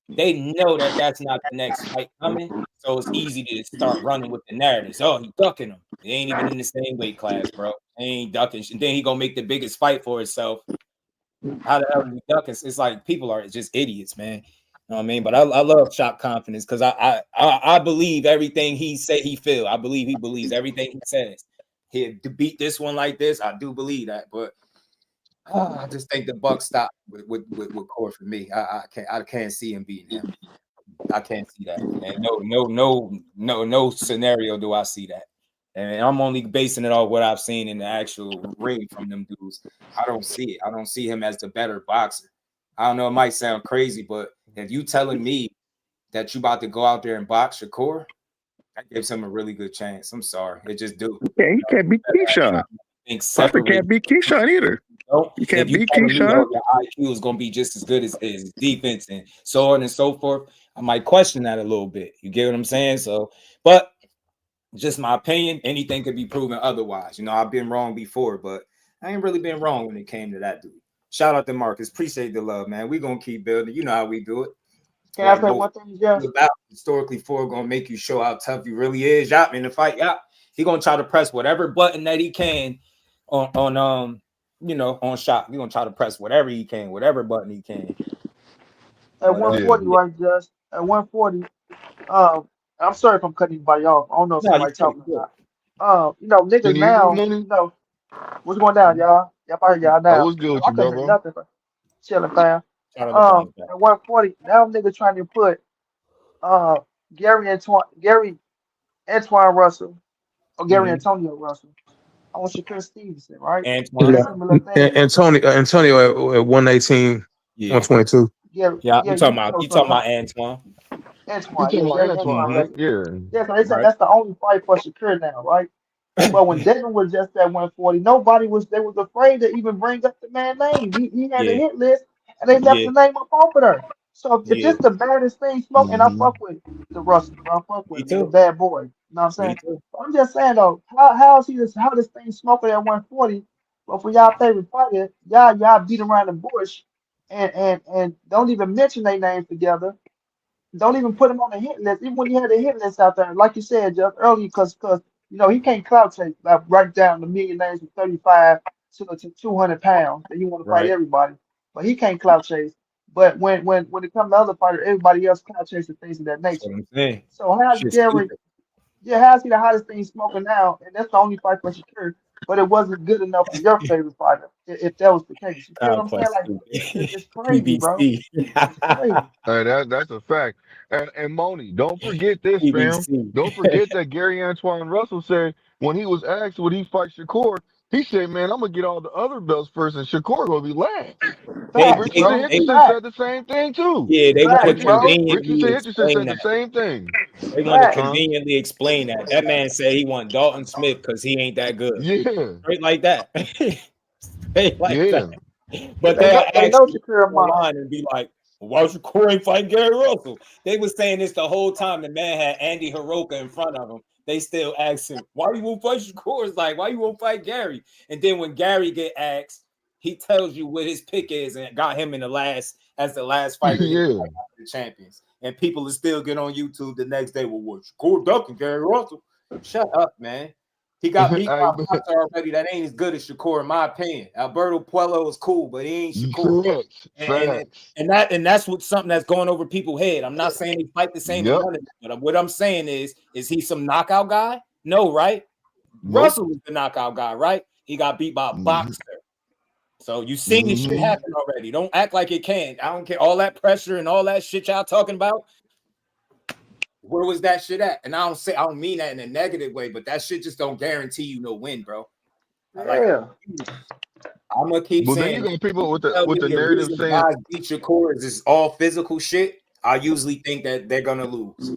Speaker 5: They know that that's not the next fight coming, so it's easy to start running with the narratives. Oh, he ducking him. They ain't even in the same weight class, bro. They ain't ducking. And then he gonna make the biggest fight for himself. How the hell are you ducking? It's like people are just idiots, man. You know what I mean? But I love Shop Confidence because I believe everything he say he feel. I believe he believes everything he says. He'll beat this one like this. I do believe that, but I just think the buck stop with Core for me. I can't see him beating him. I can't see that. And no scenario do I see that. And I'm only basing it off what I've seen in the actual ring from them dudes. I don't see it. I don't see him as the better boxer. I don't know. It might sound crazy, but if you telling me that you about to go out there and box Shakur, that gives him a really good chance. I'm sorry. It just do.
Speaker 7: He can't beat Keshawn. Parker can't beat Keshawn either. You can't beat Keshawn.
Speaker 5: Your IQ is going to be just as good as his defense and so on and so forth. I might question that a little bit. You get what I'm saying? So, but just my opinion, anything could be proven otherwise. You know, I've been wrong before, but I ain't really been wrong when it came to that dude. Shout out to Marcus. Appreciate the love, man. We're going to keep building. You know how we do it.
Speaker 4: Can I say one thing, Jeff?
Speaker 5: About historically for going to make you show how tough you really is. Y'all in the fight. Yeah, he going to try to press whatever button that he can on shot. He going to try to press whatever he can, whatever button he can.
Speaker 4: At 140, right, Just at 140. I'm sorry if I'm cutting anybody off. I don't know if somebody talking about. Niggas now, what's going down, y'all? Y'all probably y'all now.
Speaker 7: What's good with
Speaker 4: I
Speaker 7: you,
Speaker 4: couldn't hear
Speaker 7: bro?
Speaker 4: nothing, but chilling, fam. At 140, now niggas trying to put Gary Antoine Russell or Gary Antonio Russell on Shakur Stevenson, right?
Speaker 9: Antonio at 118, 122.
Speaker 5: Yeah, you talking about Antoine.
Speaker 4: Antoine,
Speaker 7: right?
Speaker 4: Yeah, so they said that's the only fight for Shakur now, right? But when Devin was just at 140, they was afraid to even bring up the man's name. He had a hit list, and they left the name up off of there. So if this the baddest thing smoke, and I fuck with the Russell, I fuck with him. He's a bad boy. You know what I'm saying? I'm just saying though, how this thing smoking at 140? But for y'all favorite fighter, y'all beat around the bush and don't even mention their names together. Don't even put him on the hit list, even when you had a hit list out there, like you said just earlier, because he can't clout chase like right down the million names from 35 to 200 pounds, and you want to fight everybody, but he can't clout chase. But when it comes to other fighters, everybody else clout chase and things of that nature. So how's Gary? Yeah, how's he the hottest thing smoking now? And that's the only fight for Shakur. But it wasn't good enough for your favorite fighter, if that was the case. You feel what I'm saying? Like, it's crazy, bro. It's crazy.
Speaker 7: That's a fact. And Moni, don't forget this, fam. Don't forget that Gary Antoine Russell said when he was asked would he fight Shakur, he said, "Man, I'm gonna get all the other belts first, and Shakur gonna be last." Richardson said the same thing too.
Speaker 5: Yeah, they want to conveniently
Speaker 7: Richardson said the same thing.
Speaker 5: They want to conveniently explain that. That man said he want Dalton Smith because he ain't that good.
Speaker 7: Yeah,
Speaker 5: straight like that. Straight like that. But
Speaker 4: they know Shakur
Speaker 5: online and be like, "Why Shakur ain't fighting Gary Russell?" They was saying this the whole time. The man had Andy Hiroka in front of him. They still ask him, "Why you won't fight Shakur?" It's like, "Why you won't fight Gary?" And then when Gary get asked, he tells you what his pick is and got him in the last fight of the champions. And people are still get on YouTube the next day. Well, what Shakur ducking Gary Russell? Shut up, man. He got beat by a boxer already that ain't as good as Shakur, in my opinion. Alberto Puello is cool, but he ain't Shakur. And that's what something that's going over people's head. I'm not saying he fight the same, but what I'm saying is he some knockout guy? No, right? Russell was the knockout guy, right? He got beat by a boxer. So you seen this shit happen already. Don't act like it can't. I don't care. All that pressure and all that shit y'all talking about. Where was that shit at? And I don't mean that in a negative way, but that shit just don't guarantee you no win, bro. I'm gonna keep saying.
Speaker 7: Then you got people with the narrative saying
Speaker 5: guys beat Shakur is all physical shit. I usually think that they're gonna lose.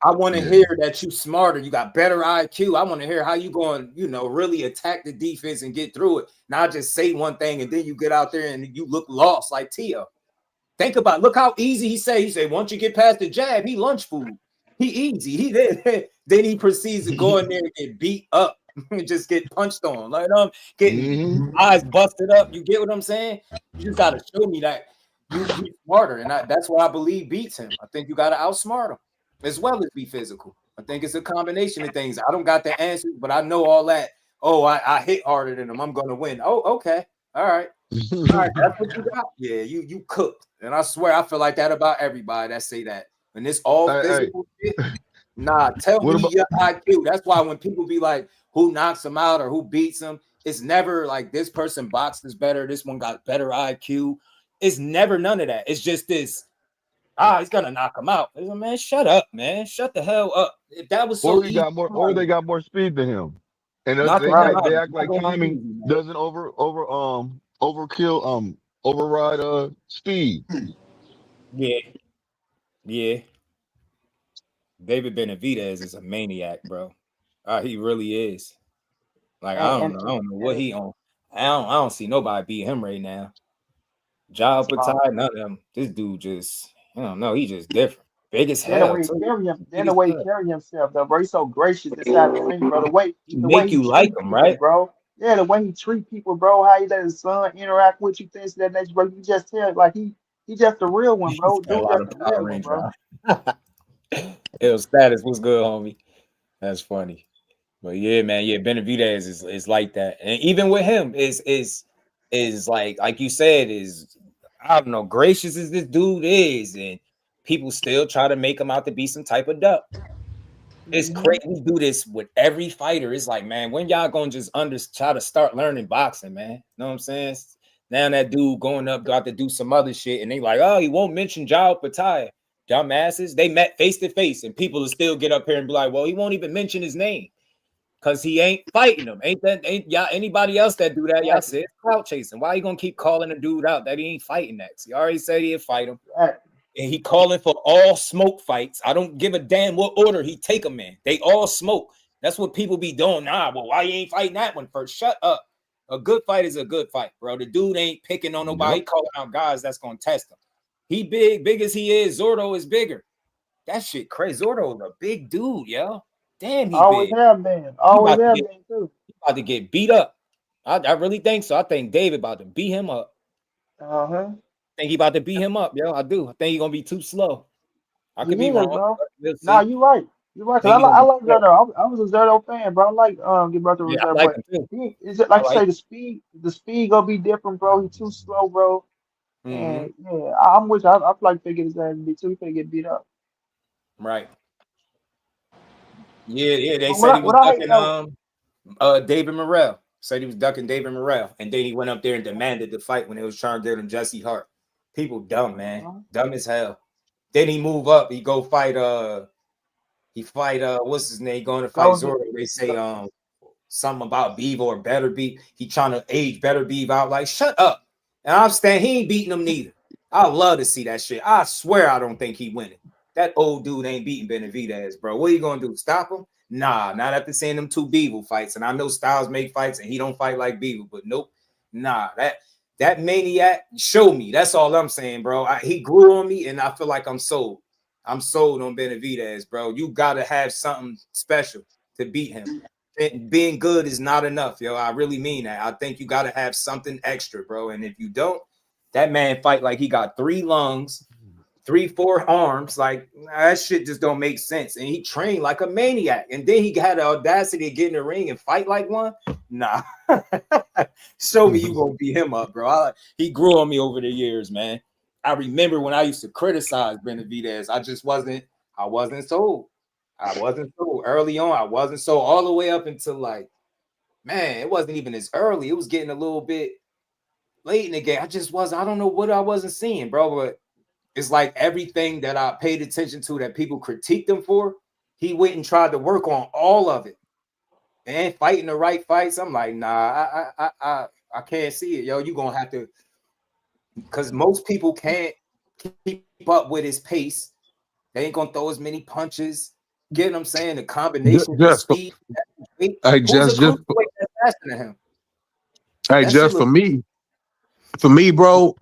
Speaker 5: I want to hear that you smarter, you got better IQ. I want to hear how you going, really attack the defense and get through it. Not just say one thing and then you get out there and you look lost like Tio. Think about, look how easy he said, once you get past the jab, he lunch food. He easy. He did. Then he proceeds to go in there and get beat up and just get punched on. Like getting eyes busted up. You get what I'm saying? You just gotta show me that
Speaker 2: you smarter, and that's why I believe beats him. I think you got to outsmart him as well as be physical. I think it's a combination of things. I don't got the answers, but I know all that. Oh, I hit harder than him. I'm gonna win. Oh, okay, all right, that's what you got. Yeah, you cooked, and I swear I feel like that about everybody that say that. And it's all physical shit. Nah, tell me your IQ. That's why when people be like, who knocks him out or who beats him, it's never like this person boxes better, this one got better IQ. It's never none of that. It's just this, he's gonna knock him out. Like, man, shut up, man. Shut the hell up. If that was so easy,
Speaker 7: or they got more speed than him. And they act like timing doesn't override speed.
Speaker 5: Yeah. David Benavidez is a maniac, bro. He really is. Like I don't know what he on. I don't see nobody beat him right now. Job Patai, none of them. This dude just, I don't know. He just different. Big as hell.
Speaker 4: The way he carry himself, though, bro. He's so gracious inside the ring, bro. The way he
Speaker 5: like him,
Speaker 4: people,
Speaker 5: right,
Speaker 4: bro? Yeah, the way he treat people, bro. How he let his son interact with you, things of that nature, bro. You just tell, like he just the real one, bro. Dude, just the real one, bro.
Speaker 5: Ill status, what's good, homie? That's funny. But yeah, man, Benavidez is like that, and even with him is like you said, is I don't know, gracious as this dude is, and people still try to make him out to be some type of duck. It's crazy. We do this with every fighter. It's like, man, when y'all gonna just try to start learning boxing, man? You know what I'm saying? Now that dude going up got to do some other shit, and they like, oh, he won't mention Job Patai. Dumbasses. They met face to face, and people will still get up here and be like, well, he won't even mention his name because he ain't fighting him. Ain't y'all anybody else that do that? Y'all said clout chasing. Why you gonna keep calling a dude out that he ain't fighting next? He already said he'd fight him. And he calling for all smoke fights. I don't give a damn what order he take them in. They all smoke. That's what people be doing. Nah, well, why you ain't fighting that one first? Shut up. A good fight is a good fight, bro. The dude ain't picking on nobody. He calling out guys that's gonna test him. He big as he is. Zordo is bigger. That shit crazy. Zordo is a big dude, yo. Damn, he
Speaker 4: always
Speaker 5: big.
Speaker 4: Have been. Always have been too.
Speaker 5: He about to get beat up. I really think so. I think David about to beat him up.
Speaker 4: I
Speaker 5: think he about to beat him up, yo. I do. I think he's gonna be too slow. I could be wrong.
Speaker 4: Bro. Nah, you're right. You're right. Cause I like Zordo. I was a Zordo fan, bro. I like Gilberto Reserve,
Speaker 5: like
Speaker 4: but is it like you say the speed gonna be different, bro? He's too slow, bro. And yeah, I'm with you. I feel like they get his ass beat too. He's gonna get beat up.
Speaker 5: Right. Yeah. They said he was ducking David Morrell. Said he was ducking David Morrell, and then he went up there and demanded the fight when they was trying to get him Jesse Hart. People dumb, man. Dumb as hell. Then he move up. He go fight. What's his name? Going to fight Zordo. They say something about Beav or Better Beav. He trying to age Better Beav out. Like, shut up. And I'm saying he ain't beating him neither. I love to see that shit. I swear I don't think he winning. That old dude ain't beating Benavidez, bro. What are you gonna do? Stop him? Nah, not after seeing them two Beaver fights. And I know Styles make fights and he don't fight like Beaver, but nope. Nah, that maniac, show me. That's all I'm saying, bro. He grew on me, and I feel like I'm sold. I'm sold on Benavidez, bro. You gotta have something special to beat him. And being good is not enough, yo. I really mean that. I think you gotta have something extra, bro. And if you don't, that man fight like he got 3 lungs, 3-4 arms. Like, that shit just don't make sense. And he trained like a maniac. And then he had the audacity to get in the ring and fight like one. Nah. Show me you gonna beat him up, bro. He grew on me over the years, man. I remember when I used to criticize Benavidez. I wasn't sold. Early on. I wasn't sold all the way up until, like, man, it wasn't even as early. It was getting a little bit late in the game. I don't know what I wasn't seeing, bro. But it's like everything that I paid attention to that people critiqued him for, he went and tried to work on all of it. And fighting the right fights, I'm like, nah, I can't see it, yo. You gonna have to, because most people can't keep up with his pace. They ain't gonna throw as many punches. Get what I'm saying? The combination of speed.
Speaker 9: For me, bro,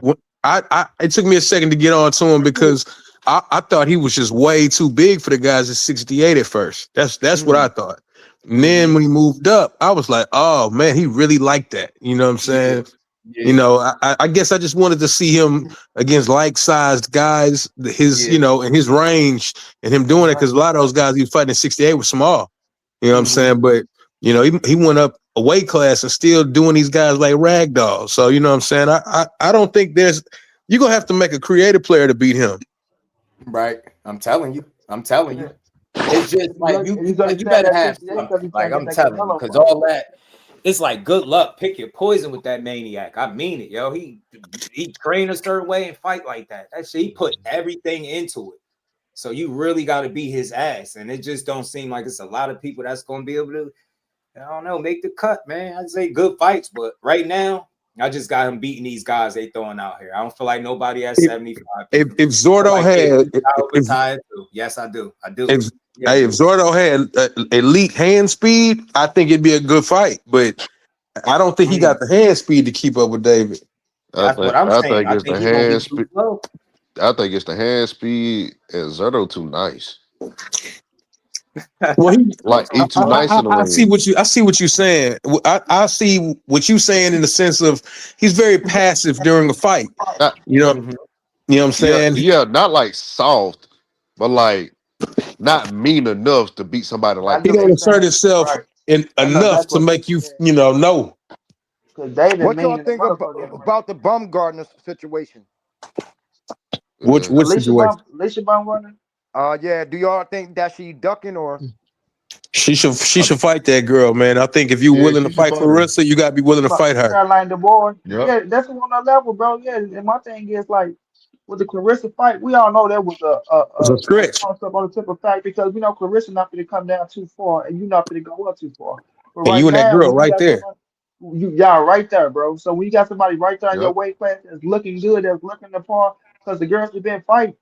Speaker 9: it took me a second to get on to him because I thought he was just way too big for the guys at 68 at first. That's what I thought. And then when he moved up, I was like, oh man, he really liked that. You know what I'm saying? You know, I guess I just wanted to see him against like-sized guys, his you know, in his range, and him doing it because a lot of those guys he was fighting in 68 were small. You know what I'm saying? But you know, he went up a weight class and still doing these guys like ragdoll. So you know what I'm saying? I don't think you're gonna have to make a creative player to beat him.
Speaker 2: Right. I'm telling you. It's just like you better have something. Like I'm telling you, because all that, it's like good luck. Pick your poison with that maniac. I mean it, yo. He trained a certain way and fight like that. That shit, he put everything into it. So you really got to beat his ass, and it just don't seem like it's a lot of people that's gonna be able to, I don't know, make the cut, man. I'd say good fights, but right now I just got him beating these guys they throwing out here. I don't feel like nobody has 75.
Speaker 9: If Zordo had,
Speaker 2: yes, I do.
Speaker 9: If Zordo had elite hand speed, I think it'd be a good fight. But I don't think he got the hand speed to keep up with David.
Speaker 2: That's what I'm saying. I think it's the hand speed.
Speaker 7: I think it's the hand speed, and Zordo too nice.
Speaker 9: Well,
Speaker 7: he too nice in the ring.
Speaker 9: I see what you're saying. I see what you're saying in the sense of he's very passive during a fight. You know what I'm saying?
Speaker 7: Yeah, not like soft, but like not mean enough to beat somebody like
Speaker 9: he don't assert himself enough to make you know.
Speaker 11: What y'all think about the Bumgarner situation?
Speaker 9: Which situation?
Speaker 4: Alicia Bumgarner?
Speaker 11: Yeah. Do y'all think that she ducking or?
Speaker 9: She should fight that girl, man. I think if you're willing to fight Clarissa, you gotta be willing to fight her.
Speaker 4: Caroline DeBoer. Yeah, that's on that level, bro. Yeah, and my thing is like with the Clarissa fight, we all know that was a
Speaker 9: stretch.
Speaker 4: On the tip of fact because we know Clarissa not going to come down too far, and you not going to go up too far. But
Speaker 9: and you and that girl right there.
Speaker 4: Y'all right there, bro. So when you got somebody right there in your weight class that's looking good, that's looking the par, because the girls have been fighting,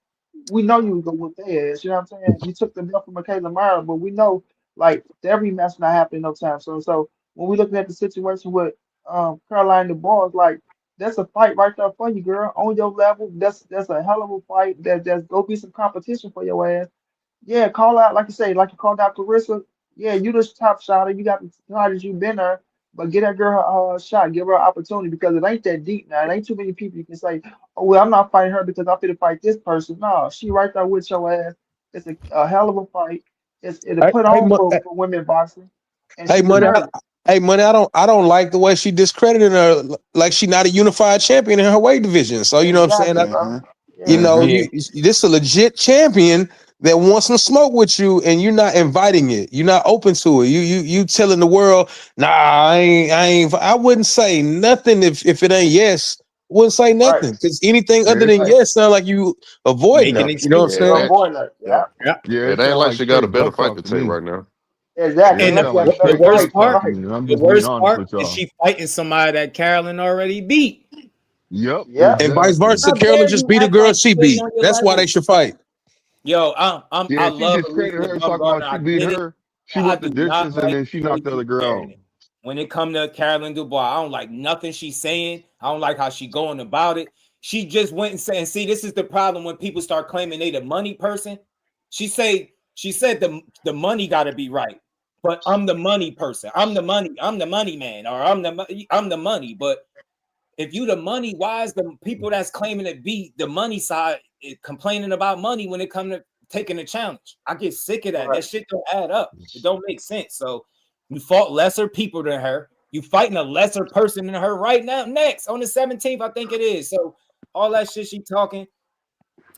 Speaker 4: we know you was gonna whoop their ass. You know what I'm saying? You took the belt from Michaela Myers, but we know like every match not happening no time. So when we looking at the situation with Caroline DeBoer, like that's a fight right there for you, girl, on your level. That's a hell of a fight. That's go be some competition for your ass. Yeah, call out like you say, like you called out Clarissa. Yeah, you the top shotter. You got the hardest you've been there. But get that girl a shot, give her an opportunity because it ain't that deep now. It ain't too many people you can say, oh, well, I'm not fighting her because I'm going to fight this person. No, she right there with your ass. It's a hell of a fight. It'll put on for women boxing.
Speaker 9: Money, I don't like the way she discredited her, like she not a unified champion in her weight division. So you know what I'm saying? You know, this a legit champion that wants some smoke with you, and you're not inviting it. You're not open to it. You telling the world, nah, I ain't. I wouldn't say nothing if it ain't yes. Wouldn't say nothing because anything other than yes sound like you avoiding it. You know what I'm saying?
Speaker 7: Yeah. It ain't like she got a better fight to take right now.
Speaker 4: Exactly.
Speaker 2: And the worst part is she fighting somebody that Carolyn already beat.
Speaker 7: Yep.
Speaker 9: And vice versa. Carolyn just beat a girl she beat. That's why they should fight.
Speaker 2: Yo, I love
Speaker 7: her. Talking about she beat her. She went the distance and then she knocked the other girl out.
Speaker 2: When it come to Caroline Dubois, I don't like nothing she's saying. I don't like how she going about it. She just went and said, see, this is the problem when people start claiming they the money person. She said the money got to be right, but I'm the money person. I'm the money man, or I'm the money. But if you the money, why is the people that's claiming to be the money side complaining about money when it comes to taking a challenge? I get sick of that. That shit don't add up. It don't make sense. So you fought lesser people than her. You fighting a lesser person than her right now. Next on the 17th, I think it is. So all that shit she talking,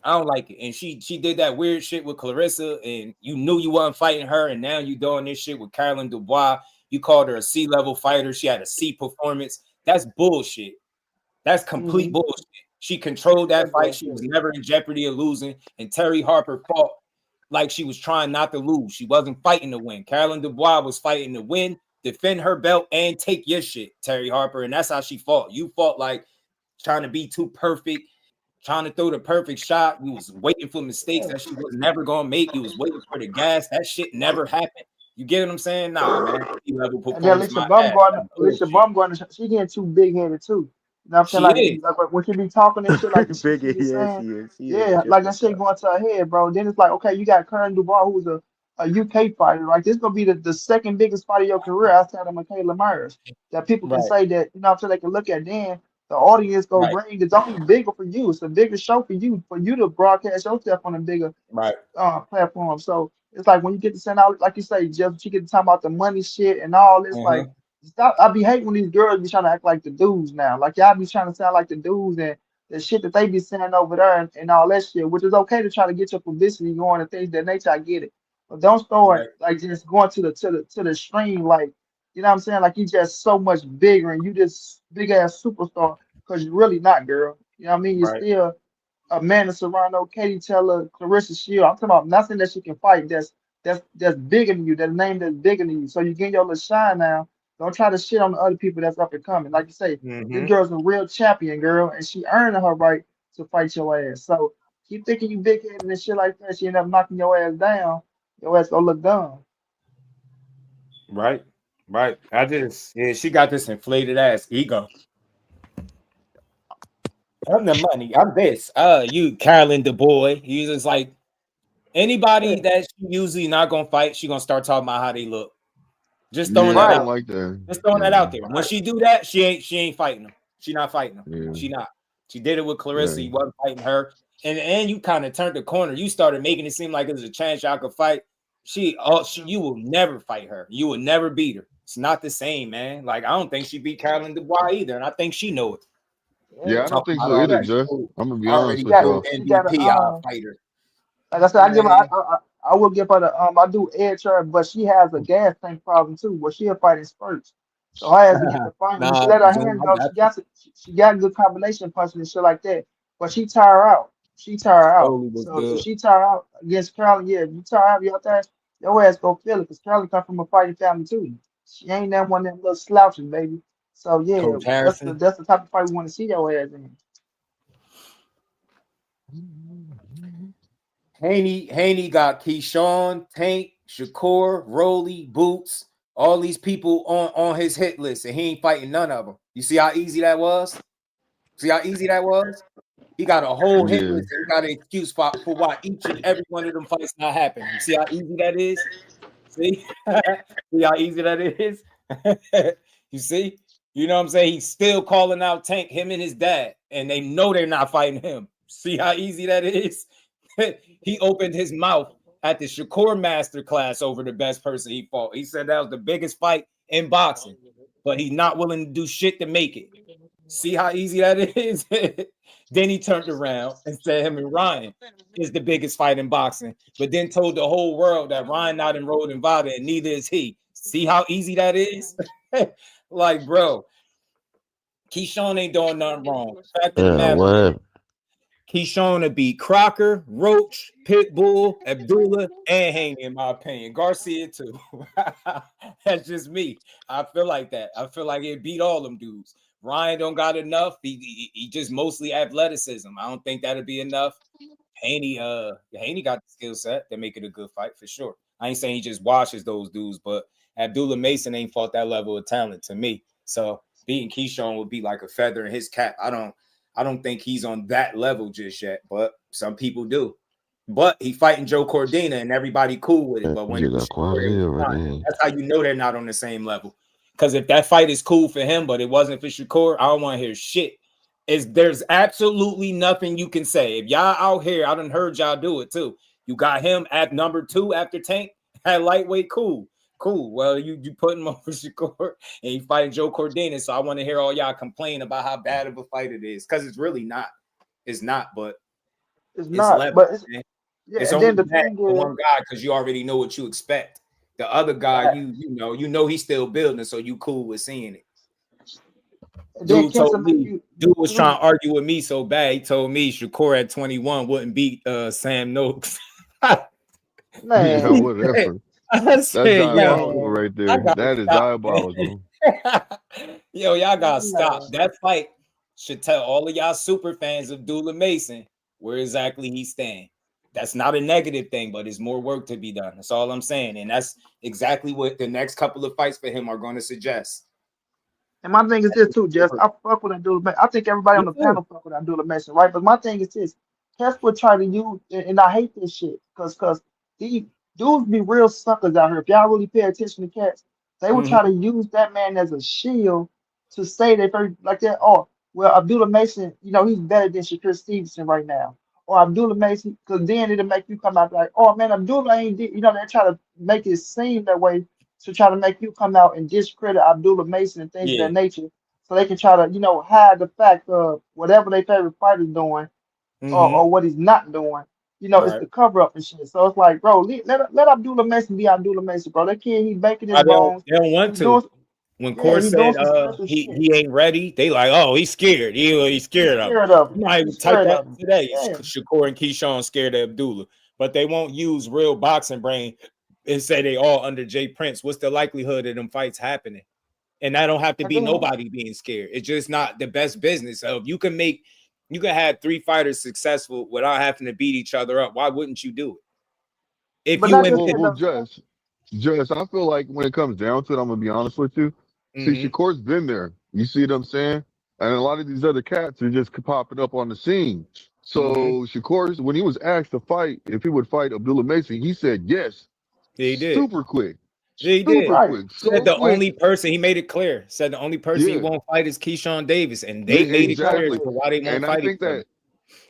Speaker 2: I don't like it. And she did that weird shit with Clarissa, and you knew you wasn't fighting her, and now you doing this shit with Caroline Dubois. You called her a C-level fighter. She had a C performance. That's bullshit. That's complete bullshit. She controlled that fight. She was never in jeopardy of losing. And Terry Harper fought like she was trying not to lose. She wasn't fighting to win. Caroline Dubois was fighting to win, defend her belt, and take your shit, Terry Harper. And that's how she fought. You fought like trying to be too perfect, trying to throw the perfect shot. You was waiting for mistakes that she was never going to make. You was waiting for the gas. That shit never happened. You get what I'm saying? Nah, man.
Speaker 4: And then Alicia Bumgarner, she getting too big-headed too. You know what I'm saying? Like when she be talking and shit like the shit she be saying, like that shit going to her head, bro. Then it's like, okay, you got Caroline Dubois, who's a UK fighter. Like this gonna be the second biggest fight of your career outside of Michaela Myers. That people can say that, you know what I'm saying, they can look at then. The audience go
Speaker 5: Right.
Speaker 4: bring. It's only bigger for you. It's a bigger show for you to broadcast yourself on a bigger
Speaker 5: Right.
Speaker 4: platform. So it's like when you get to send out, like you say, just you get to talk about the money shit and all this. Like, stop. I be hating when these girls be trying to act like the dudes now. Like y'all be trying to sound like the dudes and the shit that they be saying over there and all that shit, which is okay to try to get your publicity going and things that nature. I get it, but don't start
Speaker 5: Right.
Speaker 4: like just going to the stream like. You know what I'm saying? Like you just so much bigger and you just big ass superstar because you're really not, girl. You know what I mean? You're
Speaker 5: Right.
Speaker 4: still Amanda Serrano, Katie Taylor, Clarissa Shield. I'm talking about nothing that she can fight that's bigger than you, that name that's bigger than you. So you get your little shine now. Don't try to shit on the other people that's up and coming. Like you say, this girl's a real champion, girl, and she earned her right to fight your ass. So keep thinking you big headed and shit like that. She end up knocking your ass down. Your ass gonna look dumb.
Speaker 5: Right. Right. She got this inflated ass ego. I'm the money. I'm this. You Carolyn Du Bois. He's just like anybody that she usually not gonna fight, she gonna start talking about how they look. Just throwing that out.
Speaker 7: Like that.
Speaker 5: Just throwing that out there. When she do that, she ain't fighting them. She not fighting them.
Speaker 7: Yeah.
Speaker 5: She not. She did it with Clarissa. He wasn't fighting her. And you kind of turned the corner. You started making it seem like there's a chance y'all could fight. You will never fight her. You will never beat her. It's not the same, man. Like I don't think she beat Carolyn Du Bois either, and I think she know it.
Speaker 7: Yeah, I don't think so either, Jeff. I'm gonna be honest with y'all.
Speaker 5: MVP fighter.
Speaker 4: Like I said, I will give her the I do edge her, but she has a gas tank problem too, where she'll fight in spurts. So her ass to get the final. She let her hand go. She got good combination punching and shit like that. But she tire her out. So if she tire out against Carolyn, yeah, if you tire out, you out there, your ass go feel it because Carolyn come from a fighting family too. She ain't that one of them little slouches, baby. So yeah, that's the type of fight we want to see your ass in.
Speaker 5: Haney got Keshawn, Tank, Shakur, Roelly, Boots, all these people on his hit list, and he ain't fighting none of them. You see how easy that was? He got a whole hit list. And he got an excuse for why each and every one of them fights not happening. You see how easy that is? See? See how easy that is? You see? You know what I'm saying? He's still calling out Tank, him and his dad, and they know they're not fighting him. See how easy that is? He opened his mouth at the Shakur masterclass over the best person he fought. He said that was the biggest fight in boxing, but he's not willing to do shit to make it. See how easy that is? Then he turned around and said him and Ryan is the biggest fight in boxing, but then told the whole world that Ryan not enrolled in VADA and neither is he. See how easy that is? Like, bro, Keshawn ain't doing nothing wrong. Fact of the matter, Keshawn to beat Crocker, Roach, Pitbull, Abdullah, and Haney, in my opinion. Garcia, too. That's just me. I feel like that. I feel like it beat all them dudes. Ryan don't got enough. He just mostly athleticism. I don't think that'll be enough. Haney got the skill set to make it a good fight for sure. I ain't saying he just washes those dudes, but Abdullah Mason ain't fought that level of talent to me. So beating Keshawn would be like a feather in his cap. I don't think he's on that level just yet, but some people do. But he fighting Joe Cordina and everybody cool with it. But when that's how you know they're not on the same level. Because if that fight is cool for him, but it wasn't for Shakur, I don't want to hear shit. There's absolutely nothing you can say. If y'all out here, I done heard y'all do it too. You got him at number 2 after Tank at lightweight, cool. Well, you put him over Shakur and you fighting Joe Cordina. So I want to hear all y'all complain about how bad of a fight it is. Because it's really not. It's not, but
Speaker 4: it's not.
Speaker 5: Level,
Speaker 4: but
Speaker 5: it's only bad for one guy because you already know what you expect. The other guy, you know he's still building, so you cool with seeing it. Dude was trying to argue with me so bad. He told me Shakur at 21 wouldn't beat Sam Noakes.
Speaker 7: Yeah, whatever. That's diabolical right there. That is diabolical.
Speaker 5: Yo, y'all gotta stop. That fight should tell all of y'all super fans of Abdullah Mason where exactly he's staying. That's not a negative thing, but it's more work to be done. That's all I'm saying. And that's exactly what the next couple of fights for him are going to suggest.
Speaker 4: And my thing is this too, Jess. I fuck with Abdullah Mason. I think everybody on the panel fuck with Abdullah Mason, right? But my thing is this. Cats would try to use, and I hate this shit, because these dudes be real suckers out here. If y'all really pay attention to cats, they would try to use that man as a shield to say that like that. Oh, well, Abdullah Mason, he's better than Shakur Stevenson right now. Or Abdullah Mason, because then it'll make you come out like, oh man, Abdullah ain't did, they try to make it seem that way to try to make you come out and discredit Abdullah Mason and things of
Speaker 5: Yeah.
Speaker 4: that nature. So they can try to, hide the fact of whatever their favorite fighter's doing or what he's not doing. It's the cover up and shit. So it's like, bro, let Abdullah Mason be Abdullah Mason, bro. That kid, he's making his bones.
Speaker 5: They don't want
Speaker 4: He's
Speaker 5: to.
Speaker 4: doing,
Speaker 5: When
Speaker 4: yeah,
Speaker 5: Core
Speaker 4: he's doing
Speaker 5: said
Speaker 4: some special shit.
Speaker 5: he ain't ready, they like, oh, he's scared. He's scared of him. You might even type that today.
Speaker 4: Yeah.
Speaker 5: Shakur and Keshawn scared of Abdullah, but they won't use real boxing brain and say they all under Jay Prince. What's the likelihood of them fights happening? And that don't have to be nobody being scared. It's just not the best business. So if you can have 3 fighters successful without having to beat each other up, why wouldn't you do it?
Speaker 7: Just, I feel like when it comes down to it, I'm gonna be honest with you. See, Shakur's been there. You see what I'm saying? And a lot of these other cats are just popping up on the scene. So Shakur, when he was asked to fight, if he would fight Abdullah Mason, he said yes.
Speaker 5: Yeah, he did.
Speaker 7: Super quick.
Speaker 5: Yeah, he did.
Speaker 7: Quick. So
Speaker 5: said the
Speaker 7: quick.
Speaker 5: only person, he made it clear, said the only person he won't fight is Keshawn Davis. And they made it clear why they won't fight each other.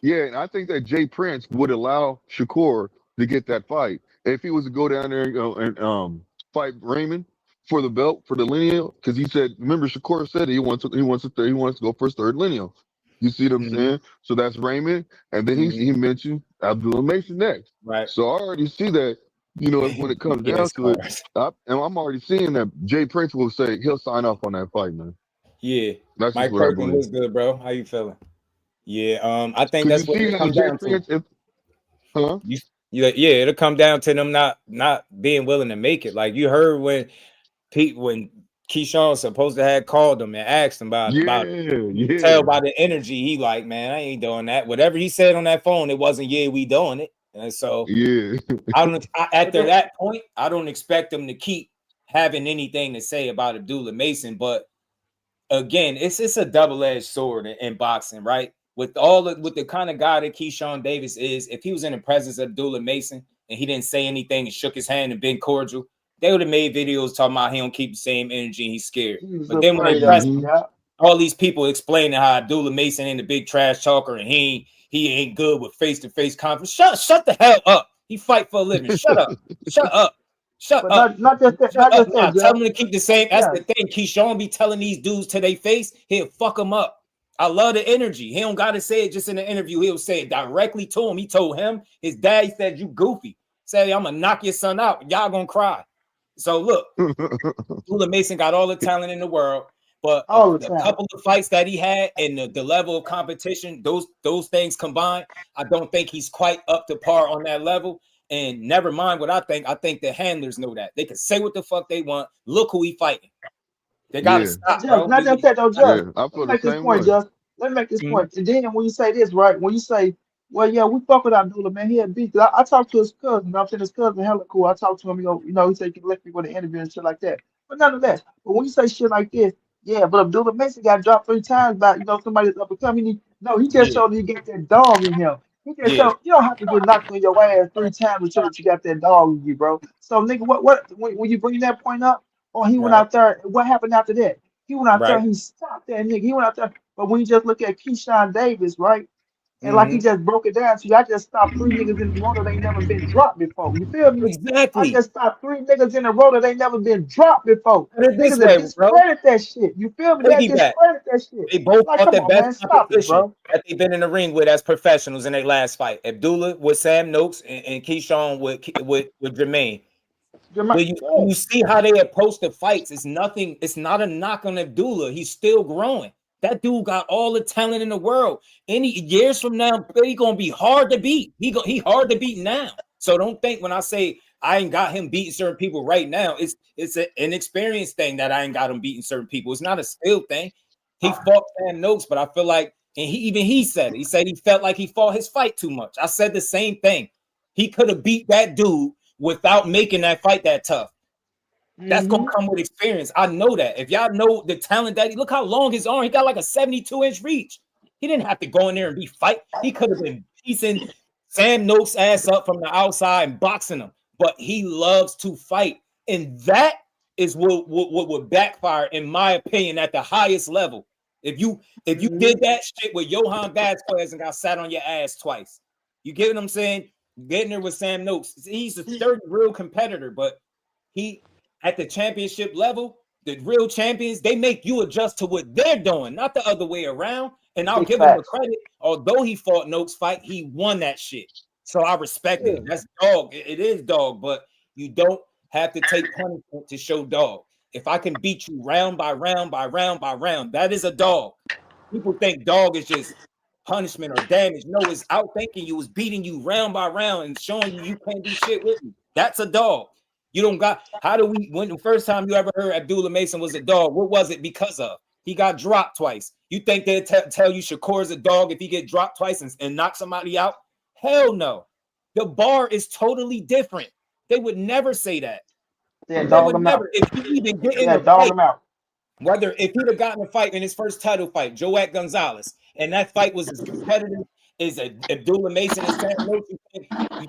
Speaker 7: And I think that Jay Prince would allow Shakur to get that fight. If he was to go down there and fight Raymond for the belt, for the lineal, because he said, remember Shakur said he wants to go for his 3rd lineal. You see what I'm saying? So that's Raymond, and then he mentioned Abdullah Mason next.
Speaker 5: Right.
Speaker 7: So I already see that, when it comes down to it, and I'm already seeing that Jay Prince will say he'll sign off on that fight, man.
Speaker 5: Yeah.
Speaker 7: That's
Speaker 5: Mike
Speaker 7: what I
Speaker 5: Perkins
Speaker 7: believe.
Speaker 5: was good, bro. How you feeling? Yeah, I think that's what it comes down to. It'll come down to them not being willing to make it. Like you heard when Keshawn supposed to have called him and asked him about it. Tell by the energy, he like, man, I ain't doing that. Whatever he said on that phone, it wasn't, we doing it. And so after that point, I don't expect him to keep having anything to say about Abdullah Mason. But again, it's a double-edged sword in boxing, right? With the kind of guy that Keshawn Davis is, if he was in the presence of Abdullah Mason and he didn't say anything and shook his hand and been cordial, they would have made videos talking about he don't keep the same energy and he's scared. But then when they press all these people explaining how Abdullah Mason ain't a big trash talker and he ain't good with face-to-face conference. Shut the hell up. He fight for a living. Shut up. Shut up. Shut up.
Speaker 4: Not just that.
Speaker 5: Tell him to keep the same. That's the thing. Keshawn be telling these dudes to their face, he'll fuck them up. I love the energy. He don't got to say it just in the interview. He'll say it directly to him. He told him, his dad, he said, you goofy. Say, I'm going to knock your son out. Y'all going to cry. So look, Abdullah Mason got all the talent in the world, but a couple of fights that he had and the level of competition, those things combined, I don't think he's quite up to par on that level. And never mind what I think the handlers know that. They can say what the fuck they want. Look who he fighting. They gotta stop, bro.
Speaker 4: Not just that though, Just.
Speaker 7: Let's
Speaker 4: make this point, Just. Let me make this point. And then when you say this, right? When you say, well, yeah, we fuck with Abdullah, man. He had beat. I talked to his cousin. I'm saying his cousin hella cool. I talked to him, he said he can let me with an interview and shit like that. But nonetheless, but when you say shit like this, yeah, but Abdullah Mason got dropped 3 times by somebody that's up and coming. He just showed you get that dog in him. He just showed you don't have to get knocked on your ass 3 times to show that you got that dog in you, bro. So nigga, what when you bring that point up, he went out there. What happened after that? He went out there. He stopped that nigga. He went out there. But when you just look at Keshawn Davis, right? And like he just broke it down. So I just stopped 3 niggas in a row that ain't never been dropped before. You feel me?
Speaker 5: Exactly.
Speaker 4: I just stopped 3 niggas in a row that ain't never been dropped before. Niggas that discredit that shit. You feel me? They discredit that shit.
Speaker 5: They both fought their best
Speaker 4: competition
Speaker 5: that they've been in the ring with as professionals in their last fight. Abdullah with Sam Noakes and Keshawn with Jermaine. You see how they approach the fights. It's not a knock on Abdullah. He's still growing. That dude got all the talent in the world. Any years from now, he gonna be hard to beat. He hard to beat now. So don't think when I say I ain't got him beating certain people right now, it's an inexperienced thing that I ain't got him beating certain people. It's not a skill thing. He fought Sam Noakes, but I feel like, and he said it. He said he felt like he fought his fight too much. I said the same thing. He could have beat that dude without making that fight that tough. That's gonna come with experience. I know that. If y'all know the talent that look how long his arm, he got like a 72-inch reach. He didn't have to go in there and be fight. He could have been piecing Sam Noakes' ass up from the outside and boxing him, but he loves to fight, and that is what would backfire, in my opinion, at the highest level. If you did that shit with Johan Vasquez and got sat on your ass twice, you get what I'm saying? Getting there with Sam Noakes. He's a third real competitor, but he at the championship level, the real champions, they make you adjust to what they're doing, not the other way around. And I'll give him the credit. Although he fought Noakes' fight, he won that shit. So I respect it. That's dog. It is dog, but you don't have to take punishment to show dog. If I can beat you round by round by round by round, that is a dog. People think dog is just punishment or damage. No, it's outthinking you, it's beating you round by round and showing you can't do shit with me. That's a dog. You don't got, when the first time you ever heard Abdullah Mason was a dog, what was it because of? He got dropped twice. You think they'd tell you Shakur is a dog if he get dropped twice and knock somebody out? Hell no. The bar is totally different. They would never say that.
Speaker 4: They would never.
Speaker 5: If you even get in the fight, whether if he'd have gotten a fight in his first title fight, Joaquin Gonzalez, and that fight was as competitive as Abdullah Mason and Sam Noakes, you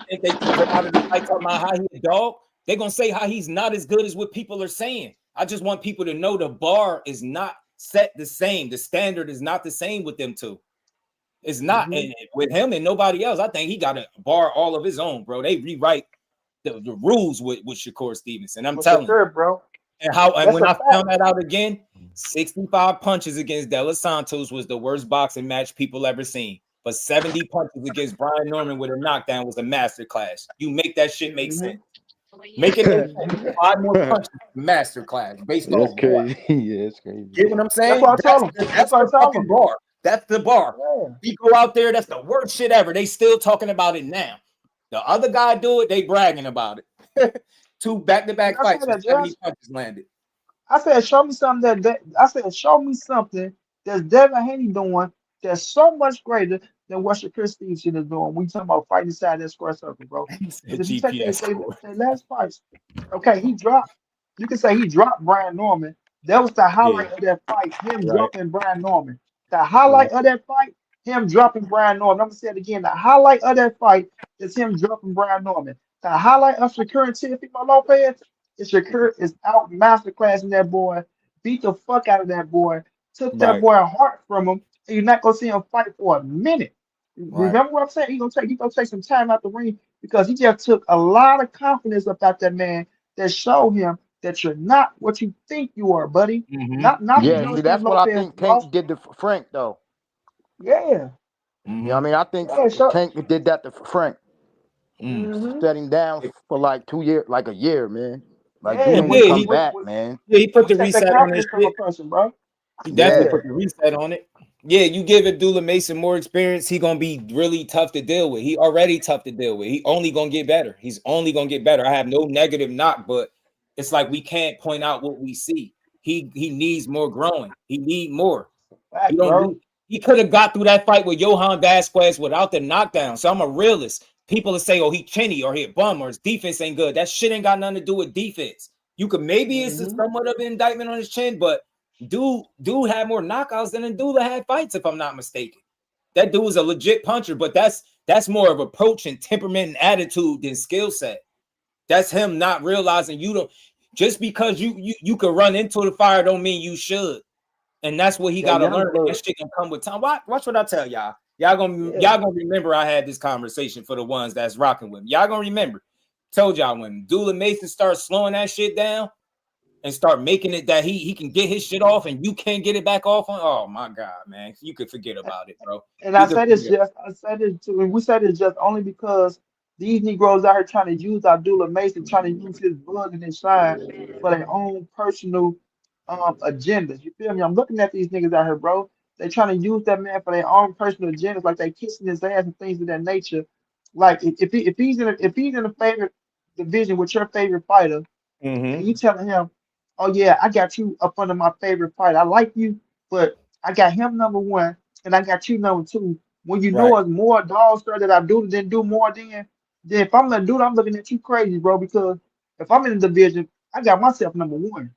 Speaker 5: think they come out of the fight talking about how he's a dog? They're going to say how he's not as good as what people are saying. I just want people to know the bar is not set the same. The standard is not the same with them two. It's not. And with him and nobody else, I think he got a bar all of his own, bro. They rewrite the rules with Shakur Stevenson. I'm telling you,
Speaker 4: bro.
Speaker 5: And when I found that out again, 65 punches against De Los Santos was the worst boxing match people ever seen. But 70 punches against Brian Norman with a knockdown was a masterclass. You make that shit make sense. Make it make sense. 5 more punches, masterclass based on
Speaker 11: That's crazy. Yeah, it's crazy.
Speaker 5: You know what I'm saying?
Speaker 4: That's what I told him.
Speaker 5: That's the fucking bar. That's the bar. You go out there, that's the worst shit ever. They still talking about it now. The other guy do it, they bragging about it. 2 back-to-back fights with 70 punches landed.
Speaker 4: I said, show me something show me something that's Devin Haney doing that's so much greater than what Shakur Stevenson is doing. We talking about fighting inside that square circle, bro. If you take that last fight, okay, you can say he dropped Brian Norman. That was the highlight of that fight, him dropping Brian Norman. The highlight of that fight, him dropping Brian Norman. I'm gonna say it again. The highlight of that fight is him dropping Brian Norman. The highlight of Shakur and Teofimo Lopez is Shakur is out masterclassing that boy, beat the fuck out of that boy, took that boy heart from him, and you're not gonna see him fight for a minute. Remember what I'm saying? He's gonna take some time out the ring because he just took a lot of confidence about that man that showed him that you're not what you think you are, buddy. Not
Speaker 11: see, that's what I think Tank did to Frank, though.
Speaker 4: Yeah.
Speaker 11: You know what I mean? I think Tank did that to Frank. Set him down for like 2 years, like a year, man. Like doing when he come back, man.
Speaker 5: Yeah, he put the reset on his shit.
Speaker 4: Bro.
Speaker 5: He definitely put the reset on it. Yeah, you give Abdullah Mason more experience, he gonna be really tough to deal with. He already tough to deal with. He only gonna get better. He's only gonna get better. I have no negative knock, but it's like we can't point out what we see. He needs more growing. He need more. He could have got through that fight with Johan Vasquez without the knockdown. So I'm a realist. People will say, oh, he chinny or he a bum or his defense ain't good. That shit ain't got nothing to do with defense. You could maybe it's somewhat of an indictment on his chin, but dude had more knockouts than Abdullah had fights, if I'm not mistaken. That dude was a legit puncher, but that's more of approach and temperament and attitude than skill set. That's him not realizing you don't just because you could run into the fire don't mean you should. And that's what he gotta learn. That shit can come with time. Watch what I tell y'all. Y'all gonna remember I had this conversation for the ones that's rocking with me. Y'all gonna remember. Told y'all when Abdullah Mason starts slowing that shit down and start making it that he can get his shit off and you can't get it back off on. Oh my God, man. You could forget about it, bro.
Speaker 4: And I said this too, and we said it just only because these Negroes out here trying to use Abdullah Mason, trying to use his blood and his shine for their own personal agendas. You feel me? I'm looking at these niggas out here, bro. They trying to use that man for their own personal agendas, like they kissing his ass and things of that nature. Like if he's in a favorite division with your favorite fighter, and you telling him, "Oh yeah, I got you up under my favorite fighter. I like you, but I got him number 1 and I got you number 2." When you know it's more dog star that I do than do more then if I'm gonna do it, I'm looking at you crazy, bro. Because if I'm in the division, I got myself number 1,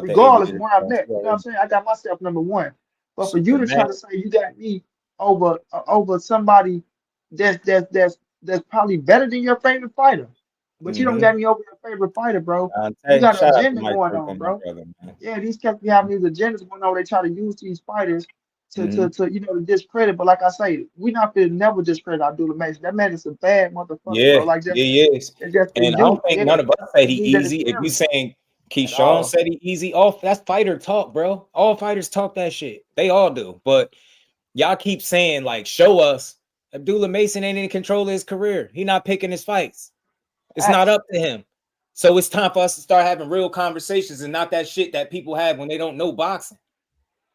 Speaker 4: regardless of where I'm at. You know what I'm saying? I got myself number 1. But for you to try to say you got me over somebody that's probably better than your favorite fighter, but you don't got me over your favorite fighter, bro. You got an agenda going on, bro. Yeah, these cats be having these agendas going on. They try to use these fighters to discredit. But like I say, we not gonna never discredit Abdullah Mason. That man is a bad motherfucker,
Speaker 5: Yeah,
Speaker 4: bro. Like just
Speaker 5: he is.
Speaker 4: it's just his
Speaker 5: And I don't
Speaker 4: youth.
Speaker 5: think
Speaker 4: Yeah,
Speaker 5: none of us say
Speaker 4: he
Speaker 5: he
Speaker 4: need that
Speaker 5: easy. If you
Speaker 4: experience
Speaker 5: saying
Speaker 4: at
Speaker 5: Keshawn
Speaker 4: all.
Speaker 5: said he easy, all that's fighter talk, bro. All fighters talk that shit. They all do. But y'all keep saying, like, show us. Abdullah Mason ain't in control of his career. He not picking his fights. It's not up to him. So it's time for us to start having real conversations and not that shit that people have when they don't know boxing.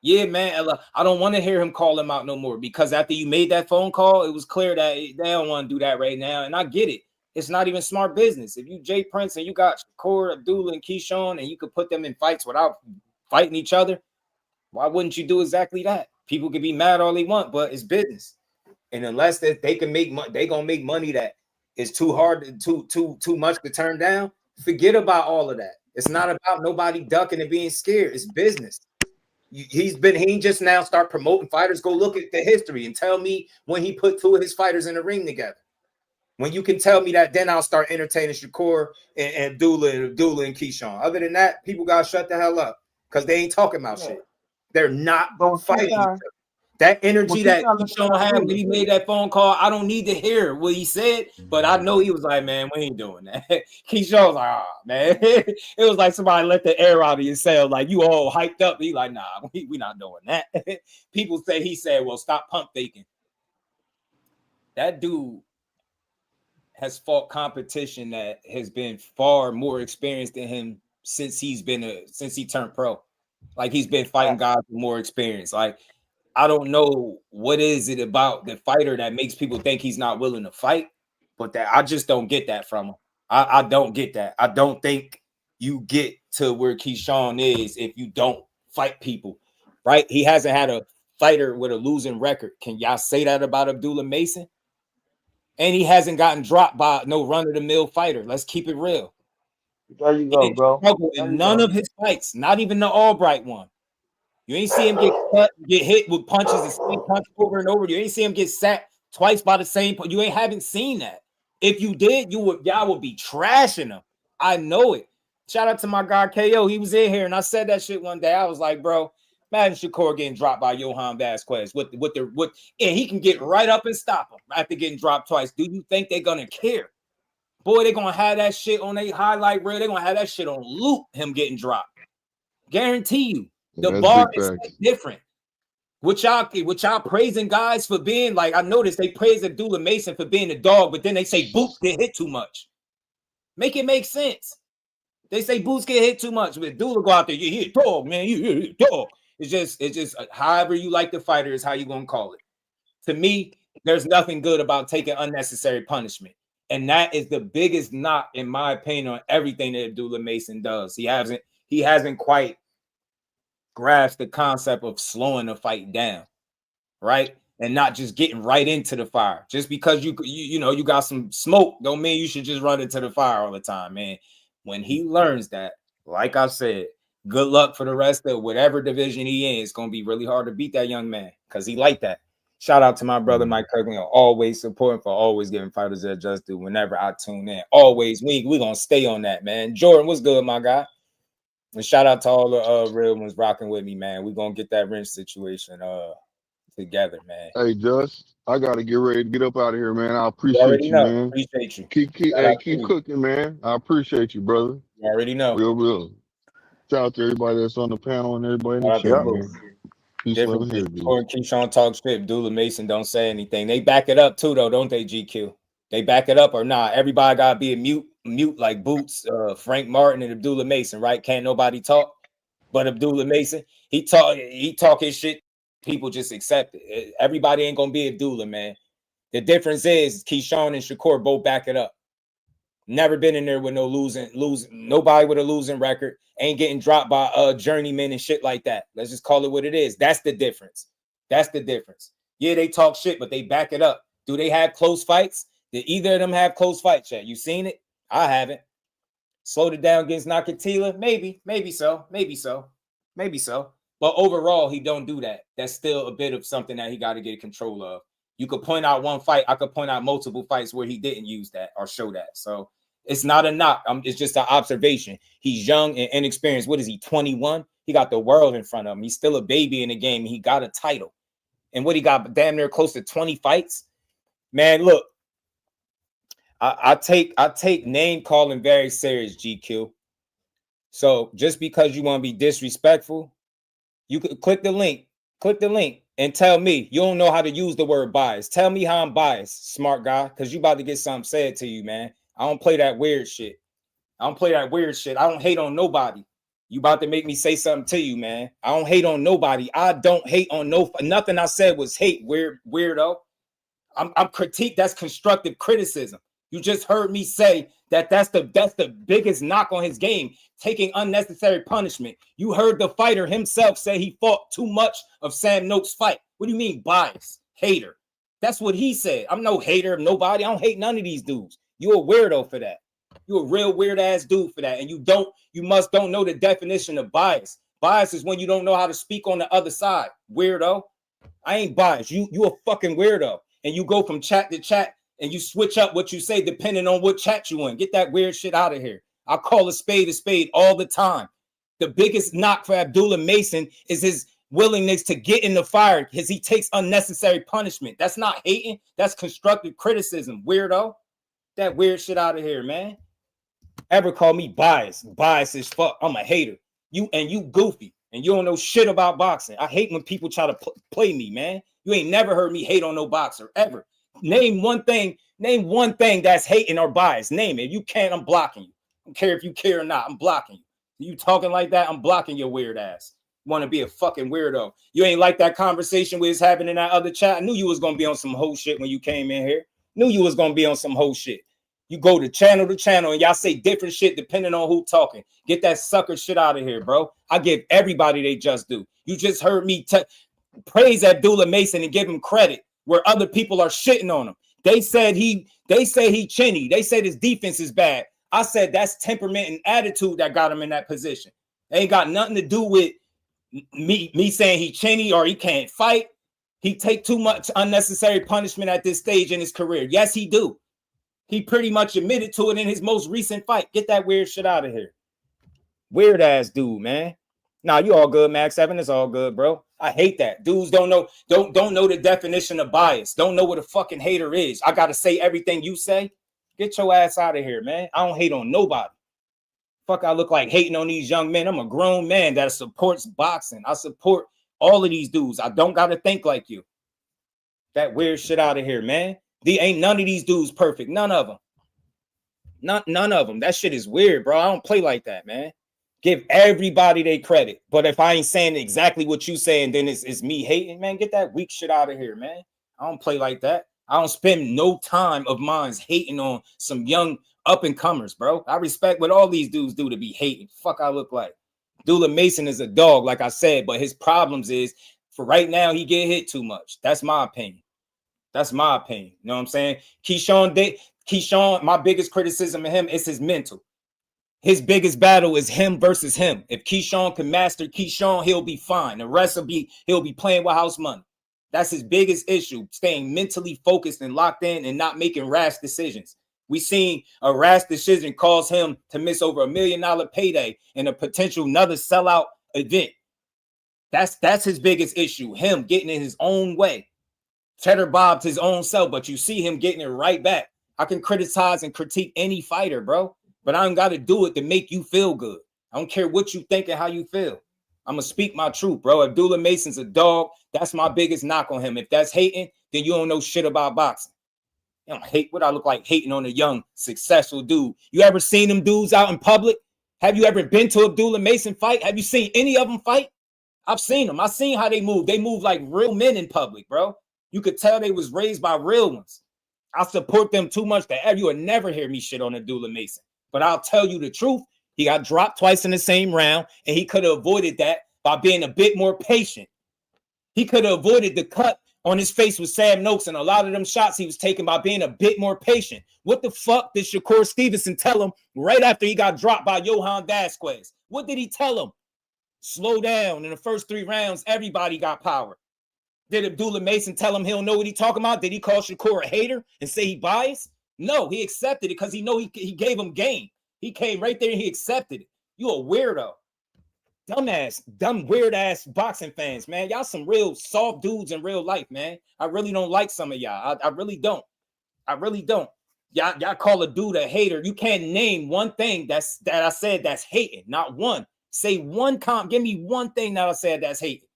Speaker 5: Yeah, man, I don't want to hear him call him out no more, because after you made that phone call, it was clear that they don't want to do that right now. And I get it. It's not even smart business. If you Jay Prince and you got Shakur, Abdullah, and Keshawn, and you could put them in fights without fighting each other, why wouldn't you do exactly that? People can be mad all they want, but it's business. And unless that they can make money, they gonna make money that is too hard, too much to turn down. Forget about all of that. It's not about nobody ducking and being scared. It's business. He just now start promoting fighters. Go look at the history and tell me when he put two of his fighters in the ring together. When you can tell me that, then I'll start entertaining Shakur and Abdullah and Keshawn. Other than that, people gotta shut the hell up because they ain't talking about shit. They're not fighting. That energy that Keshawn had when he made that phone call, I don't need to hear what he said, but I know he was like, man, we ain't doing that. Keshawn was like, oh, man. It was like somebody let the air out of your cell, like you all hyped up. He like, nah, we not doing that. People say he said, well, stop pump faking. That dude has fought competition that has been far more experienced than him since he turned pro. Like he's been fighting guys with more experience. Like, I don't know what is it about the fighter that makes people think he's not willing to fight, but that I just don't get that from him. I don't get that. I don't think you get to where Keshawn is if you don't fight people, right? He hasn't had a fighter with a losing record. Can y'all say that about Abdullah Mason? And he hasn't gotten dropped by no run-of-the-mill fighter. Let's keep it real.
Speaker 4: There you go, bro.
Speaker 5: In none of his fights, not even the Albright one. You ain't see him get cut, get hit with punches, the same punch over and over. You ain't see him get sacked twice by the same punch. You haven't seen that. If you did, y'all would be trashing him. I know it. Shout out to my guy KO. He was in here and I said that shit one day. I was like, bro, imagine Shakur getting dropped by Johan Vasquez and he can get right up and stop him after getting dropped twice. Do you think they're gonna care? Boy, they're gonna have that shit on their highlight reel. They're gonna have that shit on loop, him getting dropped. Guarantee you. The bar is different. What y'all praising guys for being like, I noticed they praise Abdullah Mason for being a dog, but then they say Boots get hit too much. Make it make sense. They say Boots get hit too much, but Abdullah go out there, you hit dog, man, you hit dog. It's just however you like the fighter is how you gonna call it. To me, there's nothing good about taking unnecessary punishment. And that is the biggest knock, in my opinion, on everything that Abdullah Mason does. He hasn't quite grasp the concept of slowing the fight down, right? And not just getting right into the fire. Just because you got some smoke don't mean you should just run into the fire all the time, man. When he learns that, like I said, good luck for the rest of whatever division he in. It's going to be really hard to beat that young man because he like that. Shout out to my brother Mike Kirkland, always supporting, for always giving fighters their just due whenever I tune in. Always, we going to stay on that, man. Jordan, what's good, my guy? And shout out to all the real ones rocking with me, man. We're going to get that wrench situation together, man.
Speaker 7: Hey, Just, I got to get ready to get up out of here, man. I appreciate you, man.
Speaker 5: Appreciate you.
Speaker 7: Keep cooking, man. I appreciate you, brother.
Speaker 5: You already know.
Speaker 7: Real. Shout out to everybody that's on the panel and everybody in the chat, man. Peace, love, and hair, dude.
Speaker 5: Keshawn talk shit. Abdullah Mason don't say anything. They back it up, too, though, don't they, GQ? They back it up or not? Everybody got to be a mute like Boots, Frank Martin, and Abdullah Mason, right? Can't nobody talk but Abdullah Mason. He talk his shit. People just accept it. Everybody ain't gonna be Abdullah, man. The difference is Keshawn and Shakur both back it up. Never been in there with no losing, nobody with a losing record. Ain't getting dropped by journeymen and shit like that. Let's just call it what it is. That's the difference. Yeah, they talk shit, but they back it up. Do they have close fights? Did either of them have close fights yet? You seen it? I haven't. Slowed it down against Nakatila? Maybe so. But overall, he don't do that. That's still a bit of something that he got to get control of. You could point out one fight. I could point out multiple fights where he didn't use that or show that. So it's not a knock. It's just an observation. He's young and inexperienced. What is he, 21? He got the world in front of him. He's still a baby in the game. He got a title. and what he got damn near close to 20 fights. Man, look, I take name calling very serious, GQ. So just because you want to be disrespectful, you could click the link and tell me you don't know how to use the word bias. Tell me how I'm biased, smart guy, because you about to get something said to you, man. I don't play that weird shit. I don't hate on nobody. You about to make me say something to you, man. I don't hate on nobody. I don't hate on nothing I said was hate, weirdo. I'm critique. That's constructive criticism. You just heard me say that's the biggest knock on his game, taking unnecessary punishment. You heard the fighter himself say he fought too much of Sam Noak's fight. What do you mean bias? Hater. That's what he said. I'm no hater of nobody. I don't hate none of these dudes. You a weirdo for that. You a real weird ass dude for that. And you must don't know the definition of bias. Bias is when you don't know how to speak on the other side. Weirdo. I ain't biased. You a fucking weirdo. And you go from chat to chat and you switch up what you say depending on what chat you in. Get that weird shit out of here. I call a spade all the time. The biggest knock for Abdullah Mason is his willingness to get in the fire because he takes unnecessary punishment. That's not hating. That's constructive criticism, weirdo. That weird shit out of here, man. Ever call me biased? Biased as fuck. I'm a hater. You goofy and you don't know shit about boxing. I hate when people try to play me, man. You ain't never heard me hate on no boxer ever. Name one thing that's hating or biased. Name it. If you can't, I'm blocking you. I don't care if you care or not. I'm blocking you. You talking like that, I'm blocking your weird ass. You want to be a fucking weirdo. You ain't like that conversation we was having in that other chat. I knew you was going to be on some whole shit when you came in here. Knew you was going to be on some whole shit. You go to channel and y'all say different shit depending on who talking. Get that sucker shit out of here, bro. I give everybody they just do. You just heard me praise Abdullah Mason and give him credit where other people are shitting on him. They say he chinny. They said his defense is bad. I said that's temperament and attitude that got him in that position. It ain't got nothing to do with me saying he chinny or he can't fight. He take too much unnecessary punishment at this stage in his career. Yes, he do. He pretty much admitted to it in his most recent fight. Get that weird shit out of here. Weird ass dude, man. Nah, you all good, Max 7. It's all good, bro. I hate that. Dudes don't know the definition of bias. Don't know what a fucking hater is. I gotta say everything you say. Get your ass out of here, man. I don't hate on nobody. Fuck, I look like hating on these young men. I'm a grown man that supports boxing. I support all of these dudes. I don't gotta think like you. That weird shit out of here, man. Ain't none of these dudes perfect. None of them. None of them. That shit is weird, bro. I don't play like that, man. Give everybody their credit. But if I ain't saying exactly what you saying, then it's me hating, man. Get that weak shit out of here, man. I don't play like that. I don't spend no time of mine hating on some young up-and-comers, bro. I respect what all these dudes do to be hating. Fuck I look like. Abdullah Mason is a dog, like I said, but his problems is, for right now, he get hit too much. That's my opinion. That's my opinion. You know what I'm saying? Keshawn, my biggest criticism of him is his mental. His biggest battle is him versus him. If Keshawn can master Keshawn, he'll be fine. The rest he'll be playing with house money. That's his biggest issue, staying mentally focused and locked in and not making rash decisions. We seen a rash decision cause him to miss over $1 million payday and a potential another sellout event. That's his biggest issue, him getting in his own way. Cheddar Bob's his own self, but you see him getting it right back. I can criticize and critique any fighter, bro, but I don't got to do it to make you feel good. I don't care what you think and how you feel. I'm going to speak my truth, bro. Abdullah Mason's a dog. That's my biggest knock on him. If that's hating, then you don't know shit about boxing. You don't hate what I look like hating on a young, successful dude. You ever seen them dudes out in public? Have you ever been to Abdullah Mason fight? Have you seen any of them fight? I've seen them. I've seen how they move. They move like real men in public, bro. You could tell they was raised by real ones. I support them too much to you would never hear me shit on Abdullah Mason. But I'll tell you the truth. He got dropped twice in the same round, and he could have avoided that by being a bit more patient. He could have avoided the cut on his face with Sam Noakes and a lot of them shots he was taking by being a bit more patient. What the fuck did Shakur Stevenson tell him right after he got dropped by Johan Vasquez? What did he tell him? Slow down. In the first 3 rounds, everybody got power. Did Abdullah Mason tell him he don't know what he talking about? Did he call Shakur a hater and say he biased? No, he accepted it because he know he gave him game. He came right there and he accepted it. You a weirdo. dumb, weird ass boxing fans, man. Y'all some real soft dudes in real life, man. I really don't like some of y'all. I really don't. I really don't. Y'all call a dude a hater. You can't name one thing that I said that's hating. Not one. Say one give me one thing that I said that's hating.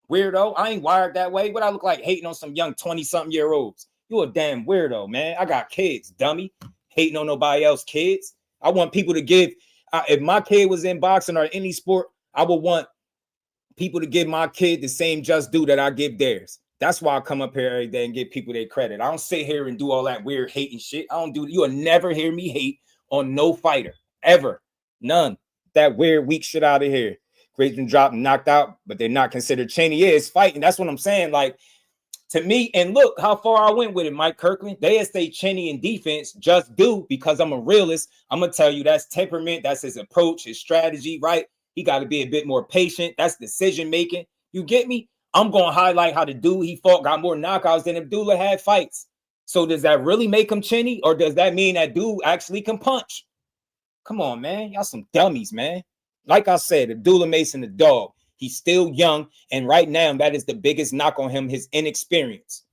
Speaker 5: Weirdo. I ain't wired that way. What I look like hating on some young 20-something-year-olds? You a damn weirdo, man. I got kids, dummy. Hating on nobody else kids. I want people to give. If my kid was in boxing or any sport, I would want people to give my kid the same just due that I give theirs. That's why I come up here every day and give people their credit. I don't sit here and do all that weird hating shit. I don't do. You will never hear me hate on no fighter ever. None. That weird weak shit out of here. Great and dropped and knocked out, but they're not considered. Cheney is fighting. That's what I'm saying. Like, to me, and look how far I went with it, Mike Kirkland. They say Cheney in defense just do because I'm a realist. I'm gonna tell you that's temperament, that's his approach, his strategy, right? He got to be a bit more patient. That's decision making. You get me? I'm gonna highlight how the dude he fought got more knockouts than Abdullah had fights. So does that really make him Cheney, or does that mean that dude actually can punch? Come on, man. Y'all some dummies, man. Like I said, Abdullah Mason, the dog. He's still young, and right now, that is the biggest knock on him, his inexperience.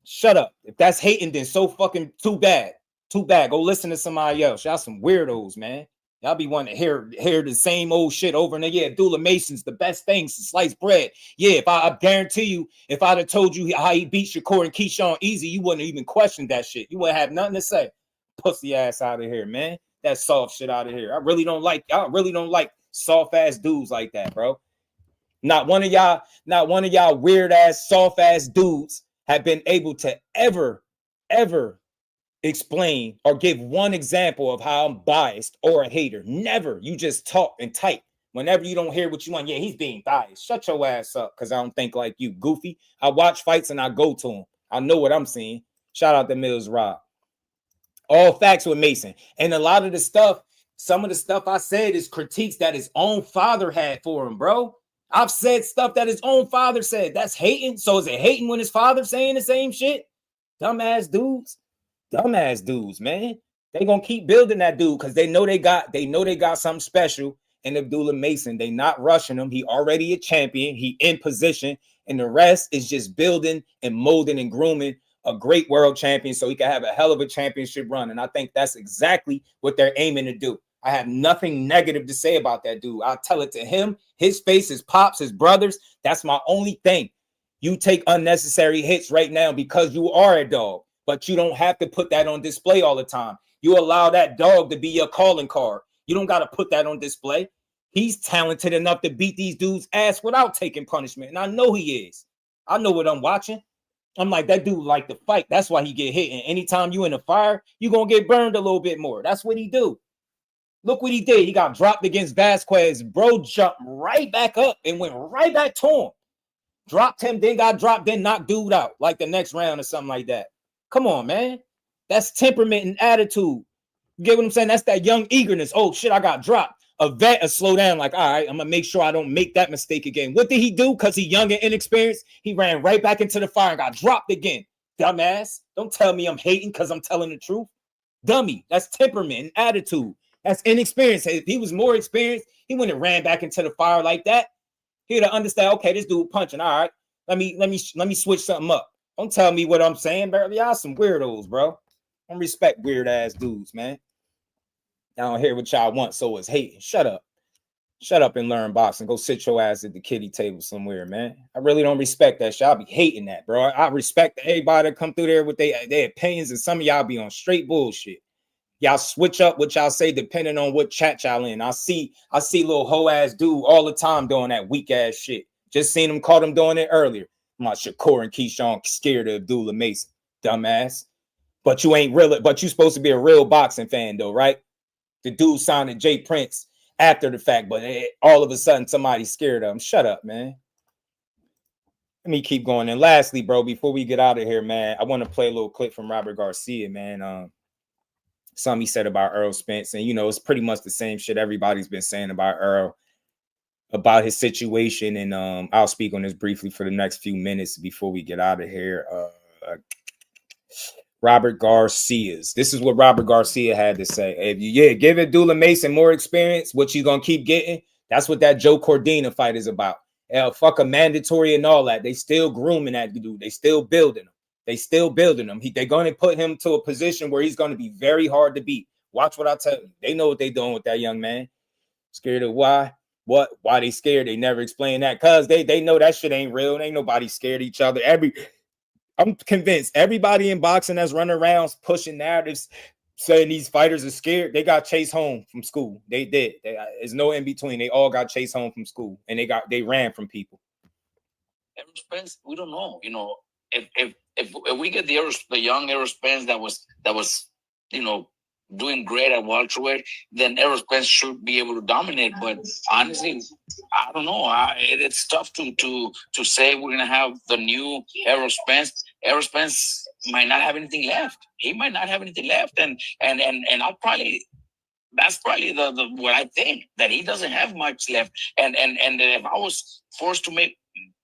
Speaker 5: Shut up. If that's hating, then so fucking too bad. Too bad. Go listen to somebody else. Y'all some weirdos, man. Y'all be wanting to hear the same old shit over and over. Yeah, Abdullah Mason's the best thing since sliced bread. Yeah, if I guarantee you, if I'd have told you how he beat Shakur and Keshawn easy, you wouldn't even question that shit. You wouldn't have nothing to say. Pussy ass out of here, man. That soft shit out of here. I really don't like soft ass dudes like that, bro. Not one of y'all weird ass soft ass dudes have been able to ever explain or give one example of how I'm biased or a hater. Never. You just talk and type. Whenever you don't hear what you want, yeah, he's being biased. Shut your ass up, because I don't think like you, goofy. I watch fights and I go to them. I know what I'm seeing. Shout out to Mills Rob. All facts with Mason. And a lot of the stuff, some of the stuff I said is critiques that his own father had for him, bro. I've said stuff that his own father said. That's hating. So is it hating when his father's saying the same shit? Dumbass dudes. Dumbass dudes, man. They gonna keep building that dude because they know they got something special in Abdullah Mason. They not rushing him. He already a champion. He in position. And the rest is just building and molding and grooming a great world champion so he can have a hell of a championship run. And I think that's exactly what they're aiming to do. I have nothing negative to say about that dude. I'll tell it to him, his face, his pops, his brothers. That's my only thing. You take unnecessary hits right now because you are a dog, but you don't have to put that on display all the time. You allow that dog to be your calling card. You don't got to put that on display. He's talented enough to beat these dudes' ass without taking punishment. And I know he is. I know what I'm watching. I'm like, that dude like to fight. That's why he get hit. And anytime you in a fire, you're going to get burned a little bit more. That's what he do. Look what he did. He got dropped against Vasquez. Bro jumped right back up and went right back to him. Dropped him, then got dropped, then knocked dude out like the next round or something like that. Come on, man. That's temperament and attitude. You get what I'm saying? That's that young eagerness. Oh, shit, I got dropped. A vet will slow down like, all right, I'm going to make sure I don't make that mistake again. What did he do? Because he's young and inexperienced. He ran right back into the fire and got dropped again. Dumbass. Don't tell me I'm hating because I'm telling the truth. Dummy. That's temperament and attitude. That's inexperience. If he was more experienced, he wouldn't have ran back into the fire like that. He'd have understand, okay, this dude punching. All right, let me switch something up. Don't tell me what I'm saying, bro. Y'all some weirdos, bro. I respect weird ass dudes, man. I don't hear what y'all want, so it's hating. Shut up. Shut up and learn boxing. Go sit your ass at the kiddie table somewhere, man. I really don't respect that shit. I'll be hating that, bro. I respect everybody that come through there with their opinions, and some of y'all be on straight bullshit. Y'all switch up what y'all say depending on what chat y'all in. I see little hoe ass dude all the time doing that weak ass shit. Just seen him caught him doing it earlier. My Shakur and Keshawn scared of Abdullah Mason, dumbass. But you ain't real. But you supposed to be a real boxing fan though, right? The dude signed to Jay Prince after the fact, but all of a sudden somebody's scared of him. Shut up, man. Let me keep going. And lastly, bro, before we get out of here, man, I want to play a little clip from Robert Garcia, man. Something he said about Errol Spence. And, you know, it's pretty much the same shit everybody's been saying about Errol, about his situation. And I'll speak on this briefly for the next few minutes before we get out of here. Robert Garcia's. This is what Robert Garcia had to say. If you give Abdullah Mason more experience, what you going to keep getting? That's what that Joe Cordina fight is about. Fuck a mandatory and all that. They still grooming that dude. They still building him. They're going to put him to a position where he's going to be very hard to beat. Watch what I tell you. They know what they're doing with that young man. Scared of why? What? Why they scared? They never explain that. Because they know that shit ain't real. Ain't nobody scared of each other. I'm convinced everybody in boxing that's running around pushing narratives saying these fighters are scared, they got chased home from school. They did. There's no in between. They all got chased home from school, and they ran from people.
Speaker 12: Errol Spence, we don't know. You know, if we get the young Errol Spence that was doing great at welterweight, then Errol Spence should be able to dominate. But honestly, I don't know. It's tough to say we're gonna have the new Errol Spence. Errol Spence might not have anything left. He might not have anything left, and that's probably the what I think, that he doesn't have much left. And if I was forced to make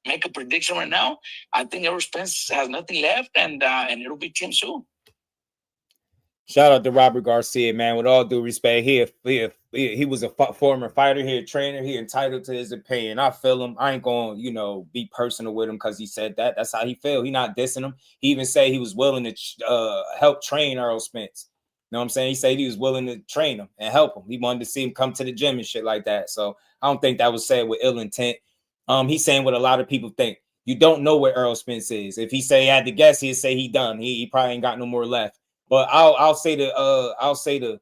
Speaker 12: a prediction right now, I think Errol Spence has nothing left, and it'll be Tim Tszyu.
Speaker 5: Shout out to Robert Garcia, man. With all due respect, he was a former fighter. He a trainer. He entitled to his opinion. I feel him. I ain't going to be personal with him because he said that. That's how he feel. He not dissing him. He even said he was willing to help train Errol Spence. You know what I'm saying? He said he was willing to train him and help him. He wanted to see him come to the gym and shit like that. So I don't think that was said with ill intent. He's saying what a lot of people think. You don't know where Errol Spence is. If he say he had to guess, he'd say he done. He probably ain't got no more left. But I'll say to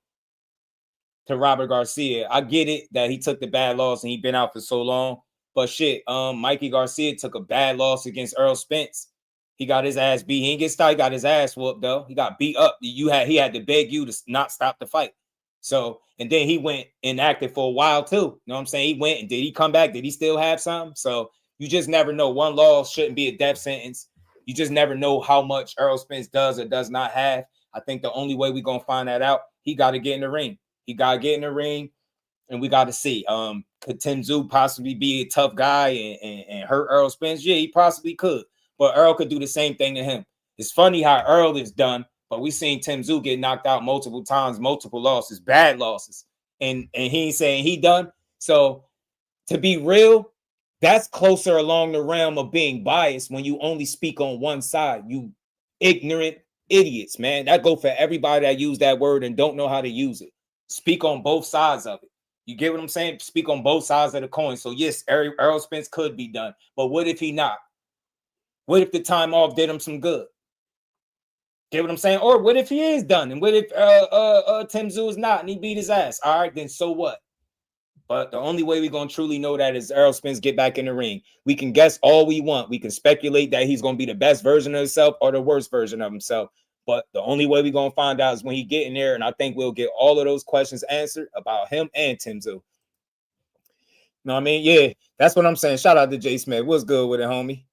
Speaker 5: Robert Garcia, I get it that he took the bad loss and he been out for so long. But shit, Mikey Garcia took a bad loss against Errol Spence. He got his ass beat. He didn't get stopped. He got his ass whooped though. He got beat up. He had to beg you to not stop the fight. So, and then he went inactive for a while too. You know what I'm saying? He went and did he come back? Did he still have something? So you just never know. One loss shouldn't be a death sentence. You just never know how much Errol Spence does or does not have. I think the only way we're going to find that out, he got to get in the ring. He got to get in the ring, and we got to see. Could Tim Tszyu possibly be a tough guy and hurt Errol Spence? Yeah, he possibly could. But Errol could do the same thing to him. It's funny how Errol is done, but we seen Tim Tszyu get knocked out multiple times, multiple losses, bad losses. And he ain't saying he done. So to be real, that's closer along the realm of being biased when you only speak on one side. You ignorant idiots, man. That go for everybody that use that word and don't know how to use it. Speak on both sides of it. You get what I'm saying? Speak on both sides of the coin. So yes, Errol Spence could be done, but what if he not? What if the time off did him some good? Get what I'm saying? Or what if he is done? And what if Tim Tszyu is not and he beat his ass? All right, then so what? But the only way we're going to truly know that is Errol Spence get back in the ring. We can guess all we want. We can speculate that he's going to be the best version of himself or the worst version of himself. But the only way we're going to find out is when he get in there, and I think we'll get all of those questions answered about him and Tim Tszyu. You know what I mean? Yeah, that's what I'm saying. Shout out to Jay Smith. What's good with it, homie?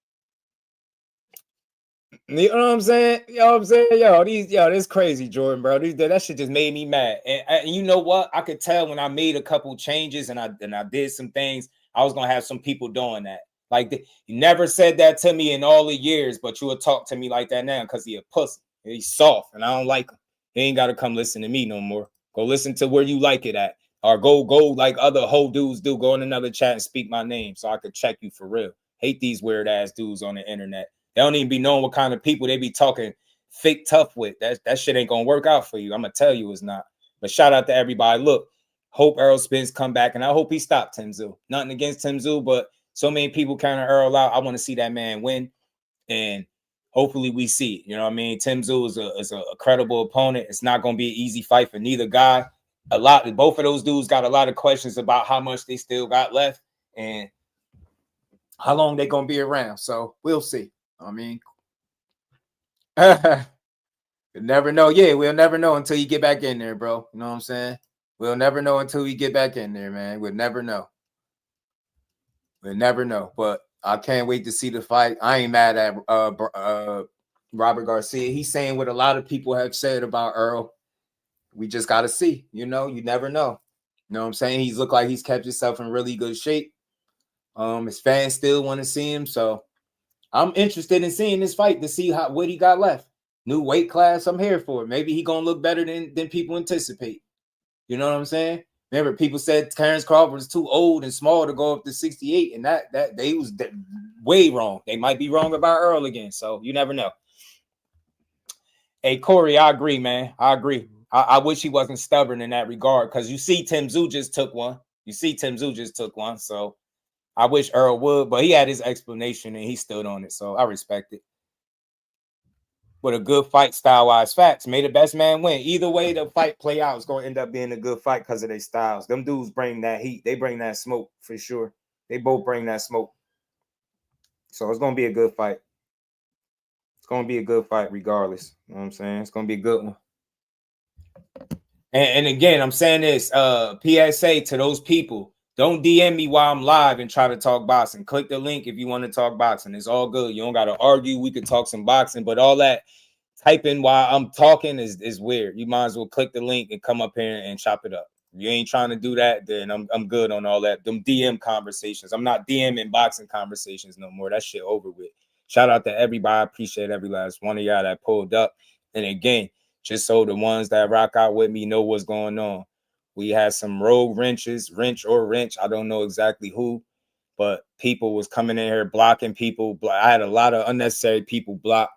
Speaker 5: You know what I'm saying? You know what I'm saying? This crazy, Jordan, bro. That shit just made me mad. And you know what? I could tell when I made a couple changes and I did some things, I was gonna have some people doing that. Like you never said that to me in all the years, but you would talk to me like that now because he a pussy. He's soft, and I don't like him. He ain't got to come listen to me no more. Go listen to where you like it at, or go like other whole dudes do. Go in another chat and speak my name so I could check you for real. Hate these weird ass dudes on the internet. They don't even be knowing what kind of people they be talking fake tough with. That shit ain't gonna work out for you. I'm gonna tell you it's not. But shout out to everybody. Look, hope Errol Spence come back, and I hope he stopped Tim Tszyu. Nothing against Tim Tszyu, but so many people counting Errol out. I want to see that man win, and hopefully we see it. You know what I mean? Tim Tszyu is a credible opponent. It's not gonna be an easy fight for neither guy. Both of those dudes got a lot of questions about how much they still got left and how long they gonna be around. So we'll see. I mean, you never know. Yeah, we'll never know until you get back in there, bro. You know what I'm saying? We'll never know until we get back in there, man. We'll never know. We'll never know. But I can't wait to see the fight. I ain't mad at Robert Garcia. He's saying what a lot of people have said about Errol. We just got to see. You know, you never know. You know what I'm saying? He's looked like he's kept himself in really good shape. His fans still want to see him, so I'm interested in seeing this fight to see what he got left. New weight class, I'm here for it. Maybe he gonna look better than people anticipate. You know what I'm saying? Remember, people said Terrence Crawford was too old and small to go up to 68, and that they was way wrong. They might be wrong about Earl again, so you never know. Hey, Corey, I agree, man. I agree. I wish he wasn't stubborn in that regard, because you see Tim Tszyu just took one. So I wish Earl would, but he had his explanation and he stood on it, so I respect it. But a good fight style-wise, facts. May the best man win. Either way the fight play out, it's going to end up being a good fight because of their styles. Them dudes bring that heat. They bring that smoke for sure. They both bring that smoke. So it's going to be a good fight. It's going to be a good fight regardless. You know what I'm saying? It's going to be a good one. And again, I'm saying this, PSA to those people. Don't DM me while I'm live and try to talk boxing. Click the link if you want to talk boxing. It's all good. You don't got to argue. We could talk some boxing, but all that typing while I'm talking is weird. You might as well click the link and come up here and chop it up. If you ain't trying to do that, then I'm good on all that. Them DM conversations. I'm not DMing boxing conversations no more. That shit over with. Shout out to everybody. I appreciate every last one of y'all that pulled up. And again, just so the ones that rock out with me know what's going on. We had some rogue wrench. I don't know exactly who, but people was coming in here blocking people. I had a lot of unnecessary people blocked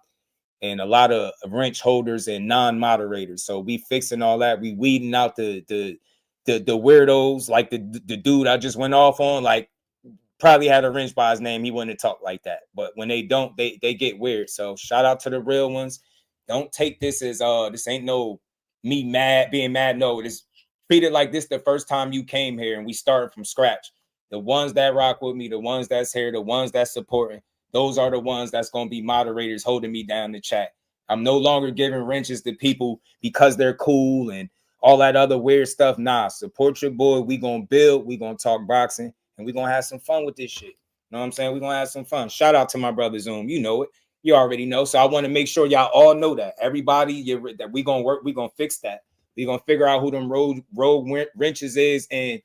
Speaker 5: and a lot of wrench holders and non-moderators. So we fixing all that. We weeding out the weirdos, like the dude I just went off on, like probably had a wrench by his name. He wouldn't talk like that. But when they don't, they get weird. So shout out to the real ones. Don't take this as this ain't no me being mad. No, it's treat it like this the first time you came here and we started from scratch. The ones that rock with me, the ones that's here, the ones that's supporting, those are the ones that's going to be moderators holding me down the chat. I'm no longer giving wrenches to people because they're cool and all that other weird stuff. Nah, support your boy. We going to build. We going to talk boxing and we going to have some fun with this shit. You know what I'm saying? We're going to have some fun. Shout out to my brother Zoom. You know it. You already know. So I want to make sure y'all all know that. Everybody, that we going to work. We going to fix that. We're going to figure out who them rogue wrenches is. And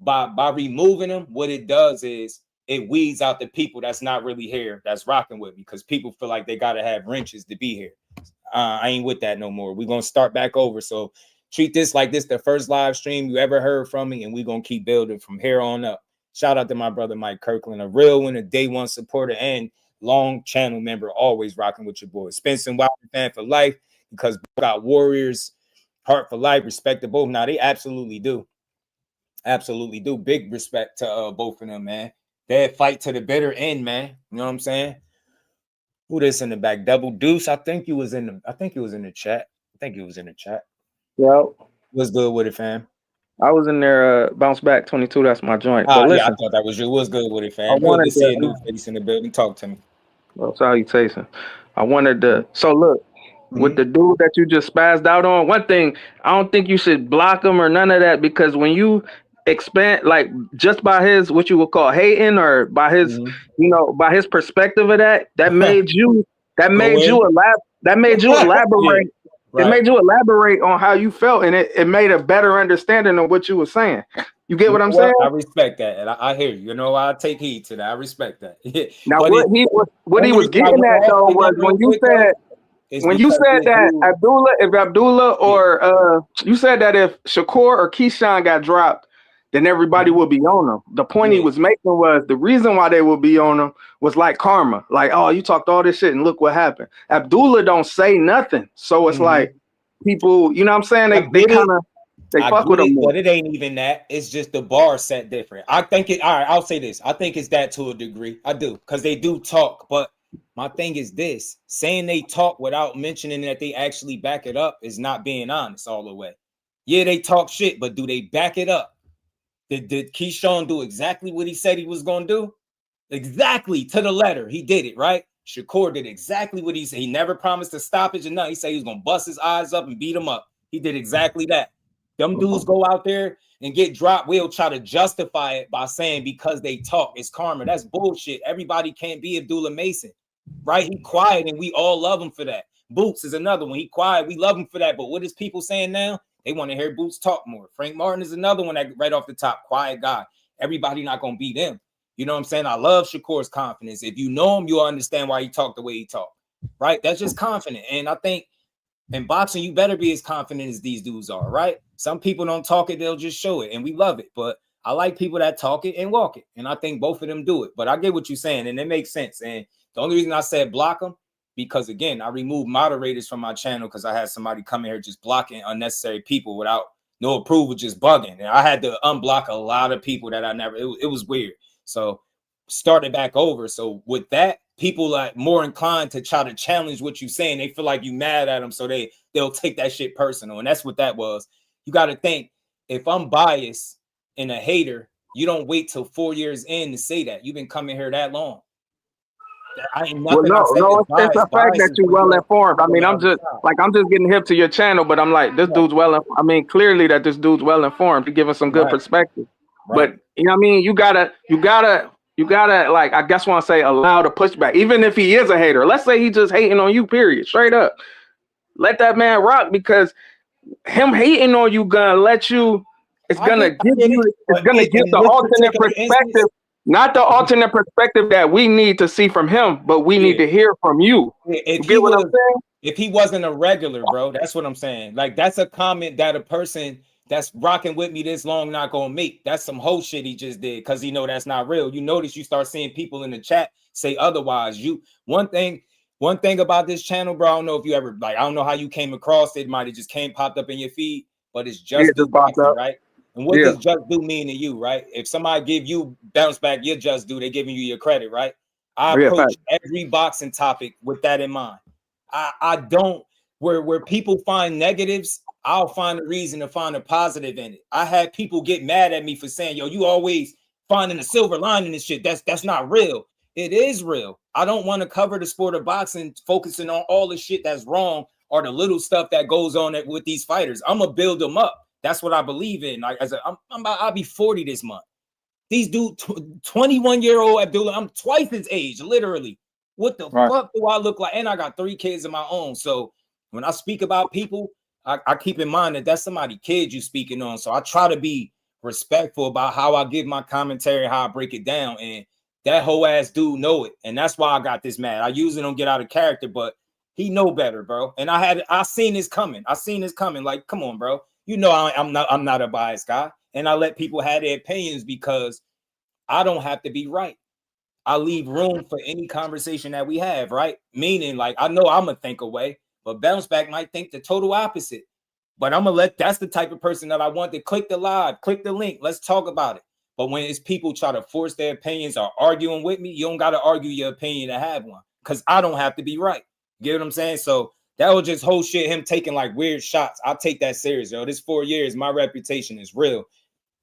Speaker 5: by removing them, what it does is it weeds out the people that's not really here, that's rocking with me, because people feel like they got to have wrenches to be here. I ain't with that no more. We're going to start back over. So treat this like this the first live stream you ever heard from me, and we're going to keep building from here on up. Shout out to my brother Mike Kirkland, a real one, a day one supporter, and long channel member, always rocking with your boy. Spence and Wilder fan for life, because we got Warriors, heart for life, respect to both. Now, they absolutely do. Absolutely do. Big respect to both of them, man. They fight to the bitter end, man. You know what I'm saying? Who this in the back? Double Deuce. I think he was in the chat.
Speaker 13: Yeah.
Speaker 5: What's good with it, fam?
Speaker 13: I was in there, bounce back 22. That's my joint.
Speaker 5: But listen, I thought that was you. What's good with it, fam? Good to see a new face in the building. Talk to me.
Speaker 13: Well, salutations. I wanted to. So look, with the dude that you just spazzed out on, one thing, I don't think you should block him or none of that, because when you expand, like just by his, what you would call hating, or by his, by his perspective of that made you elaborate.
Speaker 5: Yeah, right.
Speaker 13: It made you elaborate on how you felt, and it made a better understanding of what you were saying. You get what I'm saying?
Speaker 5: I respect that, and I hear you. You know, I take heed to that. I respect that.
Speaker 13: Now, what he was getting at though was when you said that Abdullah or you said that if Shakur or Keshawn got dropped, then everybody would be on them. The point he was making was the reason why they would be on them was like karma. Like, oh, you talked all this shit and look what happened. Abdullah don't say nothing. So it's like people, you know what I'm saying? They kind of fuck with him.
Speaker 5: But it ain't even that. It's just the bar set different. I think it, all right, I'll say this. I think it's that to a degree. I do, because they do talk. But my thing is this: saying they talk without mentioning that they actually back it up is not being honest all the way. Yeah, they talk shit, but do they back it up? Did Keshawn do exactly what he said he was going to do? Exactly, to the letter. He did it, right? Shakur did exactly what he said. He never promised a stoppage or nothing. He said he was going to bust his eyes up and beat him up. He did exactly that. Them dudes go out there and get dropped. We'll try to justify it by saying because they talk. It's karma. That's bullshit. Everybody can't be Abdullah Mason, right? He quiet and we all love him for that. Boots is another one. He quiet. We love him for that. But what is people saying now? They want to hear Boots talk more. Frank Martin is another one that right off the top, quiet guy. Everybody not going to beat him. You know what I'm saying? I love Shakur's confidence. If you know him, you'll understand why he talked the way he talked, right? That's just confident. And I think in boxing, you better be as confident as these dudes are, right? Some people don't talk it, they'll just show it, and we love it. But I like people that talk it and walk it, and I think both of them do it. But I get what you're saying, and it makes sense. And the only reason I said block them, because again, I removed moderators from my channel because I had somebody come in here just blocking unnecessary people without no approval, just bugging. And I had to unblock a lot of people that I never, it was weird. So started back over. So with that, people like more inclined to try to challenge what you're saying. They feel like you mad at them, so they'll take that shit personal. And that's what that was. You got to think, if I'm biased and a hater, you don't wait till 4 years in to say that. You've been coming here that long. I ain't nothing.
Speaker 13: Well, no, it's the fact that you're well informed. I mean, I'm just getting hip to your channel, but I'm like, this dude's I mean, clearly that this dude's well informed. He's giving some good perspective. Right. But you know what I mean? You gotta like, I guess want to say allow the pushback, even if he is a hater. Let's say he just hating on you, period, straight up. Let that man rock, because him hating on you gonna let you. It's gonna give the alternate perspective. Not the alternate perspective that we need to see from him, but we need to hear from you.
Speaker 5: If
Speaker 13: you get what I'm saying?
Speaker 5: If he wasn't a regular, bro, that's what I'm saying. Like, that's a comment that a person that's rocking with me this long not gonna make. That's some whole shit he just did because he know that's not real. You notice you start seeing people in the chat say otherwise. One thing about this channel, bro, I don't know if you ever, like, I don't know how you came across it. It might have just popped up in your feed, but it's just boxing, right? And what does just do mean to you, right? If somebody give you bounce back your just do, they giving you your credit, right? I approach every boxing topic with that in mind. I don't, where people find negatives, I'll find a reason to find a positive in it. I had people get mad at me for saying, yo, you always finding a silver lining in shit. That's not real. It is real. I don't want to cover the sport of boxing focusing on all the shit that's wrong or the little stuff that goes on with these fighters. I'm gonna build them up. That's what I believe in. Like, I'll be 40 this month. These dude, 21-year-old Abdullah, I'm twice his age, literally. What the fuck do I look like? And I got 3 kids of my own. So when I speak about people, I keep in mind that that's somebody's kid you speaking on. So I try to be respectful about how I give my commentary, how I break it down. And that whole ass dude know it. And that's why I got this mad. I usually don't get out of character, but he know better, bro. And I seen this coming. Like, come on, bro. You know, I'm not a biased guy, and I let people have their opinions because I don't have to be right. I leave room for any conversation that we have, right? Meaning, like, I know I'm gonna think away, but bounce back might think the total opposite. But I'm gonna that's the type of person that I want to click the live, click the link, let's talk about it. But when it's people try to force their opinions or arguing with me, you don't gotta argue your opinion to have one, because I don't have to be right. You get what I'm saying? So that was just whole shit, him taking like weird shots. I'll take that serious, yo. This 4 years, my reputation is real.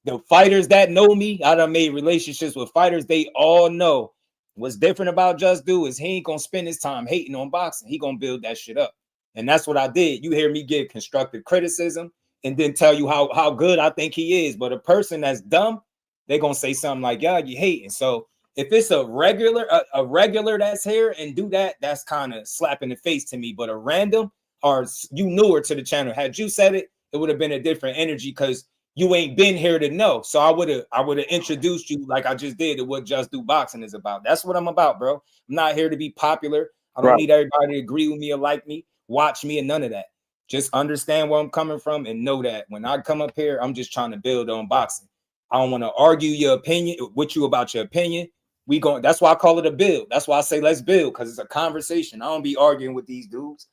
Speaker 5: The fighters that know me, I done made relationships with fighters, they all know. What's different about Just Do is he ain't gonna spend his time hating on boxing. He gonna build that shit up. And that's what I did. You hear me give constructive criticism and then tell you how good I think he is. But a person that's dumb, they're gonna say something like, yeah, you hating. So if it's a regular that's here and do that, that's kind of slap in the face to me. But a random, or you newer to the channel, had you said it, it would have been a different energy because you ain't been here to know. So I would have introduced you like I just did to what Just Do Boxing is about. That's what I'm about, bro. I'm not here to be popular. I don't need everybody to agree with me or like me, watch me, and none of that. Just understand where I'm coming from and know that when I come up here, I'm just trying to build on boxing. I don't want to argue your opinion with you about your opinion. That's why I call it a build. That's why I say let's build, because it's a conversation. I don't be arguing with these dudes.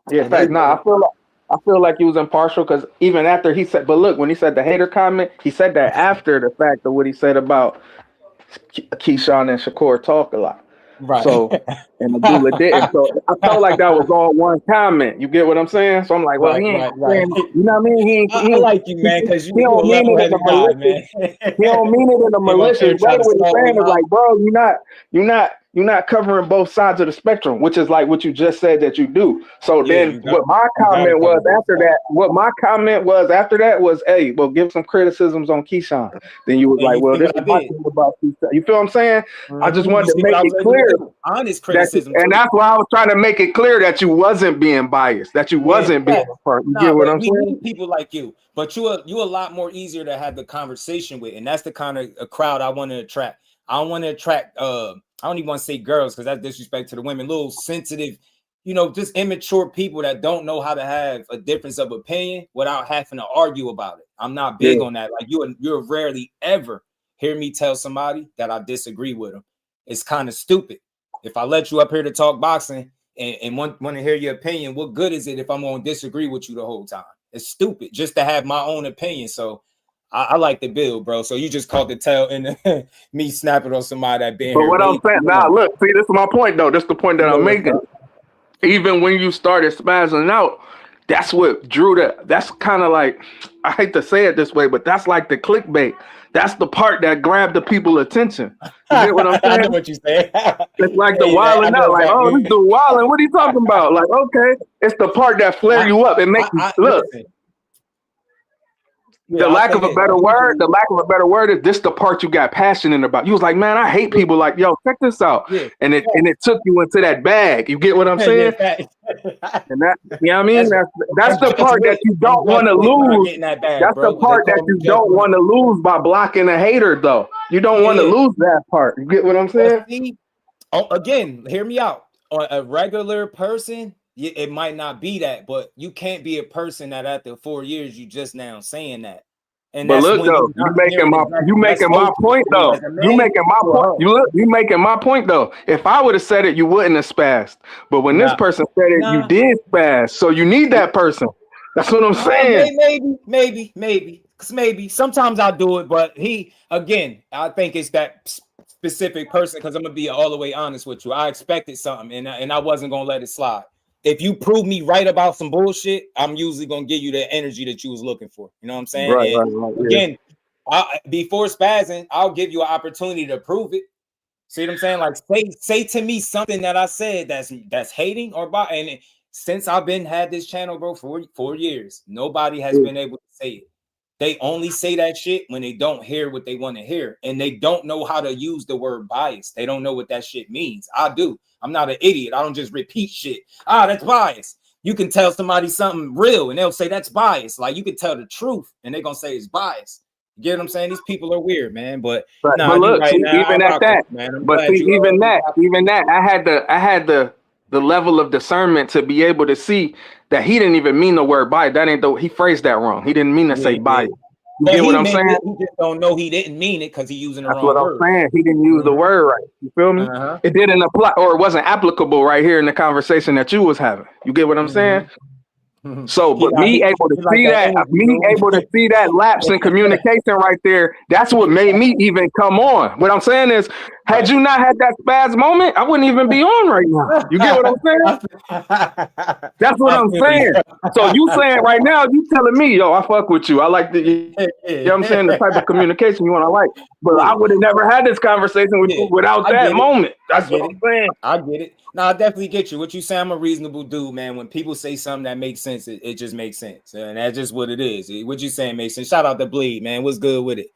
Speaker 13: Yeah, in fact, I feel like he was impartial, because even after he said, but look, when he said the hater comment, he said that after the fact of what he said about Keshawn and Shakur talk a lot.
Speaker 5: Right.
Speaker 13: So, and Abdullah didn't. So I felt like that was all one comment. You get what I'm saying? So I'm like, well, he ain't saying, you know what I mean?
Speaker 5: I like you, man, because you
Speaker 13: don't mean it in a malicious, he don't mean it in a malicious way. What he's saying is like, bro, you're not covering both sides of the spectrum, which is like what you just said that you do. So then what my comment was after that was, hey, well, give some criticisms on Keshawn. Then you was like, well, this is my thing about Keshawn. You feel what I'm saying? I just wanted to make it clear.
Speaker 5: Honest criticism.
Speaker 13: And that's why I was trying to make it clear that you wasn't being biased, that you wasn't being a part. You get what I'm saying?
Speaker 5: We need people like you, but you a lot more easier to have the conversation with, and that's the kind of a crowd I want to attract. I don't want to attract I don't even want to say girls because that's disrespect to the women, little sensitive just immature people that don't know how to have a difference of opinion without having to argue about it. I'm not big on that. Like you'll rarely ever hear me tell somebody that I disagree with them. It's kind of stupid. If I let you up here to talk boxing and want to hear your opinion, what good is it if I'm going to disagree with you the whole time? It's stupid just to have my own opinion. So I like the build, bro. So you just caught the tail in me snapping on somebody that been
Speaker 13: But
Speaker 5: here.
Speaker 13: what I'm saying, look, see, this is my point, though. This is the point that I'm making. Even when you started spazzing out, that's what drew that's kind of like, I hate to say it this way, but that's like the clickbait. That's the part that grabbed the people's attention. You get what I'm saying?
Speaker 5: I know what you say.
Speaker 13: It's like the wilding out, like, oh, this dude wilding. What are you talking about? Like, okay, it's the part that flare you up and make you look. The lack of a better word is this the part you got passionate about. You was like, man, I hate people. Like, yo, check this out. Yeah. And it took you into that bag. You get what I'm saying? And that, you know what I mean? That's the part that you don't want to lose. That's the part that you don't want to lose by blocking a hater, though. You don't want to lose that part. You get what I'm saying?
Speaker 5: Again, hear me out. On a regular person, it might not be that, but you can't be a person that after 4 years you just now saying that. And
Speaker 13: but look though, you making my point though. You making my point though. If I would have said it, you wouldn't have spazzed. But when this person said it, you did spaz. So you need that person. That's what I'm saying.
Speaker 5: Maybe. Because maybe sometimes I do it, but I think it's that specific person. Because I'm gonna be all the way honest with you. I expected something, and I wasn't gonna let it slide. If you prove me right about some bullshit, I'm usually gonna give you the energy that you was looking for. You know what I'm saying?
Speaker 13: Right.
Speaker 5: Again, before spazzing, I'll give you an opportunity to prove it. See what I'm saying? Like say to me something that I said that's hating or about. And since I've had this channel, bro, for 4 years, nobody has been able to say it. They only say that shit when they don't hear what they want to hear, and they don't know how to use the word bias. They don't know what that shit means. I do. I'm not an idiot. I don't just repeat shit. That's bias. You can tell somebody something real, and they'll say that's bias. Like you can tell the truth, and they're gonna say it's bias. You get what I'm saying? These people are weird, man. But
Speaker 13: look, right now, even at that, even that, I had the level of discernment to be able to see that he didn't even mean the word bias. He phrased that wrong. He didn't mean to say bias. You get what I'm saying?
Speaker 5: He just don't know he didn't mean it because he's using the wrong
Speaker 13: word. That's what I'm saying. He didn't use the word right. You feel me? It didn't apply, or it wasn't applicable right here in the conversation that you was having. You get what I'm saying? So, but me able to see that lapse in communication right there, that's what made me even come on. What I'm saying is, had you not had that spaz moment, I wouldn't even be on right now. You get what I'm saying? That's what I'm saying. So you saying right now, you telling me, yo, I fuck with you. I like the, you know what I'm saying, the type of communication you want to like. But I would have never had this conversation with you without that moment. That's what I'm saying.
Speaker 5: I get it. No, I definitely get you. What you say, I'm a reasonable dude, man. When people say something that makes sense, it just makes sense. And that's just what it is. What you saying makes sense. Shout out to Bleed, man. What's good with it?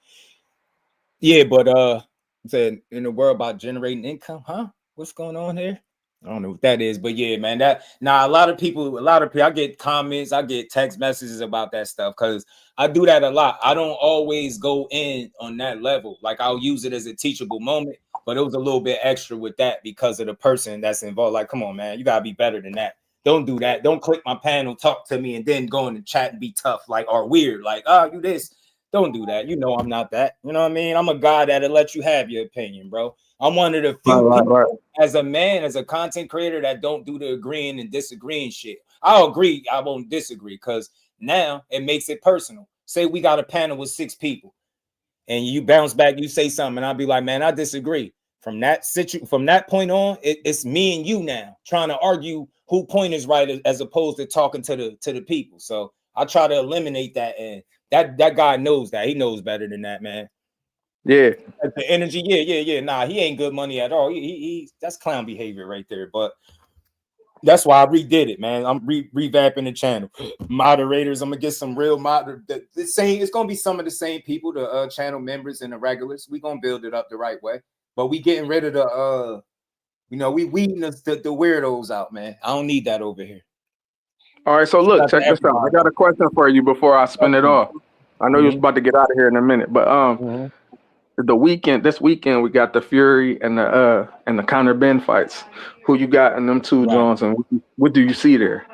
Speaker 5: Yeah, but said in the world about generating income, huh? What's going on here? I don't know what that is, but yeah, man. A lot of people, I get comments, I get text messages about that stuff because I do that a lot. I don't always go in on that level. Like I'll use it as a teachable moment, but it was a little bit extra with that because of the person that's involved. Like, come on, man, you gotta be better than that. Don't do that. Don't click my panel, talk to me, and then go in the chat and be tough, like, or weird, like, you this. Don't do that. You know I'm not that. You know what I mean? I'm a guy that'll let you have your opinion, bro. I'm one of the few people as a man, as a content creator that don't do the agreeing and disagreeing shit. I'll agree. I won't disagree because now it makes it personal. Say we got a panel with 6 people and you bounce back, you say something and I'll be like, man, I disagree. From that point on, it's me and you now trying to argue who point is right as opposed to talking to the people. So I try to eliminate that, and that guy knows that. He knows better than that, man.
Speaker 13: Yeah.
Speaker 5: The energy, yeah. Nah, he ain't good money at all. He that's clown behavior right there. But that's why I redid it, man. I'm revamping the channel. Moderators, I'm gonna get some real it's gonna be some of the same people, the channel members and the regulars. We gonna build it up the right way. But we getting rid of the we weeding the weirdos out, man. I don't need that over here.
Speaker 13: All right, so look, check this out. I got a question for you before I spin it off. I know you're about to get out of here in a minute, but This weekend we got the Fury and the Conor Ben fights. Who you got in them two, Jones, and what do you see there?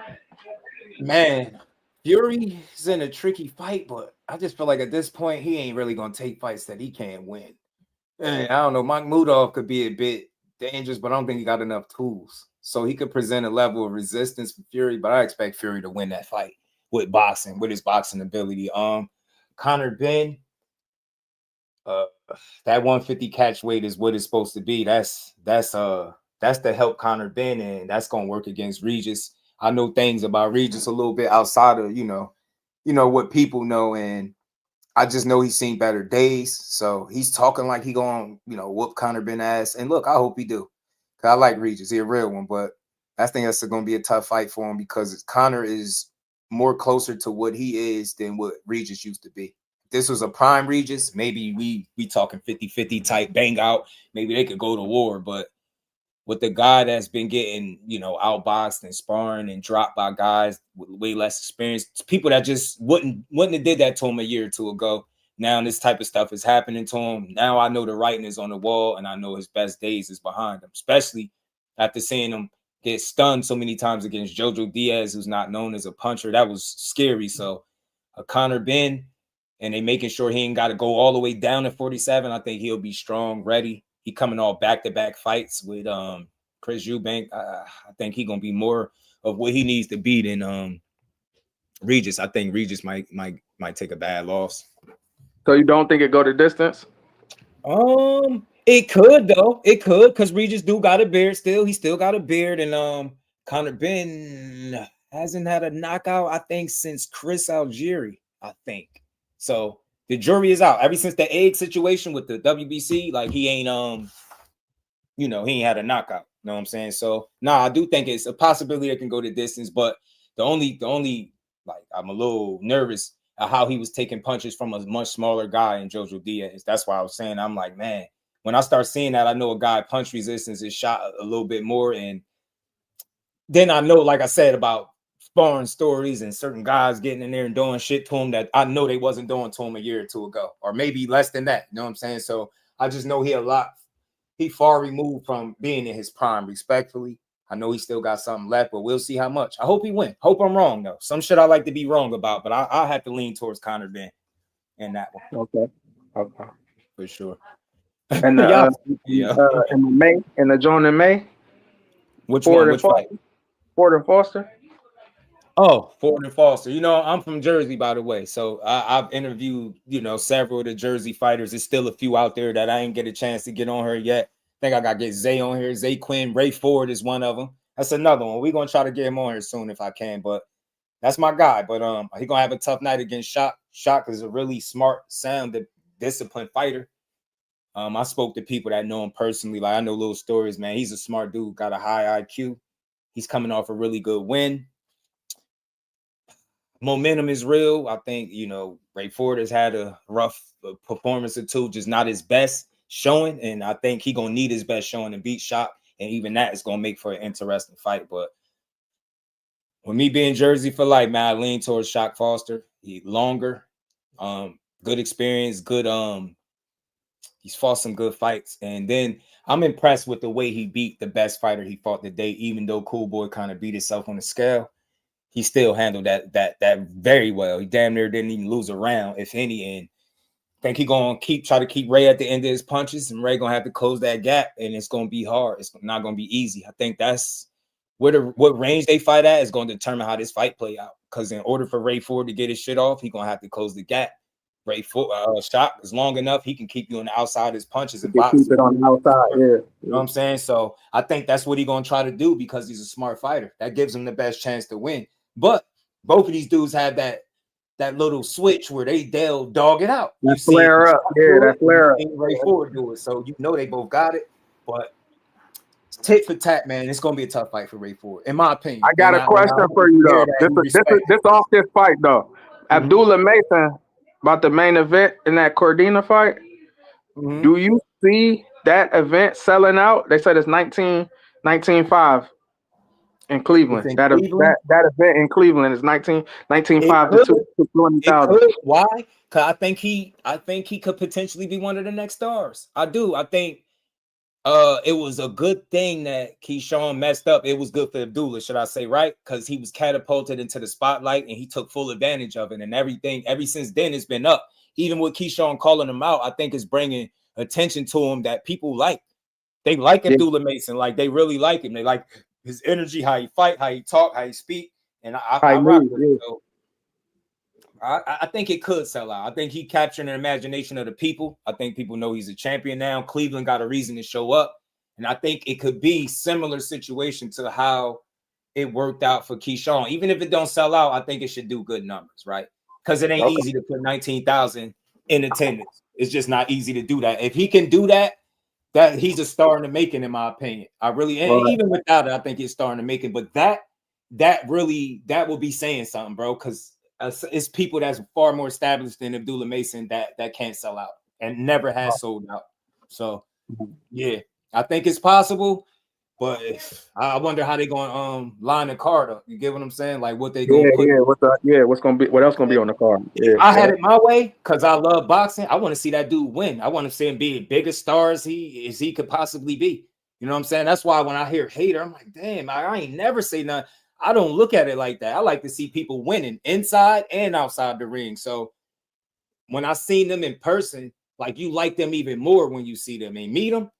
Speaker 5: Man, Fury's in a tricky fight, but I just feel like at this point he ain't really gonna take fights that he can't win. And I don't know. Mike Mudov could be a bit dangerous, but I don't think he got enough tools. So he could present a level of resistance for Fury, but I expect Fury to win that fight with his boxing ability. Conor Ben, that 150 catch weight is what it's supposed to be. That's to help Conor Ben, and that's gonna work against Regis. I know things about Regis a little bit outside of you know what people know, and I just know he's seen better days. So he's talking like he gonna whoop Conor Ben ass. And look, I hope he do. Cause I like Regis, he a real one, but I think that's gonna be a tough fight for him because Conor is more closer to what he is than what Regis used to be. If this was a prime Regis, maybe we talking 50-50 type bang out. Maybe they could go to war, but with the guy that's been getting, outboxed and sparring and dropped by guys with way less experience, people that just wouldn't have did that to him a year or two ago. Now this type of stuff is happening to him. Now I know the writing is on the wall, and I know his best days is behind him, especially after seeing him get stunned so many times against Jojo Diaz, who's not known as a puncher. That was scary. So a Conor Ben, and they making sure he ain't got to go all the way down to 47. I think he'll be strong, ready. He coming all back-to-back fights with Chris Eubank. I think he gonna be more of what he needs to be than Regis. I think Regis might take a bad loss.
Speaker 13: So you don't think it go the distance?
Speaker 5: It could though. It could, because Regis do got a beard still. He still got a beard, and Conor Ben hasn't had a knockout, I think, since Chris Algieri, I think. So the jury is out. Ever since the egg situation with the WBC, like he ain't he ain't had a knockout. You know what I'm saying? So I do think it's a possibility it can go the distance, but the only like I'm a little nervous at how he was taking punches from a much smaller guy in Jojo Diaz. That's why I was saying, I'm like, man, when I start seeing that, I know a guy punch resistance is shot a little bit more, and then I know, like I said, about sparring stories and certain guys getting in there and doing shit to him that I know they wasn't doing to him a year or two ago, or maybe less than that. You know what I'm saying? So I just know he far removed from being in his prime, respectfully. I know he still got something left, but we'll see how much. I hope he win. Hope I'm wrong, though. Some shit I like to be wrong about, but I have to lean towards Conor Ben in that one.
Speaker 13: Okay.
Speaker 5: For sure.
Speaker 13: And the joint in May?
Speaker 5: Which one? Which fight?
Speaker 13: Ford and Foster.
Speaker 5: Oh, Ford and Foster. I'm from Jersey, by the way. So I've interviewed, several of the Jersey fighters. There's still a few out there that I ain't get a chance to get on here yet. I think I got to get Zay on here. Zay Quinn, Ray Ford is one of them. That's another one. We're going to try to get him on here soon if I can, but that's my guy. But he going to have a tough night against Shock. Shock is a really smart, sound, disciplined fighter. I spoke to people that know him personally. Like, I know little stories, man. He's a smart dude, got a high IQ. He's coming off a really good win. Momentum is real. I think, Ray Ford has had a rough performance or two, just not his best showing. And I think he's going to need his best showing to beat Shock. And even that is going to make for an interesting fight. But with me being Jersey for life, man, I lean towards Shock Foster. He's longer, good experience, good. He's fought some good fights. And then I'm impressed with the way he beat the best fighter he fought today, even though Cool Boy kind of beat himself on the scale. He still handled that very well. He damn near didn't even lose a round, if any. And I think he's going to try to keep Ray at the end of his punches, and Ray going to have to close that gap, and it's going to be hard. It's not going to be easy. I think that's what range they fight at is going to determine how this fight play out. Because in order for Ray Ford to get his shit off, he's going to have to close the gap. Ray Ford, Shock is long enough. He can keep you on the outside of his punches and box.
Speaker 13: Keep it on the outside, yeah.
Speaker 5: You know what I'm saying? So I think that's what he's going to try to do because he's a smart fighter. That gives him the best chance to win. But both of these dudes have that little switch where they'll dog it out.
Speaker 13: That flare up. Yeah, that flare up.
Speaker 5: Ray Ford do it. So they both got it. But tit for tat, man. It's going to be a tough fight for Ray Ford, in my opinion.
Speaker 13: I got a question for you, though. This off this fight, though. Abdullah Mason about the main event in that Cordina fight. Do you see that event selling out? They said it's 19.5. In Cleveland.
Speaker 5: In
Speaker 13: That
Speaker 5: Cleveland?
Speaker 13: that event in Cleveland is 19.5 to 220,000.
Speaker 5: It could. Why? Because I think he could potentially be one of the next stars. I do. I think it was a good thing that Keshawn messed up. It was good for Abdullah, should I say, right? Because he was catapulted into the spotlight and he took full advantage of it. And everything, ever since then, it's been up. Even with Keshawn calling him out, I think it's bringing attention to him that people like. They like Abdullah Mason. Like, they really like him. They like his energy, how he fight, how he talk, how he speak. And I rock with it. So I think it could sell out. I think he captured the imagination of the people. I think people know he's a champion now. Cleveland got a reason to show up. And I think it could be similar situation to how it worked out for Keshawn. Even if it don't sell out, I think it should do good numbers, right? Because it ain't easy to put 19,000 in attendance. It's just not easy to do that. If he can do that, that he's a star in the making, in my opinion. I really, and even without it, I think he's starting to make it. But that will be saying something, bro, because it's people that's far more established than Abdullah Mason that can't sell out and never has sold out. So yeah, I think it's possible, but I wonder how they going to line the card up. You get what I'm saying? Like what they going to put?
Speaker 13: What else going to be on the card? Yeah,
Speaker 5: I had it my way because I love boxing. I want to see that dude win. I want to see him be the biggest star as he could possibly be. You know what I'm saying? That's why when I hear hater, I'm like, damn, I ain't never say nothing. I don't look at it like that. I like to see people winning inside and outside the ring. So when I seen them in person, like you like them even more when you see them and meet them,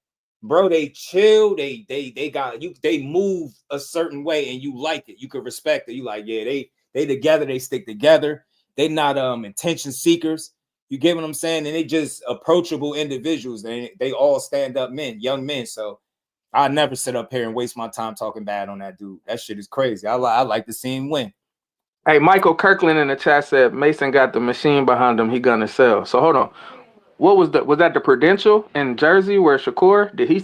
Speaker 5: bro. They chill. They got you. They move a certain way, and you like it. You could respect it. You like, yeah, they together. They stick together. They not attention seekers. You get what I'm saying? And they just approachable individuals. They all stand up men, young men. So I never sit up here and waste my time talking bad on that dude. That shit is crazy. I like to see him win.
Speaker 13: Hey, Michael Kirkland in the chat said Mason got the machine behind him. He gonna sell. So hold on. What was that the Prudential in Jersey where Shakur did he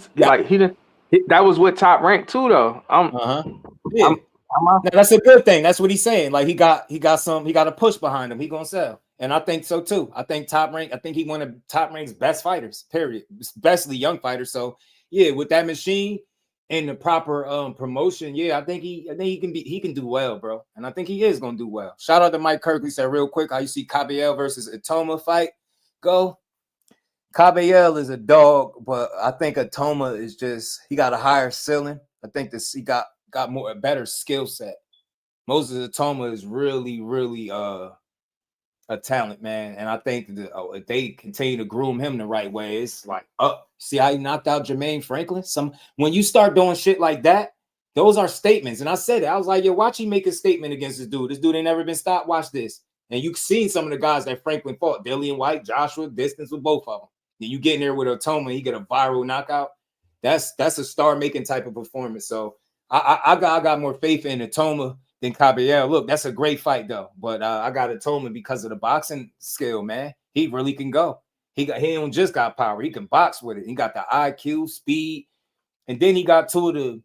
Speaker 13: that was with Top Rank too though.
Speaker 5: Yeah. That's a good thing. That's what he's saying. Like he got a push behind him. He gonna sell. And I think so too. I think Top Rank, I think he one of Top Rank's best fighters, period. Especially young fighters. So yeah, with that machine and the proper promotion, yeah, I think he can do well, bro. And I think he is gonna do well. Shout out to Mike Kirkley. Said real quick, how you see Caballero versus Atoma fight go? Caballero is a dog, but I think Atoma is just he got a higher ceiling. I think he got a better skill set. Moses Atoma is really a talent, man. And I think if they continue to groom him the right way, it's like see how he knocked out Jermaine Franklin? When you start doing shit like that, those are statements. And I said it. I was like, yo, watch him make a statement against this dude. This dude ain't never been stopped. Watch this. And you've seen some of the guys that Franklin fought, Dillian White, Joshua, distance with both of them. Then you get in there with Atoma, he get a viral knockout. That's a star-making type of performance. So I got more faith in Atoma than Caballero. Look, that's a great fight though. But I got Atoma because of the boxing skill, man. He really can go. He don't just got power. He can box with it. He got the IQ, speed, and then he got two of the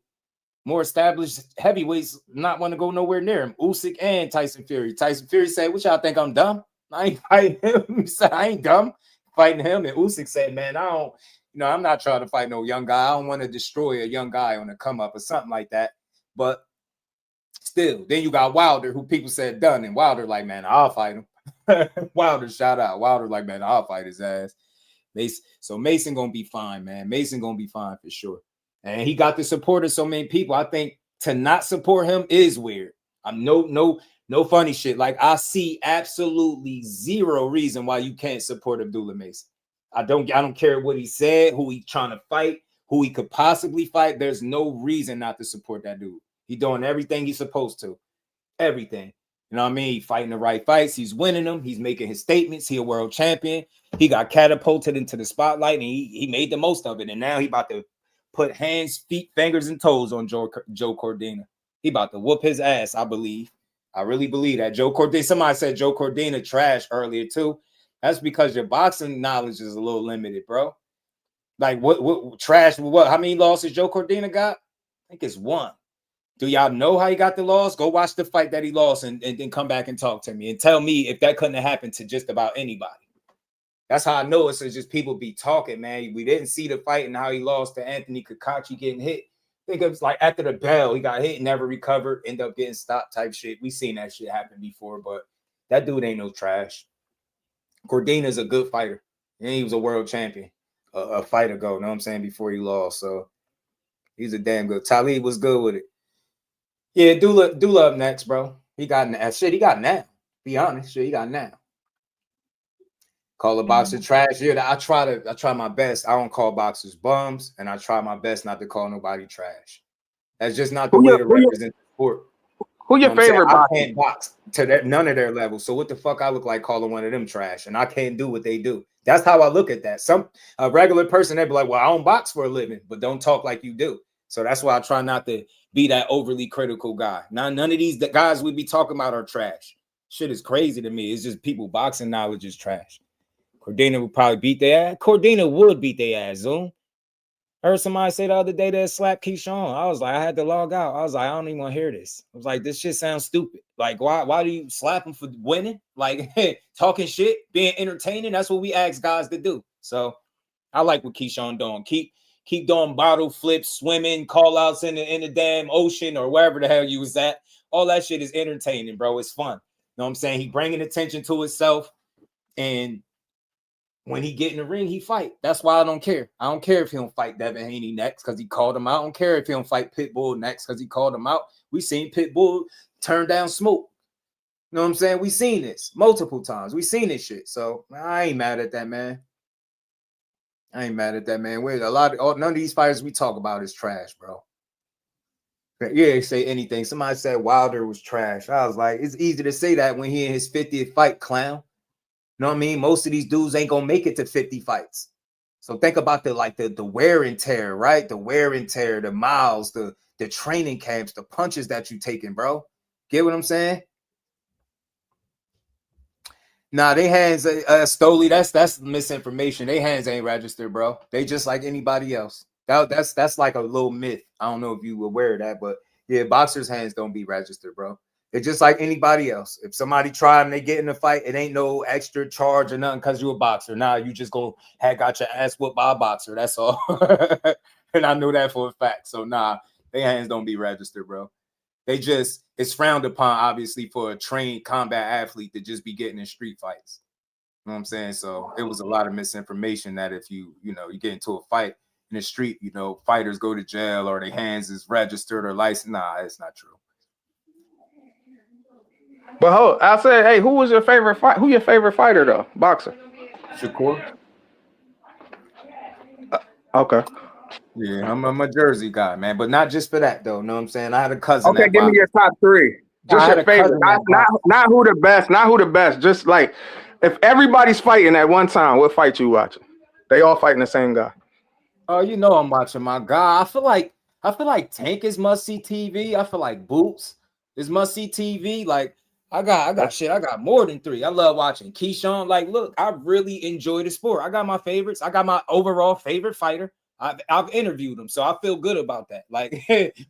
Speaker 5: more established heavyweights not want to go nowhere near him. Usyk and Tyson Fury. Tyson Fury said, "What y'all think I'm dumb? I ain't fighting him." He said, "I ain't dumb." Fighting him, and Usyk said, "Man, I'm not trying to fight no young guy. I don't want to destroy a young guy on a come up or something like that." But still, then you got Wilder, who people said done, and Wilder like, "Man, I'll fight him." Wilder, shout out. Wilder like, "Man, I'll fight his ass." So Mason gonna be fine, man. Mason gonna be fine for sure, and he got the support of so many people. I think to not support him is weird. I'm no funny shit. Like I see absolutely zero reason why you can't support Abdullah Mason. I don't care what he said, who he trying to fight, who he could possibly fight. There's no reason not to support that dude. He doing everything he's supposed to. Everything. You know what I mean? He fighting the right fights. He's winning them. He's making his statements. He a world champion. He got catapulted into the spotlight and he made the most of it. And now he about to put hands, feet, fingers, and toes on Joe Cordina. He about to whoop his ass, I believe. I really believe that. Joe Cordina, somebody said Joe Cordina trash earlier too. That's because your boxing knowledge is a little limited, bro. Like what trash, what? How many losses Joe Cordina got? I think it's one. Do y'all know how he got the loss? Go watch the fight that he lost and then come back and talk to me and tell me if that couldn't have happened to just about anybody. That's how I know it's just people be talking, man. We didn't see the fight and how he lost to Anthony Kakachi getting hit. think it was like after the bell, he got hit, never recovered, end up getting stopped type shit. We seen that shit happen before, but that dude ain't no trash. Cordina's a good fighter, and he was a world champion a fight ago. Know what I'm saying? Before he lost, so he's a damn good. Talib was good with it. Yeah, Dula up next, bro. He got that shit. He got now. Be honest, shit, he got now. Call a boxer trash. Yeah, I try my best. I don't call boxers bums, and I try my best not to call nobody trash. That's just not the way to represent the sport.
Speaker 13: Who your favorite boxer?
Speaker 5: I can't box to none of their levels. So what the fuck I look like calling one of them trash, and I can't do what they do. That's how I look at that. A regular person, they'd be like, well, I don't box for a living, but don't talk like you do. So that's why I try not to be that overly critical guy. Now, none of these guys we be talking about are trash. Shit is crazy to me. It's just people boxing knowledge is trash. Cordina would probably beat their ass. Cordina would beat their ass, Zoom. I heard somebody say the other day that slapped Keshawn. I was like, I had to log out. I was like, I don't even want to hear this. I was like, this shit sounds stupid. Like, why do you slap him for winning? Like, talking shit, being entertaining. That's what we ask guys to do. So I like what Keshawn doing. Keep doing bottle flips, swimming, call outs in the damn ocean or wherever the hell you was at. All that shit is entertaining, bro. It's fun. You know what I'm saying? He bringing attention to himself, and when he get in the ring, he fight. That's why I don't care. I don't care if he don't fight Devin Haney next because he called him out. I don't care if he don't fight Pitbull next because he called him out. We seen Pitbull turn down Smoke. You know what I'm saying? We seen this multiple times. We seen this shit. So I ain't mad at that, man. I ain't mad at that, man. None of these fighters we talk about is trash, bro. Yeah, say anything. Somebody said Wilder was trash. I was like, it's easy to say that when he in his 50th fight, clown. You know what I mean? Most of these dudes ain't gonna make it to 50 fights. So think about the wear and tear, right? The wear and tear, the miles, the training camps, the punches that you taking, bro. Get what I'm saying? Nah, they hands Stoli. That's misinformation. They hands ain't registered, bro. They just like anybody else. That's like a little myth. I don't know if you were aware of that, but yeah, boxers' hands don't be registered, bro. They're just like anybody else. If somebody try and they get in a fight, it ain't no extra charge or nothing because you're a boxer. Nah, you just got your ass whooped by a boxer. That's all. And I know that for a fact. So nah, their hands don't be registered, bro. It's frowned upon, obviously, for a trained combat athlete to just be getting in street fights. You know what I'm saying? So it was a lot of misinformation that if you get into a fight in the street, fighters go to jail or their hands is registered or licensed. Nah, it's not true.
Speaker 13: But I said, hey, who was your favorite fight? Who your favorite fighter though? Boxer?
Speaker 5: Shakur.
Speaker 13: Okay.
Speaker 5: Yeah, I'm a Jersey guy, man, but not just for that though. Know what I'm saying? I had a cousin.
Speaker 13: Okay, give me your top three. Just your favorite. Not who the best. Not who the best. Just like if everybody's fighting at one time, what fight you watching? They all fighting the same guy.
Speaker 5: Oh, I'm watching my guy. I feel like Tank is must see TV. I feel like Boots is must see TV. Like I got shit. I got more than three. I love watching Keshawn. Like, look, I really enjoy the sport. I got my favorites. I got my overall favorite fighter. I've interviewed him, so I feel good about that. Like,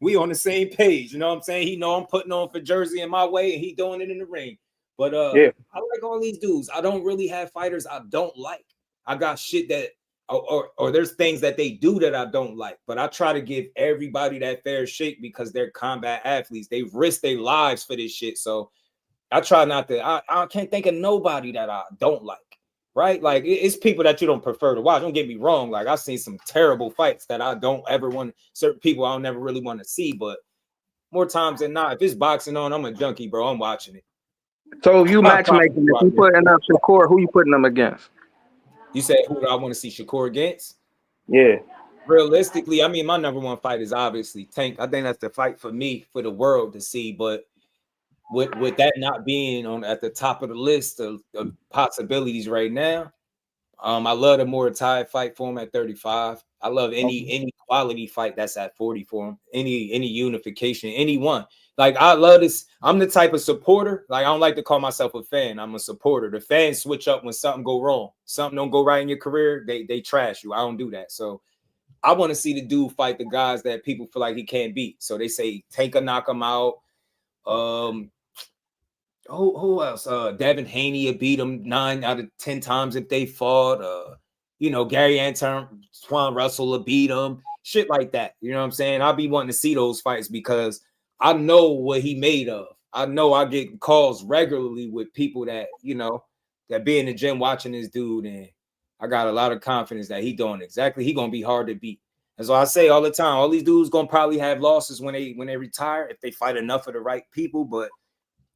Speaker 5: we on the same page. You know what I'm saying? He know I'm putting on for Jersey in my way, and he doing it in the ring. But I like all these dudes. I don't really have fighters I don't like. I got shit that or there's things that they do that I don't like. But I try to give everybody that fair shake because they're combat athletes. They risk their lives for this shit. So I try not to. I can't think of nobody that I don't like. Right? Like it's people that you don't prefer to watch. Don't get me wrong. Like I've seen some terrible fights that I don't ever want. Certain people I don't never really want to see. But more times than not, if it's boxing on, I'm a junkie, bro. I'm watching it.
Speaker 13: So if you matchmaking, if you putting up Shakur, who you putting them against?
Speaker 5: You said who do I want to see Shakur against?
Speaker 13: Yeah.
Speaker 5: Realistically, I mean, my number one fight is obviously Tank. I think that's the fight for me, for the world to see. But with that not being at the top of the list of possibilities right now, I love the Muay Thai fight for him at 35. I love any quality fight that's at 40 for him. Any unification, anyone. Like I love this. I'm the type of supporter. Like I don't like to call myself a fan. I'm a supporter. The fans switch up when something go wrong. Something don't go right in your career. They trash you. I don't do that. So I want to see the dude fight the guys that people feel like he can't beat. So they say Tank will knock him out. Who else? Devin Haney will beat him 9 out of 10 times if they fought. Gary Antoine Russell will beat him. shit like that. You know what I'm saying? I'll be wanting to see those fights because I know what he made of. I know I get calls regularly with people that, you know, that be in the gym watching this dude, and I got a lot of confidence that he doing exactly. He gonna be hard to beat. And so I say all the time, all these dudes gonna probably have losses when they retire if they fight enough of the right people, but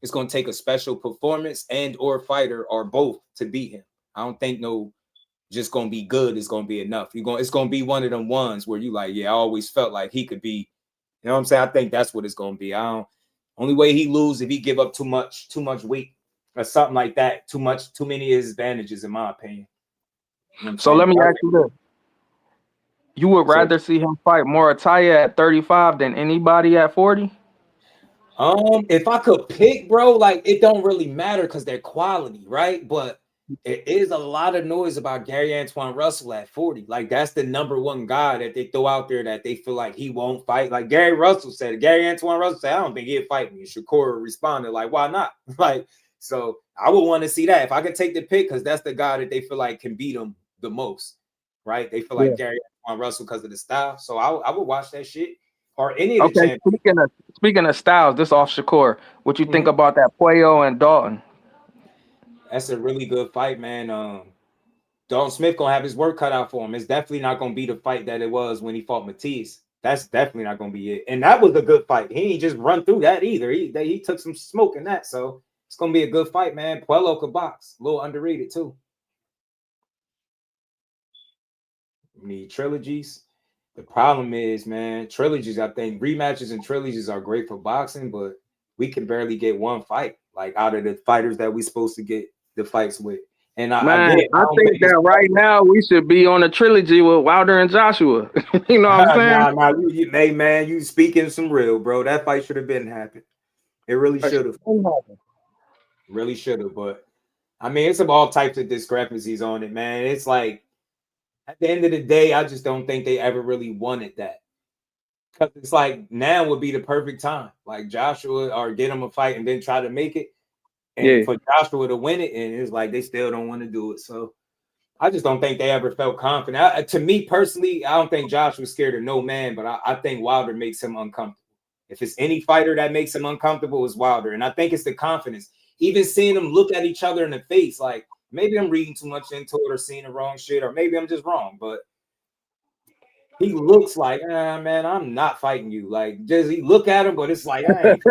Speaker 5: it's gonna take a special performance and or fighter or both to beat him. I don't think no just gonna be good is gonna be enough. It's gonna be one of them ones where you like, yeah, I always felt like he could be, you know what I'm saying? I think that's what it's gonna be. Only way he lose if he give up too much weight or something like that. Too many of his advantages, in my opinion. You know
Speaker 13: so let me ask you this. You would rather see him fight Morataya at 35 than anybody at 40?
Speaker 5: If I could pick, bro, like it don't really matter because they're quality, right? But it is a lot of noise about Gary Antoine Russell at 40. Like that's the number one guy that they throw out there that they feel like he won't fight. Like Gary Antoine Russell said, I don't think he'd fight me. Shakur responded like, why not? Like, so I would want to see that if I could take the pick because that's the guy that they feel like can beat him the most, right? They feel like Gary Antoine Russell because of the style. So I would watch that shit or any of the champions.
Speaker 13: Speaking of styles, this off Shakur. What you think about that Puello and Dalton?
Speaker 5: That's a really good fight, man. Dalton Smith gonna have his work cut out for him. It's definitely not gonna be the fight that it was when he fought Matisse. That's definitely not gonna be it. And that was a good fight. He ain't just run through that either. He took some smoke in that. So it's gonna be a good fight, man. Puello could box. A little underrated too. Need trilogies. The problem is, man, trilogies, I think rematches and trilogies are great for boxing, but we can barely get one fight, like out of the fighters that we supposed to get the fights with. And I think
Speaker 13: that right now we should be on a trilogy with Wilder and Joshua. You know what I'm
Speaker 5: saying? You speaking some real, bro. That fight should have been happened. It really should have. Really should have, but I mean, it's all types of discrepancies on it, man. It's like at the end of the day, I just don't think they ever really wanted that. Because it's like now would be the perfect time, like Joshua, or get him a fight and then try to make it. And for Joshua to win it, and it's like they still don't want to do it. So I just don't think they ever felt confident. To me personally, I don't think Josh was scared of no man, but I think Wilder makes him uncomfortable. If it's any fighter that makes him uncomfortable, it's Wilder. And I think it's the confidence. Even seeing them look at each other in the face, like maybe I'm reading too much into it or seeing the wrong shit, or maybe I'm just wrong, but he looks like, man, I'm not fighting you. Like, does he look at him? But it's like, I ain't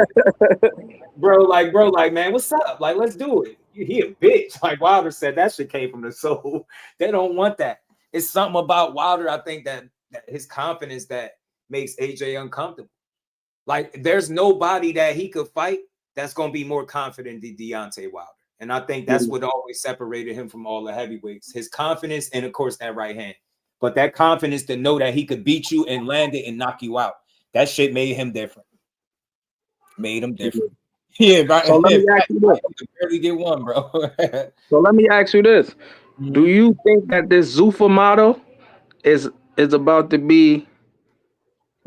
Speaker 5: bro, man, what's up? Like, let's do it. He a bitch. Like Wilder said, that shit came from the soul. They don't want that. It's something about Wilder, I think, that his confidence that makes AJ uncomfortable. Like, there's nobody that he could fight that's going to be more confident than Deontay Wilder. And I think that's what always separated him from all the heavyweights. His confidence and, of course, that right hand. But that confidence to know that he could beat you and land it and knock you out, that shit made him different. Made him different. Yeah, right.
Speaker 13: So let me ask you this.
Speaker 5: Barely get one, bro.
Speaker 13: So let me ask you this. Do you think that this Zuffa model is about to be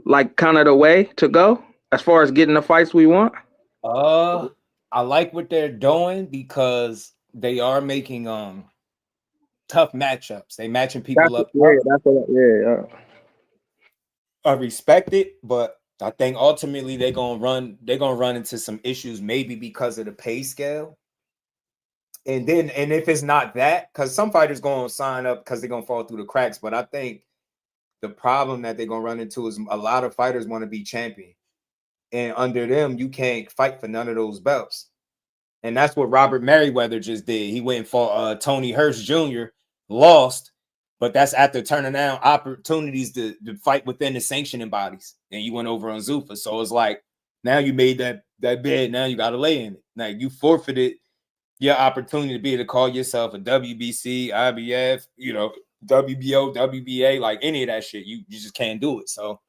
Speaker 13: like kind of the way to go as far as getting the fights we want?
Speaker 5: I like what they're doing because they are making tough matchups. They matching people up. I respect it, but I think ultimately they're gonna run into some issues, maybe because of the pay scale. And if it's not that, because some fighters gonna sign up because they're gonna fall through the cracks. But I think the problem that they're gonna run into is a lot of fighters want to be champion. And under them, you can't fight for none of those belts. And that's what Robert Merriweather just did. He went and fought Tony Hurst Jr., lost, but that's after turning down opportunities to fight within the sanctioning bodies. And you went over on Zuffa. So it's like, now you made that bed, now you got to lay in it. Now you forfeited your opportunity to be able to call yourself a WBC, IBF, WBO, WBA, like any of that shit. You just can't do it. So,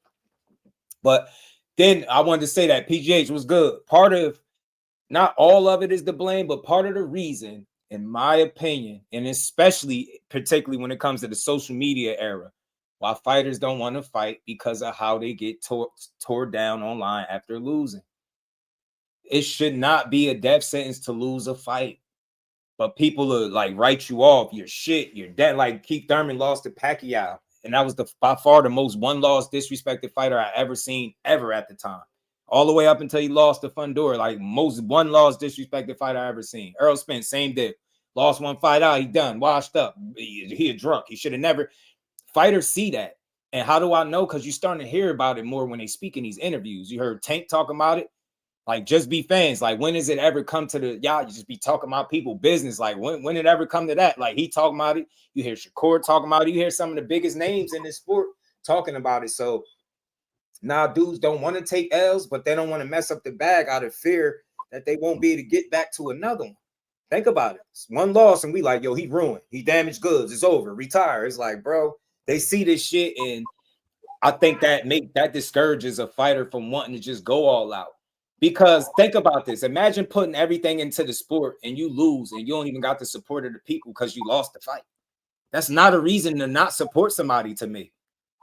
Speaker 5: but then I wanted to say that PGH was good. Part of, not all of it is the blame, but part of the reason, in my opinion, and especially particularly when it comes to the social media era, why fighters don't want to fight because of how they get tore down online after losing. It should not be a death sentence to lose a fight. But people are like, write you off. You're shit. You're dead. Like Keith Thurman lost to Pacquiao. and that was by far the most one-loss disrespected fighter I ever seen ever at the time. All the way up until he lost to Fundora, like most one-loss disrespected fighter I ever seen. Errol Spence, same deal. Lost one fight out, he done, washed up. He a drunk. He should have never. Fighters see that. And how do I know? Because you're starting to hear about it more when they speak in these interviews. You heard Tank talking about it. Like, just be fans. Like, when does it ever come to y'all just be talking about people business? Like, when it ever come to that? Like, he talking about it. You hear Shakur talking about it. You hear some of the biggest names in this sport talking about it. So now dudes don't want to take L's, but they don't want to mess up the bag out of fear that they won't be able to get back to another one. Think about it. It's one loss and we like, yo, he ruined. He damaged goods. It's over. Retire. It's like, bro, they see this shit, and I think that discourages a fighter from wanting to just go all out. Because think about this. Imagine putting everything into the sport and you lose and you don't even got the support of the people because you lost the fight. That's not a reason to not support somebody to me.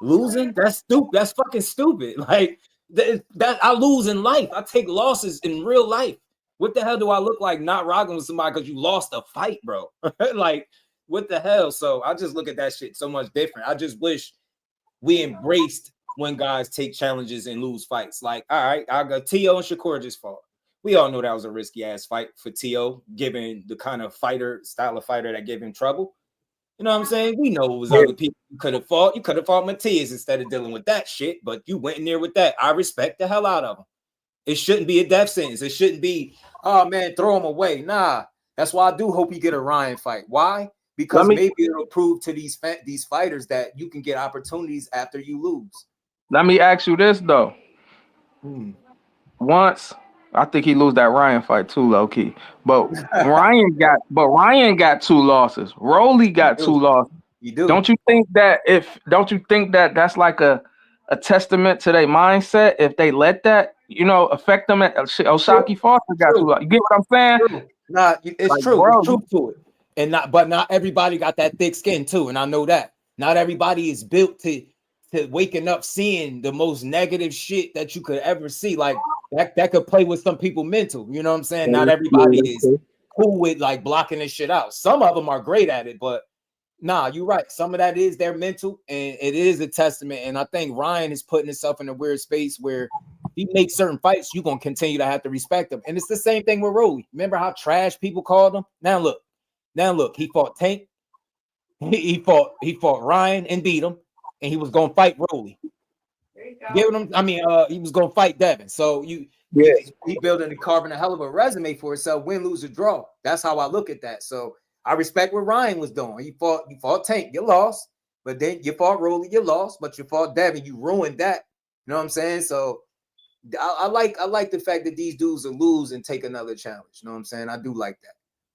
Speaker 5: Losing, that's stupid. That's fucking stupid. Like that I lose in life. I take losses in real life. What the hell do I look like not rocking with somebody because you lost a fight, bro? Like, what the hell? So I just look at that shit so much different. I just wish we embraced when guys take challenges and lose fights. Like, all right, I got T.O. and Shakur just fought. We all know that was a risky ass fight for T.O., given the kind of style of fighter that gave him trouble. You know what I'm saying? We know it was other people you could have fought. You could have fought Matias instead of dealing with that shit, but you went in there with that. I respect the hell out of him. It shouldn't be a death sentence. It shouldn't be, oh man, throw him away. Nah, that's why I do hope you get a Ryan fight. Why? Because maybe it'll prove to these fighters that you can get opportunities after you lose.
Speaker 13: Let me ask you this though. Once I think he lose that Ryan fight too, low key. But Ryan got 2 losses. Roelly got 2 losses.
Speaker 5: You do.
Speaker 13: Don't you think that that's like a testament to their mindset if they let that, affect them? Oshaki Foster got 2 losses. You get what I'm saying?
Speaker 5: True. Nah, it's like, true. Bro, it's true to it. But not everybody got that thick skin too, and I know that. Not everybody is built to waking up seeing the most negative shit that you could ever see. Like that could play with some people mental. You know what I'm saying? Not everybody is cool with like blocking this shit out. Some of them are great at it, but nah, you're right. Some of that is their mental, and it is a testament. And I think Ryan is putting himself in a weird space where he makes certain fights, you're gonna continue to have to respect him. And it's the same thing with Roelly. Remember how trash people called him? Now look, he fought Tank, he fought Ryan and beat him. And he was gonna fight Roelly. He was gonna fight Devin. So he building and carving a hell of a resume for himself, win, lose, or draw. That's how I look at that. So I respect what Ryan was doing. You fought Tank, you lost, but then you fought Roelly, you lost, but you fought Devin, you ruined that. You know what I'm saying? So I like the fact that these dudes will lose and take another challenge. You know what I'm saying? I do like that.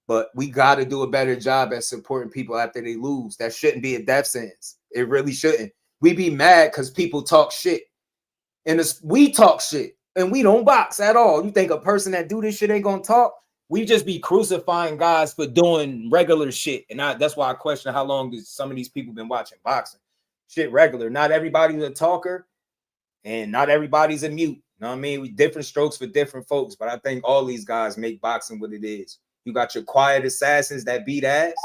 Speaker 5: But we got to do a better job at supporting people after they lose. That shouldn't be a death sentence. It really shouldn't. We be mad because people talk shit. And we talk shit. And we don't box at all. You think a person that do this shit ain't going to talk? We just be crucifying guys for doing regular shit. And that's why I question how long some of these people been watching boxing. Shit regular. Not everybody's a talker. And not everybody's a mute. You know what I mean? We different strokes for different folks. But I think all these guys make boxing what it is. You got your quiet assassins that beat ass.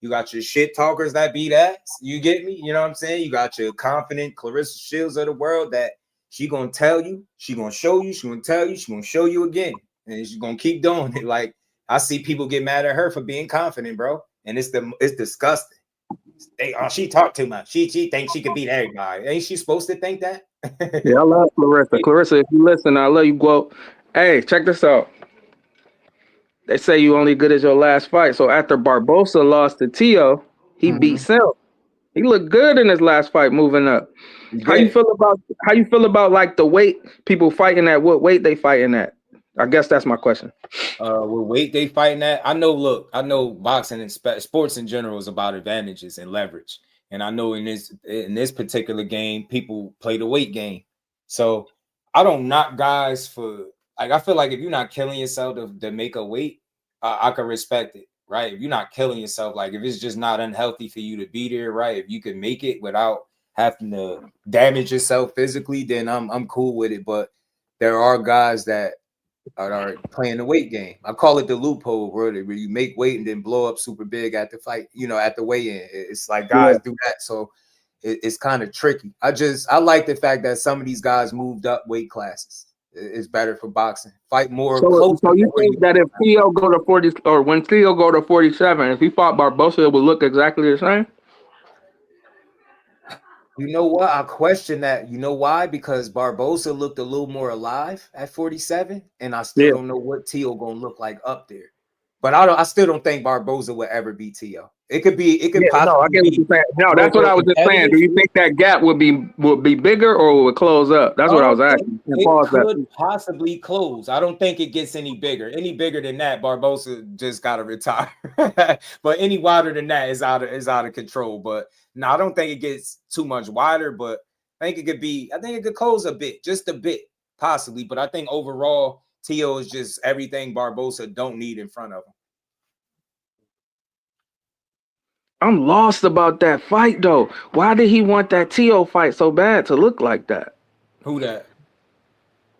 Speaker 5: You got your shit talkers that beat ass. You get me? You know what I'm saying? You got your confident Clarissa Shields of the world that she gonna tell you, she gonna show you, she gonna tell you, she gonna show you again. And she's gonna keep doing it. Like, I see people get mad at her for being confident, bro. And it's disgusting. She talked too much. She thinks she could beat everybody. Ain't she supposed to think that?
Speaker 13: Yeah, I love Clarissa. Clarissa, if you listen, I love you, Glo. Hey, check this out. They say you only good as your last fight. So after Barbosa lost to T.O., he beat Silk. He looked good in his last fight, moving up. How you feel about like the weight people fighting at? What weight they fighting at? I guess that's my question.
Speaker 5: What weight they fighting at? I know boxing and sports in general is about advantages and leverage. And I know in this particular game, people play the weight game. So I don't knock guys for, like, I feel like if you're not killing yourself to make a weight, I can respect it, right? If you're not killing yourself, like if it's just not unhealthy for you to be there, right? If you can make it without having to damage yourself physically, then I'm cool with it. But there are guys that are playing the weight game. I call it the loophole, where you make weight and then blow up super big at the fight, at the weigh-in. It's like guys do that. So it's kind of tricky. I like the fact that some of these guys moved up weight classes. It's better for boxing. Fight more close.
Speaker 13: So you think that if Theo go to 40, or when Theo go to 47, if he fought Barbosa, it would look exactly the same?
Speaker 5: You know what? I question that. You know why? Because Barbosa looked a little more alive at 47, and I still don't know what Tio gonna look like up there. But I still don't think Barbosa will ever beat Tio. It could possibly.
Speaker 13: No, I get what you're saying. No, that's what I was just saying. Do you think that gap would be bigger or would close up? That's what I was asking.
Speaker 5: It could possibly close. I don't think it gets any bigger. Any bigger than that, Barbosa just gotta retire. But any wider than that is out of control. But no, I don't think it gets too much wider. But I think it could close a bit, just a bit, possibly. But I think overall, Tio is just everything Barbosa don't need in front of him.
Speaker 13: I'm lost about that fight though. Why did he want that Tio fight so bad to look like that?
Speaker 5: Who that?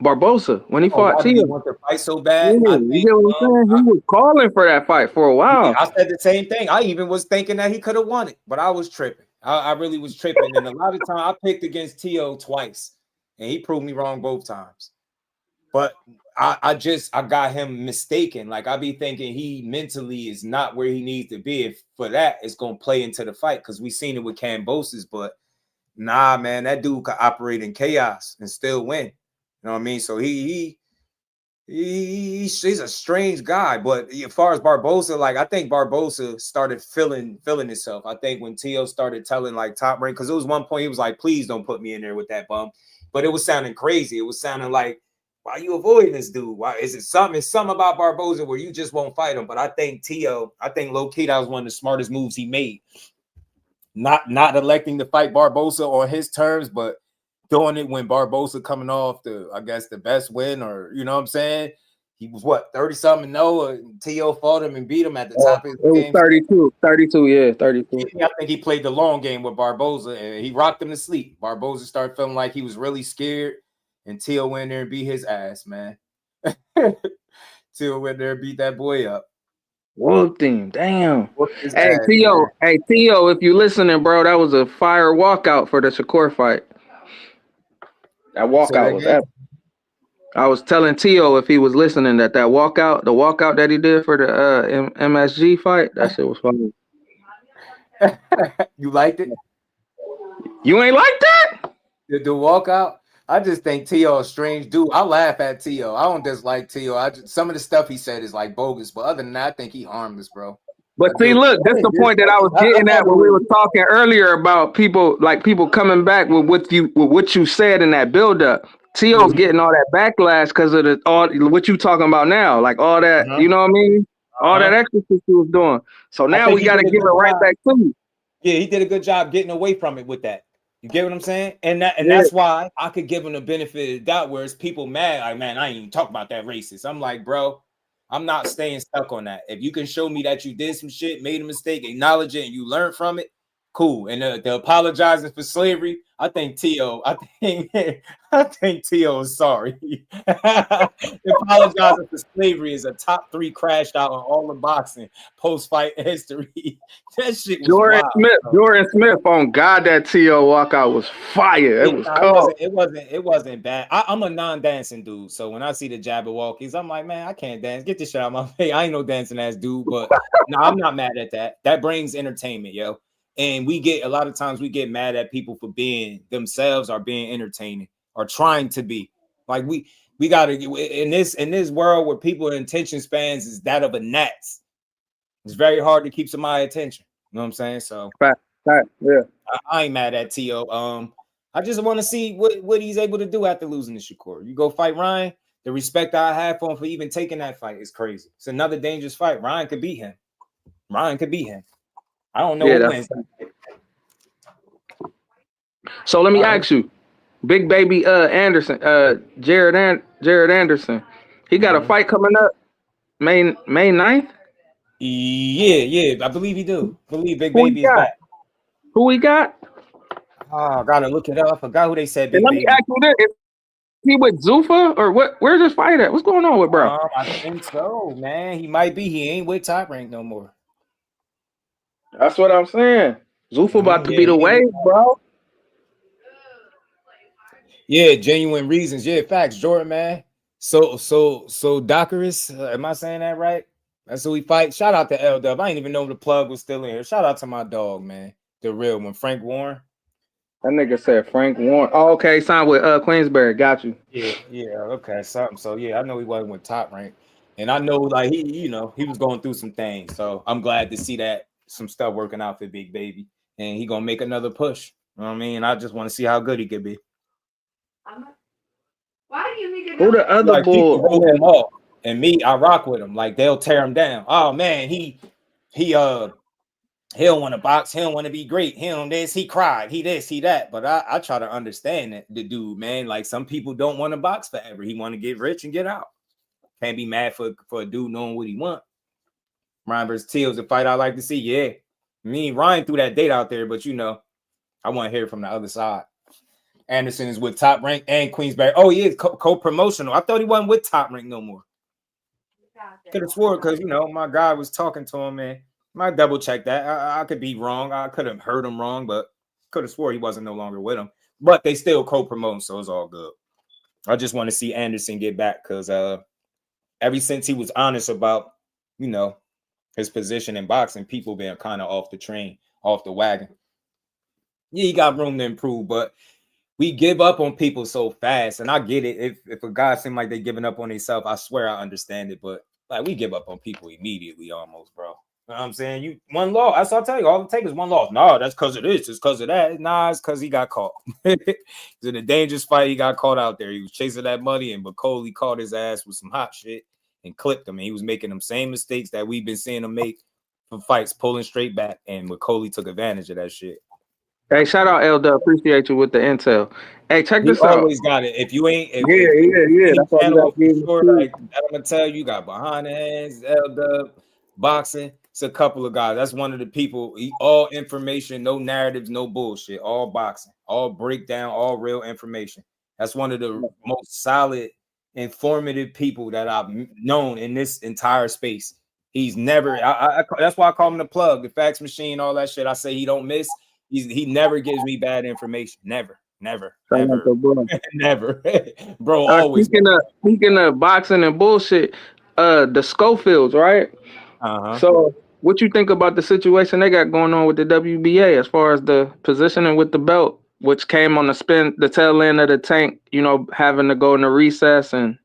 Speaker 13: Barbosa, when he fought Tio.
Speaker 5: He want to fight so bad.
Speaker 13: Yeah, you get what I'm saying? He was calling for that fight for a while.
Speaker 5: Yeah, I said the same thing. I even was thinking that he could have won it, but I was tripping. I really was tripping. And a lot of time I picked against Tio twice, and he proved me wrong both times. But I got him mistaken. Like I be thinking he mentally is not where he needs to be. If for that, it's gonna play into the fight because we seen it with Kambosos. But nah, man, that dude could operate in chaos and still win. You know what I mean? So he's a strange guy. But as far as Barbosa, like I think Barbosa started feeling himself. I think when Tio started telling like Top Rank, because it was one point he was like, "Please don't put me in there with that bum," but it was sounding crazy. It was sounding like, why you avoiding this dude? Why is it something? It's something about Barbosa where you just won't fight him. But I think low-key that was one of the smartest moves he made. Not electing to fight Barbosa on his terms, but doing it when Barbosa coming off the best win, or you know what I'm saying? He was 30-something, Tio fought him and beat him at the top of his game.
Speaker 13: 32, yeah, 32.
Speaker 5: I think he played the long game with Barbosa and he rocked him to sleep. Barbosa started feeling like he was really scared. And Tio went there and beat his ass, man. Tio went there and beat that boy up.
Speaker 13: Whooped him, damn. Hey, Tio, if you listening, bro, that was a fire walkout for the Shakur fight. That walkout was epic. I was telling Tio if he was listening that walkout, the walkout that he did for the MSG fight, that shit was funny.
Speaker 5: You liked it?
Speaker 13: You ain't like that?
Speaker 5: The walkout? I just think Tio a strange dude. I laugh at Tio. I don't dislike Tio. Some of the stuff he said is like bogus, but other than that, I think he harmless, bro.
Speaker 13: But see, look, that's the point that I was getting at when we were talking earlier about people coming back with what you said in that buildup. Tio's getting all that backlash because of all what you talking about now, like all that, you know what I mean? All that extra shit he was doing. So now we got to give it right back to you.
Speaker 5: Yeah, he did a good job getting away from it with that. You get what I'm saying? And that's why I could give him the benefit of the doubt, whereas people mad, like, man, I ain't even talk about that racist. I'm like, bro, I'm not staying stuck on that. If you can show me that you did some shit, made a mistake, acknowledge it, and you learn from it, cool. And the apologizing for slavery, I think Tio is sorry. Apologizing for slavery is a top 3 crash out on all the boxing post-fight history. That shit was
Speaker 13: Jordan Smith, on God, that Tio walkout was fire. It was cold.
Speaker 5: It wasn't bad. I'm a non-dancing dude, so when I see the Jabberwockies, I'm like, man, I can't dance. Get this shit out of my face. I ain't no dancing ass dude, but no, I'm not mad at that. That brings entertainment, yo. And a lot of times we get mad at people for being themselves or being entertaining or trying to be. Like we gotta in this world where people's attention spans is that of a gnat's. It's very hard to keep somebody's attention. You know what I'm saying? So
Speaker 13: yeah.
Speaker 5: I ain't mad at Tio. I just want to see what he's able to do after losing to Shakur. You go fight Ryan. The respect I have for him for even taking that fight is crazy. It's another dangerous fight. Ryan could beat him. I don't know who wins.
Speaker 13: So let me ask you, Big Baby Anderson, Jared Anderson, he got a fight coming up May 9th?
Speaker 5: Yeah, I believe he do. I believe Big Baby is back.
Speaker 13: Who he got?
Speaker 5: Oh, I gotta look it up. I forgot who they said Big
Speaker 13: Baby. Let me ask you this. Is he with Zuffa or what? Where's this fight at? What's going on with bro?
Speaker 5: I think so, man. He might be. He ain't with Top Rank no more.
Speaker 13: That's what I'm saying. Zuffa about to be the wave, bro.
Speaker 5: Yeah, genuine reasons. Yeah, facts, Jordan, man. So Dockerus, am I saying that right? That's who we fight. Shout out to L Dub. I didn't even know the plug was still in here. Shout out to my dog, man. The real one, Frank Warren.
Speaker 13: That nigga said Frank Warren. Oh, okay, signed with Queensberry. Got you.
Speaker 5: Yeah, okay, something. So yeah, I know he wasn't with Top Rank, and I know like he was going through some things. So I'm glad to see that some stuff working out for Big Baby, and he gonna make another push. You know what I mean? I just want to see how good he could be.
Speaker 14: Why do you think
Speaker 13: who the other
Speaker 5: like,
Speaker 13: bull?
Speaker 5: Roll him off, and me, I rock with him. Like they'll tear him down. Oh man, he don't want to box. He don't want to be great. He don't this. He cried. He this. He that. But I try to understand that the dude, man. Like some people don't want to box forever. He want to get rich and get out. Can't be mad for a dude knowing what he want. Ryan versus Teals, a fight I like to see. Yeah, me and Ryan threw that date out there, but I want to hear from the other side. Anderson is with Top Rank and Queensberry. Oh, he is co-promotional. I thought he wasn't with Top Rank no more. Could have swore because my guy was talking to him, man. Might double check that. I could be wrong. I could have heard him wrong, but could have swore he wasn't no longer with him. But they still co-promoting, so it's all good. I just want to see Anderson get back because ever since he was honest about his position in boxing, people been kind of off the train, off the wagon. Yeah, he got room to improve, but we give up on people so fast, and I get it. If a guy seems like they giving up on himself, I swear I understand it, but like we give up on people immediately, almost, bro. You know what I'm saying? You one loss. I saw tell you all it takes is one loss. No, that's because of this. It's because of that. Nah, it's because he got caught. It's in a dangerous fight. He got caught out there. He was chasing that money, and Bacoli caught his ass with some hot shit and clipped him. And he was making them same mistakes that we've been seeing him make for fights, pulling straight back. And Bacoli took advantage of that shit.
Speaker 13: Hey, shout out Elder. Appreciate you with the intel. Hey, check this out.
Speaker 5: Always got it. If you ain't,
Speaker 13: That's what
Speaker 5: like, I'm gonna tell you, got behind the hands, Elder, boxing. It's a couple of guys. That's one of the people. All information, no narratives, no bullshit. All boxing, all breakdown, all real information. That's one of the most solid, informative people that I've known in this entire space. He's never. That's why I call him the plug, the fax machine, all that shit. I say he don't miss. He never gives me bad information. Never. Bro, always.
Speaker 13: Speaking of boxing and bullshit, the Schofields, right? So what you think about the situation they got going on with the WBA as far as the positioning with the belt, which came on the tail end of the Tank, having to go into recess and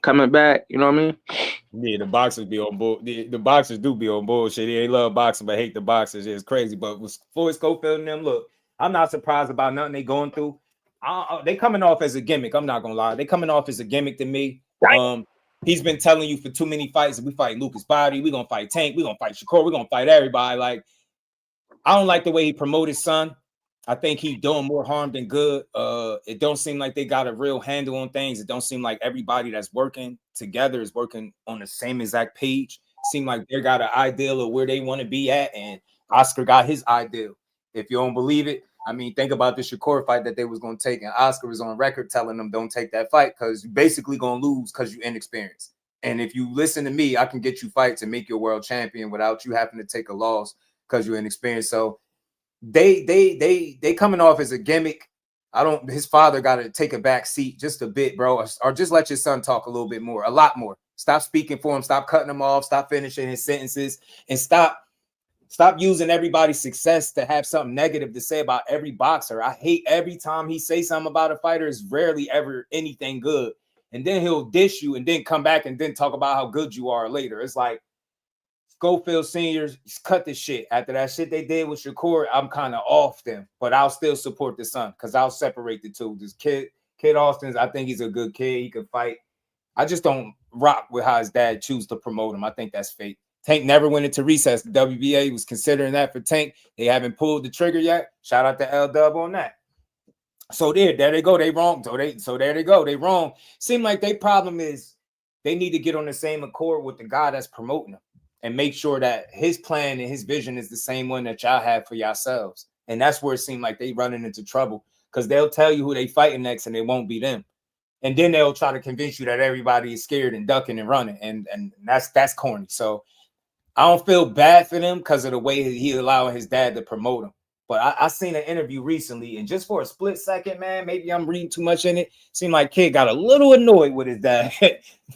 Speaker 13: coming back, you know what I mean?
Speaker 5: Yeah, the boxers be on bull. The boxers do be on bullshit. They love boxing, but hate the boxers. It's crazy. But with Floyd Schofield and them, look, I'm not surprised about nothing they going through. They coming off as a gimmick. I'm not gonna lie. They coming off as a gimmick to me. He's been telling you for too many fights. If we fight Lucas Body, we're gonna fight Tank, we're gonna fight Shakur, we're gonna fight everybody. Like, I don't like the way he promoted his son. I think he doing more harm than good. It don't seem like they got a real handle on things. It don't seem like everybody that's working together is working on the same exact page. Seem like they got an ideal of where they want to be at, and Oscar got his ideal. If you don't believe it, I mean, think about the Shakur fight that they was going to take, and Oscar was on record telling them don't take that fight because you're basically going to lose because you're inexperienced. And if you listen to me, I can get you fights and make you a world champion without you having to take a loss because you're inexperienced. So they coming off as a gimmick. His father got to take a back seat just a bit, bro, or just let your son talk a little bit more, a lot more. Stop speaking for him. Stop cutting him off. Stop finishing his sentences, and stop using everybody's success to have something negative to say about every boxer. I hate every time he say something about a fighter is rarely ever anything good. And then he'll dish you and then come back and then talk about how good you are later. It's like Schofield seniors, cut this shit. After that shit they did with Shakur, I'm kind of off them. But I'll still support the son because I'll separate the two. This kid Austin's, I think he's a good kid. He can fight. I just don't rock with how his dad choose to promote him. I think that's fake. Tank never went into recess. The WBA was considering that for Tank. They haven't pulled the trigger yet. Shout out to L-Dub on that. So there they go. They wrong. So there they go. They wrong. Seem like their problem is they need to get on the same accord with the guy that's promoting them and make sure that his plan and his vision is the same one that y'all have for yourselves. And that's where it seemed like they running into trouble because they'll tell you who they fighting next and it won't be them. And then they'll try to convince you that everybody is scared and ducking and running. And that's corny. So I don't feel bad for them because of the way he allowing his dad to promote him. But I seen an interview recently, and just for a split second, man, maybe I'm reading too much in it. Seemed like kid got a little annoyed with his dad,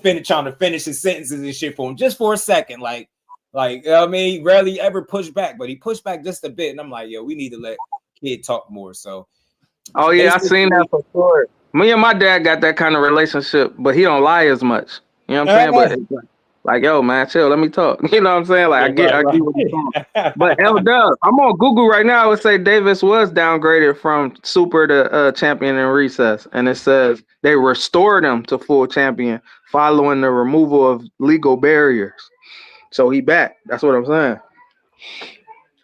Speaker 5: trying to finish his sentences and shit for him just for a second. Like I mean, rarely ever pushed back, but he pushed back just a bit. And I'm like, yo, we need to let kid talk more. So,
Speaker 13: oh yeah, I seen that for sure. Me and my dad got that kind of relationship, but he don't lie as much. You know what I'm saying? But like, yo, man, chill, let me talk. You know what I'm saying? Like,
Speaker 5: yeah,
Speaker 13: I get what you're saying. But L-Dub, I'm on Google right now. It would say Davis was downgraded from super to champion in recess, and it says they restored him to full champion following the removal of legal barriers. So he back. That's what I'm saying.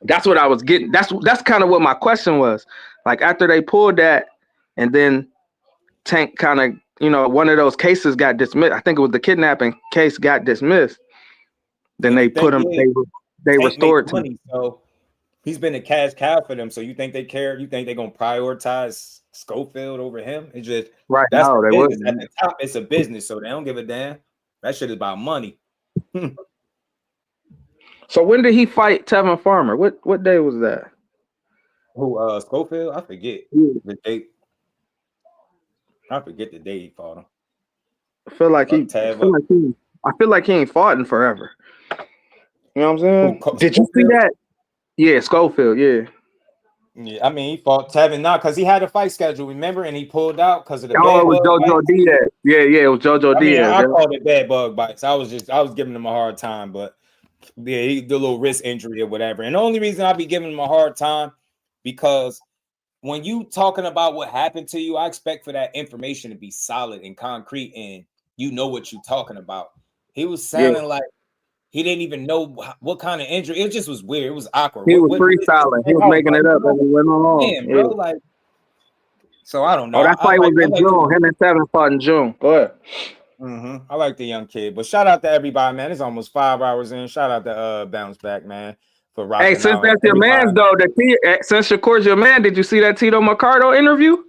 Speaker 13: That's what I was getting. That's kind of what my question was. Like after they pulled that, and then Tank kind of, you know, one of those cases got dismissed. I think it was the kidnapping case got dismissed. Then they put him. They restored him.
Speaker 5: Money, so he's been a cash cow for them. So you think they care? You think they're gonna prioritize Schofield over him? It's just
Speaker 13: right now they would.
Speaker 5: At the top, it's a business, so they don't give a damn. That shit is about money.
Speaker 13: So when did he fight Tevin Farmer? What day was that?
Speaker 5: Who Schofield? I forget the date. I forget the day he fought him.
Speaker 13: I feel like he ain't fought in forever. You know what I'm saying? Did you see that? Yeah, Schofield, yeah.
Speaker 5: Yeah, I mean, he fought Tevin now because he had a fight schedule, remember? And he pulled out because of the
Speaker 13: bed it was JoJo Diaz. Yeah, it was JoJo Diaz.
Speaker 5: I called it bad bug bites. I was giving him a hard time, but yeah, he did a little wrist injury or whatever. And the only reason I be giving him a hard time because when you talking about what happened to you, I expect for that information to be solid and concrete and you know what you're talking about. He was sounding like he didn't even know what kind of injury. It just was weird. It was awkward.
Speaker 13: He was freestyling. He was making it up as he went along.
Speaker 5: Damn, bro, like, so I don't know.
Speaker 13: Oh, that fight was in June. Him and Tevin fought in June. Go ahead.
Speaker 5: I like the young kid, but shout out to everybody, man. It's almost 5 hours in. Shout out to Bounce Back, man, for rocking.
Speaker 13: Hey, since that's your man, though, since Shakur's your man, did you see that Tito Mercado interview?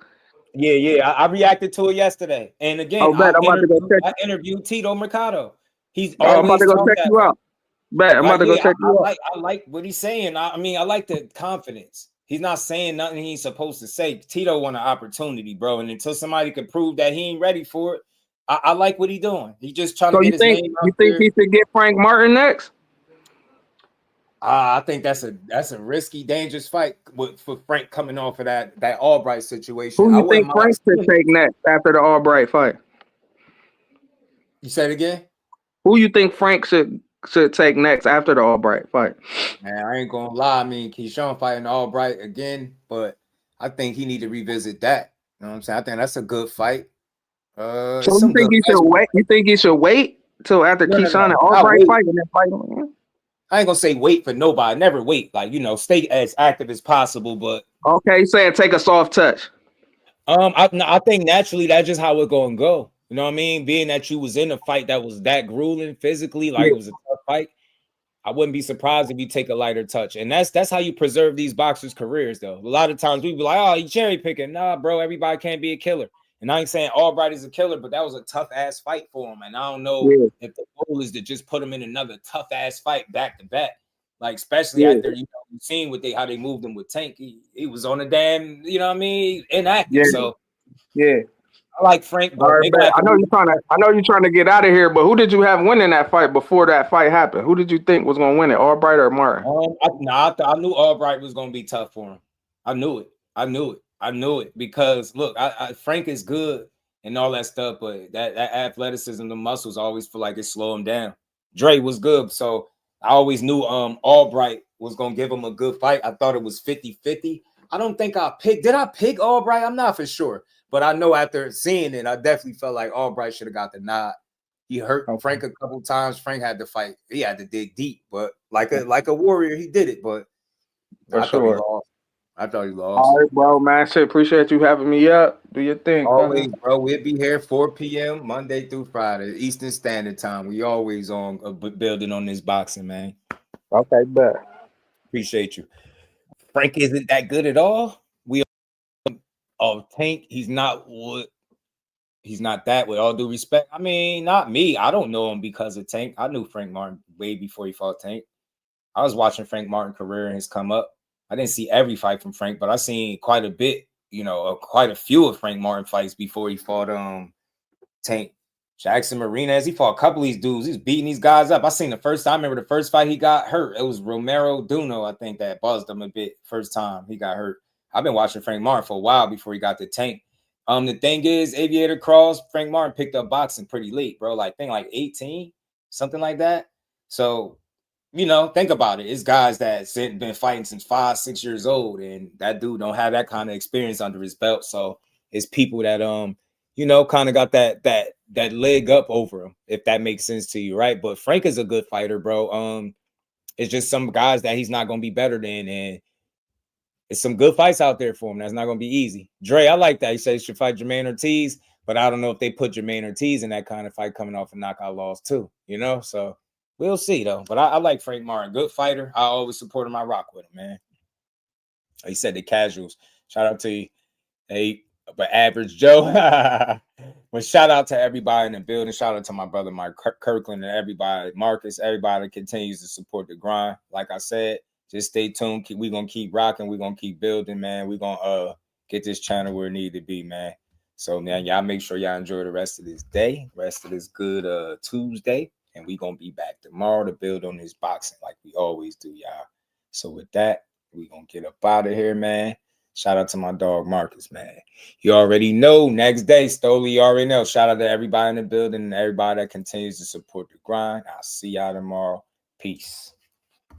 Speaker 5: Yeah, I reacted to it yesterday, and again, I interviewed Tito Mercado. He's always
Speaker 13: I'm about to go check you out. I'm about to go check you out.
Speaker 5: I like what he's saying. I mean, I like the confidence. He's not saying nothing he's supposed to say. Tito want an opportunity, bro, and until somebody can prove that he ain't ready for it, I like what he's doing. He's just trying to get his name out.
Speaker 13: You think he should get Frank Martin next?
Speaker 5: I think that's a risky, dangerous fight for Frank coming off of that Albright situation.
Speaker 13: Who you think Frank should take next after the Albright fight?
Speaker 5: You said it again?
Speaker 13: Who you think Frank should take next after the Albright fight?
Speaker 5: Man, I ain't gonna lie. I mean, Keshawn fighting Albright again, but I think he need to revisit that. You know what I'm saying? I think that's a good fight.
Speaker 13: So you think he should wait? You think he should wait till after Keshawn and Albright fight and then fight him?
Speaker 5: I ain't gonna say wait for nobody. Never wait. Like, you know, stay as active as possible. But
Speaker 13: okay, you saying take a soft touch?
Speaker 5: I think naturally that's just how it's gonna go. You know what I mean? Being that you was in a fight that was that grueling physically, like it was a tough fight, I wouldn't be surprised if you take a lighter touch. And that's how you preserve these boxers' careers, though. A lot of times we be like, oh, you cherry picking. Nah, bro, everybody can't be a killer. And I ain't saying Albright is a killer, but that was a tough ass fight for him. And I don't know if the goal is to just put him in another tough ass fight back to back. Like, especially after you've seen how they moved him with Tank. He was on a damn, you know what I mean, inactive. So I like Frank.
Speaker 13: Right, I know you're trying to get out of here, but who did you have winning that fight before that fight happened? Who did you think was gonna win it, Albright or Martin?
Speaker 5: I knew Albright was gonna be tough for him. I knew it because look, Frank is good and all that stuff, but that athleticism, the muscles always feel like it slow him down. Dre was good, so I always knew Albright was gonna give him a good fight. I thought it was 50-50. I don't think did I pick Albright? I'm not for sure. But I know after seeing it, I definitely felt like Albright should have got the nod. He hurt Frank a couple times. Frank had to fight. He had to dig deep, but like a warrior, he did it. But I thought he lost.
Speaker 13: All right, bro, man. Shit, appreciate you having me up. Do your thing.
Speaker 5: Always, bro. We'll be here 4 p.m. Monday through Friday, Eastern Standard Time. We always on building on this boxing, man.
Speaker 13: Okay, bet.
Speaker 5: Appreciate you. Frank isn't that good at all. Tank, he's not that, with all due respect. I mean, not me. I don't know him because of Tank. I knew Frank Martin way before he fought Tank. I was watching Frank Martin's career and his come up. I didn't see every fight from Frank, but I seen quite a bit, you know, quite a few of Frank Martin fights before he fought Tank Jackson Marinas. He fought a couple of these dudes. He's beating these guys up. I seen the first time. I remember the first fight he got hurt. It was Romero Duno, I think, that buzzed him a bit first time he got hurt. I've been watching Frank Martin for a while before he got the Tank. The thing is, Aviator Cross, Frank Martin picked up boxing pretty late, bro. Like, I think like 18, something like that. So, you know, think about it. It's guys that been fighting since 5, 6 years old, and that dude don't have that kind of experience under his belt. So it's people that you know, kind of got that leg up over him, if that makes sense to you, right? But Frank is a good fighter, bro. It's just some guys that he's not gonna be better than, and it's some good fights out there for him. That's not gonna be easy. Dre, I like that. He said he should fight Jermaine Ortiz, but I don't know if they put Jermaine Ortiz in that kind of fight coming off a knockout loss too, you know? So we'll see though. But I like Frank Martin, good fighter. I always support him. I rock with him, man. He said the casuals. Shout out to you. Hey, but average Joe. But shout out to everybody in the building. Shout out to my brother Mike Kirkland and everybody, Marcus, everybody that continues to support the grind. Like I said, just stay tuned. We're gonna keep rocking. We're gonna keep building, man. We're gonna get this channel where it need to be, man. So man, y'all make sure y'all enjoy the rest of this day, rest of this good Tuesday, and we're gonna be back tomorrow to build on this boxing like we always do, y'all. So with that, we're gonna get up out of here, man. Shout out to my dog Marcus, man. You already know. Next day, Stoli, you already know. Shout out to everybody in the building and everybody that continues to support the grind. I'll see y'all tomorrow. Peace.